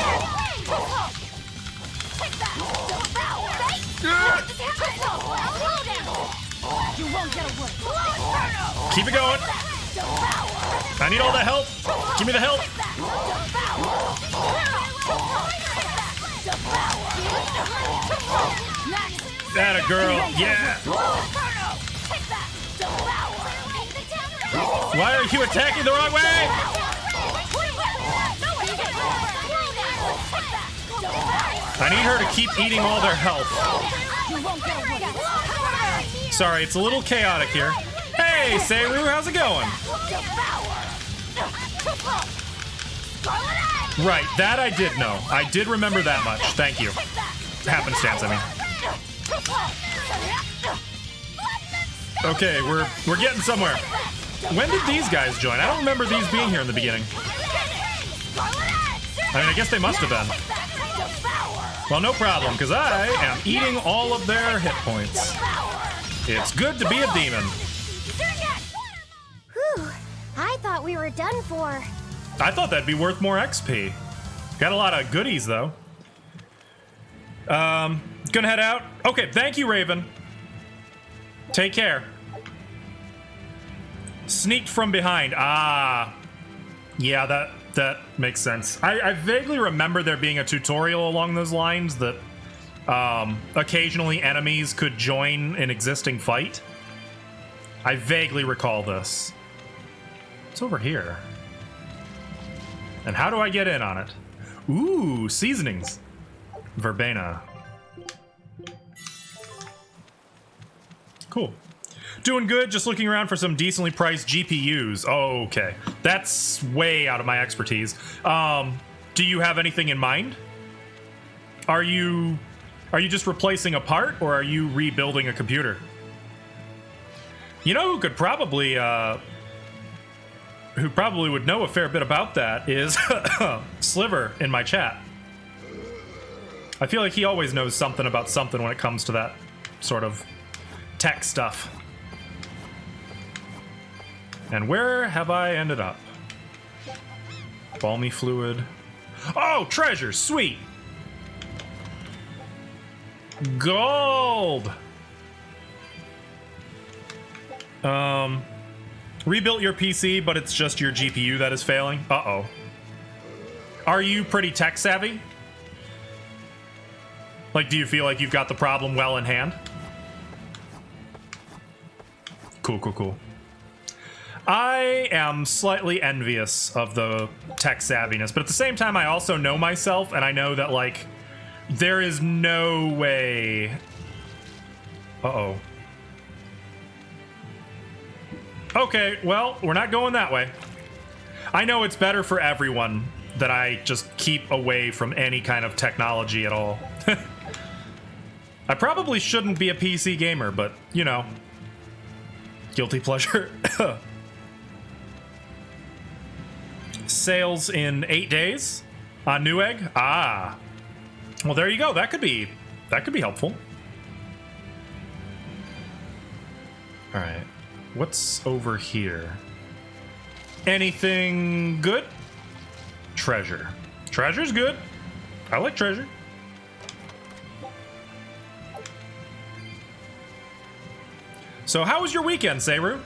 Keep it going. I need all the help. Give me the help. That a girl. Yeah. Why are you attacking the wrong way? I need her to keep eating all their health. Sorry, it's a little chaotic here. Hey, Seiru, how's it going? Right, that I did know. I did remember that much. Thank you. Happenstance, I mean. Okay, we're getting somewhere. When did these guys join? I don't remember these being here in the beginning. I mean, I guess they must have been. Well, no problem, because I am eating all of their hit points. It's good to be a demon. Whew, I thought we were done for. I thought that'd be worth more XP. Got a lot of goodies, though. Gonna head out. Okay, thank you, Raven. Take care. Sneaked from behind. Ah. Yeah, that makes sense. I vaguely remember there being a tutorial along those lines that occasionally enemies could join an existing fight. I vaguely recall this. What's over here? And how do I get in on it? Ooh, seasonings. Verbena. Cool. Doing good, just looking around for some decently priced GPUs. Oh, okay. That's way out of my expertise. Do you have anything in mind? Are you just replacing a part, or are you rebuilding a computer? You know who could probably would know a fair bit about that is Sliver in my chat. I feel like he always knows something about something when it comes to that sort of tech stuff. And where have I ended up? Balmy fluid. Oh, treasure! Sweet! Gold! Rebuilt your PC, but it's just your GPU that is failing? Uh-oh. Are you pretty tech savvy? Like, do you feel like you've got the problem well in hand? Cool, cool, cool. I am slightly envious of the tech savviness, but at the same time, I also know myself, and I know that, like, there is no way... Uh-oh. Okay, well, we're not going that way. I know it's better for everyone that I just keep away from any kind of technology at all. I probably shouldn't be a PC gamer, but, you know, guilty pleasure. Sales in 8 days on Newegg. Ah, well, there you go. That could be helpful. All right, what's over here? Anything good? Treasure. Treasure's good. I like treasure. So how was your weekend, Seru?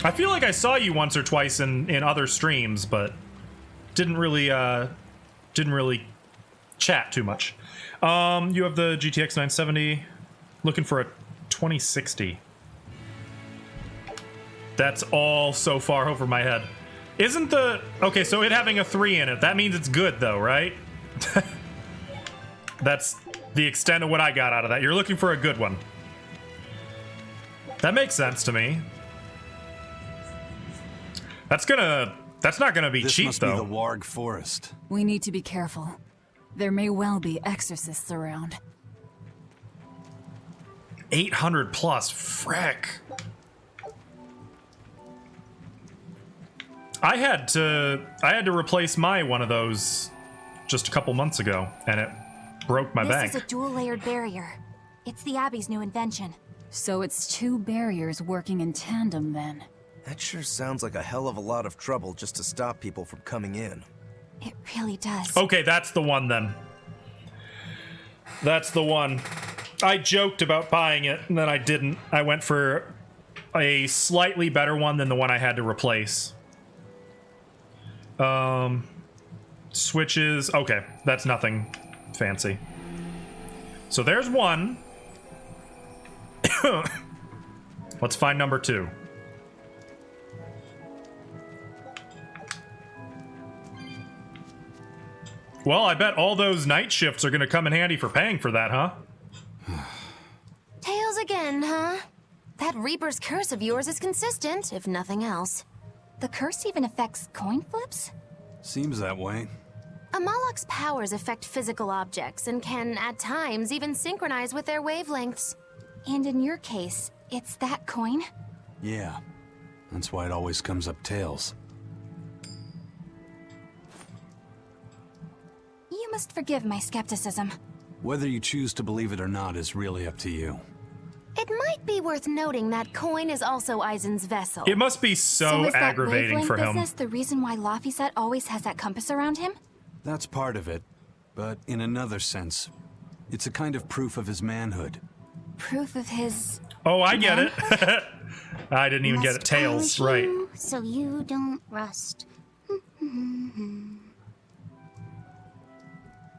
I feel like I saw you once or twice in other streams, but didn't really chat too much. You have the GTX 970, looking for a 2060. That's all so far over my head. Isn't the... Okay, so it having a 3 in it, that means it's good though, right? That's the extent of what I got out of that. You're looking for a good one. That makes sense to me. That's not gonna be cheap, though. This must be the Warg Forest. We need to be careful. There may well be exorcists around. 800 plus, frick. I had to replace my one of those just a couple months ago, and it broke my bank. This is a dual-layered barrier. It's the Abbey's new invention. So it's 2 barriers working in tandem, then. That sure sounds like a hell of a lot of trouble just to stop people from coming in. It really does. Okay, that's the one then. That's the one. I joked about buying it, and then I didn't. I went for a slightly better one than the one I had to replace. Switches. Okay, that's nothing fancy. So there's one. Let's find number 2. Well, I bet all those night shifts are going to come in handy for paying for that, huh? Tails again, huh? That Reaper's curse of yours is consistent, if nothing else. The curse even affects coin flips? Seems that way. Amalok's powers affect physical objects and can, at times, even synchronize with their wavelengths. And in your case, it's that coin? Yeah. That's why it always comes up tails. You must forgive my skepticism. Whether you choose to believe it or not is really up to you. It might be worth noting that coin is also Eisen's vessel. It must be so is aggravating for him. Business the reason why Laphicet always has that compass around him? That's part of it, but in another sense, it's a kind of proof of his manhood. Proof of his... Oh, I get it. I didn't even get it. Tails, right. So you don't rust.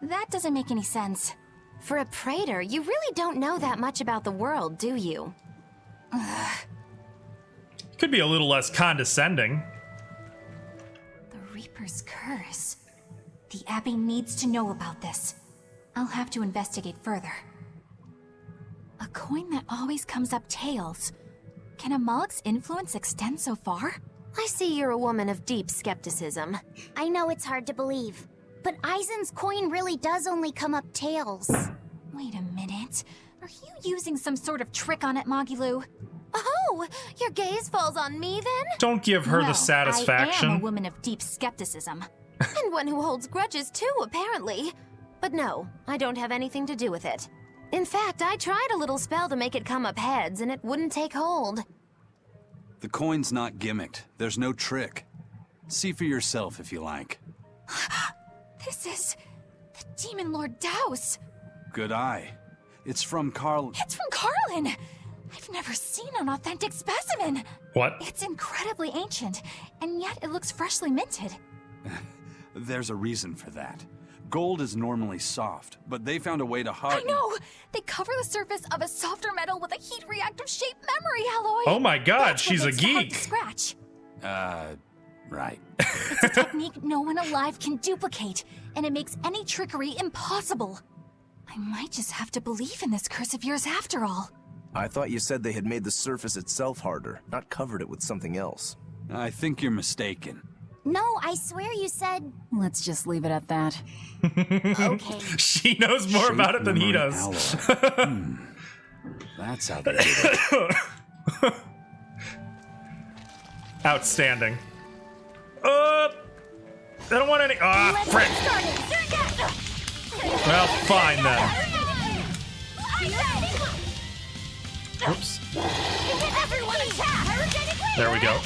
That doesn't make any sense. For a praetor, you really don't know that much about the world, do you? Could be a little less condescending. The Reaper's curse. The Abbey needs to know about this. I'll have to investigate further. A coin that always comes up tails. Can Amalek's influence extend so far? I see you're a woman of deep skepticism. I know it's hard to believe, but Eisen's coin really does only come up tails. Wait a minute. Are you using some sort of trick on it, Magilu? Oh, your gaze falls on me then? Don't give her the satisfaction. I am a woman of deep skepticism. And one who holds grudges too, apparently. But no, I don't have anything to do with it. In fact, I tried a little spell to make it come up heads, and it wouldn't take hold. The coin's not gimmicked. There's no trick. See for yourself if you like. This is... the Demon Lord Daos. Good eye. It's from Carl... It's from Carlin! I've never seen an authentic specimen! What? It's incredibly ancient, and yet it looks freshly minted. There's a reason for that. Gold is normally soft, but they found a way to harden... I know! They cover the surface of a softer metal with a heat reactive shaped memory alloy! Oh my god, That's she's a what makes it hard geek! to scratch. Right. It's a technique no one alive can duplicate, and it makes any trickery impossible. I might just have to believe in this curse of yours after all. I thought you said they had made the surface itself harder, not covered it with something else. I think you're mistaken. No, I swear you said... Let's just leave it at that. Okay. She knows more about it than he does. That's how they did it. Outstanding. I don't want any... frick. Well, fine then. Oops. There we go.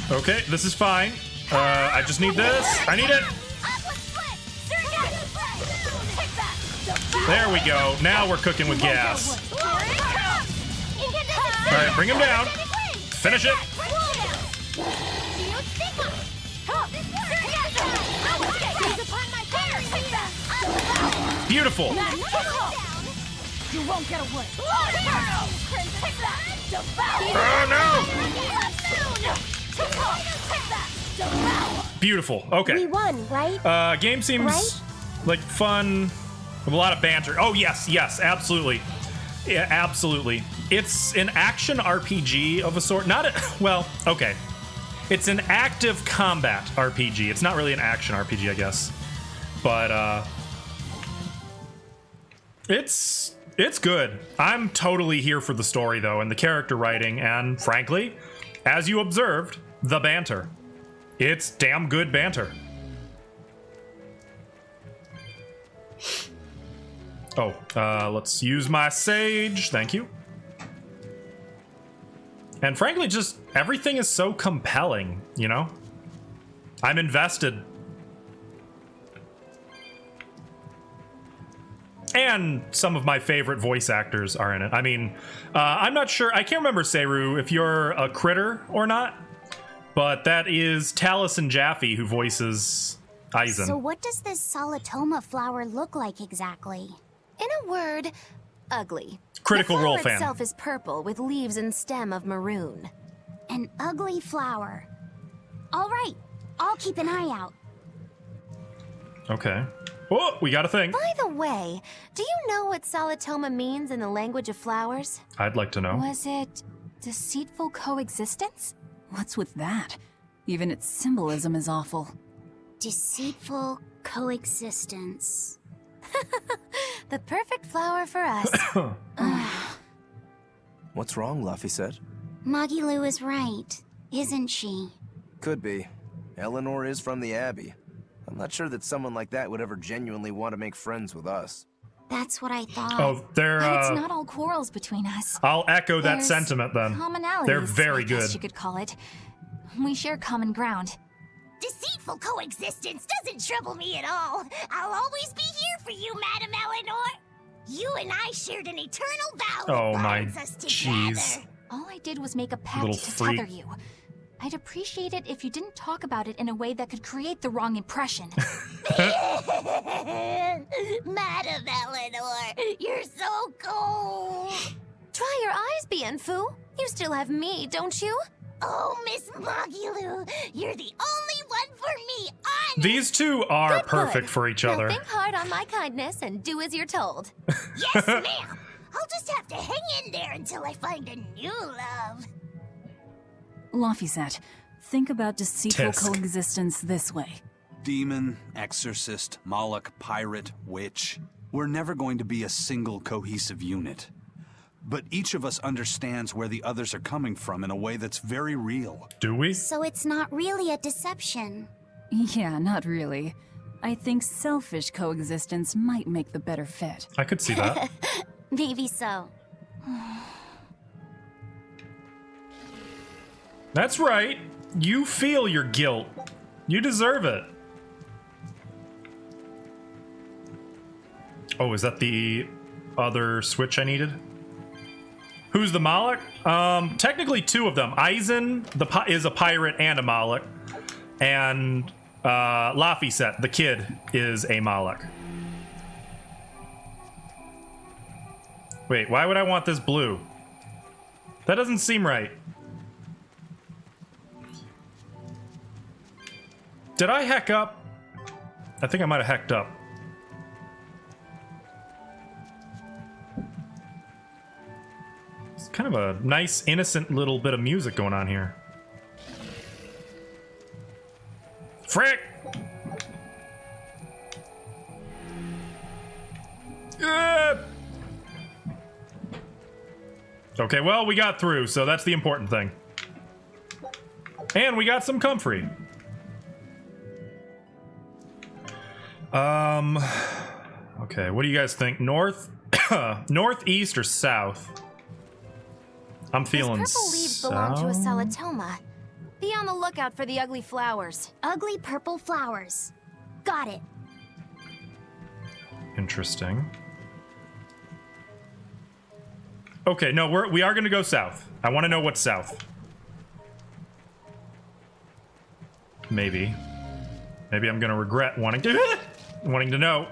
Okay, this is fine. I just need this. I need it. There we go. Now we're cooking with gas. Alright, bring him down. Finish it. Beautiful. You won't get away. Beautiful. Okay. We won, right? Game seems like fun with a lot of banter. Oh yes, yes, absolutely. Yeah, absolutely. It's an action RPG of a sort. Not a, well, okay. It's an active combat RPG. It's not really an action RPG, I guess. But it's good. I'm totally here for the story though, and the character writing, and frankly, as you observed, the banter. It's damn good banter. Oh, let's use my sage. Thank you. And frankly, just everything is so compelling, you know? I'm invested. And some of my favorite voice actors are in it. I mean, I'm not sure. I can't remember, Seru, if you're a critter or not. But that is Taliesin Jaffe who voices Aizen. So what does this Solitoma flower look like exactly? In a word, ugly. Critical Role fan. The flower itself is purple with leaves and stem of maroon. An ugly flower. All right, I'll keep an eye out. Okay. Oh, we got a thing. By the way, do you know what Solitoma means in the language of flowers? I'd like to know. Was it deceitful coexistence? What's with that? Even its symbolism is awful. Deceitful coexistence. The perfect flower for us. What's wrong, Laphicet? Magilu is right, isn't she? Could be. Eleanor is from the Abbey. I'm not sure that someone like that would ever genuinely want to make friends with us. That's what I thought. Oh, they're, But it's not all quarrels between us. I'll echo that There's sentiment then. Commonalities, They're very I guess good. you could call it. We share common ground. Deceitful coexistence doesn't trouble me at all. I'll always be here for you, Madam Eleanor. You and I shared an eternal vow that binds us together. Jeez. All I did was make a pact Little to freak. tether you. I'd appreciate it if you didn't talk about it in a way that could create the wrong impression. Madam Eleanor, you're so cold. Try your eyes, Bienfu. You still have me, don't you? Oh, Miss Magilu, you're the only one for me, honest. These two are perfect Good. for each Now other. think hard on my kindness and do as you're told. Yes, ma'am. I'll just have to hang in there until I find a new love. Laphicet, think about deceitful Tisk. coexistence this way. Demon, exorcist, Moloch, pirate, witch. We're never going to be a single cohesive unit. But each of us understands where the others are coming from in a way that's very real. Do we? So it's not really a deception. Yeah, not really. I think selfish coexistence might make the better fit. I could see that. Maybe so. That's right. You feel your guilt. You deserve it. Oh, is that the other switch I needed? Who's the Moloch? Technically two of them. Aizen is a pirate and a Moloch. and Laphicet, the kid, is a Malak. Wait, why would I want this blue? That doesn't seem right. Did I heck up? I think I might have hecked up. It's kind of a nice, innocent little bit of music going on here. Frick! Okay, well, we got through, so that's the important thing. And we got some comfrey. Okay, what do you guys think? North, northeast, or south? I'm feeling Those purple leaves belong to a Salatoma. Be on the lookout for the ugly flowers. Ugly purple flowers. Got it. Interesting. Okay, no, we are gonna go south. I want to know what's south. Maybe. Maybe I'm gonna regret wanting to know.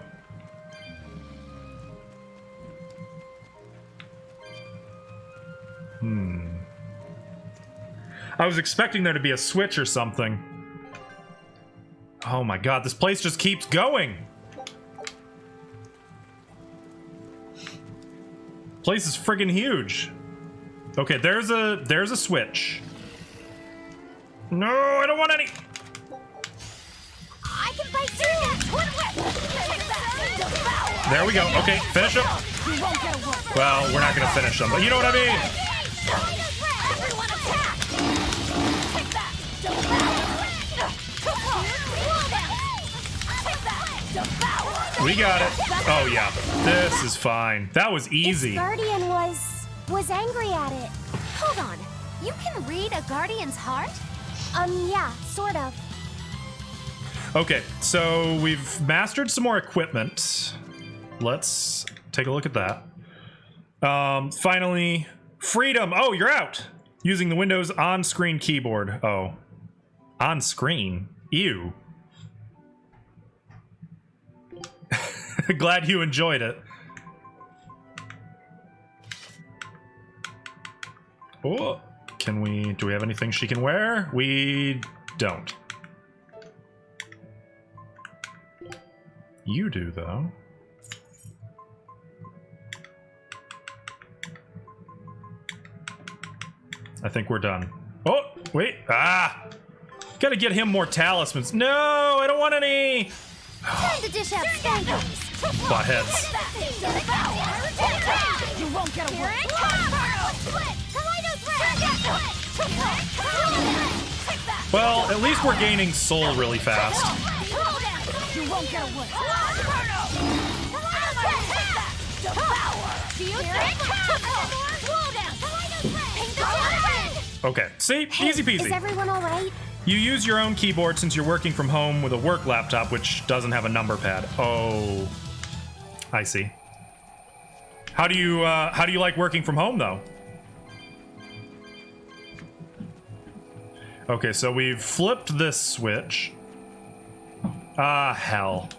I was expecting there to be a switch or something. Oh my god, this place just keeps going. Place is friggin' huge. Okay, there's a switch. No, I don't want any. I can fight through. There we go. Okay, finish him. Well, we're not gonna finish them, but you know what I mean. We got it. Oh yeah, this is fine. That was easy. Its guardian was angry at it. Hold on. You can read a guardian's heart? Yeah, sort of. Okay, so we've mastered some more equipment. Let's take a look at that. Finally, freedom. Oh, you're out. Using the Windows on-screen keyboard. Oh, on-screen. Ew. Glad you enjoyed it. Oh, do we have anything she can wear? We don't. You do, though. I think we're done. Oh, wait. Ah! Gotta get him more talismans. No, I don't want any! Time to dish out spankings. Butt heads. You won't get away. Well, at least we're gaining soul really fast. You won't get away. Okay, see? Easy peasy. Is everyone all right? You use your own keyboard since you're working from home with a work laptop, which doesn't have a number pad. Oh, I see. How do you like working from home, though? Okay, so we've flipped this switch. Ah, hell.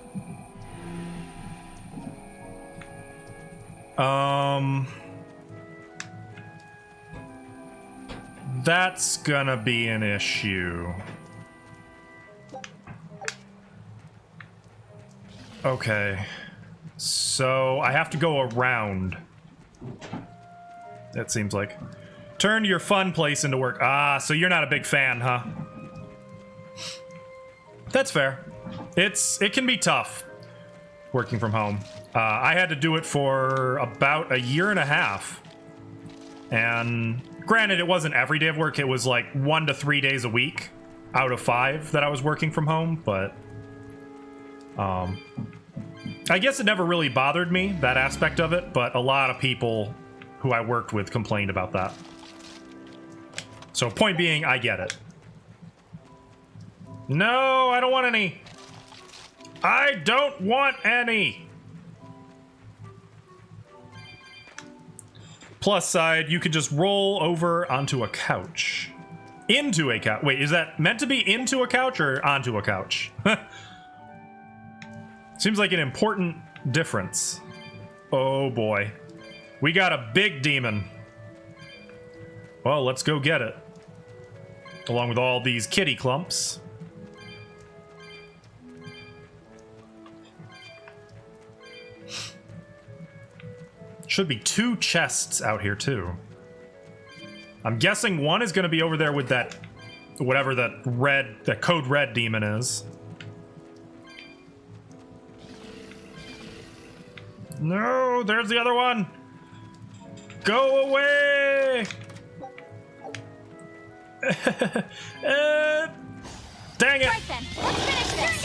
That's gonna be an issue. Okay. So I have to go around. That seems like. Turn your fun place into work. Ah, so you're not a big fan, huh? That's fair. It can be tough working from home. I had to do it for about a year and a half. And granted, it wasn't every day of work. It was like 1 to 3 days a week out of 5 that I was working from home. But I guess it never really bothered me, that aspect of it. But a lot of people who I worked with complained about that. So point being, I get it. No, I don't want any. I don't want any. Plus side, you could just roll over onto a couch. Into a couch. Wait, is that meant to be into a couch or onto a couch? Seems like an important difference. Oh boy. We got a big demon. Well, let's go get it. Along with all these kitty clumps. Should be 2 chests out here too. I'm guessing one is going to be over there with that, whatever that code red demon is. No, there's the other one. Go away. Dang it. Right then, let's finish this.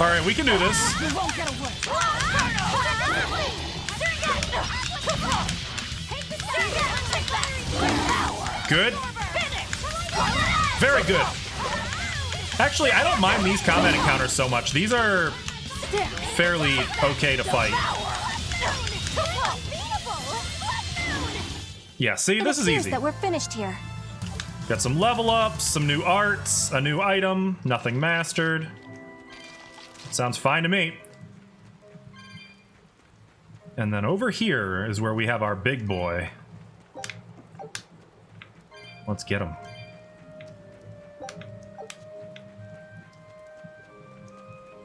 All right, we can do this. You won't get away. Good. Very good. Actually, I don't mind these combat encounters so much. These are fairly okay to fight. Yeah, see, this is easy. That we're finished here. Got some level ups, some new arts, a new item, nothing mastered. Sounds fine to me. And then over here is where we have our big boy. Let's get him.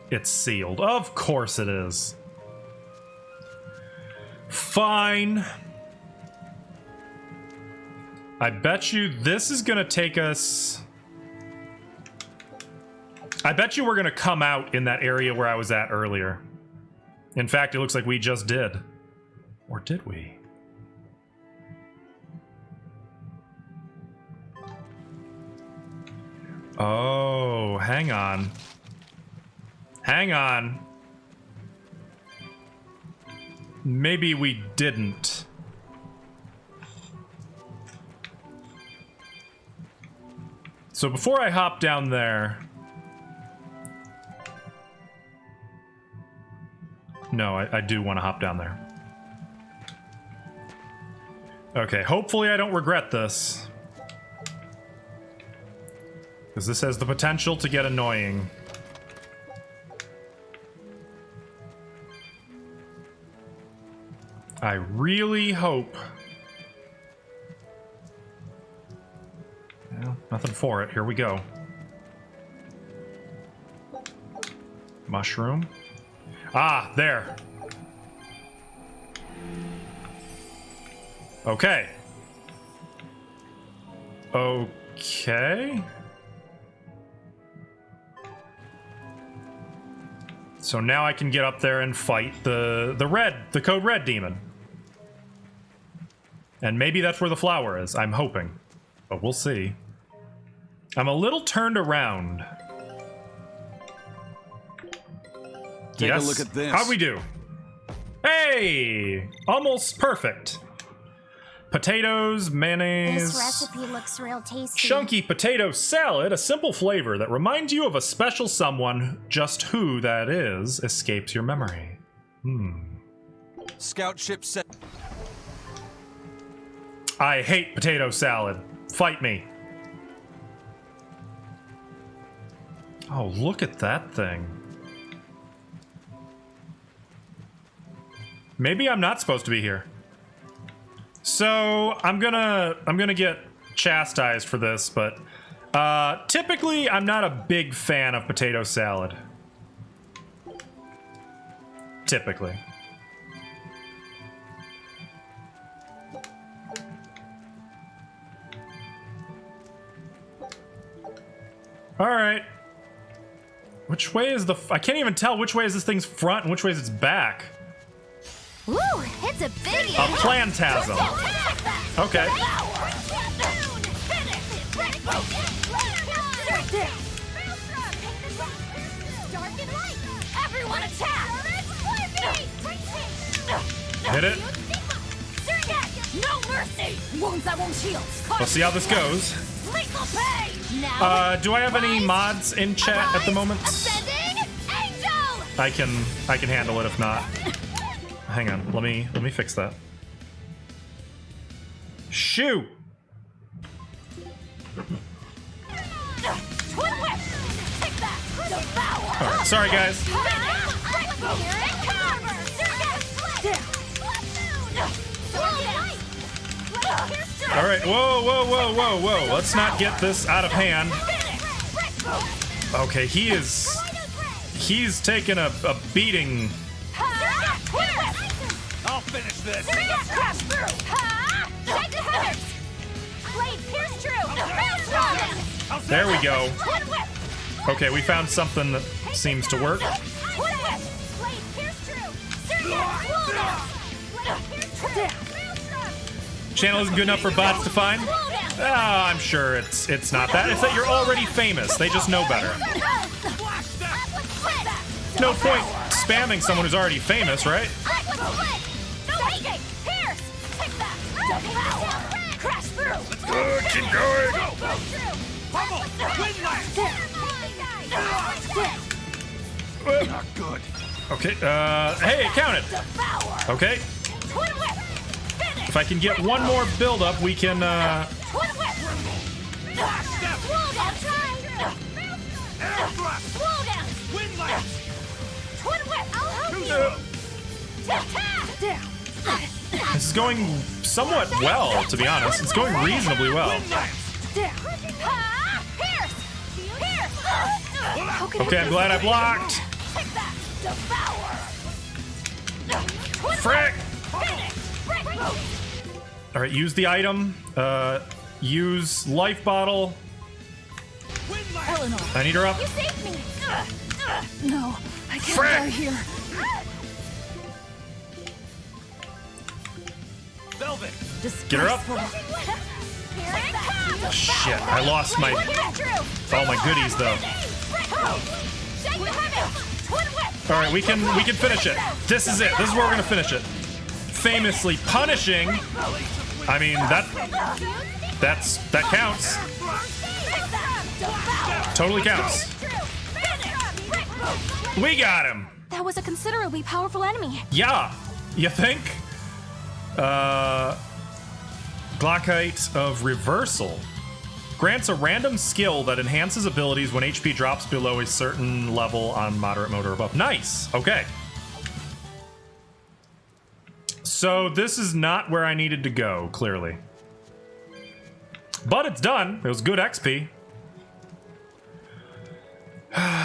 It's sealed. Of course it is. Fine. I bet you this is gonna take us... I bet you we're gonna come out in that area where I was at earlier. In fact, it looks like we just did. Or did we? Oh, hang on. Hang on. Maybe we didn't. So before I hop down there... No, I do want to hop down there. Okay, hopefully I don't regret this. Because this has the potential to get annoying. I really hope... Well, nothing for it. Here we go. Mushroom. Ah, there. Okay. Okay. So now I can get up there and fight the code red demon. And maybe that's where the flower is. I'm hoping. But we'll see. I'm a little turned around. Take a look at this. How'd we do? Hey! Almost perfect. Potatoes, mayonnaise. This recipe looks real tasty. Chunky potato salad, a simple flavor that reminds you of a special someone. Just who that is escapes your memory. Scout ship set. I hate potato salad. Fight me. Oh, look at that thing. Maybe I'm not supposed to be here. So I'm gonna get chastised for this, but typically I'm not a big fan of potato salad. Typically. All right. Which way is the... I can't even tell which way is this thing's front and which way is its back. Ooh, it's a big A plantasm. Okay. Everyone attack! Hit it. No mercy! Wounds that won't heal. Let's see how this goes. Lethal pain! Now, Do I have any mods in chat at the moment? ascending angel! I can handle it if not. hang on. Let me fix that. Shoot! Alright, sorry guys. Alright, whoa. Let's not get this out of hand. Okay, he's taking a beating. I'll finish this. There we go. Okay, we found something that seems to work. Channel isn't good enough for bots to find? I'm sure it's not that. It's that you're already famous. They just know better. No point spamming someone who's already famous, right? Keep going. Not good. Okay, hey, it counted. Okay. If I can get one more build up, we can, This is going somewhat well, to be honest. It's going reasonably well. Okay, I'm glad I blocked. Frick! Alright, use the item. Use life bottle. Eleanor. I need her up. You saved me. No, I can't Frick! die here. Velvet. Get her up. Shit, I lost all my goodies though. Alright, we can finish it. This is it. This is where we're gonna finish it. Famously punishing. I mean, that counts. Totally counts. We got him. That was a considerably powerful enemy. Yeah, you think? Glockite of Reversal. Grants a random skill that enhances abilities when HP drops below a certain level on moderate mode or above. Nice. Okay. So this is not where I needed to go, clearly. But it's done. It was good XP.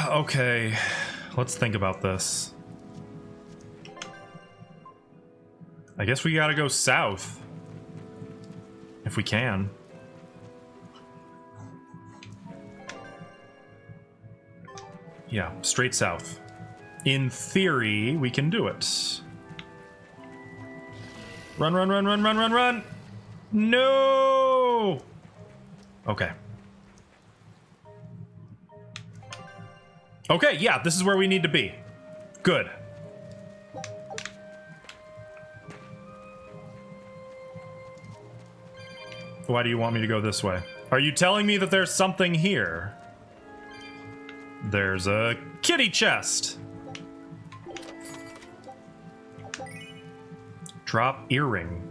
Okay. Let's think about this. I guess we gotta go south. If we can. Yeah, straight south. In theory, we can do it. Run, run, run, run, run, run, run! No! Okay. Okay, yeah, this is where we need to be. Good. Why do you want me to go this way? Are you telling me that there's something here? There's a kitty chest. Drop earring.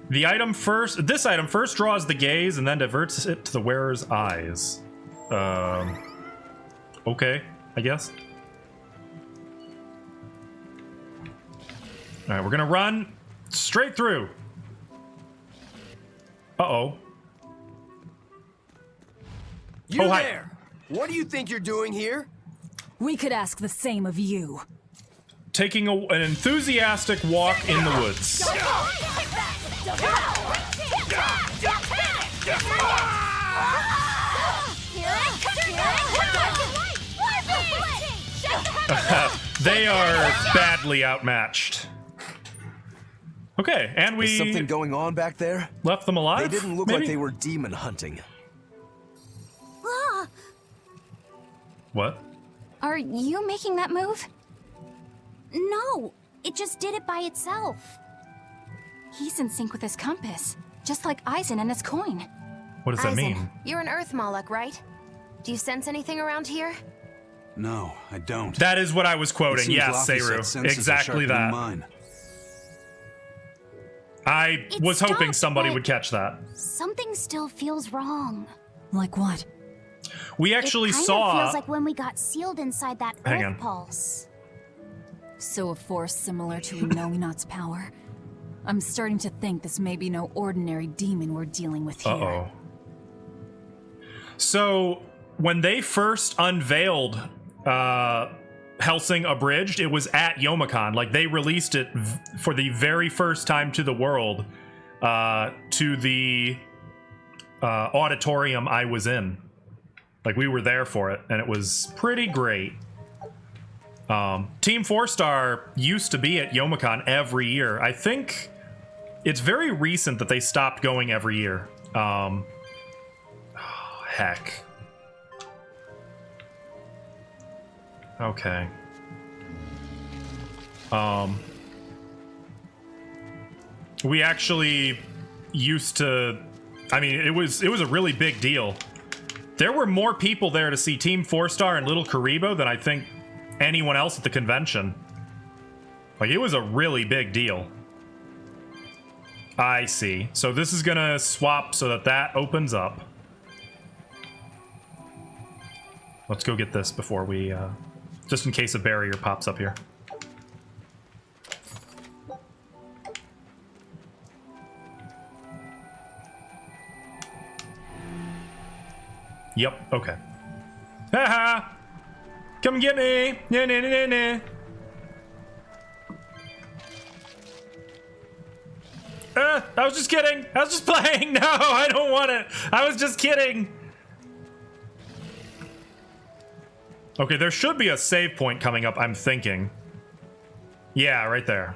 This item first draws the gaze and then diverts it to the wearer's eyes. Okay, I guess. All right, we're gonna run straight through. Uh-oh. You hi. there! What do you think you're doing here? We could ask the same of you. Taking an enthusiastic walk in the woods. They are badly outmatched. Okay, and we... Is something going on back there? Left them alive? They didn't look maybe? like they were demon hunting. What? Are you making that move? No, it just did it by itself. He's in sync with his compass, just like Eisen and his coin. What does that mean? You're an Earth Moloch, right? Do you sense anything around here? No, I don't. That is what I was quoting. Yes, Seru. Exactly that. Mine. I was hoping somebody would catch that. Something still feels wrong. Like what? We actually it kind saw. of feels like when we got sealed inside that Earth pulse. So a force similar to Inominat's power. I'm starting to think this may be no ordinary demon we're dealing with here. Uh-oh. So, when they first unveiled Hellsing Abridged, it was at Youmacon. Like, they released it for the very first time to the world, to the auditorium I was in. Like, we were there for it, and it was pretty great. Team 4-Star used to be at Youmacon every year. I think it's very recent that they stopped going every year. Heck. Okay. We actually used to, I mean, it was a really big deal. There were more people there to see Team 4-Star and Little Karibo than I think anyone else at the convention. Like, it was a really big deal. I see. So this is gonna swap so that that opens up. Let's go get this before we, just in case a barrier pops up here. Yep, okay. Haha! Come get me! Nah, nah, nah, nah. I was just kidding! I was just playing! No, I don't want it! I was just kidding! Okay, there should be a save point coming up, I'm thinking. Yeah, right there.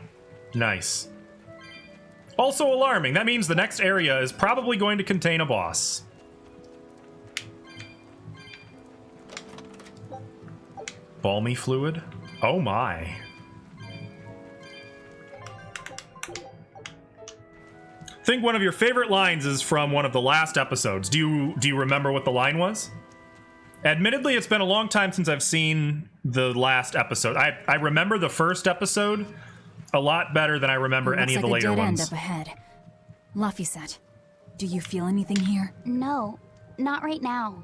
Nice. Also alarming. That means the next area is probably going to contain a boss. Balmy fluid? Oh my. I think one of your favorite lines is from one of the last episodes. Do you remember what the line was? Admittedly, it's been a long time since I've seen the last episode. I remember the first episode a lot better than I remember any of the later ones. End up ahead. Laphicet, do you feel anything here? No, not right now.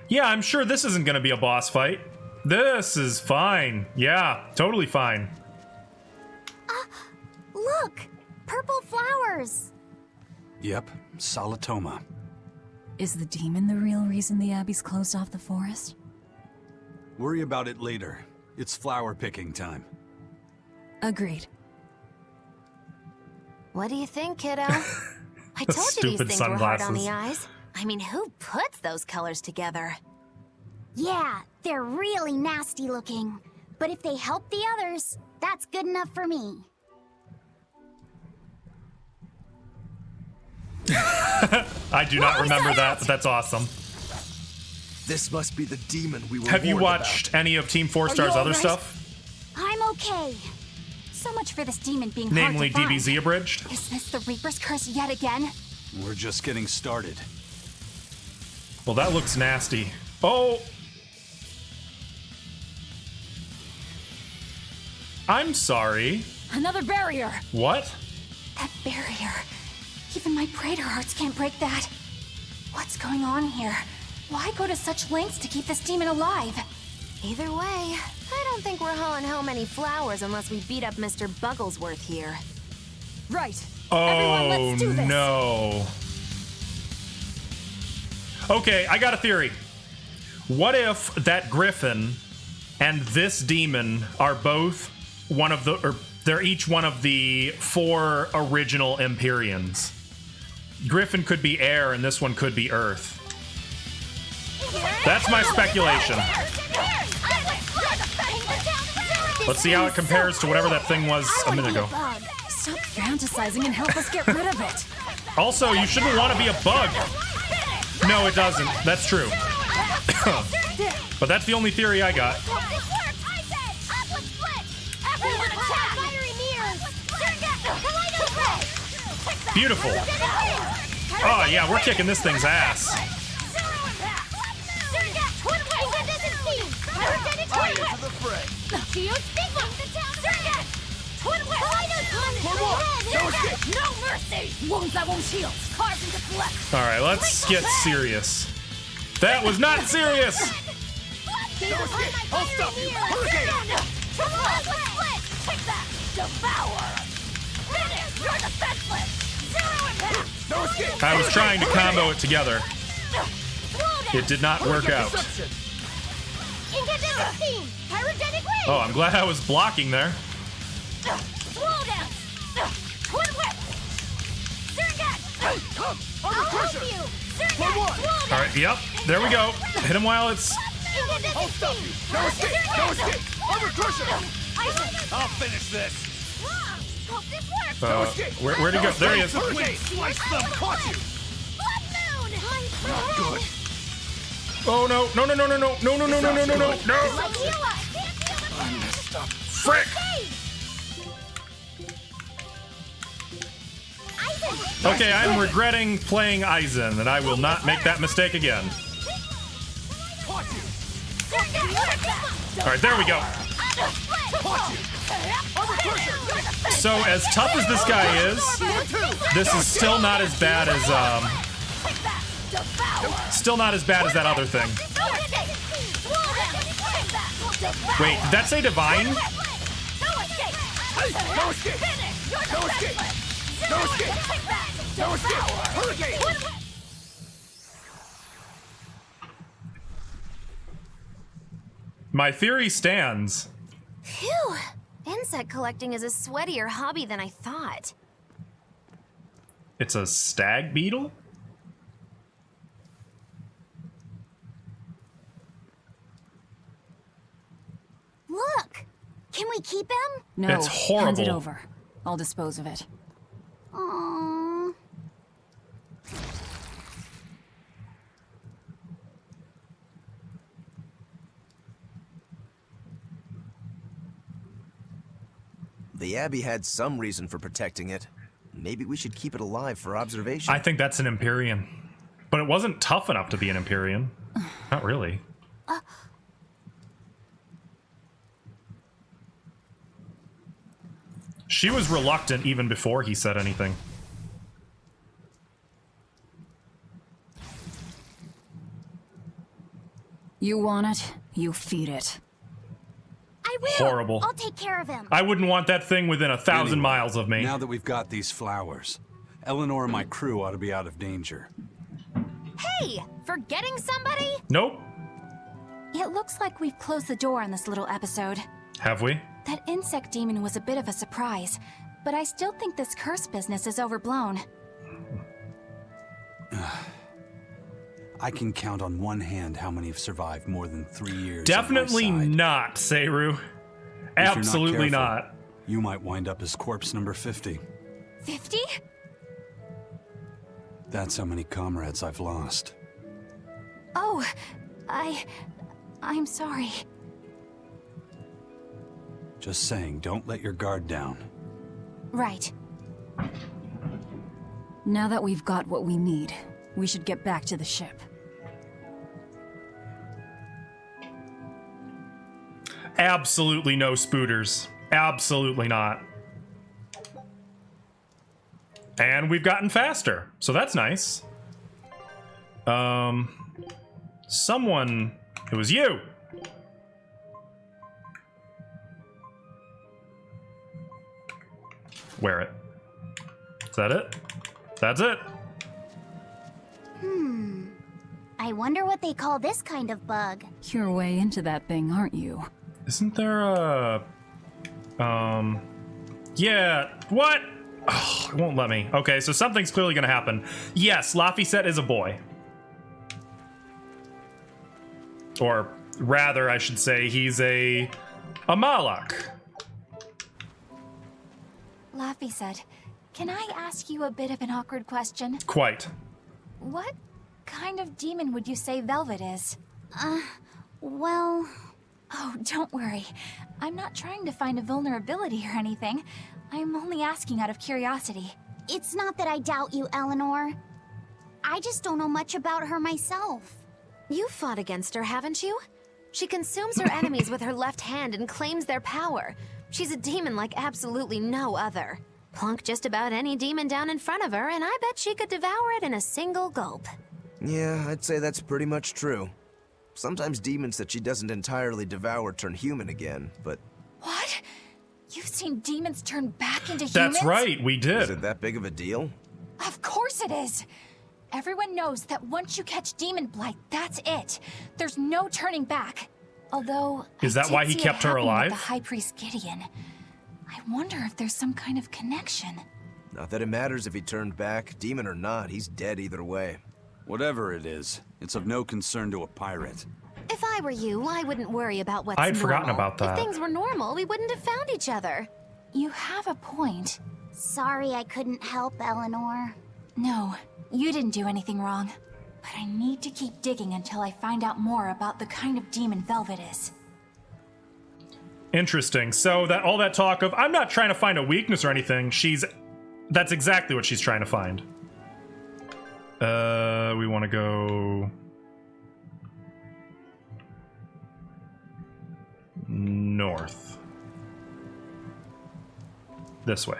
Yeah, I'm sure this isn't going to be a boss fight. This is fine. Yeah, totally fine. Look! Purple flowers! Yep, Salatoma. Is the demon the real reason the Abbey's closed off the forest? Worry about it later. It's flower picking time. Agreed. What do you think, kiddo? I told you these things were hard on the eyes. I mean, who puts those colors together? Yeah, they're really nasty looking. But if they help the others, that's good enough for me. I do not remember that, but that's awesome. This must be the demon we were. Have you watched any of Team 4-Star's other stuff? I'm okay. So much for this demon being namely hard to find. DBZ Abridged? Is this the Reaper's curse yet again? We're just getting started. Well, that looks nasty. Oh! I'm sorry. Another barrier! What? That barrier. Even my Praetor hearts can't break that. What's going on here? Why go to such lengths to keep this demon alive? Either way, I don't think we're hauling home any flowers unless we beat up Mr. Bugglesworth here. Right. Oh, everyone, let's do this. No. Okay, I got a theory. What if that griffin and this demon are both one of the, or they're each one of the 4 original Empyreans? Griffin could be air and this one could be earth. That's my speculation. Let's see how it compares to whatever that thing was a minute ago. Stop fantasizing and help us get rid of it. Also, you shouldn't want to be a bug. No, it doesn't. That's true. But that's the only theory I got. Beautiful. Oh yeah, we're kicking this thing's ass. mercy! Wounds that won't heal, carved into flesh. All right, let's get serious. That was not serious. I'll stop you! Hurricane! Take that! Devour! Finish! You're defenseless! Zero impact! No escape! I was trying to combo it together. It did not work out. Incandescent steam! Pyrogenic ray! Oh, I'm glad I was blocking there. Slow down! Twin whip! Surgat! Come! I'll help you! Surgat! All right, yep, there we go. Hit him while it's... I'll stop you! No escape! No escape! Armor crusher! I'll finish this! Hope this works! Where'd he go? There he is. Hurricane! Slice them! Caught you! Blood moon! Not good. Oh no! No! No! No! No! No! No! No! No! No! No! No! No! I messed up. Frick! Okay, I'm regretting playing Aizen, and I will not make that mistake again. All right, there we go. So, as tough as this guy is, this is still not as bad as that other thing. Wait, did that say divine? No escape! No escape! No escape! No escape! Hurricane! My theory stands. Phew! Insect collecting is a sweatier hobby than I thought. It's a stag beetle? Look! Can we keep him? No, it's horrible. Hand it over. I'll dispose of it. Aww. The Abbey had some reason for protecting it. Maybe we should keep it alive for observation. I think that's an Empyrean. But it wasn't tough enough to be an Empyrean. Not really. She was reluctant even before he said anything. You want it, you feed it. I will! Horrible. I'll take care of him. I wouldn't want that thing within 1,000 miles of me. Now that we've got these flowers, Eleanor and my crew ought to be out of danger. Hey! Forgetting somebody? Nope. It looks like we've closed the door on this little episode. Have we? That insect demon was a bit of a surprise, but I still think this curse business is overblown. I can count on one hand how many have survived more than 3 years. Definitely not, Seiru. Absolutely not. You might wind up as corpse number 50. 50? That's how many comrades I've lost. Oh, I'm sorry. Just saying, don't let your guard down. Right. Now that we've got what we need, we should get back to the ship. Absolutely no spooters. Absolutely not. And we've gotten faster, so that's nice. Someone... It was you! Wear it. Is that it? That's it. I wonder what they call this kind of bug. You're way into that thing, aren't you? Isn't there a... Yeah, what? Oh, it won't let me. Okay, so something's clearly gonna happen. Yes, Laphicet is a boy. Or rather, I should say, he's a Malak. Laphicet, can I ask you a bit of an awkward question? Quite. What kind of demon would you say Velvet is? Well... Oh, don't worry. I'm not trying to find a vulnerability or anything. I'm only asking out of curiosity. It's not that I doubt you, Eleanor. I just don't know much about her myself. You fought against her, haven't you? She consumes her enemies with her left hand and claims their power. She's a demon like absolutely no other. Plunk just about any demon down in front of her, and I bet she could devour it in a single gulp. Yeah, I'd say that's pretty much true. Sometimes demons that she doesn't entirely devour turn human again, but... What? You've seen demons turn back into humans? That's right, we did. Is it that big of a deal? Of course it is. Everyone knows that once you catch demon blight, that's it. There's no turning back. Although, is that why he kept her alive? With the High Priest Gideon. I wonder if there's some kind of connection. Not that it matters if he turned back, demon or not, he's dead either way. Whatever it is, it's of no concern to a pirate. If I were you, I wouldn't worry about what's I'd normal. forgotten about that. If things were normal, we wouldn't have found each other. You have a point. Sorry I couldn't help, Eleanor. No, you didn't do anything wrong. But I need to keep digging until I find out more about the kind of demon Velvet is. Interesting. So that all that talk of, I'm not trying to find a weakness or anything, that's exactly what she's trying to find. We want to go north. This way.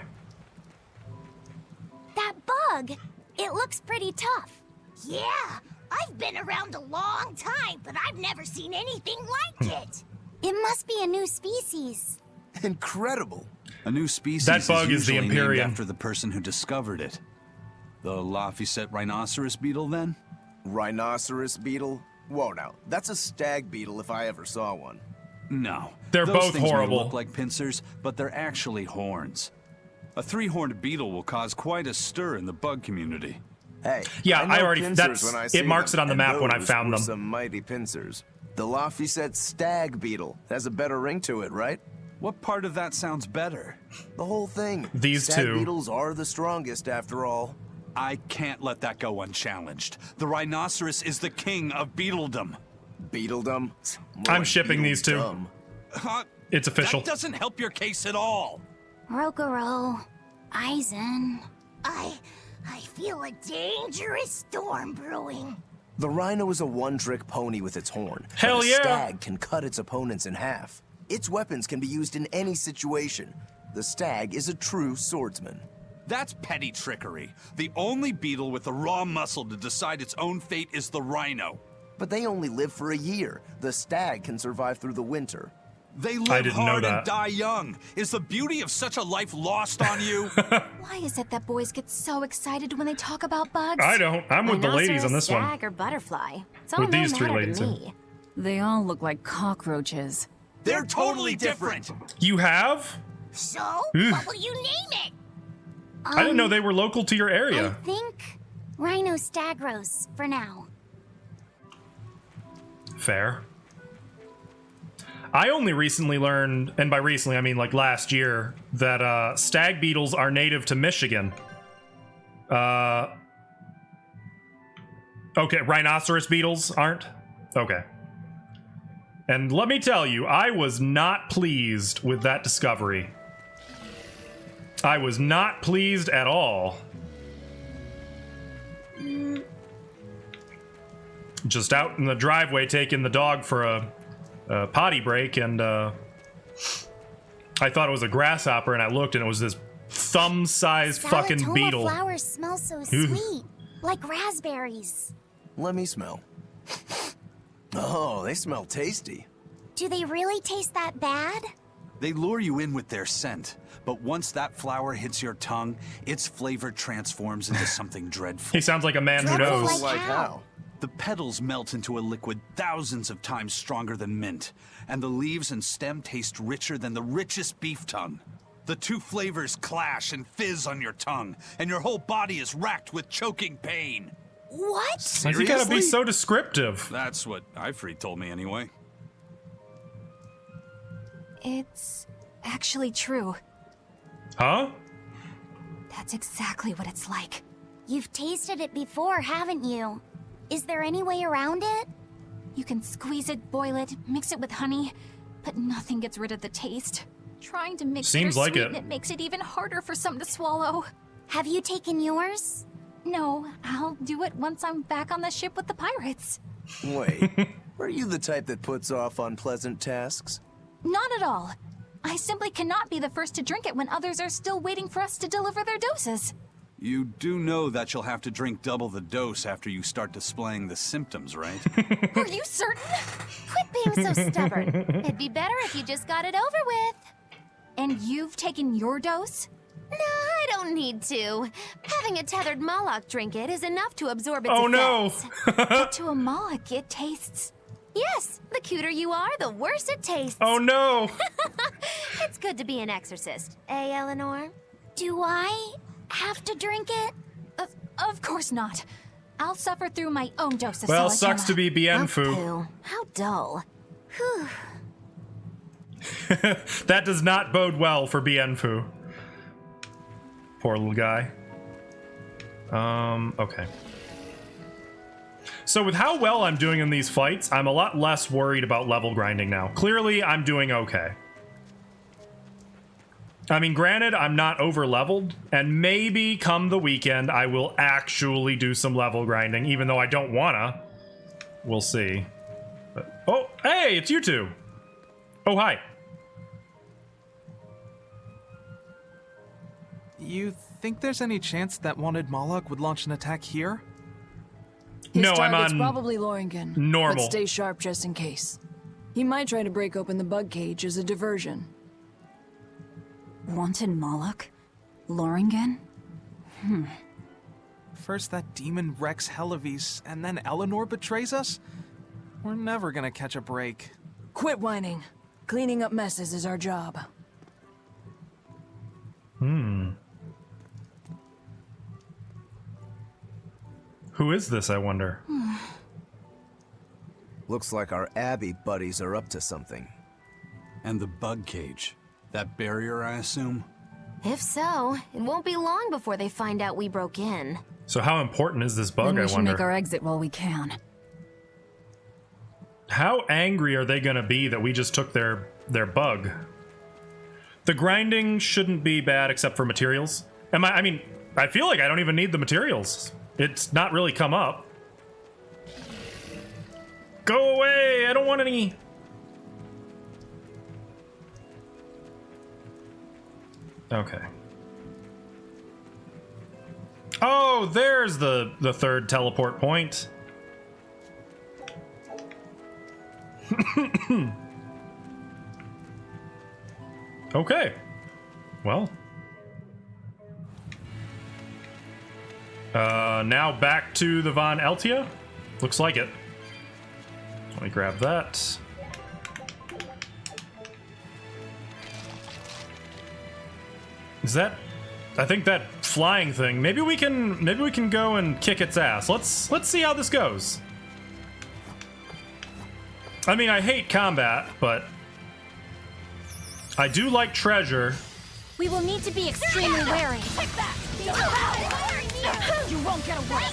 That bug! It looks pretty tough. Yeah, I've been around a long time, but I've never seen anything like it. It must be a new species. Incredible. A new species that bug is the usually Empyrean. named after the person who discovered it. The Laphicet rhinoceros beetle, then? Rhinoceros beetle? Whoa, now, that's a stag beetle if I ever saw one. No. They're Those both things may horrible. look like pincers, but they're actually horns. A three-horned beetle will cause quite a stir in the bug community. Hey, yeah, I already. pincers when I see It marks them, it on the map when I those found were them. Some mighty pincers. The Laphicet stag beetle has a better ring to it, right? What part of that sounds better? The whole thing. These stag two. beetles are the strongest, after all. I can't let that go unchallenged. The rhinoceros is the king of beetledom. Beetledom? I'm shipping these two. It's official. That doesn't help your case at all. Rokuro, Aizen. I feel a dangerous storm brewing. The rhino is a one-trick pony with its horn. Hell but a yeah! stag can cut its opponents in half. Its weapons can be used in any situation. The stag is a true swordsman. That's petty trickery. The only beetle with the raw muscle to decide its own fate is the rhino. But they only live for a year. The stag can survive through the winter. They I live didn't know hard that. and die young. Is the beauty of such a life lost on you? Why is it that boys get so excited when they talk about bugs? I don't. I'm with the ladies on this one. Stag or butterfly. It's all With no these three matter ladies, to yeah. me. They all look like cockroaches. They're totally different. You have? So, Ugh. what will you name it? I didn't know they were local to your area. I think Rhinostagros for now. Fair. I only recently learned, and by recently I mean like last year, that stag beetles are native to Michigan. Okay, rhinoceros beetles aren't? Okay. And let me tell you, I was not pleased with that discovery. I was not pleased at all. Just out in the driveway taking the dog for a potty break, and I thought it was a grasshopper, and I looked, and it was this thumb-sized fucking Salatoma beetle. flowers smell so sweet, like raspberries. Let me smell. Oh, they smell tasty. Do they really taste that bad? They lure you in with their scent, but once that flower hits your tongue, its flavor transforms into something dreadful. He sounds like a man who knows. Like how? The petals melt into a liquid thousands of times stronger than mint, and the leaves and stem taste richer than the richest beef tongue. The two flavors clash and fizz on your tongue, and your whole body is racked with choking pain. What? Seriously? You gotta be so descriptive. That's what Ifrit told me anyway. It's actually true. Huh? That's exactly what it's like. You've tasted it before, haven't you? Is there any way around it? You can squeeze it, boil it, mix it with honey, but nothing gets rid of the taste. Trying to mix Seems it or like sweeten it. it makes it even harder for some to swallow. Have you taken yours? No, I'll do it once I'm back on the ship with the pirates. Wait, were you the type that puts off unpleasant tasks? Not at all. I simply cannot be the first to drink it when others are still waiting for us to deliver their doses. You do know that you'll have to drink double the dose after you start displaying the symptoms, right? Are you certain? Quit being so stubborn. It'd be better if you just got it over with. And you've taken your dose? No, I don't need to. Having a tethered Moloch drink it is enough to absorb its effects. But to a Moloch, it tastes... Yes, the cuter you are, the worse it tastes. Oh no! It's good to be an exorcist, eh, Eleanor? Do I have to drink it? Of course not. I'll suffer through my own dose of Well, Salatama. sucks to be Bienfu. How dull. Whew. That does not bode well for Bienfu. Poor little guy. Okay. So with how well I'm doing in these fights, I'm a lot less worried about level grinding now. Clearly, I'm doing okay. I mean, granted, I'm not over-leveled, and maybe come the weekend, I will actually do some level grinding, even though I don't wanna. We'll see. But, oh, hey, it's you two. Oh, hi. You think there's any chance that wanted Moloch would launch an attack here? No, I'm target's on probably Loringen. normal. But stay sharp just in case. He might try to break open the bug cage as a diversion. Wanted Moloch? Loringen? First that demon Rex Hellevise, and then Eleanor betrays us? We're never gonna catch a break. Quit whining. Cleaning up messes is our job. Who is this, I wonder? Looks like our Abbey buddies are up to something. And the bug cage. That barrier, I assume? If so, it won't be long before they find out we broke in. So how important is this bug, Then I we should wonder? make our exit while we can. How angry are they gonna be that we just took their bug? The grinding shouldn't be bad except for materials. I mean, I feel like I don't even need the materials. It's not really come up. Go away! I don't want any. Okay. Oh, there's the third teleport point. Okay. Well. Now back to the Von Eltia? Looks like it. Let me grab that. Is that... I think that flying thing, maybe we can go and kick its ass. Let's see how this goes. I mean, I hate combat, but I do like treasure. We will need to be extremely wary. You won't get away.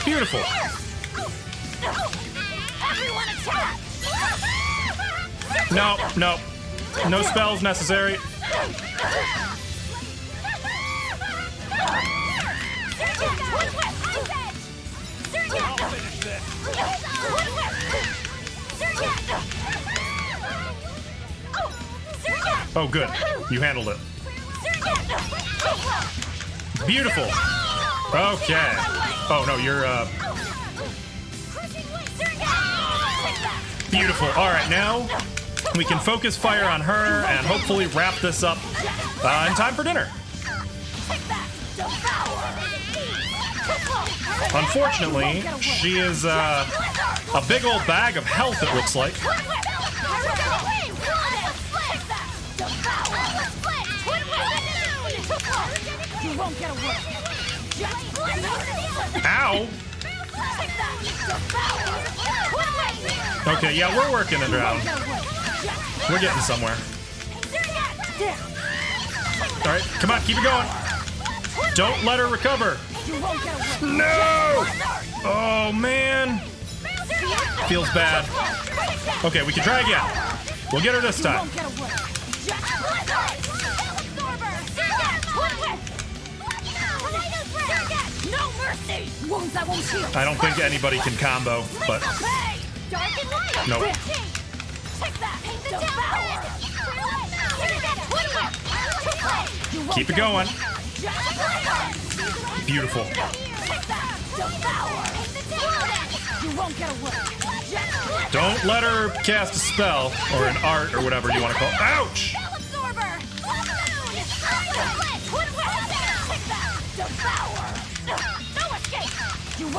Beautiful. Everyone attack! No, no. No spells necessary. Oh, good. You handled it. Beautiful. Okay. Oh, no, you're, beautiful. All right, now we can focus fire on her and hopefully wrap this up in time for dinner. Unfortunately, she is a big old bag of health, it looks like. You won't get away. Ow! Okay, yeah, we're working it around. We're getting somewhere. All right, come on, keep it going. Don't let her recover. No! Oh, man. Feels bad. Okay, we can try again. We'll get her this time. I don't think anybody can combo, but... Nope. Keep it going. Beautiful. Don't let her cast a spell or an art or whatever you want to call it. Ouch!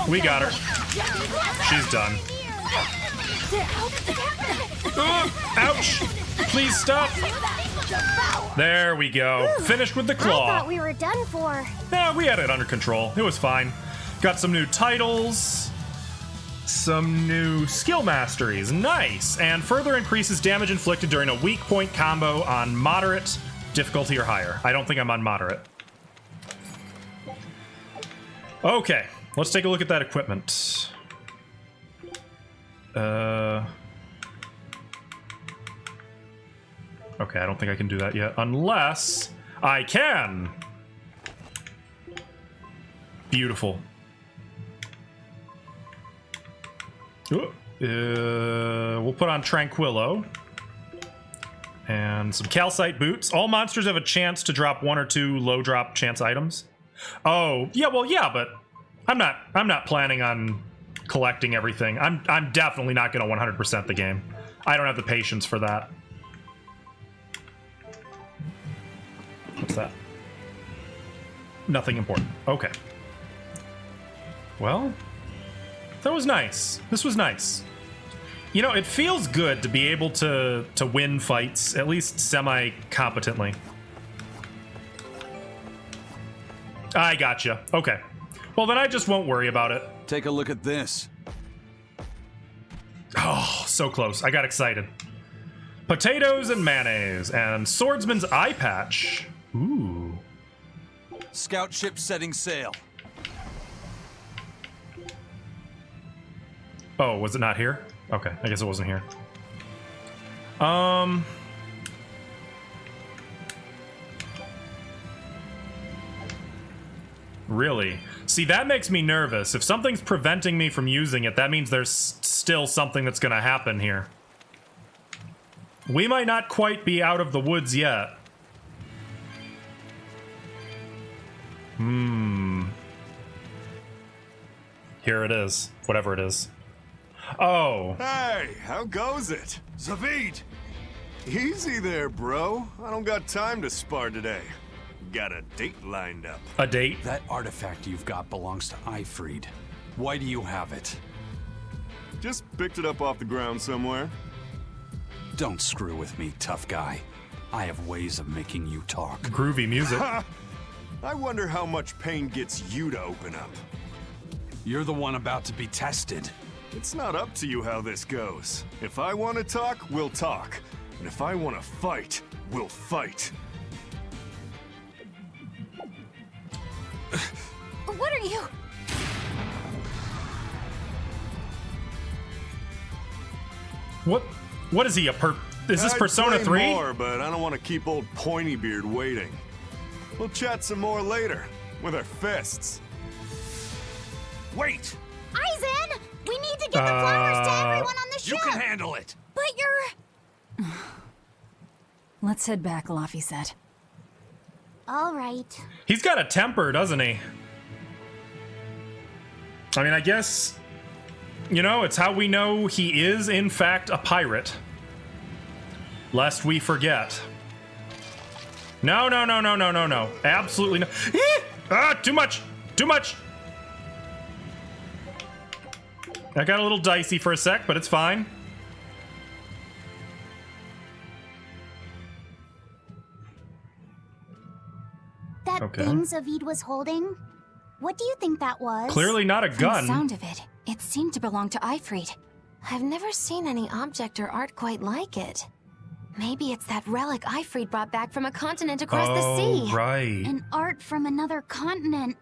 We got her. She's done. Ouch! Please stop. There we go. Finished with the claw. I thought we were done for. Yeah, we had it under control. It was fine. Got some new titles. Some new skill masteries. Nice. And further increases damage inflicted during a weak point combo on moderate difficulty or higher. I don't think I'm on moderate. Okay. Let's take a look at that equipment. Okay, I don't think I can do that yet. Unless I can. Beautiful. We'll put on Tranquillo. And some calcite boots. All monsters have a chance to drop 1 or 2 low drop chance items. Oh, yeah, well, yeah, but I'm not planning on collecting everything. I'm definitely not going to 100% the game. I don't have the patience for that. What's that? Nothing important. Okay. Well, that was nice. This was nice. You know, it feels good to be able to win fights, at least semi-competently. I gotcha. Okay. Well, then I just won't worry about it. Take a look at this. Oh, so close. I got excited. Potatoes and mayonnaise and swordsman's eye patch. Ooh. Scout ship setting sail. Oh, was it not here? Okay, I guess it wasn't here. Really? See, that makes me nervous. If something's preventing me from using it, that means there's still something that's gonna happen here. We might not quite be out of the woods yet. Here it is. Whatever it is. Oh. Hey, how goes it? Zavid! Easy there, bro. I don't got time to spar today. Got a date lined up. A date? That artifact you've got belongs to Ifried. Why do you have it? Just picked it up off the ground somewhere. Don't screw with me, tough guy. I have ways of making you talk. Groovy music. I wonder how much pain gets you to open up. You're the one about to be tested. It's not up to you how this goes. If I want to talk, we'll talk. And if I want to fight, we'll fight. What are you? What is he, is this Persona 3? More, but I don't want to keep old Pointybeard waiting. We'll chat some more later, with our fists. Wait! Aizen! We need to get the flowers to everyone on the ship! You can handle it! But you're... Let's head back, Laphicet. All right. He's got a temper, doesn't he? I mean, I guess, you know, it's how we know he is, in fact, a pirate. Lest we forget. No. Absolutely no. Too much! Too much! That got a little dicey for a sec, but it's fine. That thing Zavid was holding? What do you think that was? Clearly not a From gun. the sound of it, it seemed to belong to Ifried. I've never seen any object or art quite like it. Maybe it's that relic Ifried brought back from a continent across the sea. Oh, right. An art from another continent.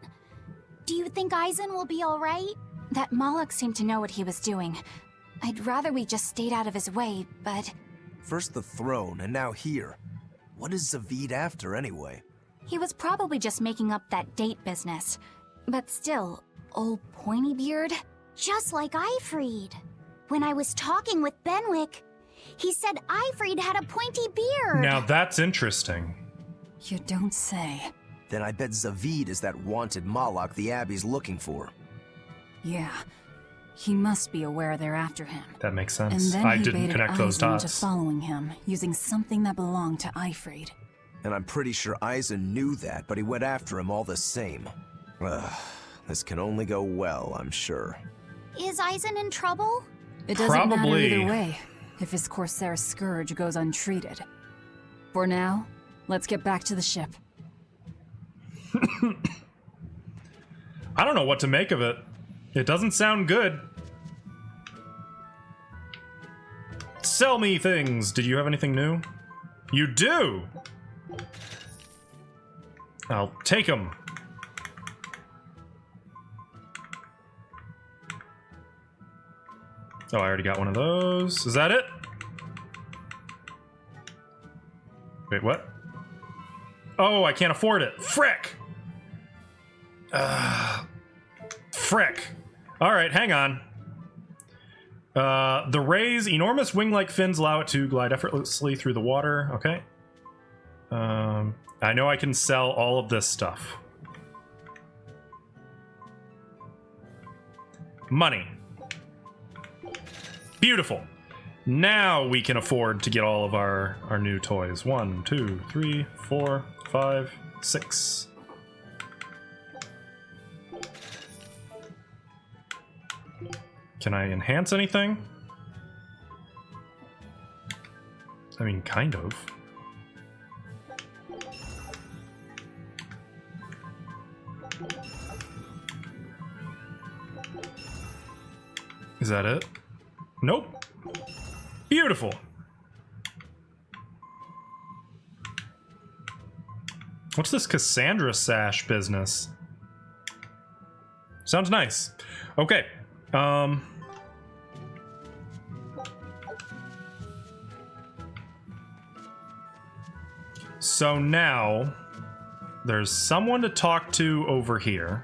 Do you think Aizen will be all right? That Moloch seemed to know what he was doing. I'd rather we just stayed out of his way, but... First the throne, and now here. What is Zavid after, anyway? He was probably just making up that date business. But still, old Pointybeard? Just like Ifried. When I was talking with Benwick, He said Ifrid had a pointy beard. Now that's interesting. You don't say. Then I bet Zavid is that wanted Malak the Abbey's looking for. Yeah. He must be aware they're after him. That makes sense. And then I he didn't baited connect those Eisen into dots. following him, using something that belonged to Ifrid. And I'm pretty sure Eisen knew that, but he went after him all the same. Ugh, this can only go well, I'm sure. Is Eisen in trouble? It doesn't matter either way, if his Corsair scourge goes untreated. For now, let's get back to the ship. I don't know what to make of it. It doesn't sound good. Sell me things. Did you have anything new? You do! I'll take them. Oh, I already got one of those. Is that it? Wait, what? Oh, I can't afford it. Frick! Frick. Alright, hang on. The ray's enormous wing-like fins allow it to glide effortlessly through the water. Okay. I know I can sell all of this stuff. Money. Beautiful. Now we can afford to get all of our new toys. 1, 2, 3, 4, 5, 6. Can I enhance anything? I mean, kind of. Is that it? Nope. Beautiful. What's this Cassandra sash business? Sounds nice. Okay. So now there's someone to talk to over here.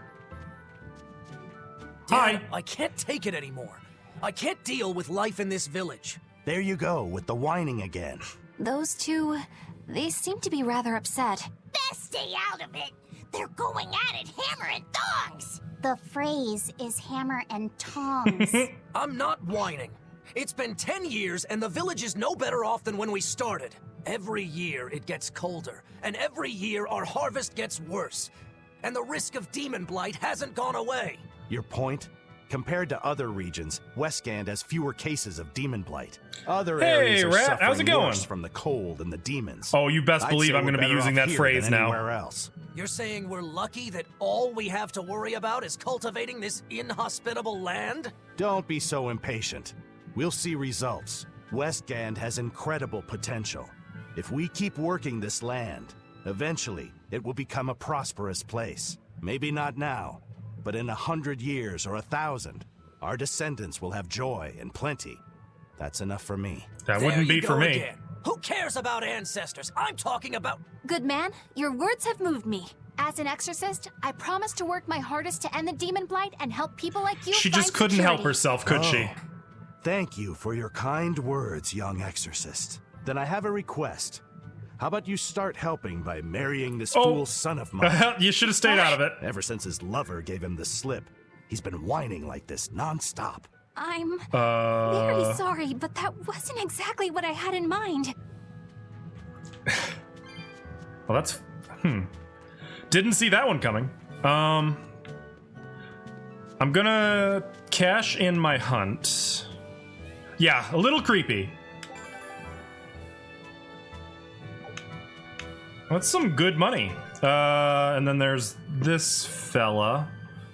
Dad, I can't take it anymore. I can't deal with life in this village. There you go, with the whining again. Those two, they seem to be rather upset. Best stay out of it. They're going at it hammer and thongs. The phrase is hammer and tongs. I'm not whining. It's been 10 years and the village is no better off than when we started. Every year it gets colder, and every year our harvest gets worse. And the risk of demon blight hasn't gone away. Your point? Compared to other regions, Westgand has fewer cases of demon blight. Other areas are Rat, how's it suffering going? worse from the cold and the demons. Oh, you best believe I'm going to be using that phrase now. Else. You're saying we're lucky that all we have to worry about is cultivating this inhospitable land? Don't be so impatient. We'll see results. Westgand has incredible potential. If we keep working this land, eventually it will become a prosperous place. Maybe not now, but in 100 years or 1,000, our descendants will have joy and plenty. That's enough for me. That wouldn't be for me. Again. Who cares about ancestors? I'm talking about... Good man, your words have moved me. As an exorcist, I promise to work my hardest to end the demon blight and help people like you She find just couldn't security. help herself, could she? Thank you for your kind words, young exorcist. Then I have a request. How about you start helping by marrying this fool son of mine? You should have stayed out of it. Ever since his lover gave him the slip, he's been whining like this nonstop. I'm very sorry, but that wasn't exactly what I had in mind. Well, that's... Didn't see that one coming. I'm gonna cash in my hunt. Yeah, a little creepy. That's some good money. And then there's this fella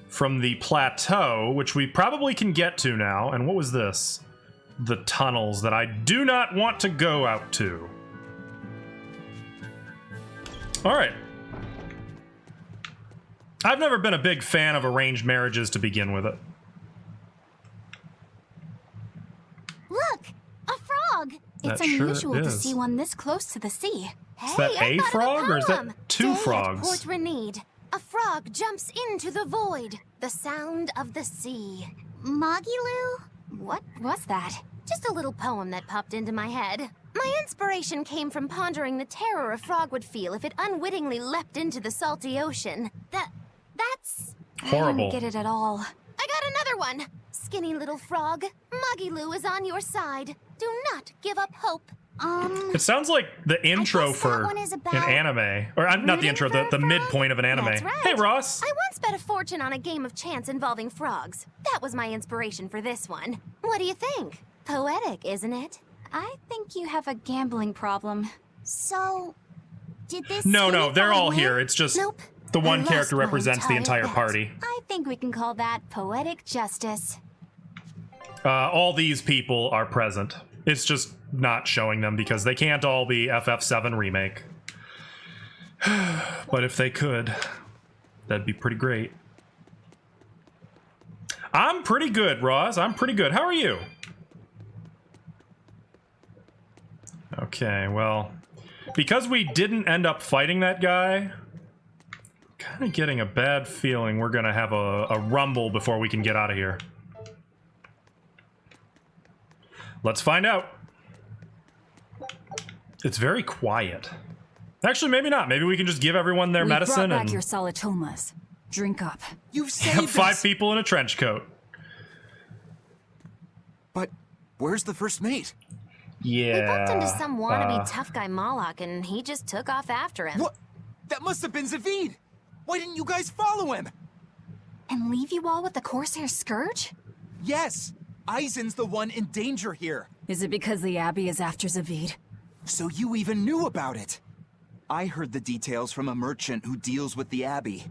from the plateau, which we probably can get to now. And what was this? The tunnels that I do not want to go out to. All right. I've never been a big fan of arranged marriages to begin with it. Look, a frog. It's That sure unusual to is. see one this close to the sea. Is that a frog or is that two Day frogs? At Port Renede, a frog jumps into the void. The sound of the sea. Magilu? What was that? Just a little poem that popped into my head. My inspiration came from pondering the terror a frog would feel if it unwittingly leapt into the salty ocean. That's... horrible. I didn't get it at all. I got another one. Skinny little frog, Muggy Lou is on your side. Do not give up hope. It sounds like the intro for an anime. Or not the intro, the midpoint of an anime. That's right. Hey, Ross. I once bet a fortune on a game of chance involving frogs. That was my inspiration for this one. What do you think? Poetic, isn't it? I think you have a gambling problem. So, did this... No, they're all here. It's just the one I character lost my represents the entire bet. party. I think we can call that poetic justice. All these people are present. It's just not showing them because they can't all be FF7 Remake. But if they could, that'd be pretty great. I'm pretty good, Ross. I'm pretty good. How are you? Okay, well, because we didn't end up fighting that guy, kind of getting a bad feeling we're gonna have a rumble before we can get out of here. Let's find out. It's very quiet. Actually, maybe not. Maybe we can just give everyone their medicine brought and back your solitomas. Drink up. You've have saved 5 us. people in a trench coat. But where's the first mate? Yeah. We bumped into some wannabe tough guy Moloch, and he just took off after him. What? That must have been Zavid. Why didn't you guys follow him? And leave you all with the Corsair Scourge? Yes. Eisen's the one in danger here. Is it because the Abbey is after Zavid? So you even knew about it? I heard the details from a merchant who deals with the Abbey.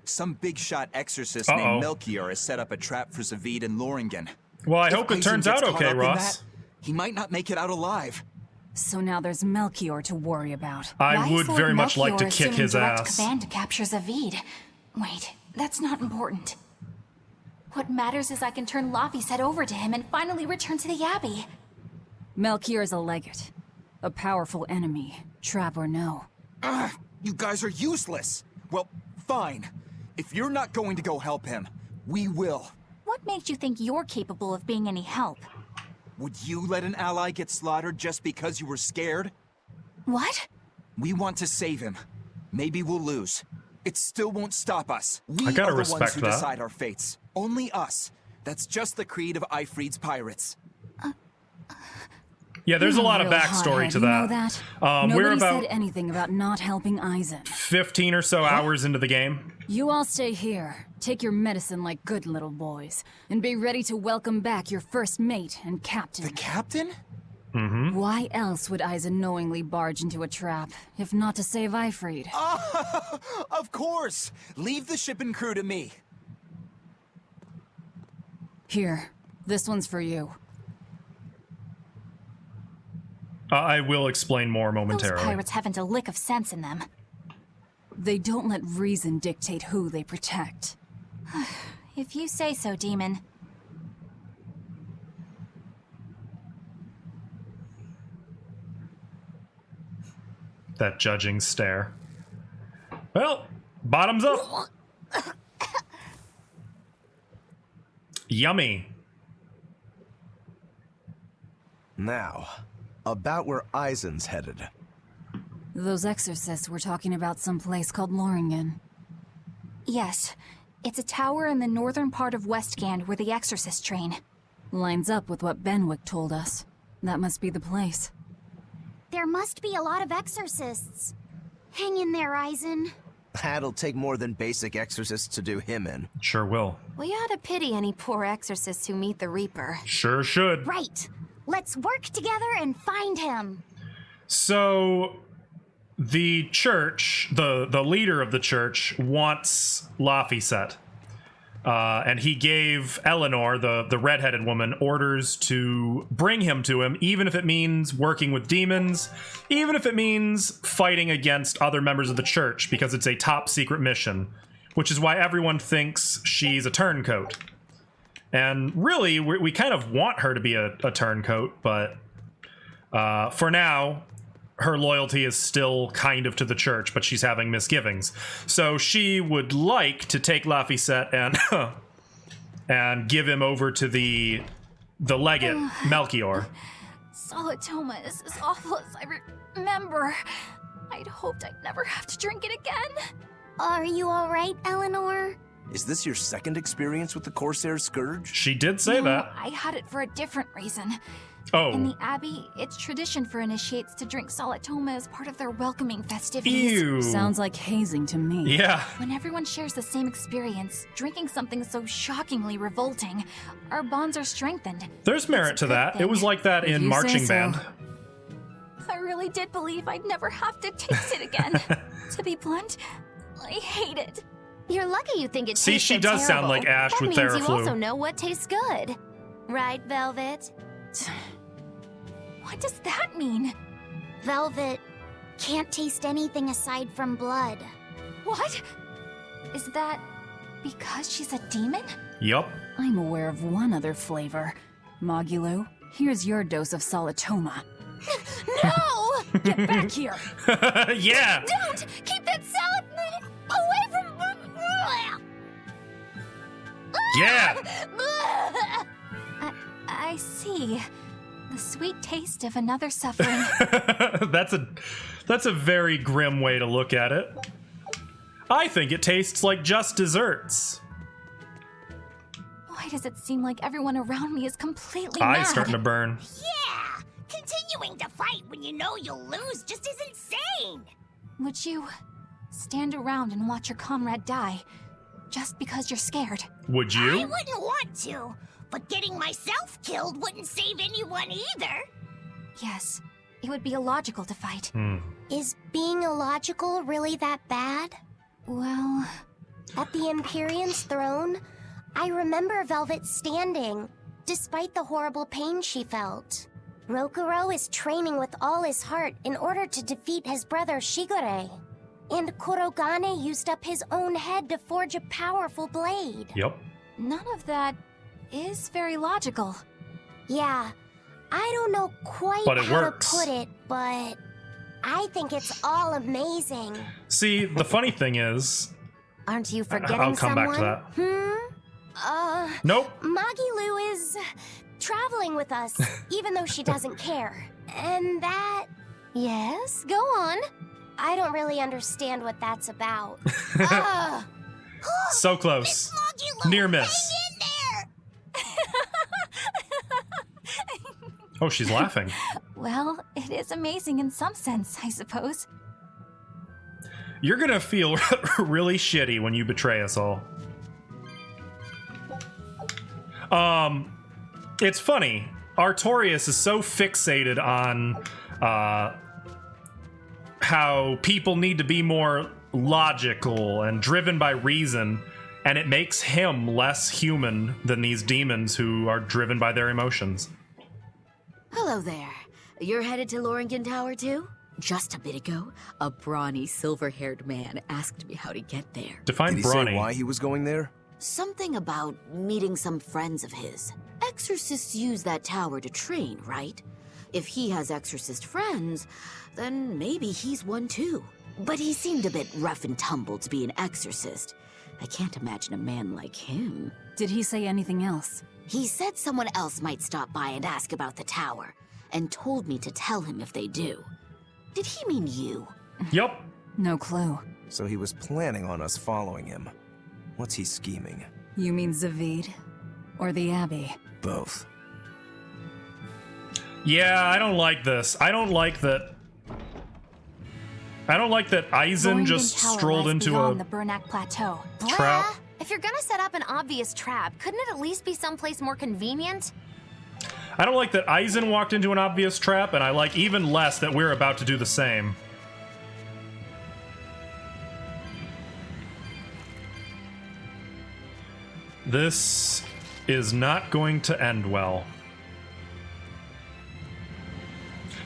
Some big shot exorcist named Melchior has set up a trap for Zavid and Loringen. Well, I hope it turns out okay, Ross. He might not make it out alive. So now there's Melchior to worry about. I would very much like to kick his ass. Command to capture Zavid. Wait, that's not important. What matters is I can turn Laphicet over to him and finally return to the Abbey. Melchior is a legate. A powerful enemy, trap or no. You guys are useless. Well, fine. If you're not going to go help him, we will. What makes you think you're capable of being any help? Would you let an ally get slaughtered just because you were scared? What? We want to save him. Maybe we'll lose. It still won't stop us. We I gotta are the ones respect who that. decide our fates. Only us. That's just the creed of Ifrid's pirates. Yeah, there's a lot of Real backstory hothead, to you that. know that? We're Nobody about said anything about not helping Eisen. 15 or so hours into the game. You all stay here, take your medicine like good little boys, and be ready to welcome back your first mate and captain. The captain? Mm-hmm. Why else would Eisen knowingly barge into a trap, if not to save Ifrid? Of course! Leave the ship and crew to me. Here, this one's for you. I will explain more momentarily. Those pirates haven't a lick of sense in them. They don't let reason dictate who they protect. If you say so, Demon. That judging stare. Well, bottoms up. Yummy. Now, about where Eisen's headed. Those exorcists were talking about some place called Loringen. Yes. It's a tower in the northern part of Westgand where the exorcists train. Lines up with what Benwick told us. That must be the place. There must be a lot of exorcists. Hang in there, Eisen. That'll take more than basic exorcists to do him in. Sure will. We ought to pity any poor exorcists who meet the Reaper. Sure should. Right. Let's work together and find him. So, the church, the leader of the church, wants Laphicet. And he gave Eleanor, the redheaded woman, orders to bring him to him, even if it means working with demons, even if it means fighting against other members of the church, because it's a top secret mission, which is why everyone thinks she's a turncoat. And really, we kind of want her to be a turncoat, but for now, her loyalty is still kind of to the church, but she's having misgivings. So she would like to take Laphicet and and give him over to the the legate, Melchior. Solitoma is as awful as I remember. I'd hoped I'd never have to drink it again. Are you alright, Eleanor? Is this your second experience with the Corsair Scourge? She did say that. I had it for a different reason. Oh. In the Abbey, it's tradition for initiates to drink Solitoma as part of their welcoming festivities. Ew. Sounds like hazing to me. Yeah. When everyone shares the same experience, drinking something so shockingly revolting, our bonds are strengthened. There's merit to that. It was like that in marching band. I really did believe I'd never have to taste it again. To be blunt, I hate it. You're lucky you think it tastes See, she does so sound terrible. like Ash that with means Theraflu. you also know what tastes good. Right, Velvet? What does that mean? Velvet can't taste anything aside from blood. What? Is that because she's a demon? Yup. I'm aware of one other flavor. Mogulu, here's your dose of Solitoma. No! Get back here! Yeah! Don't! Keep that salad away from... Yeah! I see. The sweet taste of another suffering. That's a very grim way to look at it. I think it tastes like just desserts. Why does it seem like everyone around me is completely mad? Eyes starting to burn. Yeah! Continuing to fight when you know you'll lose just is insane! Would you stand around and watch your comrade die just because you're scared? Would you? I wouldn't want to, but getting myself killed wouldn't save anyone either. Yes, it would be illogical to fight. Is being illogical really that bad? Well... At the Empyrean's throne, I remember Velvet standing, despite the horrible pain she felt. Rokuro is training with all his heart in order to defeat his brother Shigure. And Kurogane used up his own head to forge a powerful blade. Yep. None of that is very logical. Yeah, I don't know quite But it how works. to put it, but I think it's all amazing. See, the funny thing is... Aren't you forgetting I'll come someone? back to that. Nope. Magilu is traveling with us, even though she doesn't care. And that... Yes, go on. I don't really understand what that's about. So close. Near miss. Oh, she's laughing. Well, it is amazing in some sense, I suppose. You're gonna feel really shitty when you betray us all. It's funny. Artorias is so fixated on how people need to be more logical and driven by reason, and it makes him less human than these demons who are driven by their emotions. Hello there. You're headed to Loringen Tower too? Just a bit ago, a brawny, silver-haired man asked me how to get there. Define Did he brawny. say why he was going there? Something about meeting some friends of his. Exorcists use that tower to train, right? If he has exorcist friends, then maybe he's one too. But he seemed a bit rough and tumble to be an exorcist. I can't imagine a man like him. Did he say anything else? He said someone else might stop by and ask about the tower, and told me to tell him if they do. Did he mean you? Yep. No clue. So he was planning on us following him. What's he scheming? You mean Zavid? Or the Abbey? Both. Yeah, I don't like this. I don't like that Aizen just strolled into a the Burnak Plateau. trap. If you're gonna set up an obvious trap, couldn't it at least be someplace more convenient? I don't like that Aizen walked into an obvious trap, and I like even less that we're about to do the same. This is not going to end well.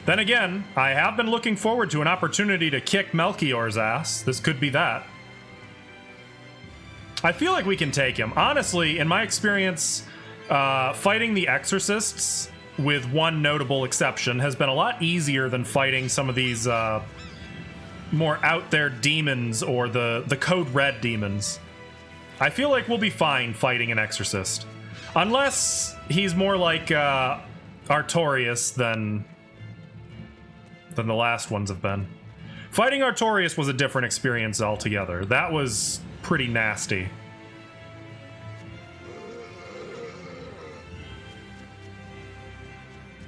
Then again, I have been looking forward to an opportunity to kick Melchior's ass. This could be that. I feel like we can take him. Honestly, in my experience, fighting the Exorcists, with one notable exception, has been a lot easier than fighting some of these more out there demons or the Code Red demons. I feel like we'll be fine fighting an Exorcist. Unless he's more like Artorias than the last ones have been. Fighting Artorias was a different experience altogether. That was pretty nasty.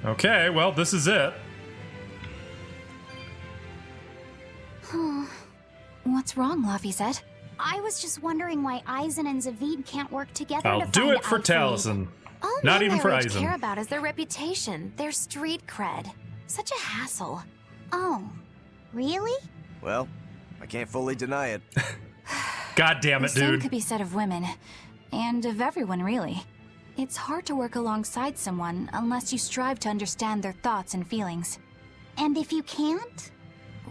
Okay, well, this is it. What's wrong, Laphicet? I was just wondering why Eisen and Zavid can't work together I'll to do find it for Ifrit. Taliesin. All Not even men for their age Eisen. care about is their reputation, their street cred. Such a hassle. Oh, really? Well, I can't fully deny it. God damn it, The same dude. could be said of women, and of everyone, really. It's hard to work alongside someone unless you strive to understand their thoughts and feelings. And if you can't?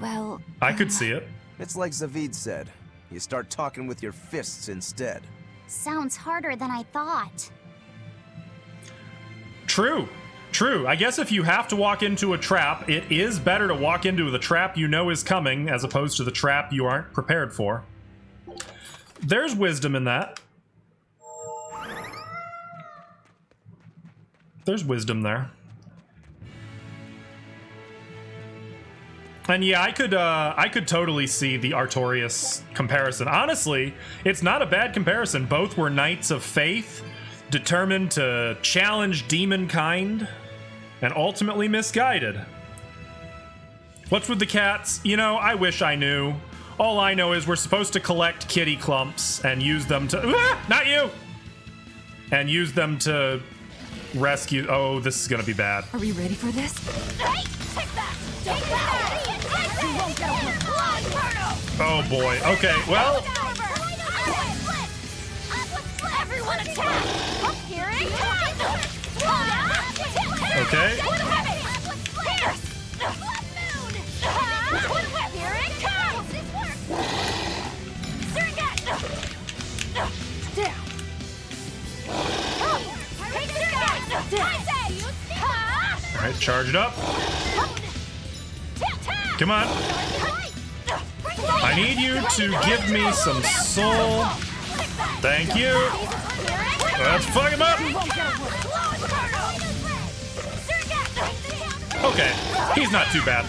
Well, I could see it. It's like Zavid said. You start talking with your fists instead. Sounds harder than I thought. True. True. I guess if you have to walk into a trap, it is better to walk into the trap you know is coming as opposed to the trap you aren't prepared for. There's wisdom in that. There's wisdom there. And yeah, I could totally see the Artorias comparison. Honestly, it's not a bad comparison. Both were knights of faith, determined to challenge demon kind, and ultimately misguided. What's with the cats? You know, I wish I knew. All I know is we're supposed to collect kitty clumps and use them to... not you! And use them to rescue... Oh, this is gonna be bad. Are we ready for this? Hey, take that! Take that! You won't get away! Oh boy. Okay, well... Everyone attack! Here it comes! Okay. Here it comes! Alright, charge it up. Come on. I need you to give me some soul. Thank you. Let's fuck him up. Okay, he's not too bad.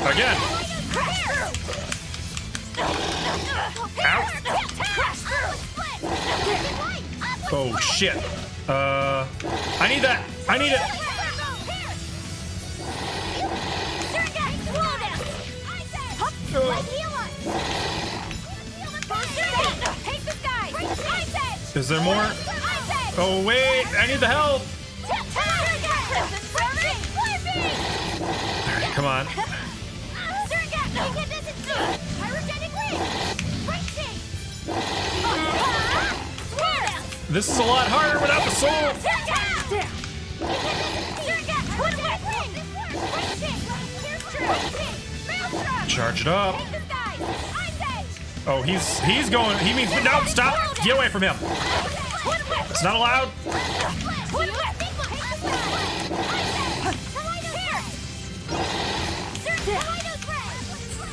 Again. Ow. Oh shit. I need that. I need it. Is there more? Oh wait, I need the help. Alright, come on. This is a lot harder without the soul. Charge it up. Oh, he's going. He means no. Stop. Get away from him. It's not allowed.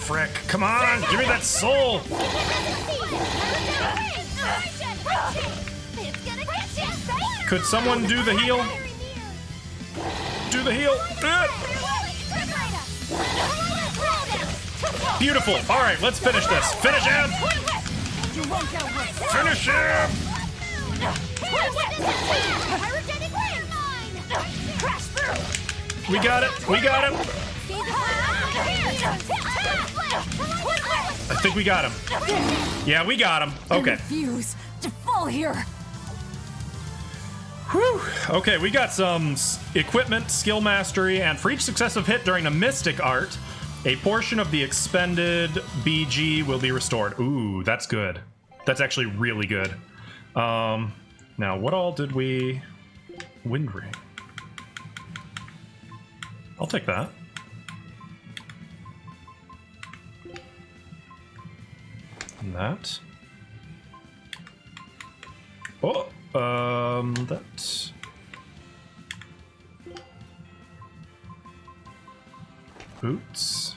Frick! Come on, give me that soul. Could someone do the heal? Do the heal. Beautiful. All right, let's finish this. Finish him. Finish him. We got it. We got him. I think we got him. Yeah, we got him. Okay. I refuse to fall here. Whew. Okay, we got some equipment, skill mastery, and for each successive hit during a mystic art, a portion of the expended BG will be restored. Ooh, that's good. That's actually really good. Now, what all did we... Wind Ring. I'll take that. And that. Oh, that. Boots.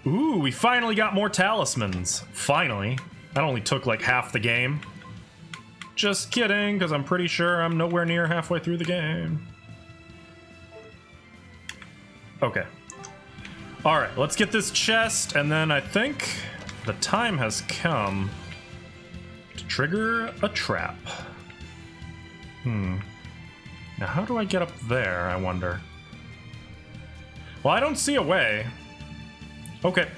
Ooh, we finally got more talismans. Finally. That only took like half the game. Just kidding, because I'm pretty sure I'm nowhere near halfway through the game. Okay. Alright, let's get this chest, and then I think the time has come to trigger a trap. Now how do I get up there, I wonder? Well, I don't see a way. Okay.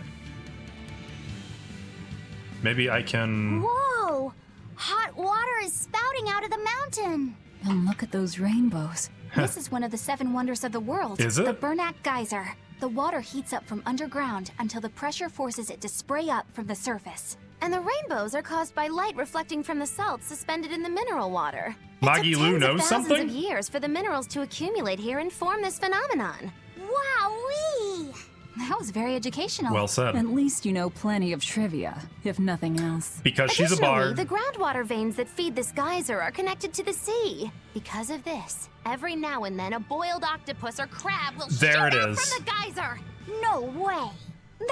Maybe I can... Whoa! Hot water is spouting out of the mountain. And look at those rainbows. This is one of the 7 wonders of the world. Is it? The Bernak Geyser. The water heats up from underground until the pressure forces it to spray up from the surface. And the rainbows are caused by light reflecting from the salts suspended in the mineral water. Maggie Lou knows Thousands something? of years for the minerals to accumulate here and form this phenomenon. Wowee! That was very educational. Well said. At least you know plenty of trivia, if nothing else. Because she's a Additionally, bard. the groundwater veins that feed this geyser are connected to the sea. Because of this, every now and then a boiled octopus or crab will There shoot it out is. from the geyser. No way!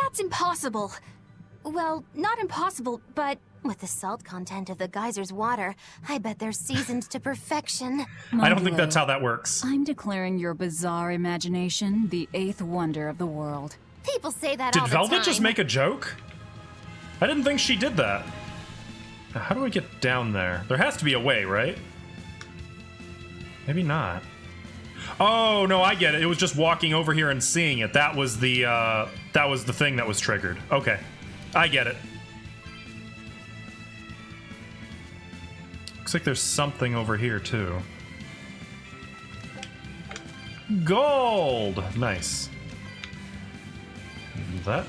That's impossible. Well, not impossible, but With the salt content of the geyser's water, I bet they're seasoned to perfection. I don't think that's how that works. I'm declaring your bizarre imagination the 8th wonder of the world. People say that all Did the time. Velvet just make a joke? I didn't think she did that. Now, how do I get down there? There has to be a way, right? Maybe not. Oh, no, I get it. It was just walking over here and seeing it. That was the thing that was triggered. Okay. I get it. Looks like there's something over here, too. Gold! Nice. That.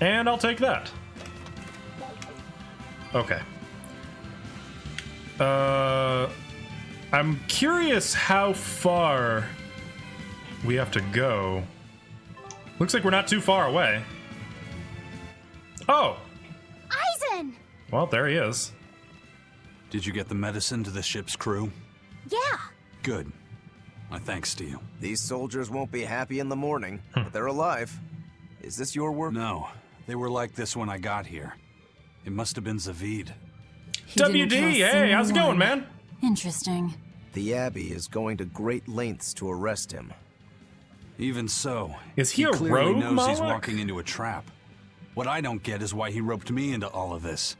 And I'll take that. Okay. I'm curious how far we have to go. Looks like we're not too far away. Oh! Eisen! Well, there he is. Did you get the medicine to the ship's crew? Yeah. Good. My thanks to you. These soldiers won't be happy in the morning, but they're alive. Is this your work? No. They were like this when I got here. It must have been Zavid. WD, hey, how's it going, man? Interesting. The Abbey is going to great lengths to arrest him. Even so, is he a clearly rogue, knows he's Moloch? walking into a trap. What I don't get is why he roped me into all of this.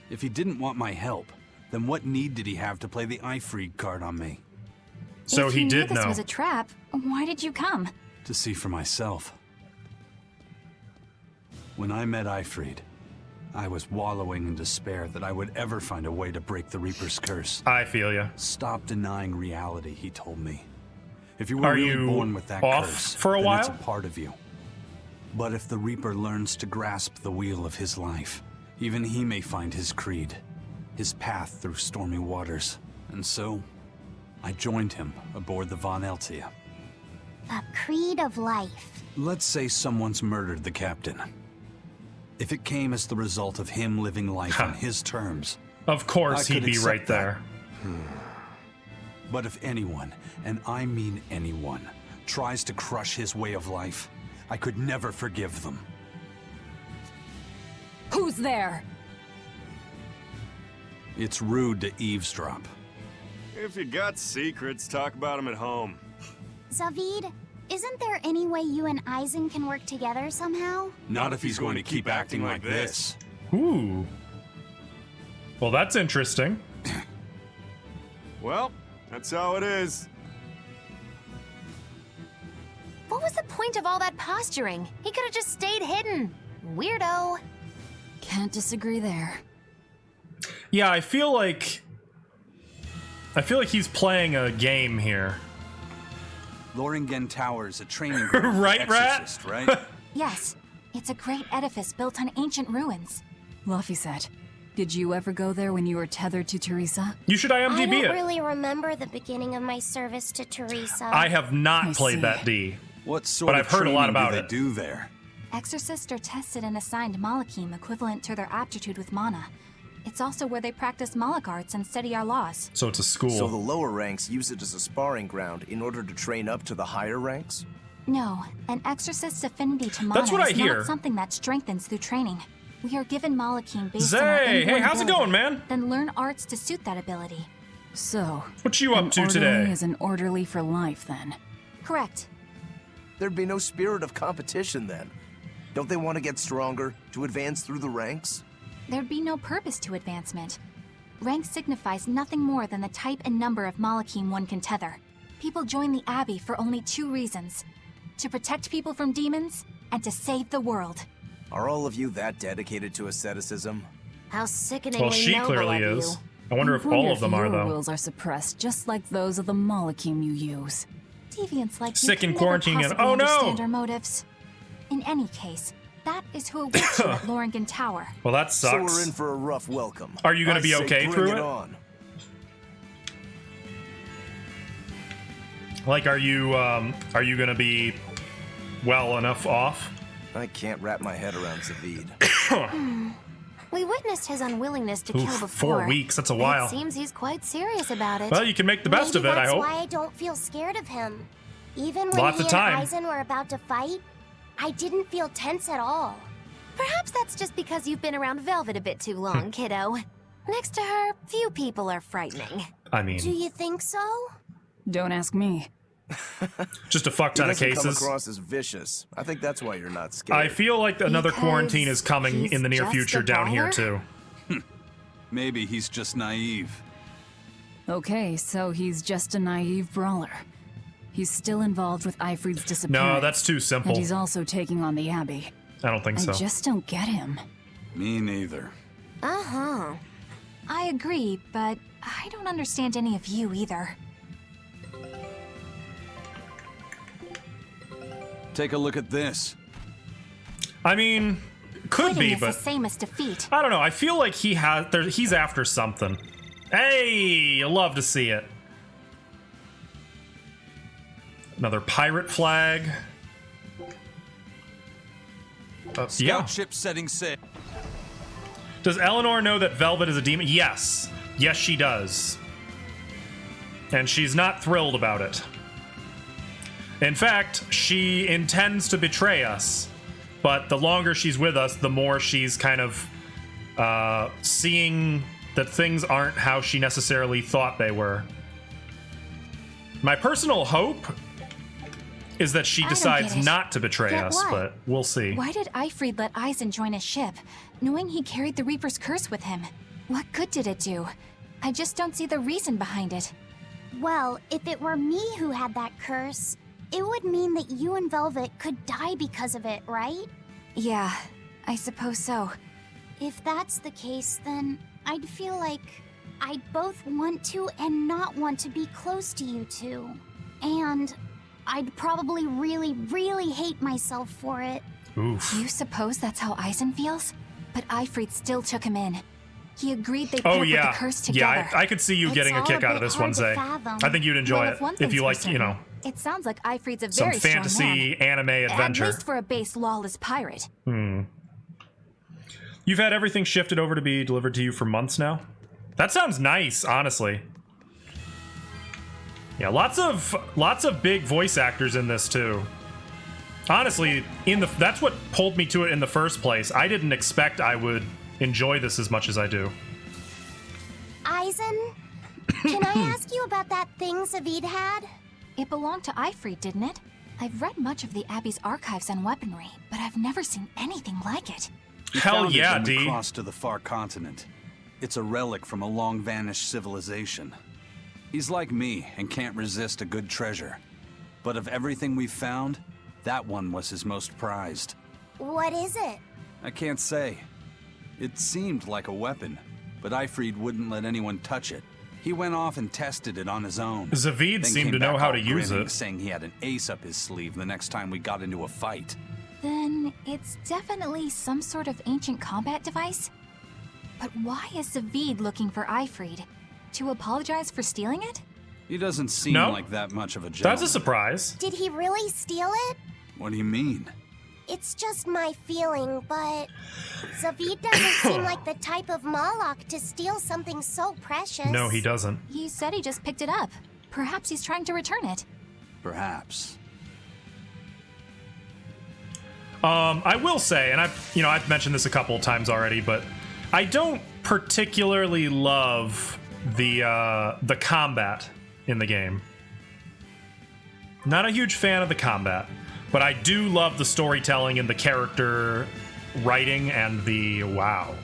If he didn't want my help, then what need did he have to play the Eifried card on me? So he did If you knew this know. was a trap, why did you come? To see for myself. When I met Eifried, I was wallowing in despair that I would ever find a way to break the Reaper's curse. I feel ya. Stop denying reality, he told me. If you were Are really you born with that off curse, for a then while? it's a part of you. But if the Reaper learns to grasp the wheel of his life, even he may find his creed, his path through stormy waters. And so, I joined him aboard the Von Eltia. A creed of life. Let's say someone's murdered the captain. If it came as the result of him living life on his terms, of course I he'd could be accept right there. But if anyone, and I mean anyone, tries to crush his way of life, I could never forgive them. Who's there? It's rude to eavesdrop. If you got secrets, talk about them at home. Zavid, isn't there any way you and Eisen can work together somehow? Not if he's going to keep acting like this. Ooh. Well, that's interesting. Well, that's how it is. What was the point of all that posturing? He could have just stayed hidden. Weirdo. Can't disagree there. Yeah, I feel like he's playing a game here. Loringen Tower's a training ground Right, for exorcist, right? Yes, it's a great edifice built on ancient ruins. Laphicet, did you ever go there when you were tethered to Teresa? You should I IMDb don't it. really remember the beginning of my service to Teresa. I have not I played see. that D. What sort But of I've heard a lot training about do it. they do there? Exorcists are tested and assigned Malachim equivalent to their aptitude with mana. It's also where they practice Moloch arts and study our laws. So it's a school. So the lower ranks use it as a sparring ground in order to train up to the higher ranks? No, an exorcist's affinity to mana That's what I is hear. not something that strengthens through training. We are given Malachim based on our Zay, inborn hey, how's it ability, going, man? Then learn arts to suit that ability. So, what you up to an today? orderly is an orderly for life, then. Correct. There'd be no spirit of competition then. Don't they want to get stronger, to advance through the ranks? There'd be no purpose to advancement. Rank signifies nothing more than the type and number of Malachim one can tether. People join the Abbey for only 2 reasons. To protect people from demons, and to save the world. Are all of you that dedicated to asceticism? How sickeningly Well, she noble clearly of is. you. I wonder if all of them are, your though. rules are suppressed, just like those of the Malachim you use. Deviants like Sick you in can never quarantine again. possibly Oh, no! understand our motives. In any case, that is who awaits you at Loringen Tower. Well, that sucks. So we're in for a rough welcome. Are you going to be I say okay bring through it? On. Like, are you going to be well enough off? I can't wrap my head around Zavid. We witnessed his unwillingness to Oof, kill before. 4 weeks, that's a and while. It seems he's quite serious about it. Well, you can make the best Maybe of it, I that's hope. why I don't feel scared of him. Even when Lots he of and time. Eisen were about to fight, I didn't feel tense at all. Perhaps that's just because you've been around Velvet a bit too long, kiddo. Next to her, few people are frightening. I mean, Do you think so? Don't ask me. just a fuck ton of He doesn't cases. come across as vicious. I think that's why you're not scared. I feel like another Because quarantine is coming in the near just future a down here, baller? too. Maybe he's just naive. Okay, so he's just a naive brawler. He's still involved with Eifried's disappearance. No, that's too simple. And he's also taking on the Abbey. I don't think so. I just don't get him. Me neither. Uh-huh. I agree, but I don't understand any of you either. Take a look at this. I mean, could Quitting be, is but the same as defeat. I don't know. I feel like he's after something. Hey, you love to see it. Another pirate flag. Scout ship setting sail. Does Eleanor know that Velvet is a demon? Yes. Yes, she does. And she's not thrilled about it. In fact, she intends to betray us. But the longer she's with us, the more she's kind of seeing that things aren't how she necessarily thought they were. My personal hope is that she I don't decides get it. not to betray Get us, what? but we'll see. Why did Eifried let Eisen join his ship, knowing he carried the Reaper's curse with him? What good did it do? I just don't see the reason behind it. Well, if it were me who had that curse, it would mean that you and Velvet could die because of it, right? Yeah, I suppose so. If that's the case, then I'd feel like I'd both want to and not want to be close to you two. And I'd probably really, really hate myself for it. Oof. You suppose that's how Eisen feels? But Eifried still took him in. He agreed they'd Oh put yeah, up the curse together. yeah. I could see you It's getting a all kick a out of bit this one, hard to Zay. fathom. I think you'd enjoy Well, it if one if thing's you for like, you know, certain, it sounds like Eifried's a some very strong fantasy man. anime adventure. At least for a base lawless pirate. You've had everything shifted over to be delivered to you for months now? That sounds nice, honestly. Yeah, lots of big voice actors in this too. Honestly, that's what pulled me to it in the first place. I didn't expect I would enjoy this as much as I do. Eisen, can I ask you about that thing Zavid had? It belonged to Eifried, didn't it? I've read much of the Abbey's archives on weaponry, but I've never seen anything like it. He Hell found it yeah, when we D. crossed to the far continent. It's a relic from a long-vanished civilization. He's like me and can't resist a good treasure. But of everything we've found, that one was his most prized. What is it? I can't say. It seemed like a weapon, but Eifried wouldn't let anyone touch it. He went off and tested it on his own. Zavid Then seemed came to know back how all to use grinning, it. saying he had an ace up his sleeve the next time we got into a fight. Then it's definitely some sort of ancient combat device? But why is Zavid looking for Eifried? To apologize for stealing it? He doesn't seem No. like that much of a gentleman. That's a surprise. Did he really steal it? What do you mean? It's just my feeling, but Zavid doesn't seem like the type of Malak to steal something so precious. No, he doesn't. He said he just picked it up. Perhaps he's trying to return it. Perhaps. I will say, and I've mentioned this a couple of times already, but I don't particularly love the combat in the game. Not a huge fan of the combat, but I do love the storytelling and the character writing and the wow.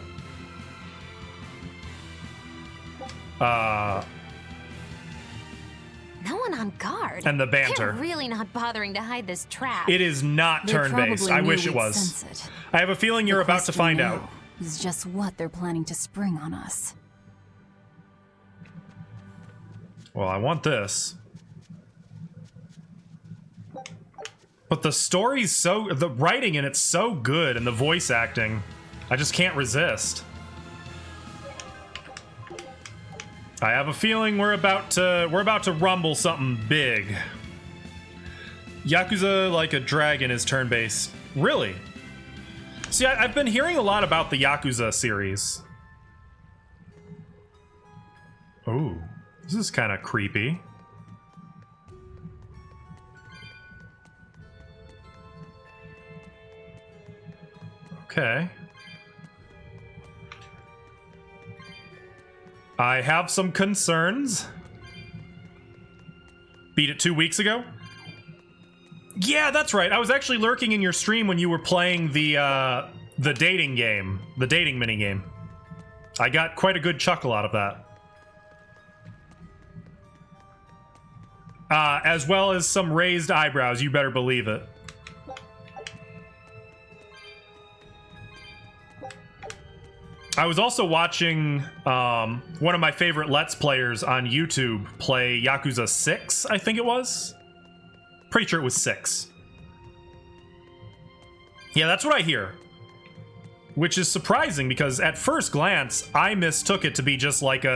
No one on guard. And the banter. They're really not bothering to hide this trap. It is not turn-based. I wish it was. I have a feeling you're about to find out. Is just what they're planning to spring on us. Well, I want this. But the story's the writing in it's so good, and the voice acting, I just can't resist. I have a feeling we're about to rumble something big. Yakuza Like a Dragon is turn-based. Really? See, I've been hearing a lot about the Yakuza series. Oh, this is kind of creepy. Okay. I have some concerns. Beat it 2 weeks ago? Yeah, that's right. I was actually lurking in your stream when you were playing the dating game, the dating minigame. I got quite a good chuckle out of that. As well as some raised eyebrows, you better believe it. I was also watching one of my favorite Let's Players on YouTube play Yakuza 6, I think it was. Pretty sure it was 6. Yeah, that's what I hear. Which is surprising because at first glance, I mistook it to be just like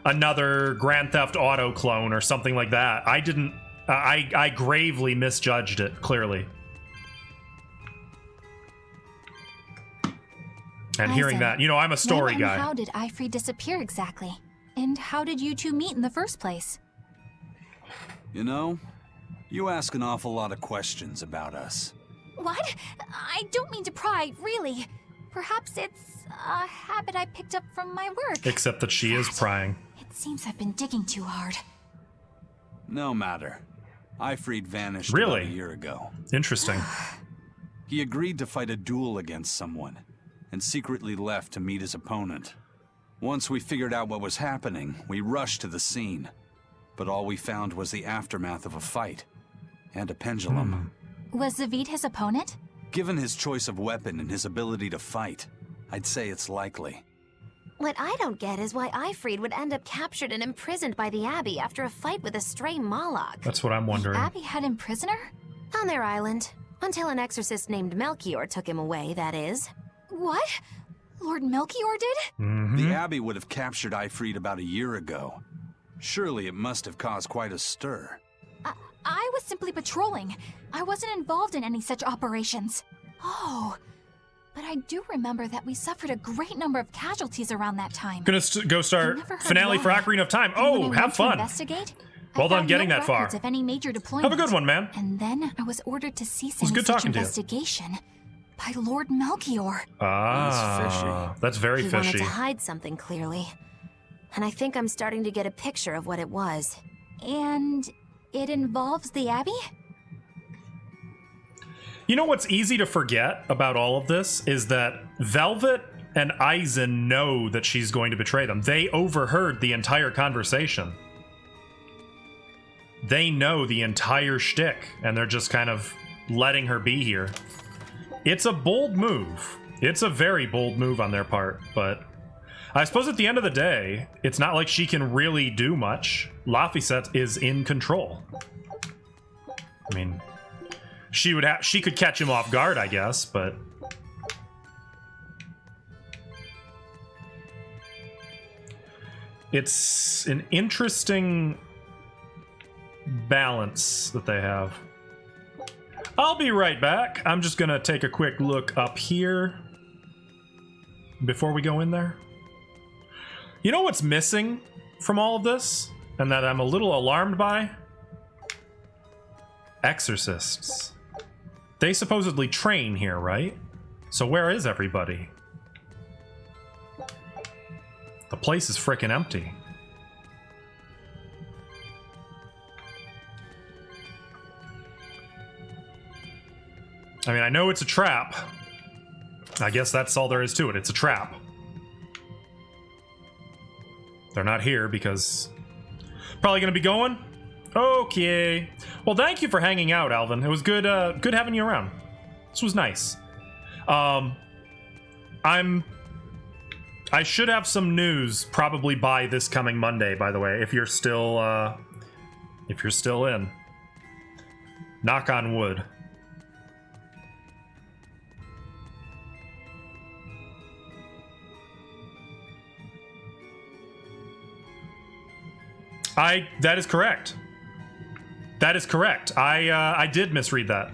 another Grand Theft Auto clone or something like that. I didn't... I gravely misjudged it, clearly. And hearing that, I'm a story guy. How did Ifri disappear exactly? And how did you two meet in the first place? You ask an awful lot of questions about us. What? I don't mean to pry, really. Perhaps it's a habit I picked up from my work. Except that she is prying. It seems I've been digging too hard. No matter. Ifrid vanished about a year ago. Interesting. He agreed to fight a duel against someone, and secretly left to meet his opponent. Once we figured out what was happening, we rushed to the scene. But all we found was the aftermath of a fight. And a pendulum. Was Zavid his opponent? Given his choice of weapon and his ability to fight, I'd say it's likely. What I don't get is why Ifrid would end up captured and imprisoned by the Abbey after a fight with a stray Moloch. That's what I'm wondering. The Abbey had him prisoner? On their island. Until an exorcist named Melchior took him away, that is. What? Lord Melchior did? The Abbey would have captured Ifrid about a year ago. Surely it must have caused quite a stir. I was simply patrolling. I wasn't involved in any such operations. Oh, but I do remember that we suffered a great number of casualties around that time. Gonna go start finale for Ocarina of Time. Oh, have fun. Well done getting that far. Of any major deployment. Have a good one, man. And then I was ordered to cease any good such talking to you. investigation by Lord Melchior. That's very He fishy. wanted to hide something, clearly. And I think I'm starting to get a picture of what it was. And it involves the Abbey? You know what's easy to forget about all of this is that Velvet and Aizen know that she's going to betray them. They overheard the entire conversation. They know the entire shtick, and they're just kind of letting her be here. It's a bold move. It's a very bold move on their part, but I suppose at the end of the day, it's not like she can really do much. Laphicet is in control. I mean, she could catch him off guard, I guess, but it's an interesting balance that they have. I'll be right back. I'm just gonna take a quick look up here before we go in there. You know what's missing from all of this, and that I'm a little alarmed by? Exorcists. They supposedly train here, right? So where is everybody? The place is frickin' empty. I mean, I know it's a trap. I guess that's all there is to it. It's a trap. They're not here because... Probably gonna be going? Okay. Well, thank you for hanging out, Alvin. It was good good having you around. This was nice. I should have some news probably by this coming Monday, by the way, if you're still in. Knock on wood. That is correct. That is correct. I did misread that.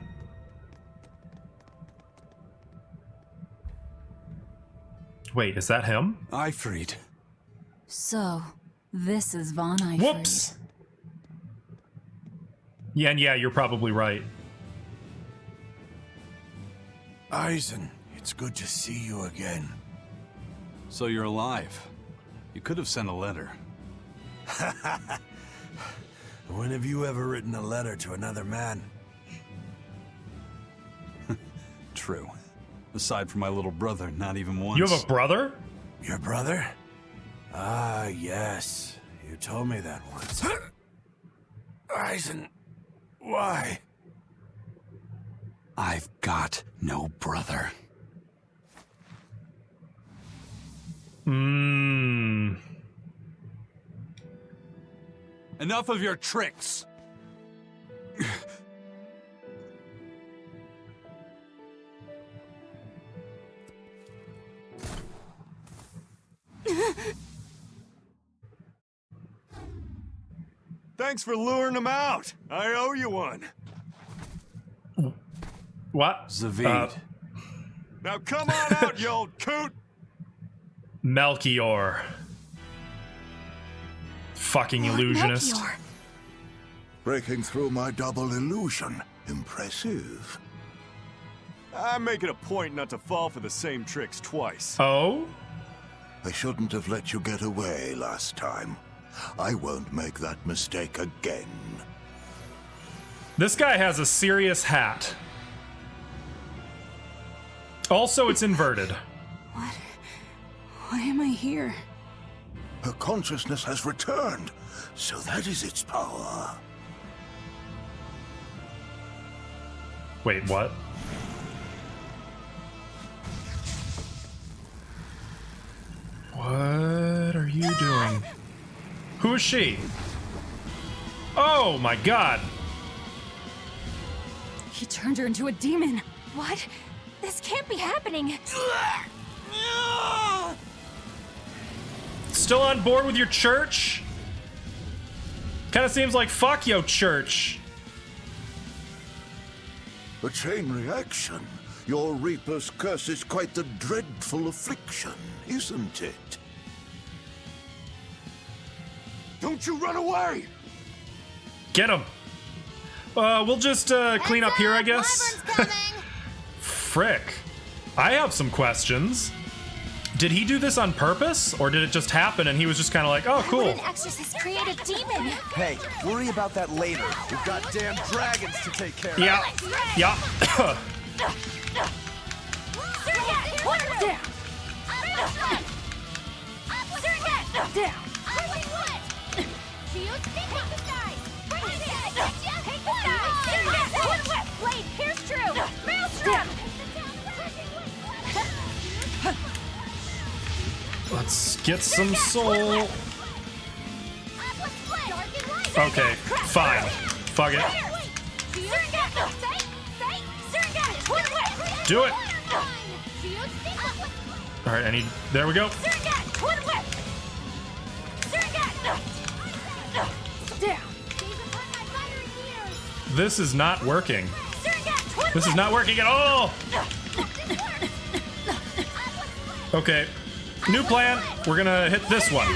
Wait, is that him? Ifrid. So, this is Von Ifrid. Whoops! Yeah, and yeah, you're probably right. Eisen, it's good to see you again. So you're alive. You could have sent a letter. When have you ever written a letter to another man? True. Aside from my little brother, not even once. You have a brother? Your brother? Ah, yes. You told me that once. Eisen, why? I've got no brother. Enough of your tricks! Thanks for luring him out. I owe you one. What? Zavid. Now come on out, you old coot! Melchior. Fucking illusionist. Melchior. Breaking through my double illusion. Impressive. I make it a point not to fall for the same tricks twice. Oh? I shouldn't have let you get away last time. I won't make that mistake again. This guy has a serious hat. Also, it's inverted. Why am I here? Her consciousness has returned, so that is its power. Wait, what? What are you doing? Who is she? Oh my god! He turned her into a demon. What? This can't be happening. Still on board with your church? Kinda seems like fuck yo church. A chain reaction. Your Reaper's curse is quite the dreadful affliction, isn't it? Don't you run away! Get him. We'll just clean up here, I guess. Frick. I have some questions. Did he do this on purpose, or did it just happen and he was just kind of like, oh, cool? Why would an exorcist create a demon? Hey, worry about that later. We've got damn dragons to take care of. Yeah. Yeah. Let's get some soul. Okay, fine. Fuck it. Do it. All right, I need. There we go. This is not working. This is not working at all. Okay. New plan. We're gonna hit this one.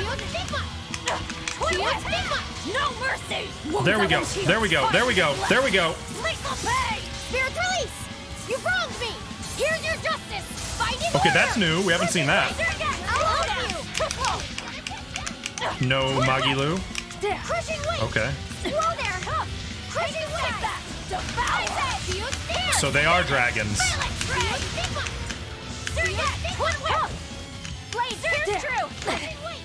No mercy. There we go. There we go. There we go. There we go. Spirit release. You wronged me! Here's your justice! Fight it! Okay, that's new. We haven't seen that. No Magilu. Crushing weight! Okay. Whoa there! Crushing weight! Devour! So they are dragons. Blaze, here's true! Crushing weight!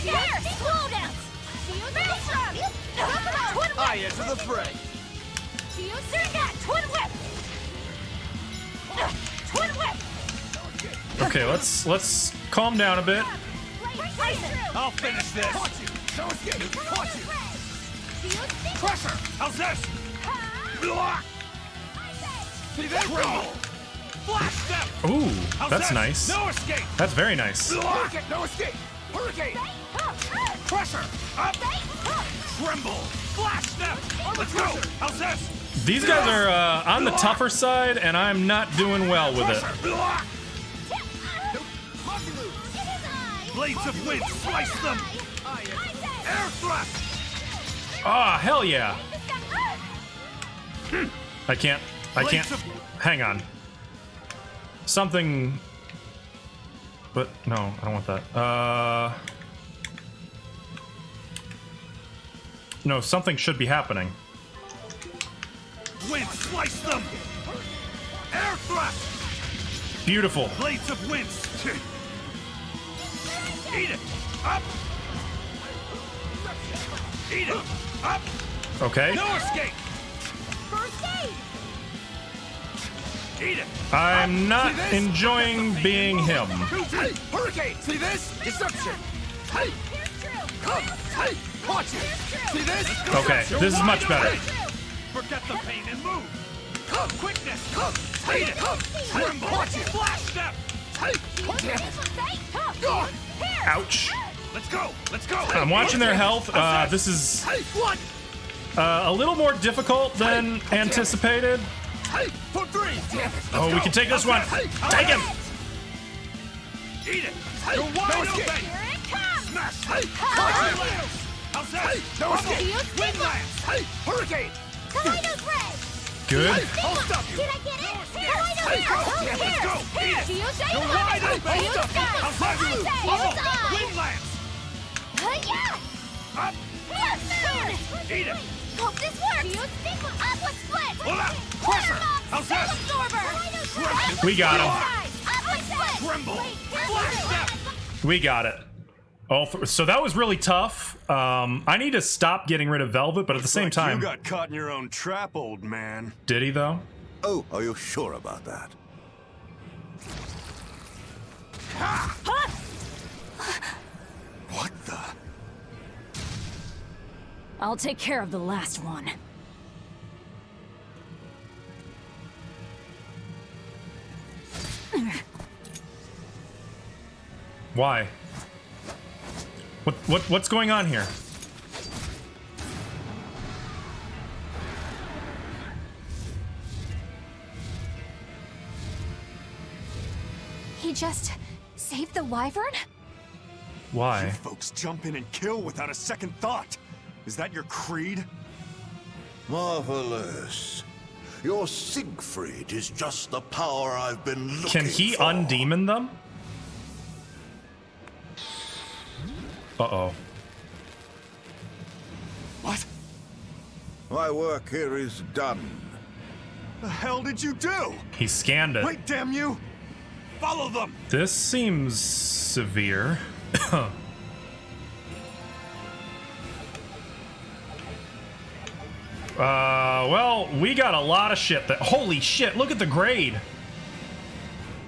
Here! Slow down! I enter the fray! Twin whip! Twin whip! Okay, let's calm down a bit. I'll finish this! No escape! Crusher! How's this? See this? Flash step! Ooh, How's that's this? nice. No escape! That's very nice. Hurricane! No escape! Hurricane! Crusher! Up! Tremble! Flash step! Let's go! How's this? These guys are on the tougher side, and I'm not doing well with it. Blades of wind, slice them! Air thrust! Ah, hell yeah! I can't. Hang on. Something. But no, I don't want that. No, something should be happening. Wind, slice them! Air thrust! Beautiful. Blades of wind! Eat it! Up! Eat it! Up! Okay. No escape! First aid! Eat it! I'm not enjoying being him. Hey, hurricane! See this? Deception! Hey! Come! Hey! Watch it! See this? Okay, this is much better. Forget the pain and move! Come! Quickness! Come! Eat it! Tremble! Watch it! Flash step! Hey! Damn it! Ouch. Let's go! Let's go! I'm watching their health. This is a little more difficult than anticipated. For three! Damn it! Oh, we can take this one. Take him! Eat it! You're wide open! Here it comes! Smash! How's that? No escape! Wind lance! Hurricane! Kaleido's ray! Good. I'll stop you! Did I get it? Kaleido's Hey, ray! let's go! Eat it! You're wide open! I'll stop you! How's that? Wind lance! Up! Eat it! Hope this works! Aqua split! Crusher! How's that? We got him. Aqua split! Tremble! Flash step! We got it. So that was really tough. I need to stop getting rid of Velvet, but at the same time... You got caught in your own trap, old man. Did he, though? Oh, are you sure about that? What the? I'll take care of the last one. Why? What's going on here? He just saved the wyvern? Why? You folks jump in and kill without a second thought. Is that your creed? Marvelous. Your Siegfried is just the power I've been looking for. Can he undemon them? Uh-oh. What? My work here is done. The hell did you do? He scanned it. Wait, damn you! Follow them! This seems severe. Well, we got a lot of shit that... Holy shit, look at the grade!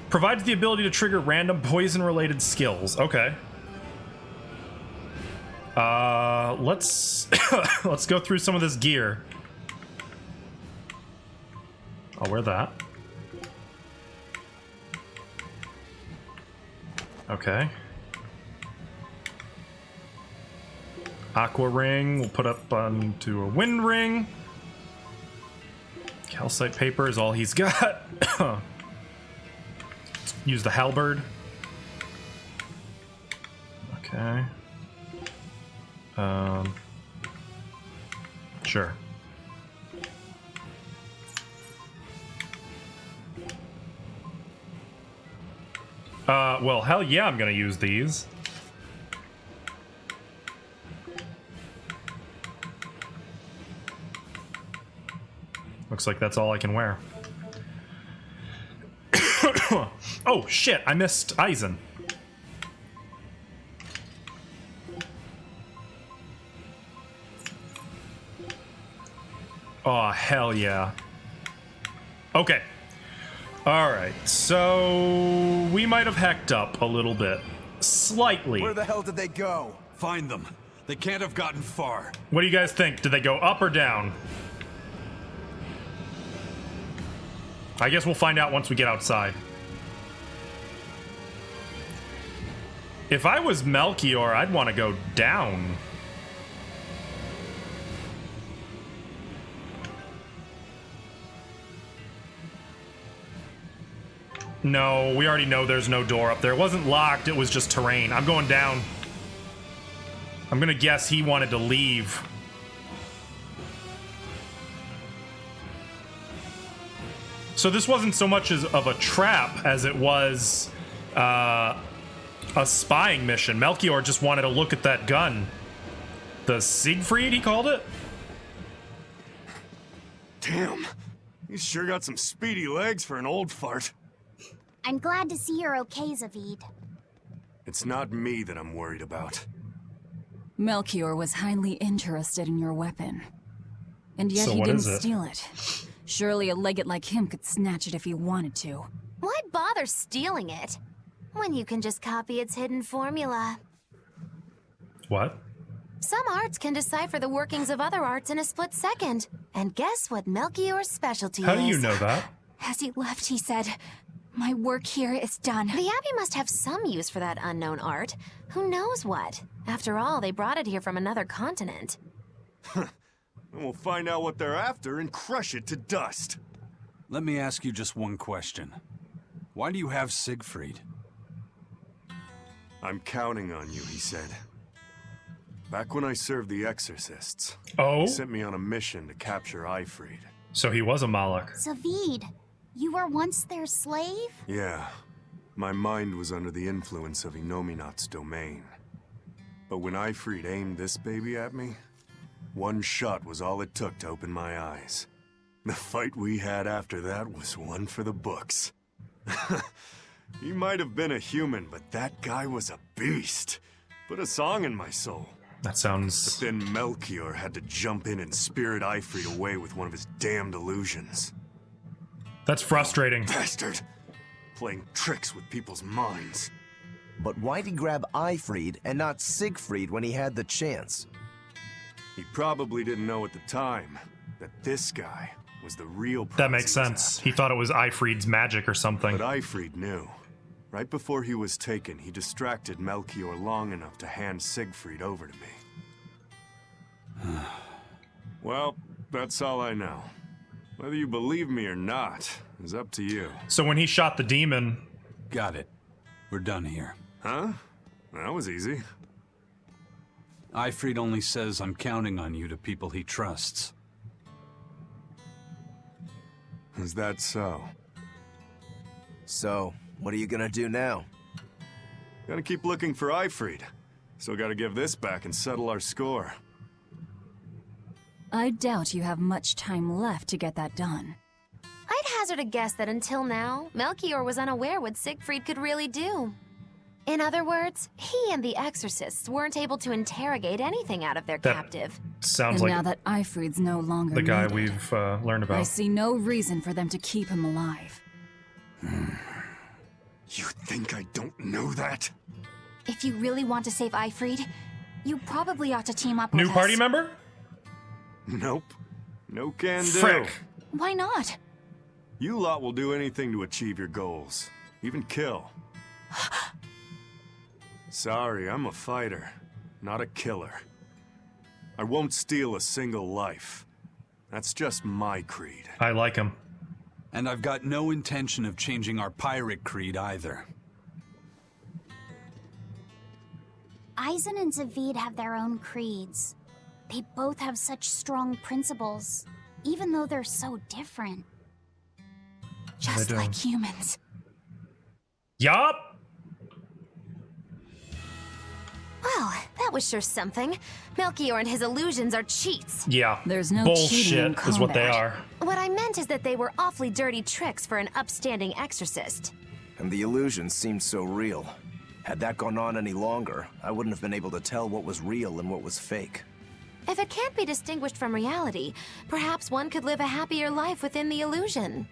Provides the ability to trigger random poison-related skills. Okay. Let's... let's go through some of this gear. I'll wear that. Okay. Aqua ring, we'll put up onto a wind ring. Calcite paper is all he's got. Use the halberd. Okay. Sure. Well, hell yeah, I'm gonna use these. Looks like that's all I can wear. Oh, shit, I missed Eisen. Oh, hell yeah. Okay. Alright, so we might have hacked up a little bit. Slightly. Where the hell did they go? Find them. They can't have gotten far. What do you guys think? Did they go up or down? I guess we'll find out once we get outside. If I was Melchior, I'd want to go down. No, we already know there's no door up there. It wasn't locked, it was just terrain. I'm going down. I'm gonna guess he wanted to leave. So this wasn't so much as of a trap as it was a spying mission. Melchior just wanted to look at that gun. The Siegfried, he called it? Damn, he's sure got some speedy legs for an old fart. I'm glad to see you're okay, Zavid. It's not me that I'm worried about. Melchior was highly interested in your weapon. And yet he didn't steal it. Surely a legate like him could snatch it if he wanted to. Why bother stealing it when you can just copy its hidden formula? What? Some arts can decipher the workings of other arts in a split second. And guess what Melchior's specialty is? How do you know that? As he left, he said, "My work here is done." The Abbey must have some use for that unknown art. Who knows what? After all, they brought it here from another continent. And we'll find out what they're after and crush it to dust. Let me ask you just one question. Why do you have Siegfried? I'm counting on you, he said. Back when I served the Exorcists, he sent me on a mission to capture Eifried. So he was a Malak. Zavid, you were once their slave? Yeah. My mind was under the influence of Inominat's domain. But when Eifried aimed this baby at me, one shot was all it took to open my eyes. The fight we had after that was one for the books. He might have been a human, but that guy was a beast. Put a song in my soul. That sounds... But then Melchior had to jump in and spirit Eifried away with one of his damned illusions. That's frustrating. Bastard! Playing tricks with people's minds. But why'd he grab Eifried and not Siegfried when he had the chance? He probably didn't know at the time that this guy was the real prize. That makes sense. He thought it was Eifried's magic or something. But Eifried knew. Right before he was taken, he distracted Melchior long enough to hand Siegfried over to me. Well, that's all I know. Whether you believe me or not is up to you. So when he shot the demon... Got it. We're done here. Huh? That was easy. Eifried only says I'm counting on you to people he trusts. Is that so? So, what are you gonna do now? Gonna keep looking for Eifried. Still gotta give this back and settle our score. I doubt you have much time left to get that done. I'd hazard a guess that until now, Melchior was unaware what Siegfried could really do. In other words, he and the Exorcists weren't able to interrogate anything out of their captive. Sounds and like now that Eifried's no longer the guy needed, we've learned about. I see no reason for them to keep him alive. You think I don't know that? If you really want to save Eifried, you probably ought to team up with us. New party member? Nope. No can do. Frick. Why not? You lot will do anything to achieve your goals. Even kill. Sorry, I'm a fighter, not a killer. I won't steal a single life. That's just my creed. I like him. And I've got no intention of changing our pirate creed either. Eisen and Zavid have their own creeds. They both have such strong principles, even though they're so different. Just like humans. Yup! Well, that was sure something. Melchior and his illusions are cheats. Yeah. There's no cheating in bullshit is what they are. What I meant is that they were awfully dirty tricks for an upstanding exorcist. And the illusions seemed so real. Had that gone on any longer, I wouldn't have been able to tell what was real and what was fake. If it can't be distinguished from reality, perhaps one could live a happier life within the illusion.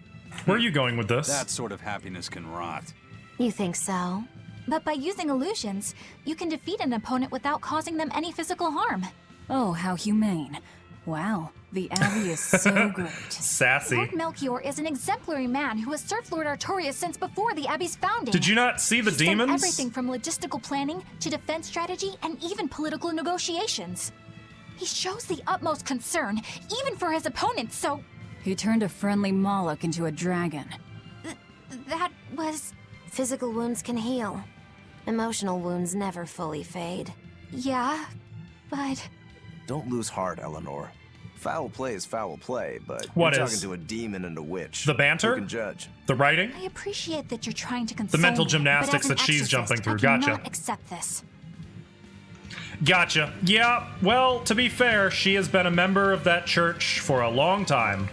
Where are you going with this? That sort of happiness can rot. You think so? But by using illusions, you can defeat an opponent without causing them any physical harm. Oh, how humane. Wow, the Abbey is so great. Sassy. Lord Melchior is an exemplary man who has served Lord Artorias since before the Abbey's founding. Did you not see the He's done demons? everything from logistical planning to defense strategy and even political negotiations. He shows the utmost concern, even for his opponents, so... He turned a friendly Moloch into a dragon. That was... Physical wounds can heal. Emotional wounds never fully fade. Yeah, but... Don't lose heart, Eleanor. Foul play is foul play, but What you're is? talking to a demon and a witch. The banter? Who can judge? The writing? I appreciate that you're trying to console The mental me, gymnastics but as that she's an jumping exorcist, through. I Gotcha. cannot accept this. Gotcha. Yeah, well, to be fair, she has been a member of that church for a long time.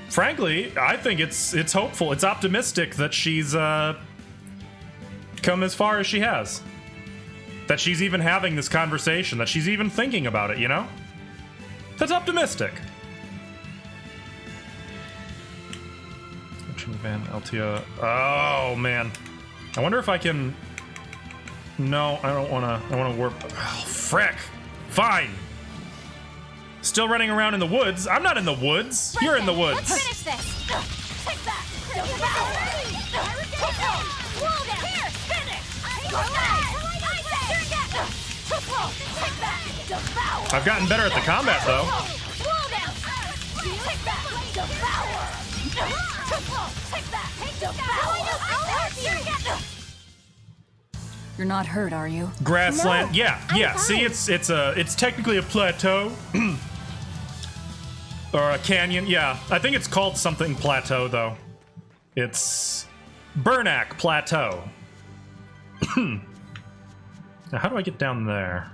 Frankly, I think it's hopeful, it's optimistic that she's come as far as she has. That she's even having this conversation, that she's even thinking about it, you know? That's optimistic. Van Altia. Oh, man. I wonder if I can... No, I don't want to. I want to warp. Oh, frick. Fine. Still running around in the woods. I'm not in the woods. You're in the woods. Let's finish this. Take that. Wall down. Here, finish. Take that. Devour. I've gotten better at the combat, though. Wall down. Take that. Devour. Take that. Devour. You're not hurt, are you? Grassland. No, yeah. I'm See, fine. it's technically a plateau. Or a canyon. Yeah. I think it's called something plateau, though. It's Burnack Plateau. Now, how do I get down there?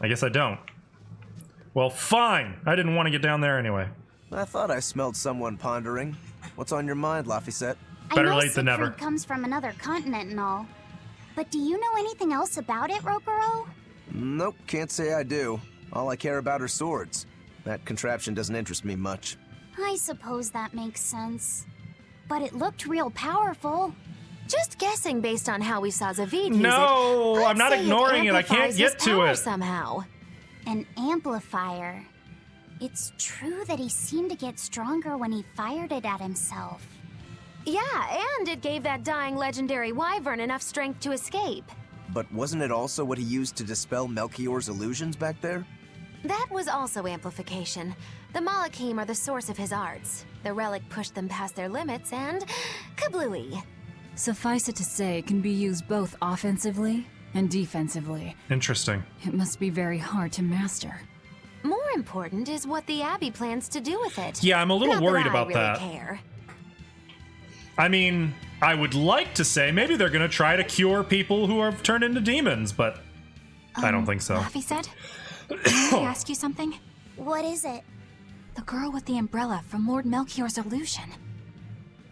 I guess I don't. Well, fine. I didn't want to get down there anyway. I thought I smelled someone pondering. What's on your mind, Laphicet? Better late than never. Siegfried comes from another continent and all. But do you know anything else about it, Rokuro? Nope, can't say I do. All I care about are swords. That contraption doesn't interest me much. I suppose that makes sense. But it looked real powerful. Just guessing based on how we saw Zavid use No, it. I'm not ignoring it. I can't amplifies get his to power it. somehow. An amplifier. It's true that he seemed to get stronger when he fired it at himself. Yeah, and it gave that dying legendary wyvern enough strength to escape. But wasn't it also what he used to dispel Melchior's illusions back there? That was also amplification. The Malachim are the source of his arts. The relic pushed them past their limits and... kablooey. Suffice it to say, it can be used both offensively and defensively. Interesting. It must be very hard to master. More important is what the Abbey plans to do with it. Yeah, I'm a little Not worried that about I really that. Care. I mean, I would like to say maybe they're going to try to cure people who are turned into demons, but I don't think so. Laphicet, can I ask you something? What is it? The girl with the umbrella from Lord Melchior's illusion.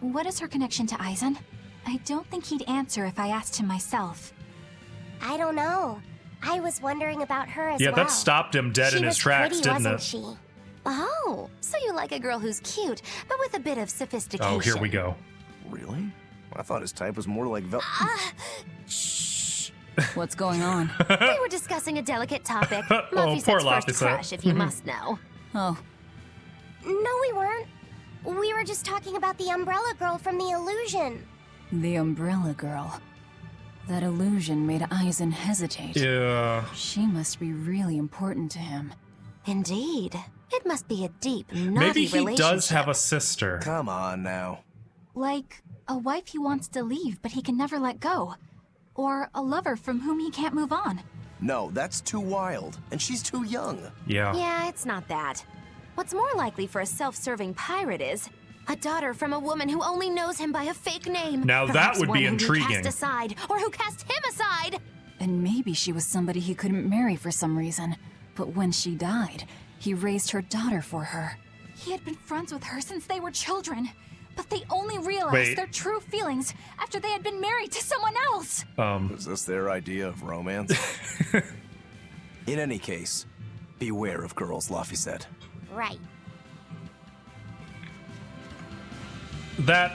What is her connection to Eisen? I don't think he'd answer if I asked him myself. I don't know. I was wondering about her as well. Yeah, that stopped him dead in his tracks, didn't wasn't it? she? Oh, so you like a girl who's cute, but with a bit of sophistication. Oh, here we go. Really? I thought his type was more like What's going on? We were discussing a delicate topic. Oh, Laphicet's poor first Laphicet. crush, if you must know. Oh. No, we weren't. We were just talking about the umbrella girl from the illusion. The umbrella girl. That illusion made Eisen hesitate. Yeah. She must be really important to him. Indeed. It must be a deep, naughty Maybe he relationship. does have a sister. Come on now. Like a wife he wants to leave but he can never let go. Or a lover from whom he can't move on. No, that's too wild. And she's too young. Yeah. Yeah, it's not that. What's more likely for a self-serving pirate is A daughter from a woman who only knows him by a fake name. Now that Perhaps would be one whom he intriguing. cast aside, or who cast him aside. And maybe she was somebody he couldn't marry for some reason. But when she died, he raised her daughter for her. He had been friends with her since they were children, but they only realized Wait. their true feelings after they had been married to someone else. Is this their idea of romance? In any case, beware of girls, Laphicet. Right. They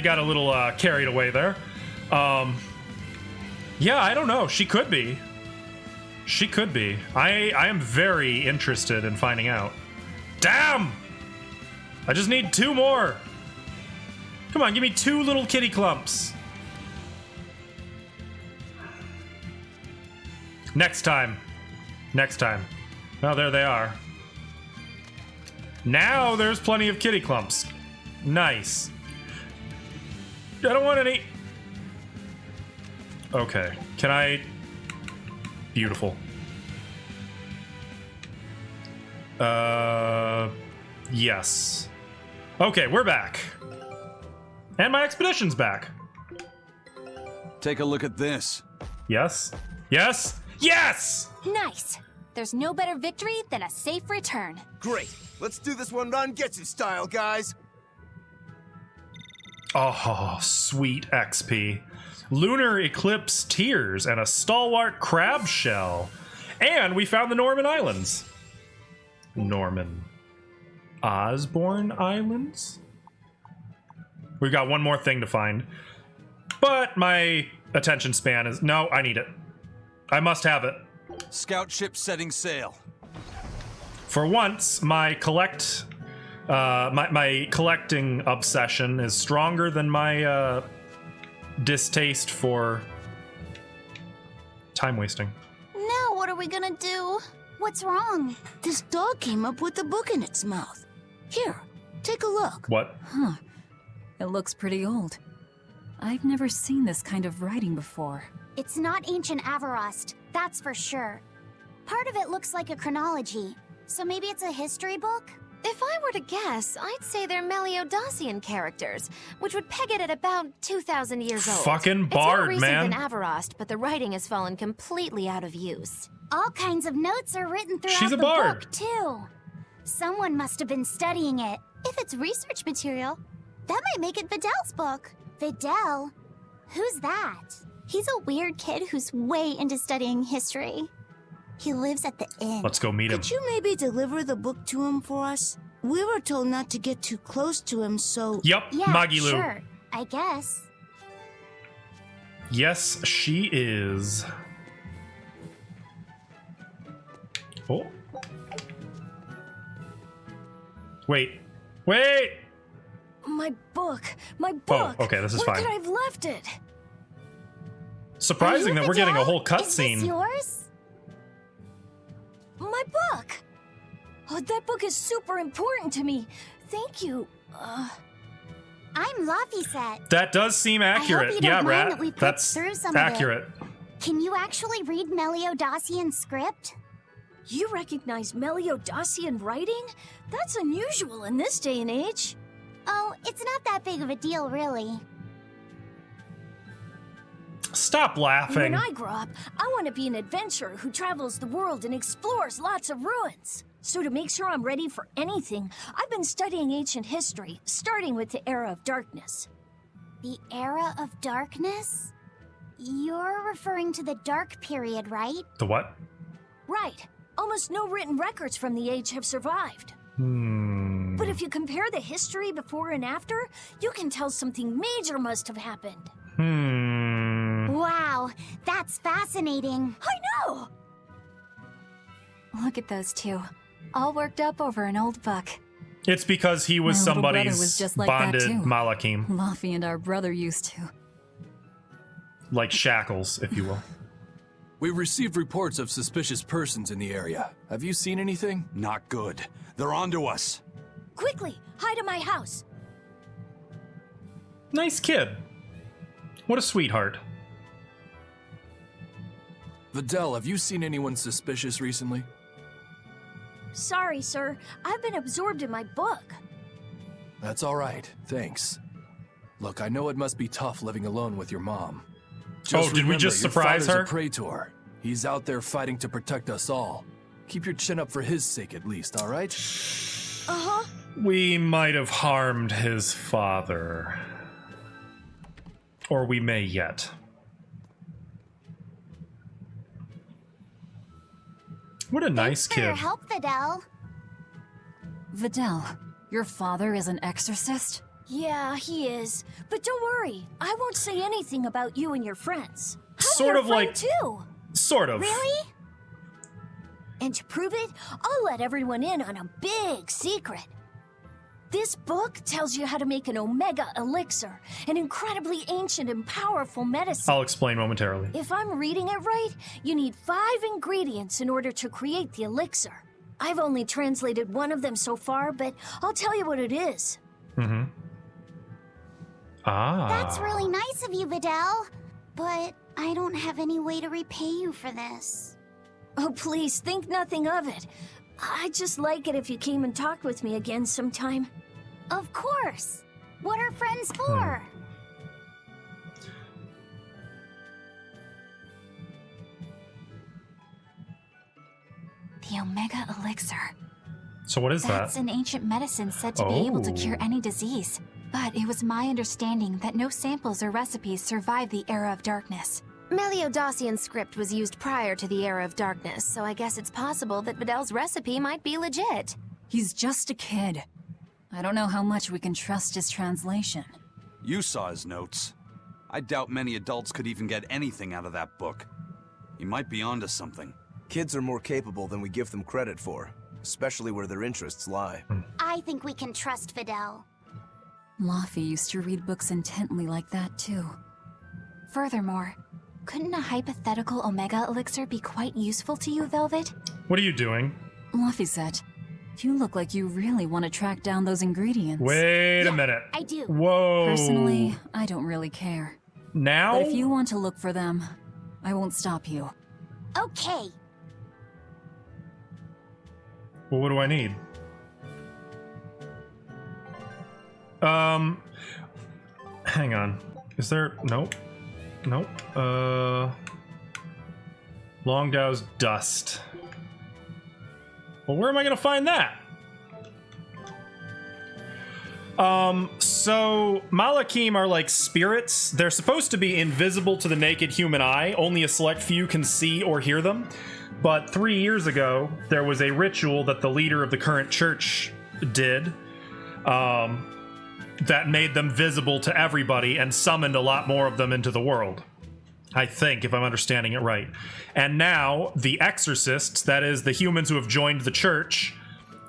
got a little carried away there. Yeah, I don't know. She could be. She could be. I am very interested in finding out. Damn! I just need 2 more. Come on, give me 2 little kitty clumps. Next time. Next time. Oh, there they are. Now there's plenty of kitty clumps. Nice. I don't want any. Okay. Can I? Beautiful. Yes. Okay, we're back. And my expedition's back. Take a look at this. Yes. Yes. Yes! Nice. There's no better victory than a safe return. Great. Let's do this one Rangetsu style, guys. Oh, sweet XP. Lunar Eclipse Tears and a Stalwart Crab Shell. And we found the Norman Islands. Norman. Osborne Islands? We've got one more thing to find. But my attention span is... No, I need it. I must have it. Scout ship setting sail. For once, my collecting obsession is stronger than my distaste for time wasting. Now what are we gonna do? What's wrong? This dog came up with a book in its mouth. Here, take a look. What? Huh. It looks pretty old. I've never seen this kind of writing before. It's not ancient Avarost, that's for sure. Part of it looks like a chronology, so maybe it's a history book? If I were to guess, I'd say they're Meliodosian characters, which would peg it at about 2,000 years old. Fucking bard, it's more man. recent than Avarost, but the writing has fallen completely out of use. All kinds of notes are written throughout She's a the bard. book, too. Someone must have been studying it. If it's research material, That might make it Vidal's book. Vidal? Who's that? He's a weird kid who's way into studying history. He lives at the inn. Let's go meet him. Could you maybe deliver the book to him for us? We were told not to get too close to him, so... Yep, Yeah, Magilu. sure. I guess. Yes, she is. Oh. Wait. Wait! My book! My book! Oh, okay, this is Where fine. could I have left it? Surprising that we're getting a whole Is this cutscene. yours? My book! Oh, that book is super important to me. Thank you. I'm Laphicet. That does seem accurate. I hope you Yeah, don't mind Rat. that we flipped That's through some accurate. Of it. Can you actually read Meliodosian script? You recognize Meliodosian writing? That's unusual in this day and age. Oh, it's not that big of a deal, really. Stop laughing. When I grow up, I want to be an adventurer who travels the world and explores lots of ruins. So to make sure I'm ready for anything, I've been studying ancient history, starting with the Era of Darkness. The Era of Darkness? You're referring to the Dark Period, right? The what? Right. Almost no written records from the age have survived. But if you compare the history before and after, you can tell something major must have happened. Wow, that's fascinating. I know! Look at those two, all worked up over an old book. It's because he was My little brother somebody's was just like that, bonded too. Malakim. Laffy and our brother used to. Like shackles, if you will. We've received reports of suspicious persons in the area. Have you seen anything? Not good. They're onto us. Quickly, hide in my house. Nice kid. What a sweetheart. Vidal, have you seen anyone suspicious recently? Sorry, sir. I've been absorbed in my book. That's all right, thanks. Look, I know it must be tough living alone with your mom. Just did we just surprise her? Your father's a praetor. He's out there fighting to protect us all. Keep your chin up for his sake at least, all right? Uh-huh. We might have harmed his father. Or we may yet. What a nice Thanks for kid. your help, Videl. Videl, your father is an exorcist? Yeah, he is. But don't worry, I won't say anything about you and your friends. Sort of like... too. Sort of. Really? And to prove it, I'll let everyone in on a big secret. This book tells you how to make an Omega Elixir, an incredibly ancient and powerful medicine. I'll explain momentarily. If I'm reading it right, you need 5 ingredients in order to create the elixir. I've only translated one of them so far, but I'll tell you what it is. Mm-hmm. Ah. That's really nice of you, Videl. But I don't have any way to repay you for this. Oh, please, think nothing of it. I'd just like it if you came and talked with me again sometime. Of course. What are friends for? The Omega Elixir. So what is that? That's an ancient medicine said to be able to cure any disease. But it was my understanding that no samples or recipes survived the Era of Darkness. Meliodacian script was used prior to the Era of Darkness, so I guess it's possible that Videl's recipe might be legit. He's just a kid. I don't know how much we can trust his translation. You saw his notes. I doubt many adults could even get anything out of that book. He might be onto something. Kids are more capable than we give them credit for, especially where their interests lie. I think we can trust Videl. Laffy used to read books intently like that, too. Furthermore, couldn't a hypothetical Omega Elixir be quite useful to you, Velvet? What are you doing? Laffy, you look like you really want to track down those ingredients. Wait a minute. I do. Whoa. Personally, I don't really care. Now? But if you want to look for them, I won't stop you. Okay. Well, what do I need? Hang on. Is there... Nope. Nope. Longdow's dust. Well, where am I gonna find that? So Malakim are like spirits. They're supposed to be invisible to the naked human eye. Only a select few can see or hear them. But 3 years ago, there was a ritual that the leader of the current church did that made them visible to everybody and summoned a lot more of them into the world. I think, if I'm understanding it right. And now, the exorcists, that is, the humans who have joined the church,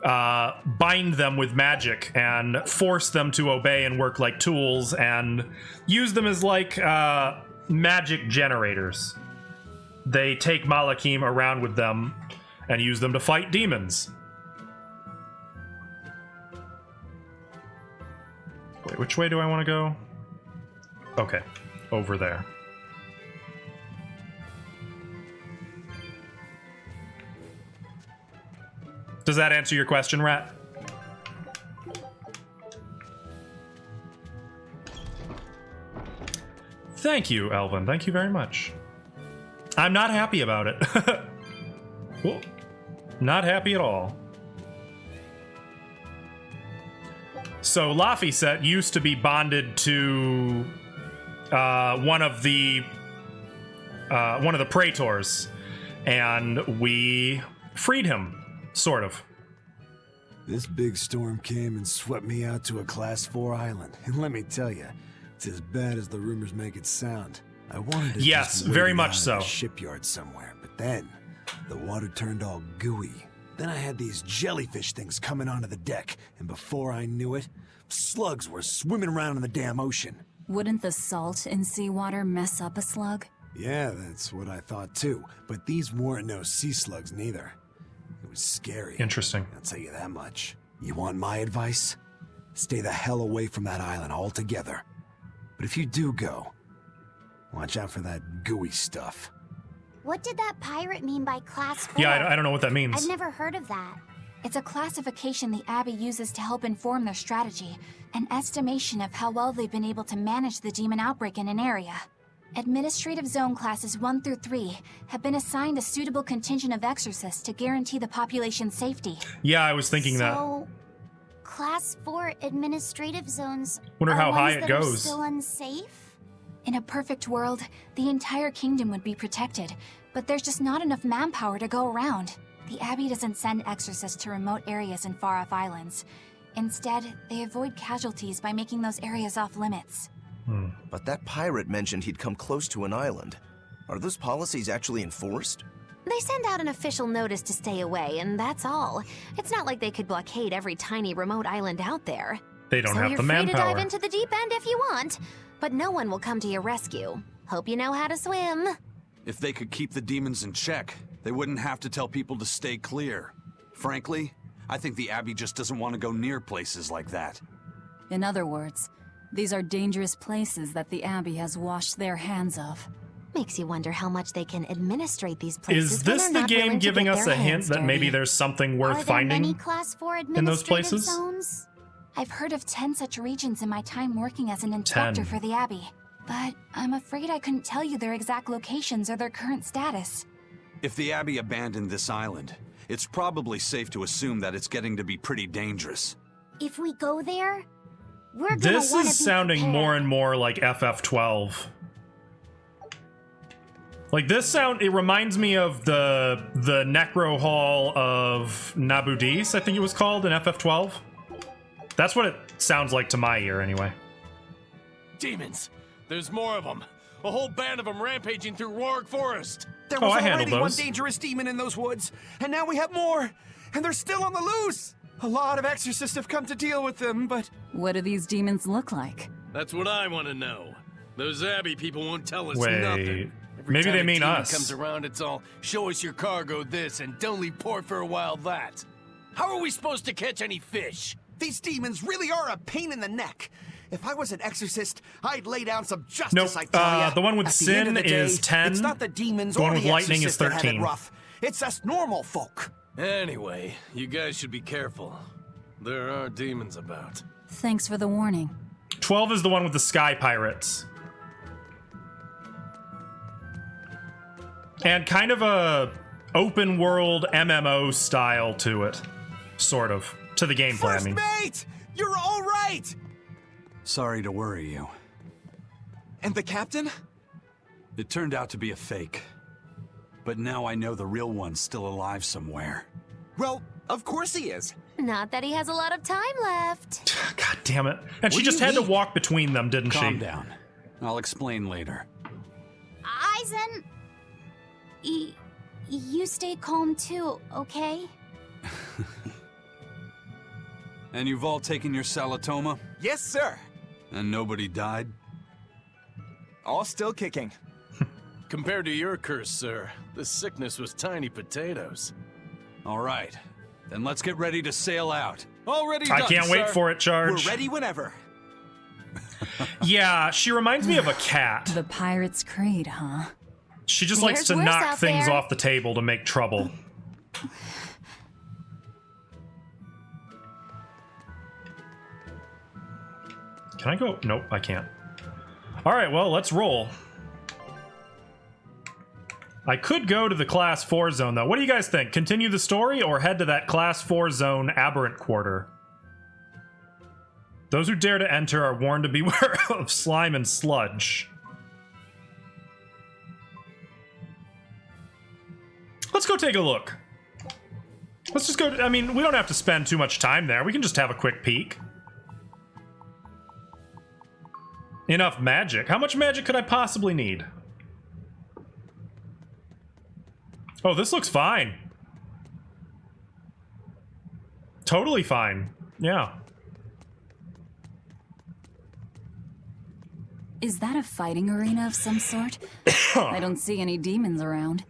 bind them with magic and force them to obey and work like tools and use them as, like, magic generators. They take Malakim around with them and use them to fight demons. Wait, which way do I want to go? Okay, over there. Does that answer your question, Rat? Thank you, Elvin. Thank you very much. I'm not happy about it. Cool. Not happy at all. So Laffy used to be bonded to one of the praetors, and we freed him. Sort of. This big storm came and swept me out to a Class 4 island. And let me tell you, it's as bad as the rumors make it sound. I wanted to yes, just very wait much out so. in a shipyard somewhere, but then the water turned all gooey. Then I had these jellyfish things coming onto the deck, and before I knew it, slugs were swimming around in the damn ocean. Wouldn't the salt in seawater mess up a slug? Yeah, that's what I thought too, but these weren't no sea slugs neither. It was scary. Interesting. I'll tell you that much. You want my advice? Stay the hell away from that island altogether. But if you do go, watch out for that gooey stuff. What did that pirate mean by Class 4? Yeah, I don't know what that means. I've never heard of that. It's a classification the Abbey uses to help inform their strategy, an estimation of how well they've been able to manage the demon outbreak in an area. Administrative Zone Classes 1 through 3 have been assigned a suitable contingent of exorcists to guarantee the population's safety. Yeah, I was thinking that. So, Class 4 administrative zones Wonder how high ones it that are goes. still unsafe? In a perfect world, the entire kingdom would be protected, but there's just not enough manpower to go around. The Abbey doesn't send exorcists to remote areas and far-off islands. Instead, they avoid casualties by making those areas off-limits. But that pirate mentioned he'd come close to an island. Are those policies actually enforced? They send out an official notice to stay away, and that's all. It's not like they could blockade every tiny remote island out there. They don't So have you're the free to manpower. dive into the deep end if you want, but no one will come to your rescue. Hope you know how to swim. If they could keep the demons in check, they wouldn't have to tell people to stay clear. Frankly, I think the Abbey just doesn't want to go near places like that. In other words, these are dangerous places that the Abbey has washed their hands of. Makes you wonder how much they can administrate these places. Is this when the they're not game willing to giving get us their a hint hands that maybe dirty. there's something worth Are there many finding Class 4 in those administrative places? zones? I've heard of 10 such regions in my time working as an instructor 10. for the Abbey, but I'm afraid I couldn't tell you their exact locations or their current status. If the Abbey abandoned this island, it's probably safe to assume that it's getting to be pretty dangerous. If we go there, we're gonna This wanna is be sounding prepared. more and more like FF12. Like this sound, it reminds me of the Necro Hall of Nabudis, I think it was called in FF12. That's what it sounds like to my ear, anyway. Demons! There's more of them! A whole band of them rampaging through Roarg Forest! There was already one dangerous demon in those woods, and now we have more! And they're still on the loose! A lot of exorcists have come to deal with them, but... What do these demons look like? That's what I want to know. Those Abbey people won't tell us Wait, nothing. Every maybe time they a mean demon us. comes around, it's all, show us your cargo this, and don't leave port for a while that. How are we supposed to catch any fish? These demons really are a pain in the neck. If I was an exorcist, I'd lay down some justice, Nope, I tell ya. the one with At the end of sin the day, is 10. It's not the demons The one or with the lightning is exorcists that have it 13. rough. It's us normal folk. Anyway, you guys should be careful. There are demons about. Thanks for the warning. 12 is the one with the sky pirates. And kind of a open world MMO style to it. Sort of. To the gameplay, I mean. Mate! You're all right! Sorry to worry you. And the captain? It turned out to be a fake. But now I know the real one's still alive somewhere. Well, of course he is. Not that he has a lot of time left. God damn it. And she What just do you had to mean? walk between them, didn't she? Calm down. I'll explain later. Aizen, you stay calm too, okay? And you've all taken your Salatoma? Yes, sir. And nobody died? All still kicking. Compared to your curse, sir, this sickness was tiny potatoes. All right. Then let's get ready to sail out. Already I done, can't wait sir. for it, Charge. We're ready whenever. Yeah, she reminds me of a cat. The Pirate's Creed, huh? She just likes to There's worse knock out things there. off the table to make trouble. Can I go? Nope, I can't. All right, well, let's roll. I could go to the Class 4 zone, though. What do you guys think? Continue the story or head to that Class 4 zone aberrant quarter? Those who dare to enter are warned to beware of slime and sludge. Let's go take a look. Let's just go. I mean, we don't have to spend too much time there. We can just have a quick peek. Enough magic. How much magic could I possibly need? Oh, this looks fine. Totally fine. Yeah. Is that a fighting arena of some sort? I don't see any demons around.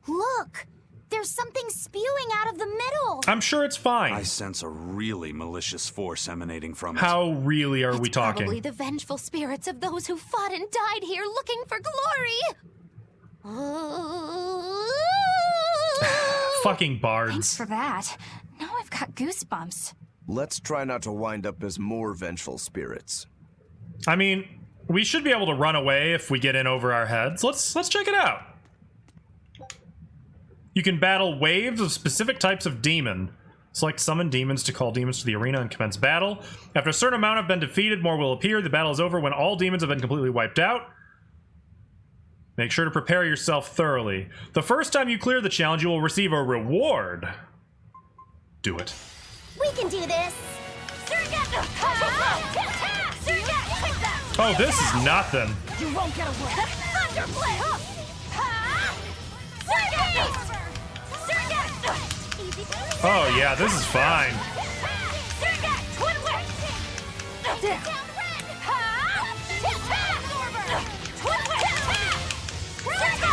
Look! There's something spewing out of the middle! I'm sure it's fine. I sense a really malicious force emanating from it. How really are we talking? Probably the vengeful spirits of those who fought and died here looking for glory. fucking bards. Thanks for that. Now I've got goosebumps. Let's try not to wind up as more vengeful spirits. I mean, we should be able to run away if we get in over our heads. Let's check it out. You can battle waves of specific types of demon. Select summon demons to call demons to the arena and commence battle. After a certain amount have been defeated, more will appear. The battle is over when all demons have been completely wiped out. Make sure to prepare yourself thoroughly. The first time you clear the challenge, you will receive a reward. Do it. We can do this. Oh, this is nothing. You won't get away. Oh yeah, this is fine.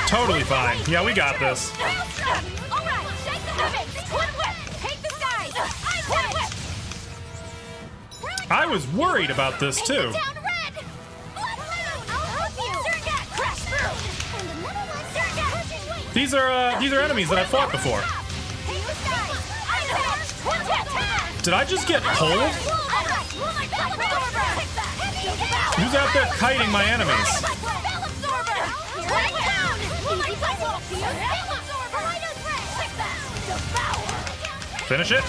Totally fine. Yeah, we got this. I was worried about this too. These are enemies that I've fought before. Did I just get pulled? Who's out there kiting my enemies? Finish it.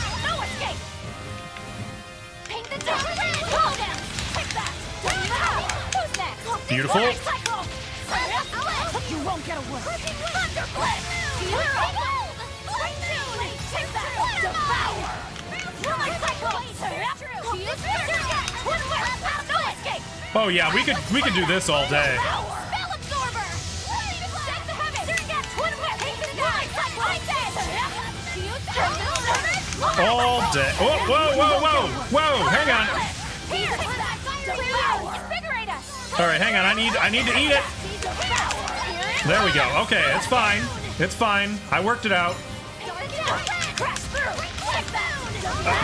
Beautiful. You won't get away. Oh yeah, we could do this all day. All day. Whoa, whoa, whoa, whoa, whoa! Hang on. All right, hang on. I need to eat it. There we go. Okay, it's fine. It's fine. I worked it out.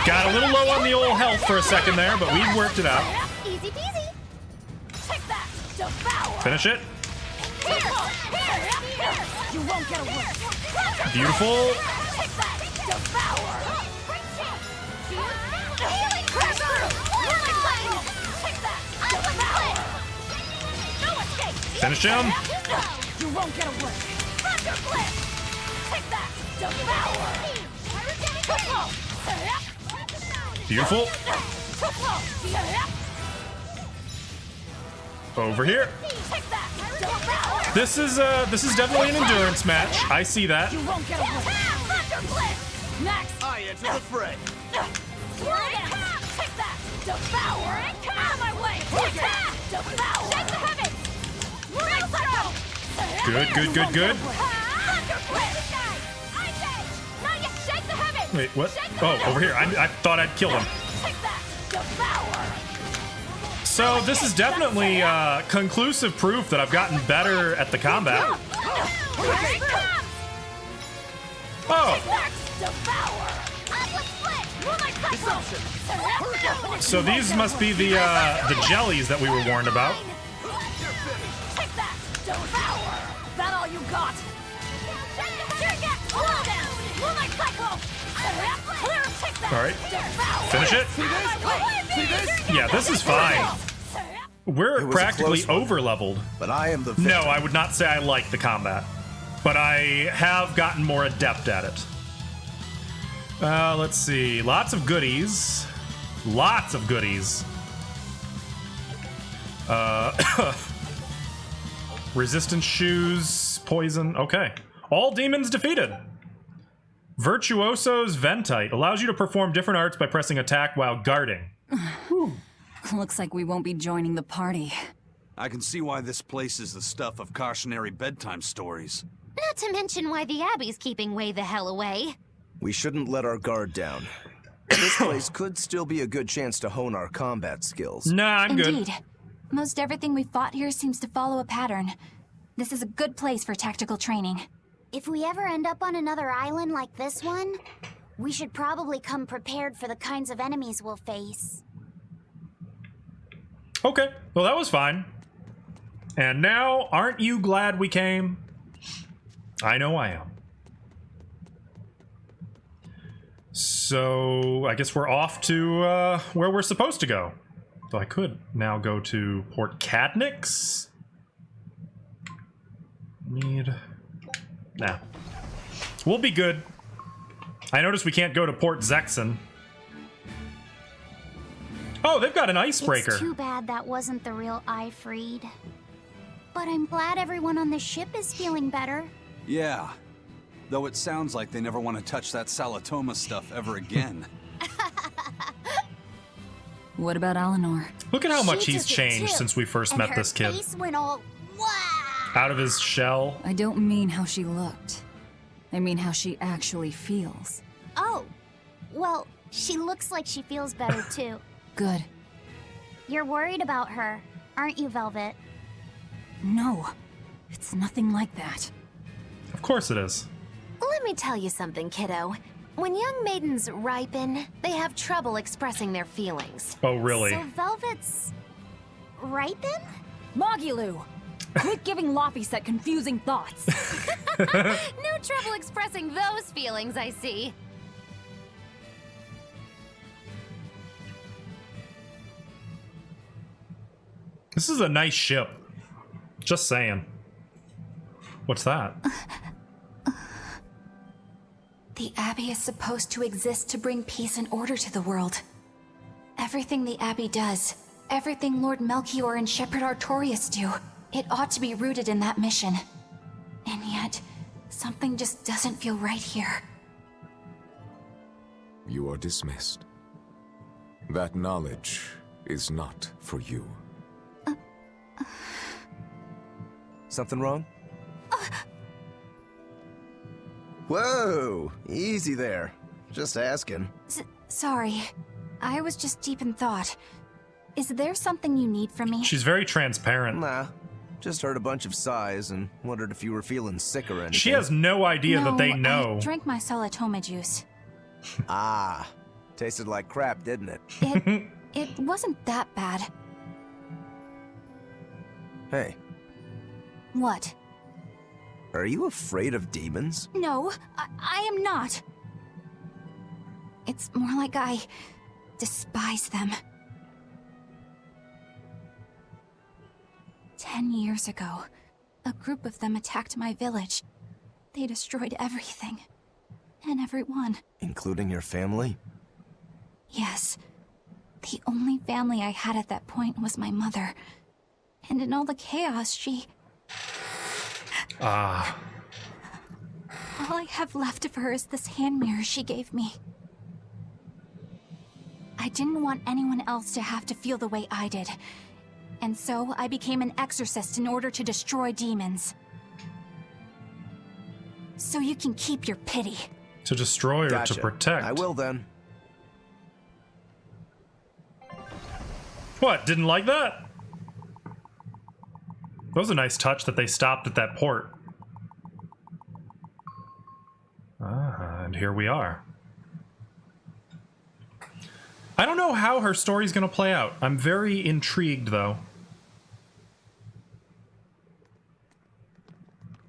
Got a little low on the old health for a second there, but we worked it out. Easy peasy. Finish it. You won't get away. Beautiful. Finish him. You won't get away. Beautiful. Over here. This is definitely an endurance match. I see that. You won't get away. Next. I enter the fray. Take that. Devour it. Come out of my way. Devour. Shake the heavens. Good. Wait, what? Oh, over here. I thought I'd kill him. So this is definitely conclusive proof that I've gotten better at the combat. Oh. So these must be the jellies that we were warned about. That all you got? All right, finish it. Yeah, this is fine. We're practically over-leveled. But I am the victor. No, I would not say I like the combat, but I have gotten more adept at it. Let's see. Lots of goodies. Lots of goodies. Resistance shoes, poison. Okay. All demons defeated. Virtuoso's Ventite allows you to perform different arts by pressing attack while guarding. Looks like we won't be joining the party. I can see why this place is the stuff of cautionary bedtime stories. Not to mention why the Abbey's keeping way the hell away. We shouldn't let our guard down. This place could still be a good chance to hone our combat skills. Nah, I'm good. Indeed. Most everything we fought here seems to follow a pattern. This is a good place for tactical training. If we ever end up on another island like this one, we should probably come prepared for the kinds of enemies we'll face. Okay, well that was fine. And now, aren't you glad we came? I know I am. So I guess we're off to where we're supposed to go. So I could now go to Port Cadnix. Nah. We'll be good. I noticed we can't go to Port Zexon. Oh, they've got an icebreaker. It's too bad that wasn't the real Ifreed. But I'm glad everyone on the ship is feeling better. Yeah. Though it sounds like they never want to touch that Salatoma stuff ever again. What about Eleanor? Look at how much he's changed since we first met this kid. Face went all Out of his shell. I don't mean how she looked. I mean how she actually feels. Oh, well, she looks like she feels better too. Good. You're worried about her, aren't you, Velvet? No, it's nothing like that. Of course it is. Let me tell you something, kiddo. When young maidens ripen, they have trouble expressing their feelings. Oh, really? So Velvet's ripen? Magilu! Quit giving Laphicet confusing thoughts. No trouble expressing those feelings, I see. This is a nice ship. Just saying. What's that? The Abbey is supposed to exist to bring peace and order to the world. Everything the Abbey does, everything Lord Melchior and Shepherd Artorias do, it ought to be rooted in that mission. And yet, something just doesn't feel right here. You are dismissed. That knowledge is not for you. Something wrong? Whoa! Easy there. Just asking. Sorry. I was just deep in thought. Is there something you need from me? She's very transparent. Nah. Just heard a bunch of sighs and wondered if you were feeling sick or anything. She has no idea that they know. I drank my Salatoma juice. Ah. Tasted like crap, didn't it? It wasn't that bad. Hey. What? Are you afraid of demons? No, I am not. It's more like I despise them. 10 years ago, a group of them attacked my village. They destroyed everything. And everyone. Including your family? Yes. The only family I had at that point was my mother. And in all the chaos, she... Ah. All I have left of her is this hand mirror she gave me. I didn't want anyone else to have to feel the way I did. And so I became an exorcist in order to destroy demons. So you can keep your pity. To destroy or Gotcha. to protect? I will then. What, didn't like that? That was a nice touch that they stopped at that port. Ah, and here we are. I don't know how her story's gonna play out. I'm very intrigued, though.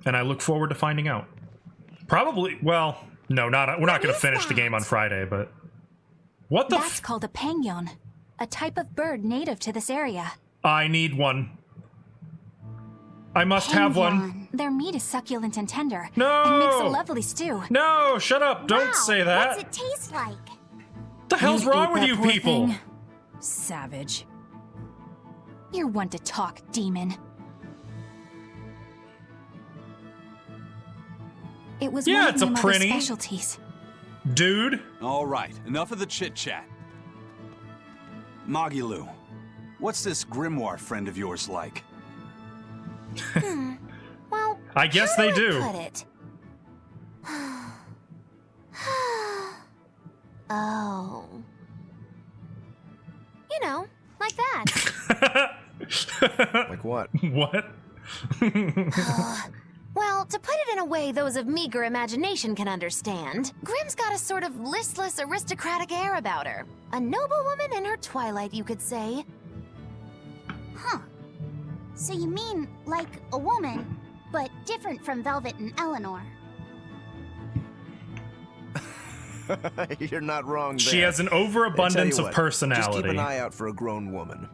And I look forward to finding out. Probably, well, no, we're not gonna finish the game on Friday, but... What the That's called a pangyon, a type of bird native to this area. I need one. I must have one. Their meat is succulent and tender. No! And makes a lovely stew. No, shut up. Don't say that. What's it taste like? What the hell's wrong with you people? Thing? Savage. You're one to talk, demon. It was one of my mother's specialties. Dude. All right, enough of the chit-chat. Magilu, what's this grimoire friend of yours like? Well, I guess they do. Put it. Oh. You know, like that. Like what? What? Well, to put it in a way those of meager imagination can understand, Grimm's got a sort of listless, aristocratic air about her. A noblewoman in her twilight, you could say. Huh. So you mean like a woman, but different from Velvet and Eleanor. You're not wrong there. She has an overabundance of personality. Just keep an eye out for a grown woman.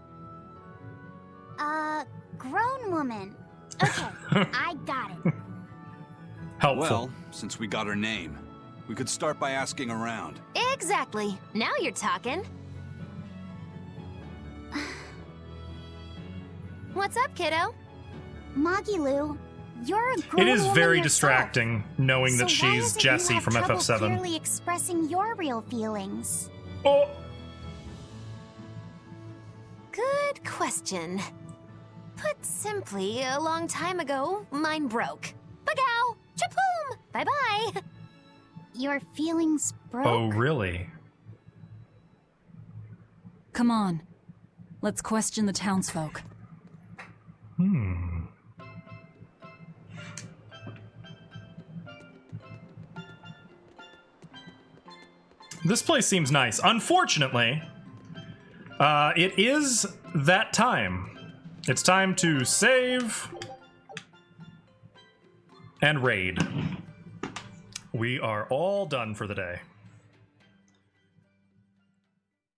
Grown woman. Okay, I got it. Helpful. Well, since we got her name, we could start by asking around. Exactly. Now you're talking. What's up, kiddo? Magilu, you're a grown It is woman very yourself. distracting knowing that So why she's is it Jessie you from have trouble FF7. clearly expressing your real feelings? Oh. Good question. Put simply, a long time ago, mine broke. Bagow! Chapoom! Bye-bye! Your feelings broke? Oh, really? Come on. Let's question the townsfolk. This place seems nice. Unfortunately, it is that time. It's time to save and raid. We are all done for the day.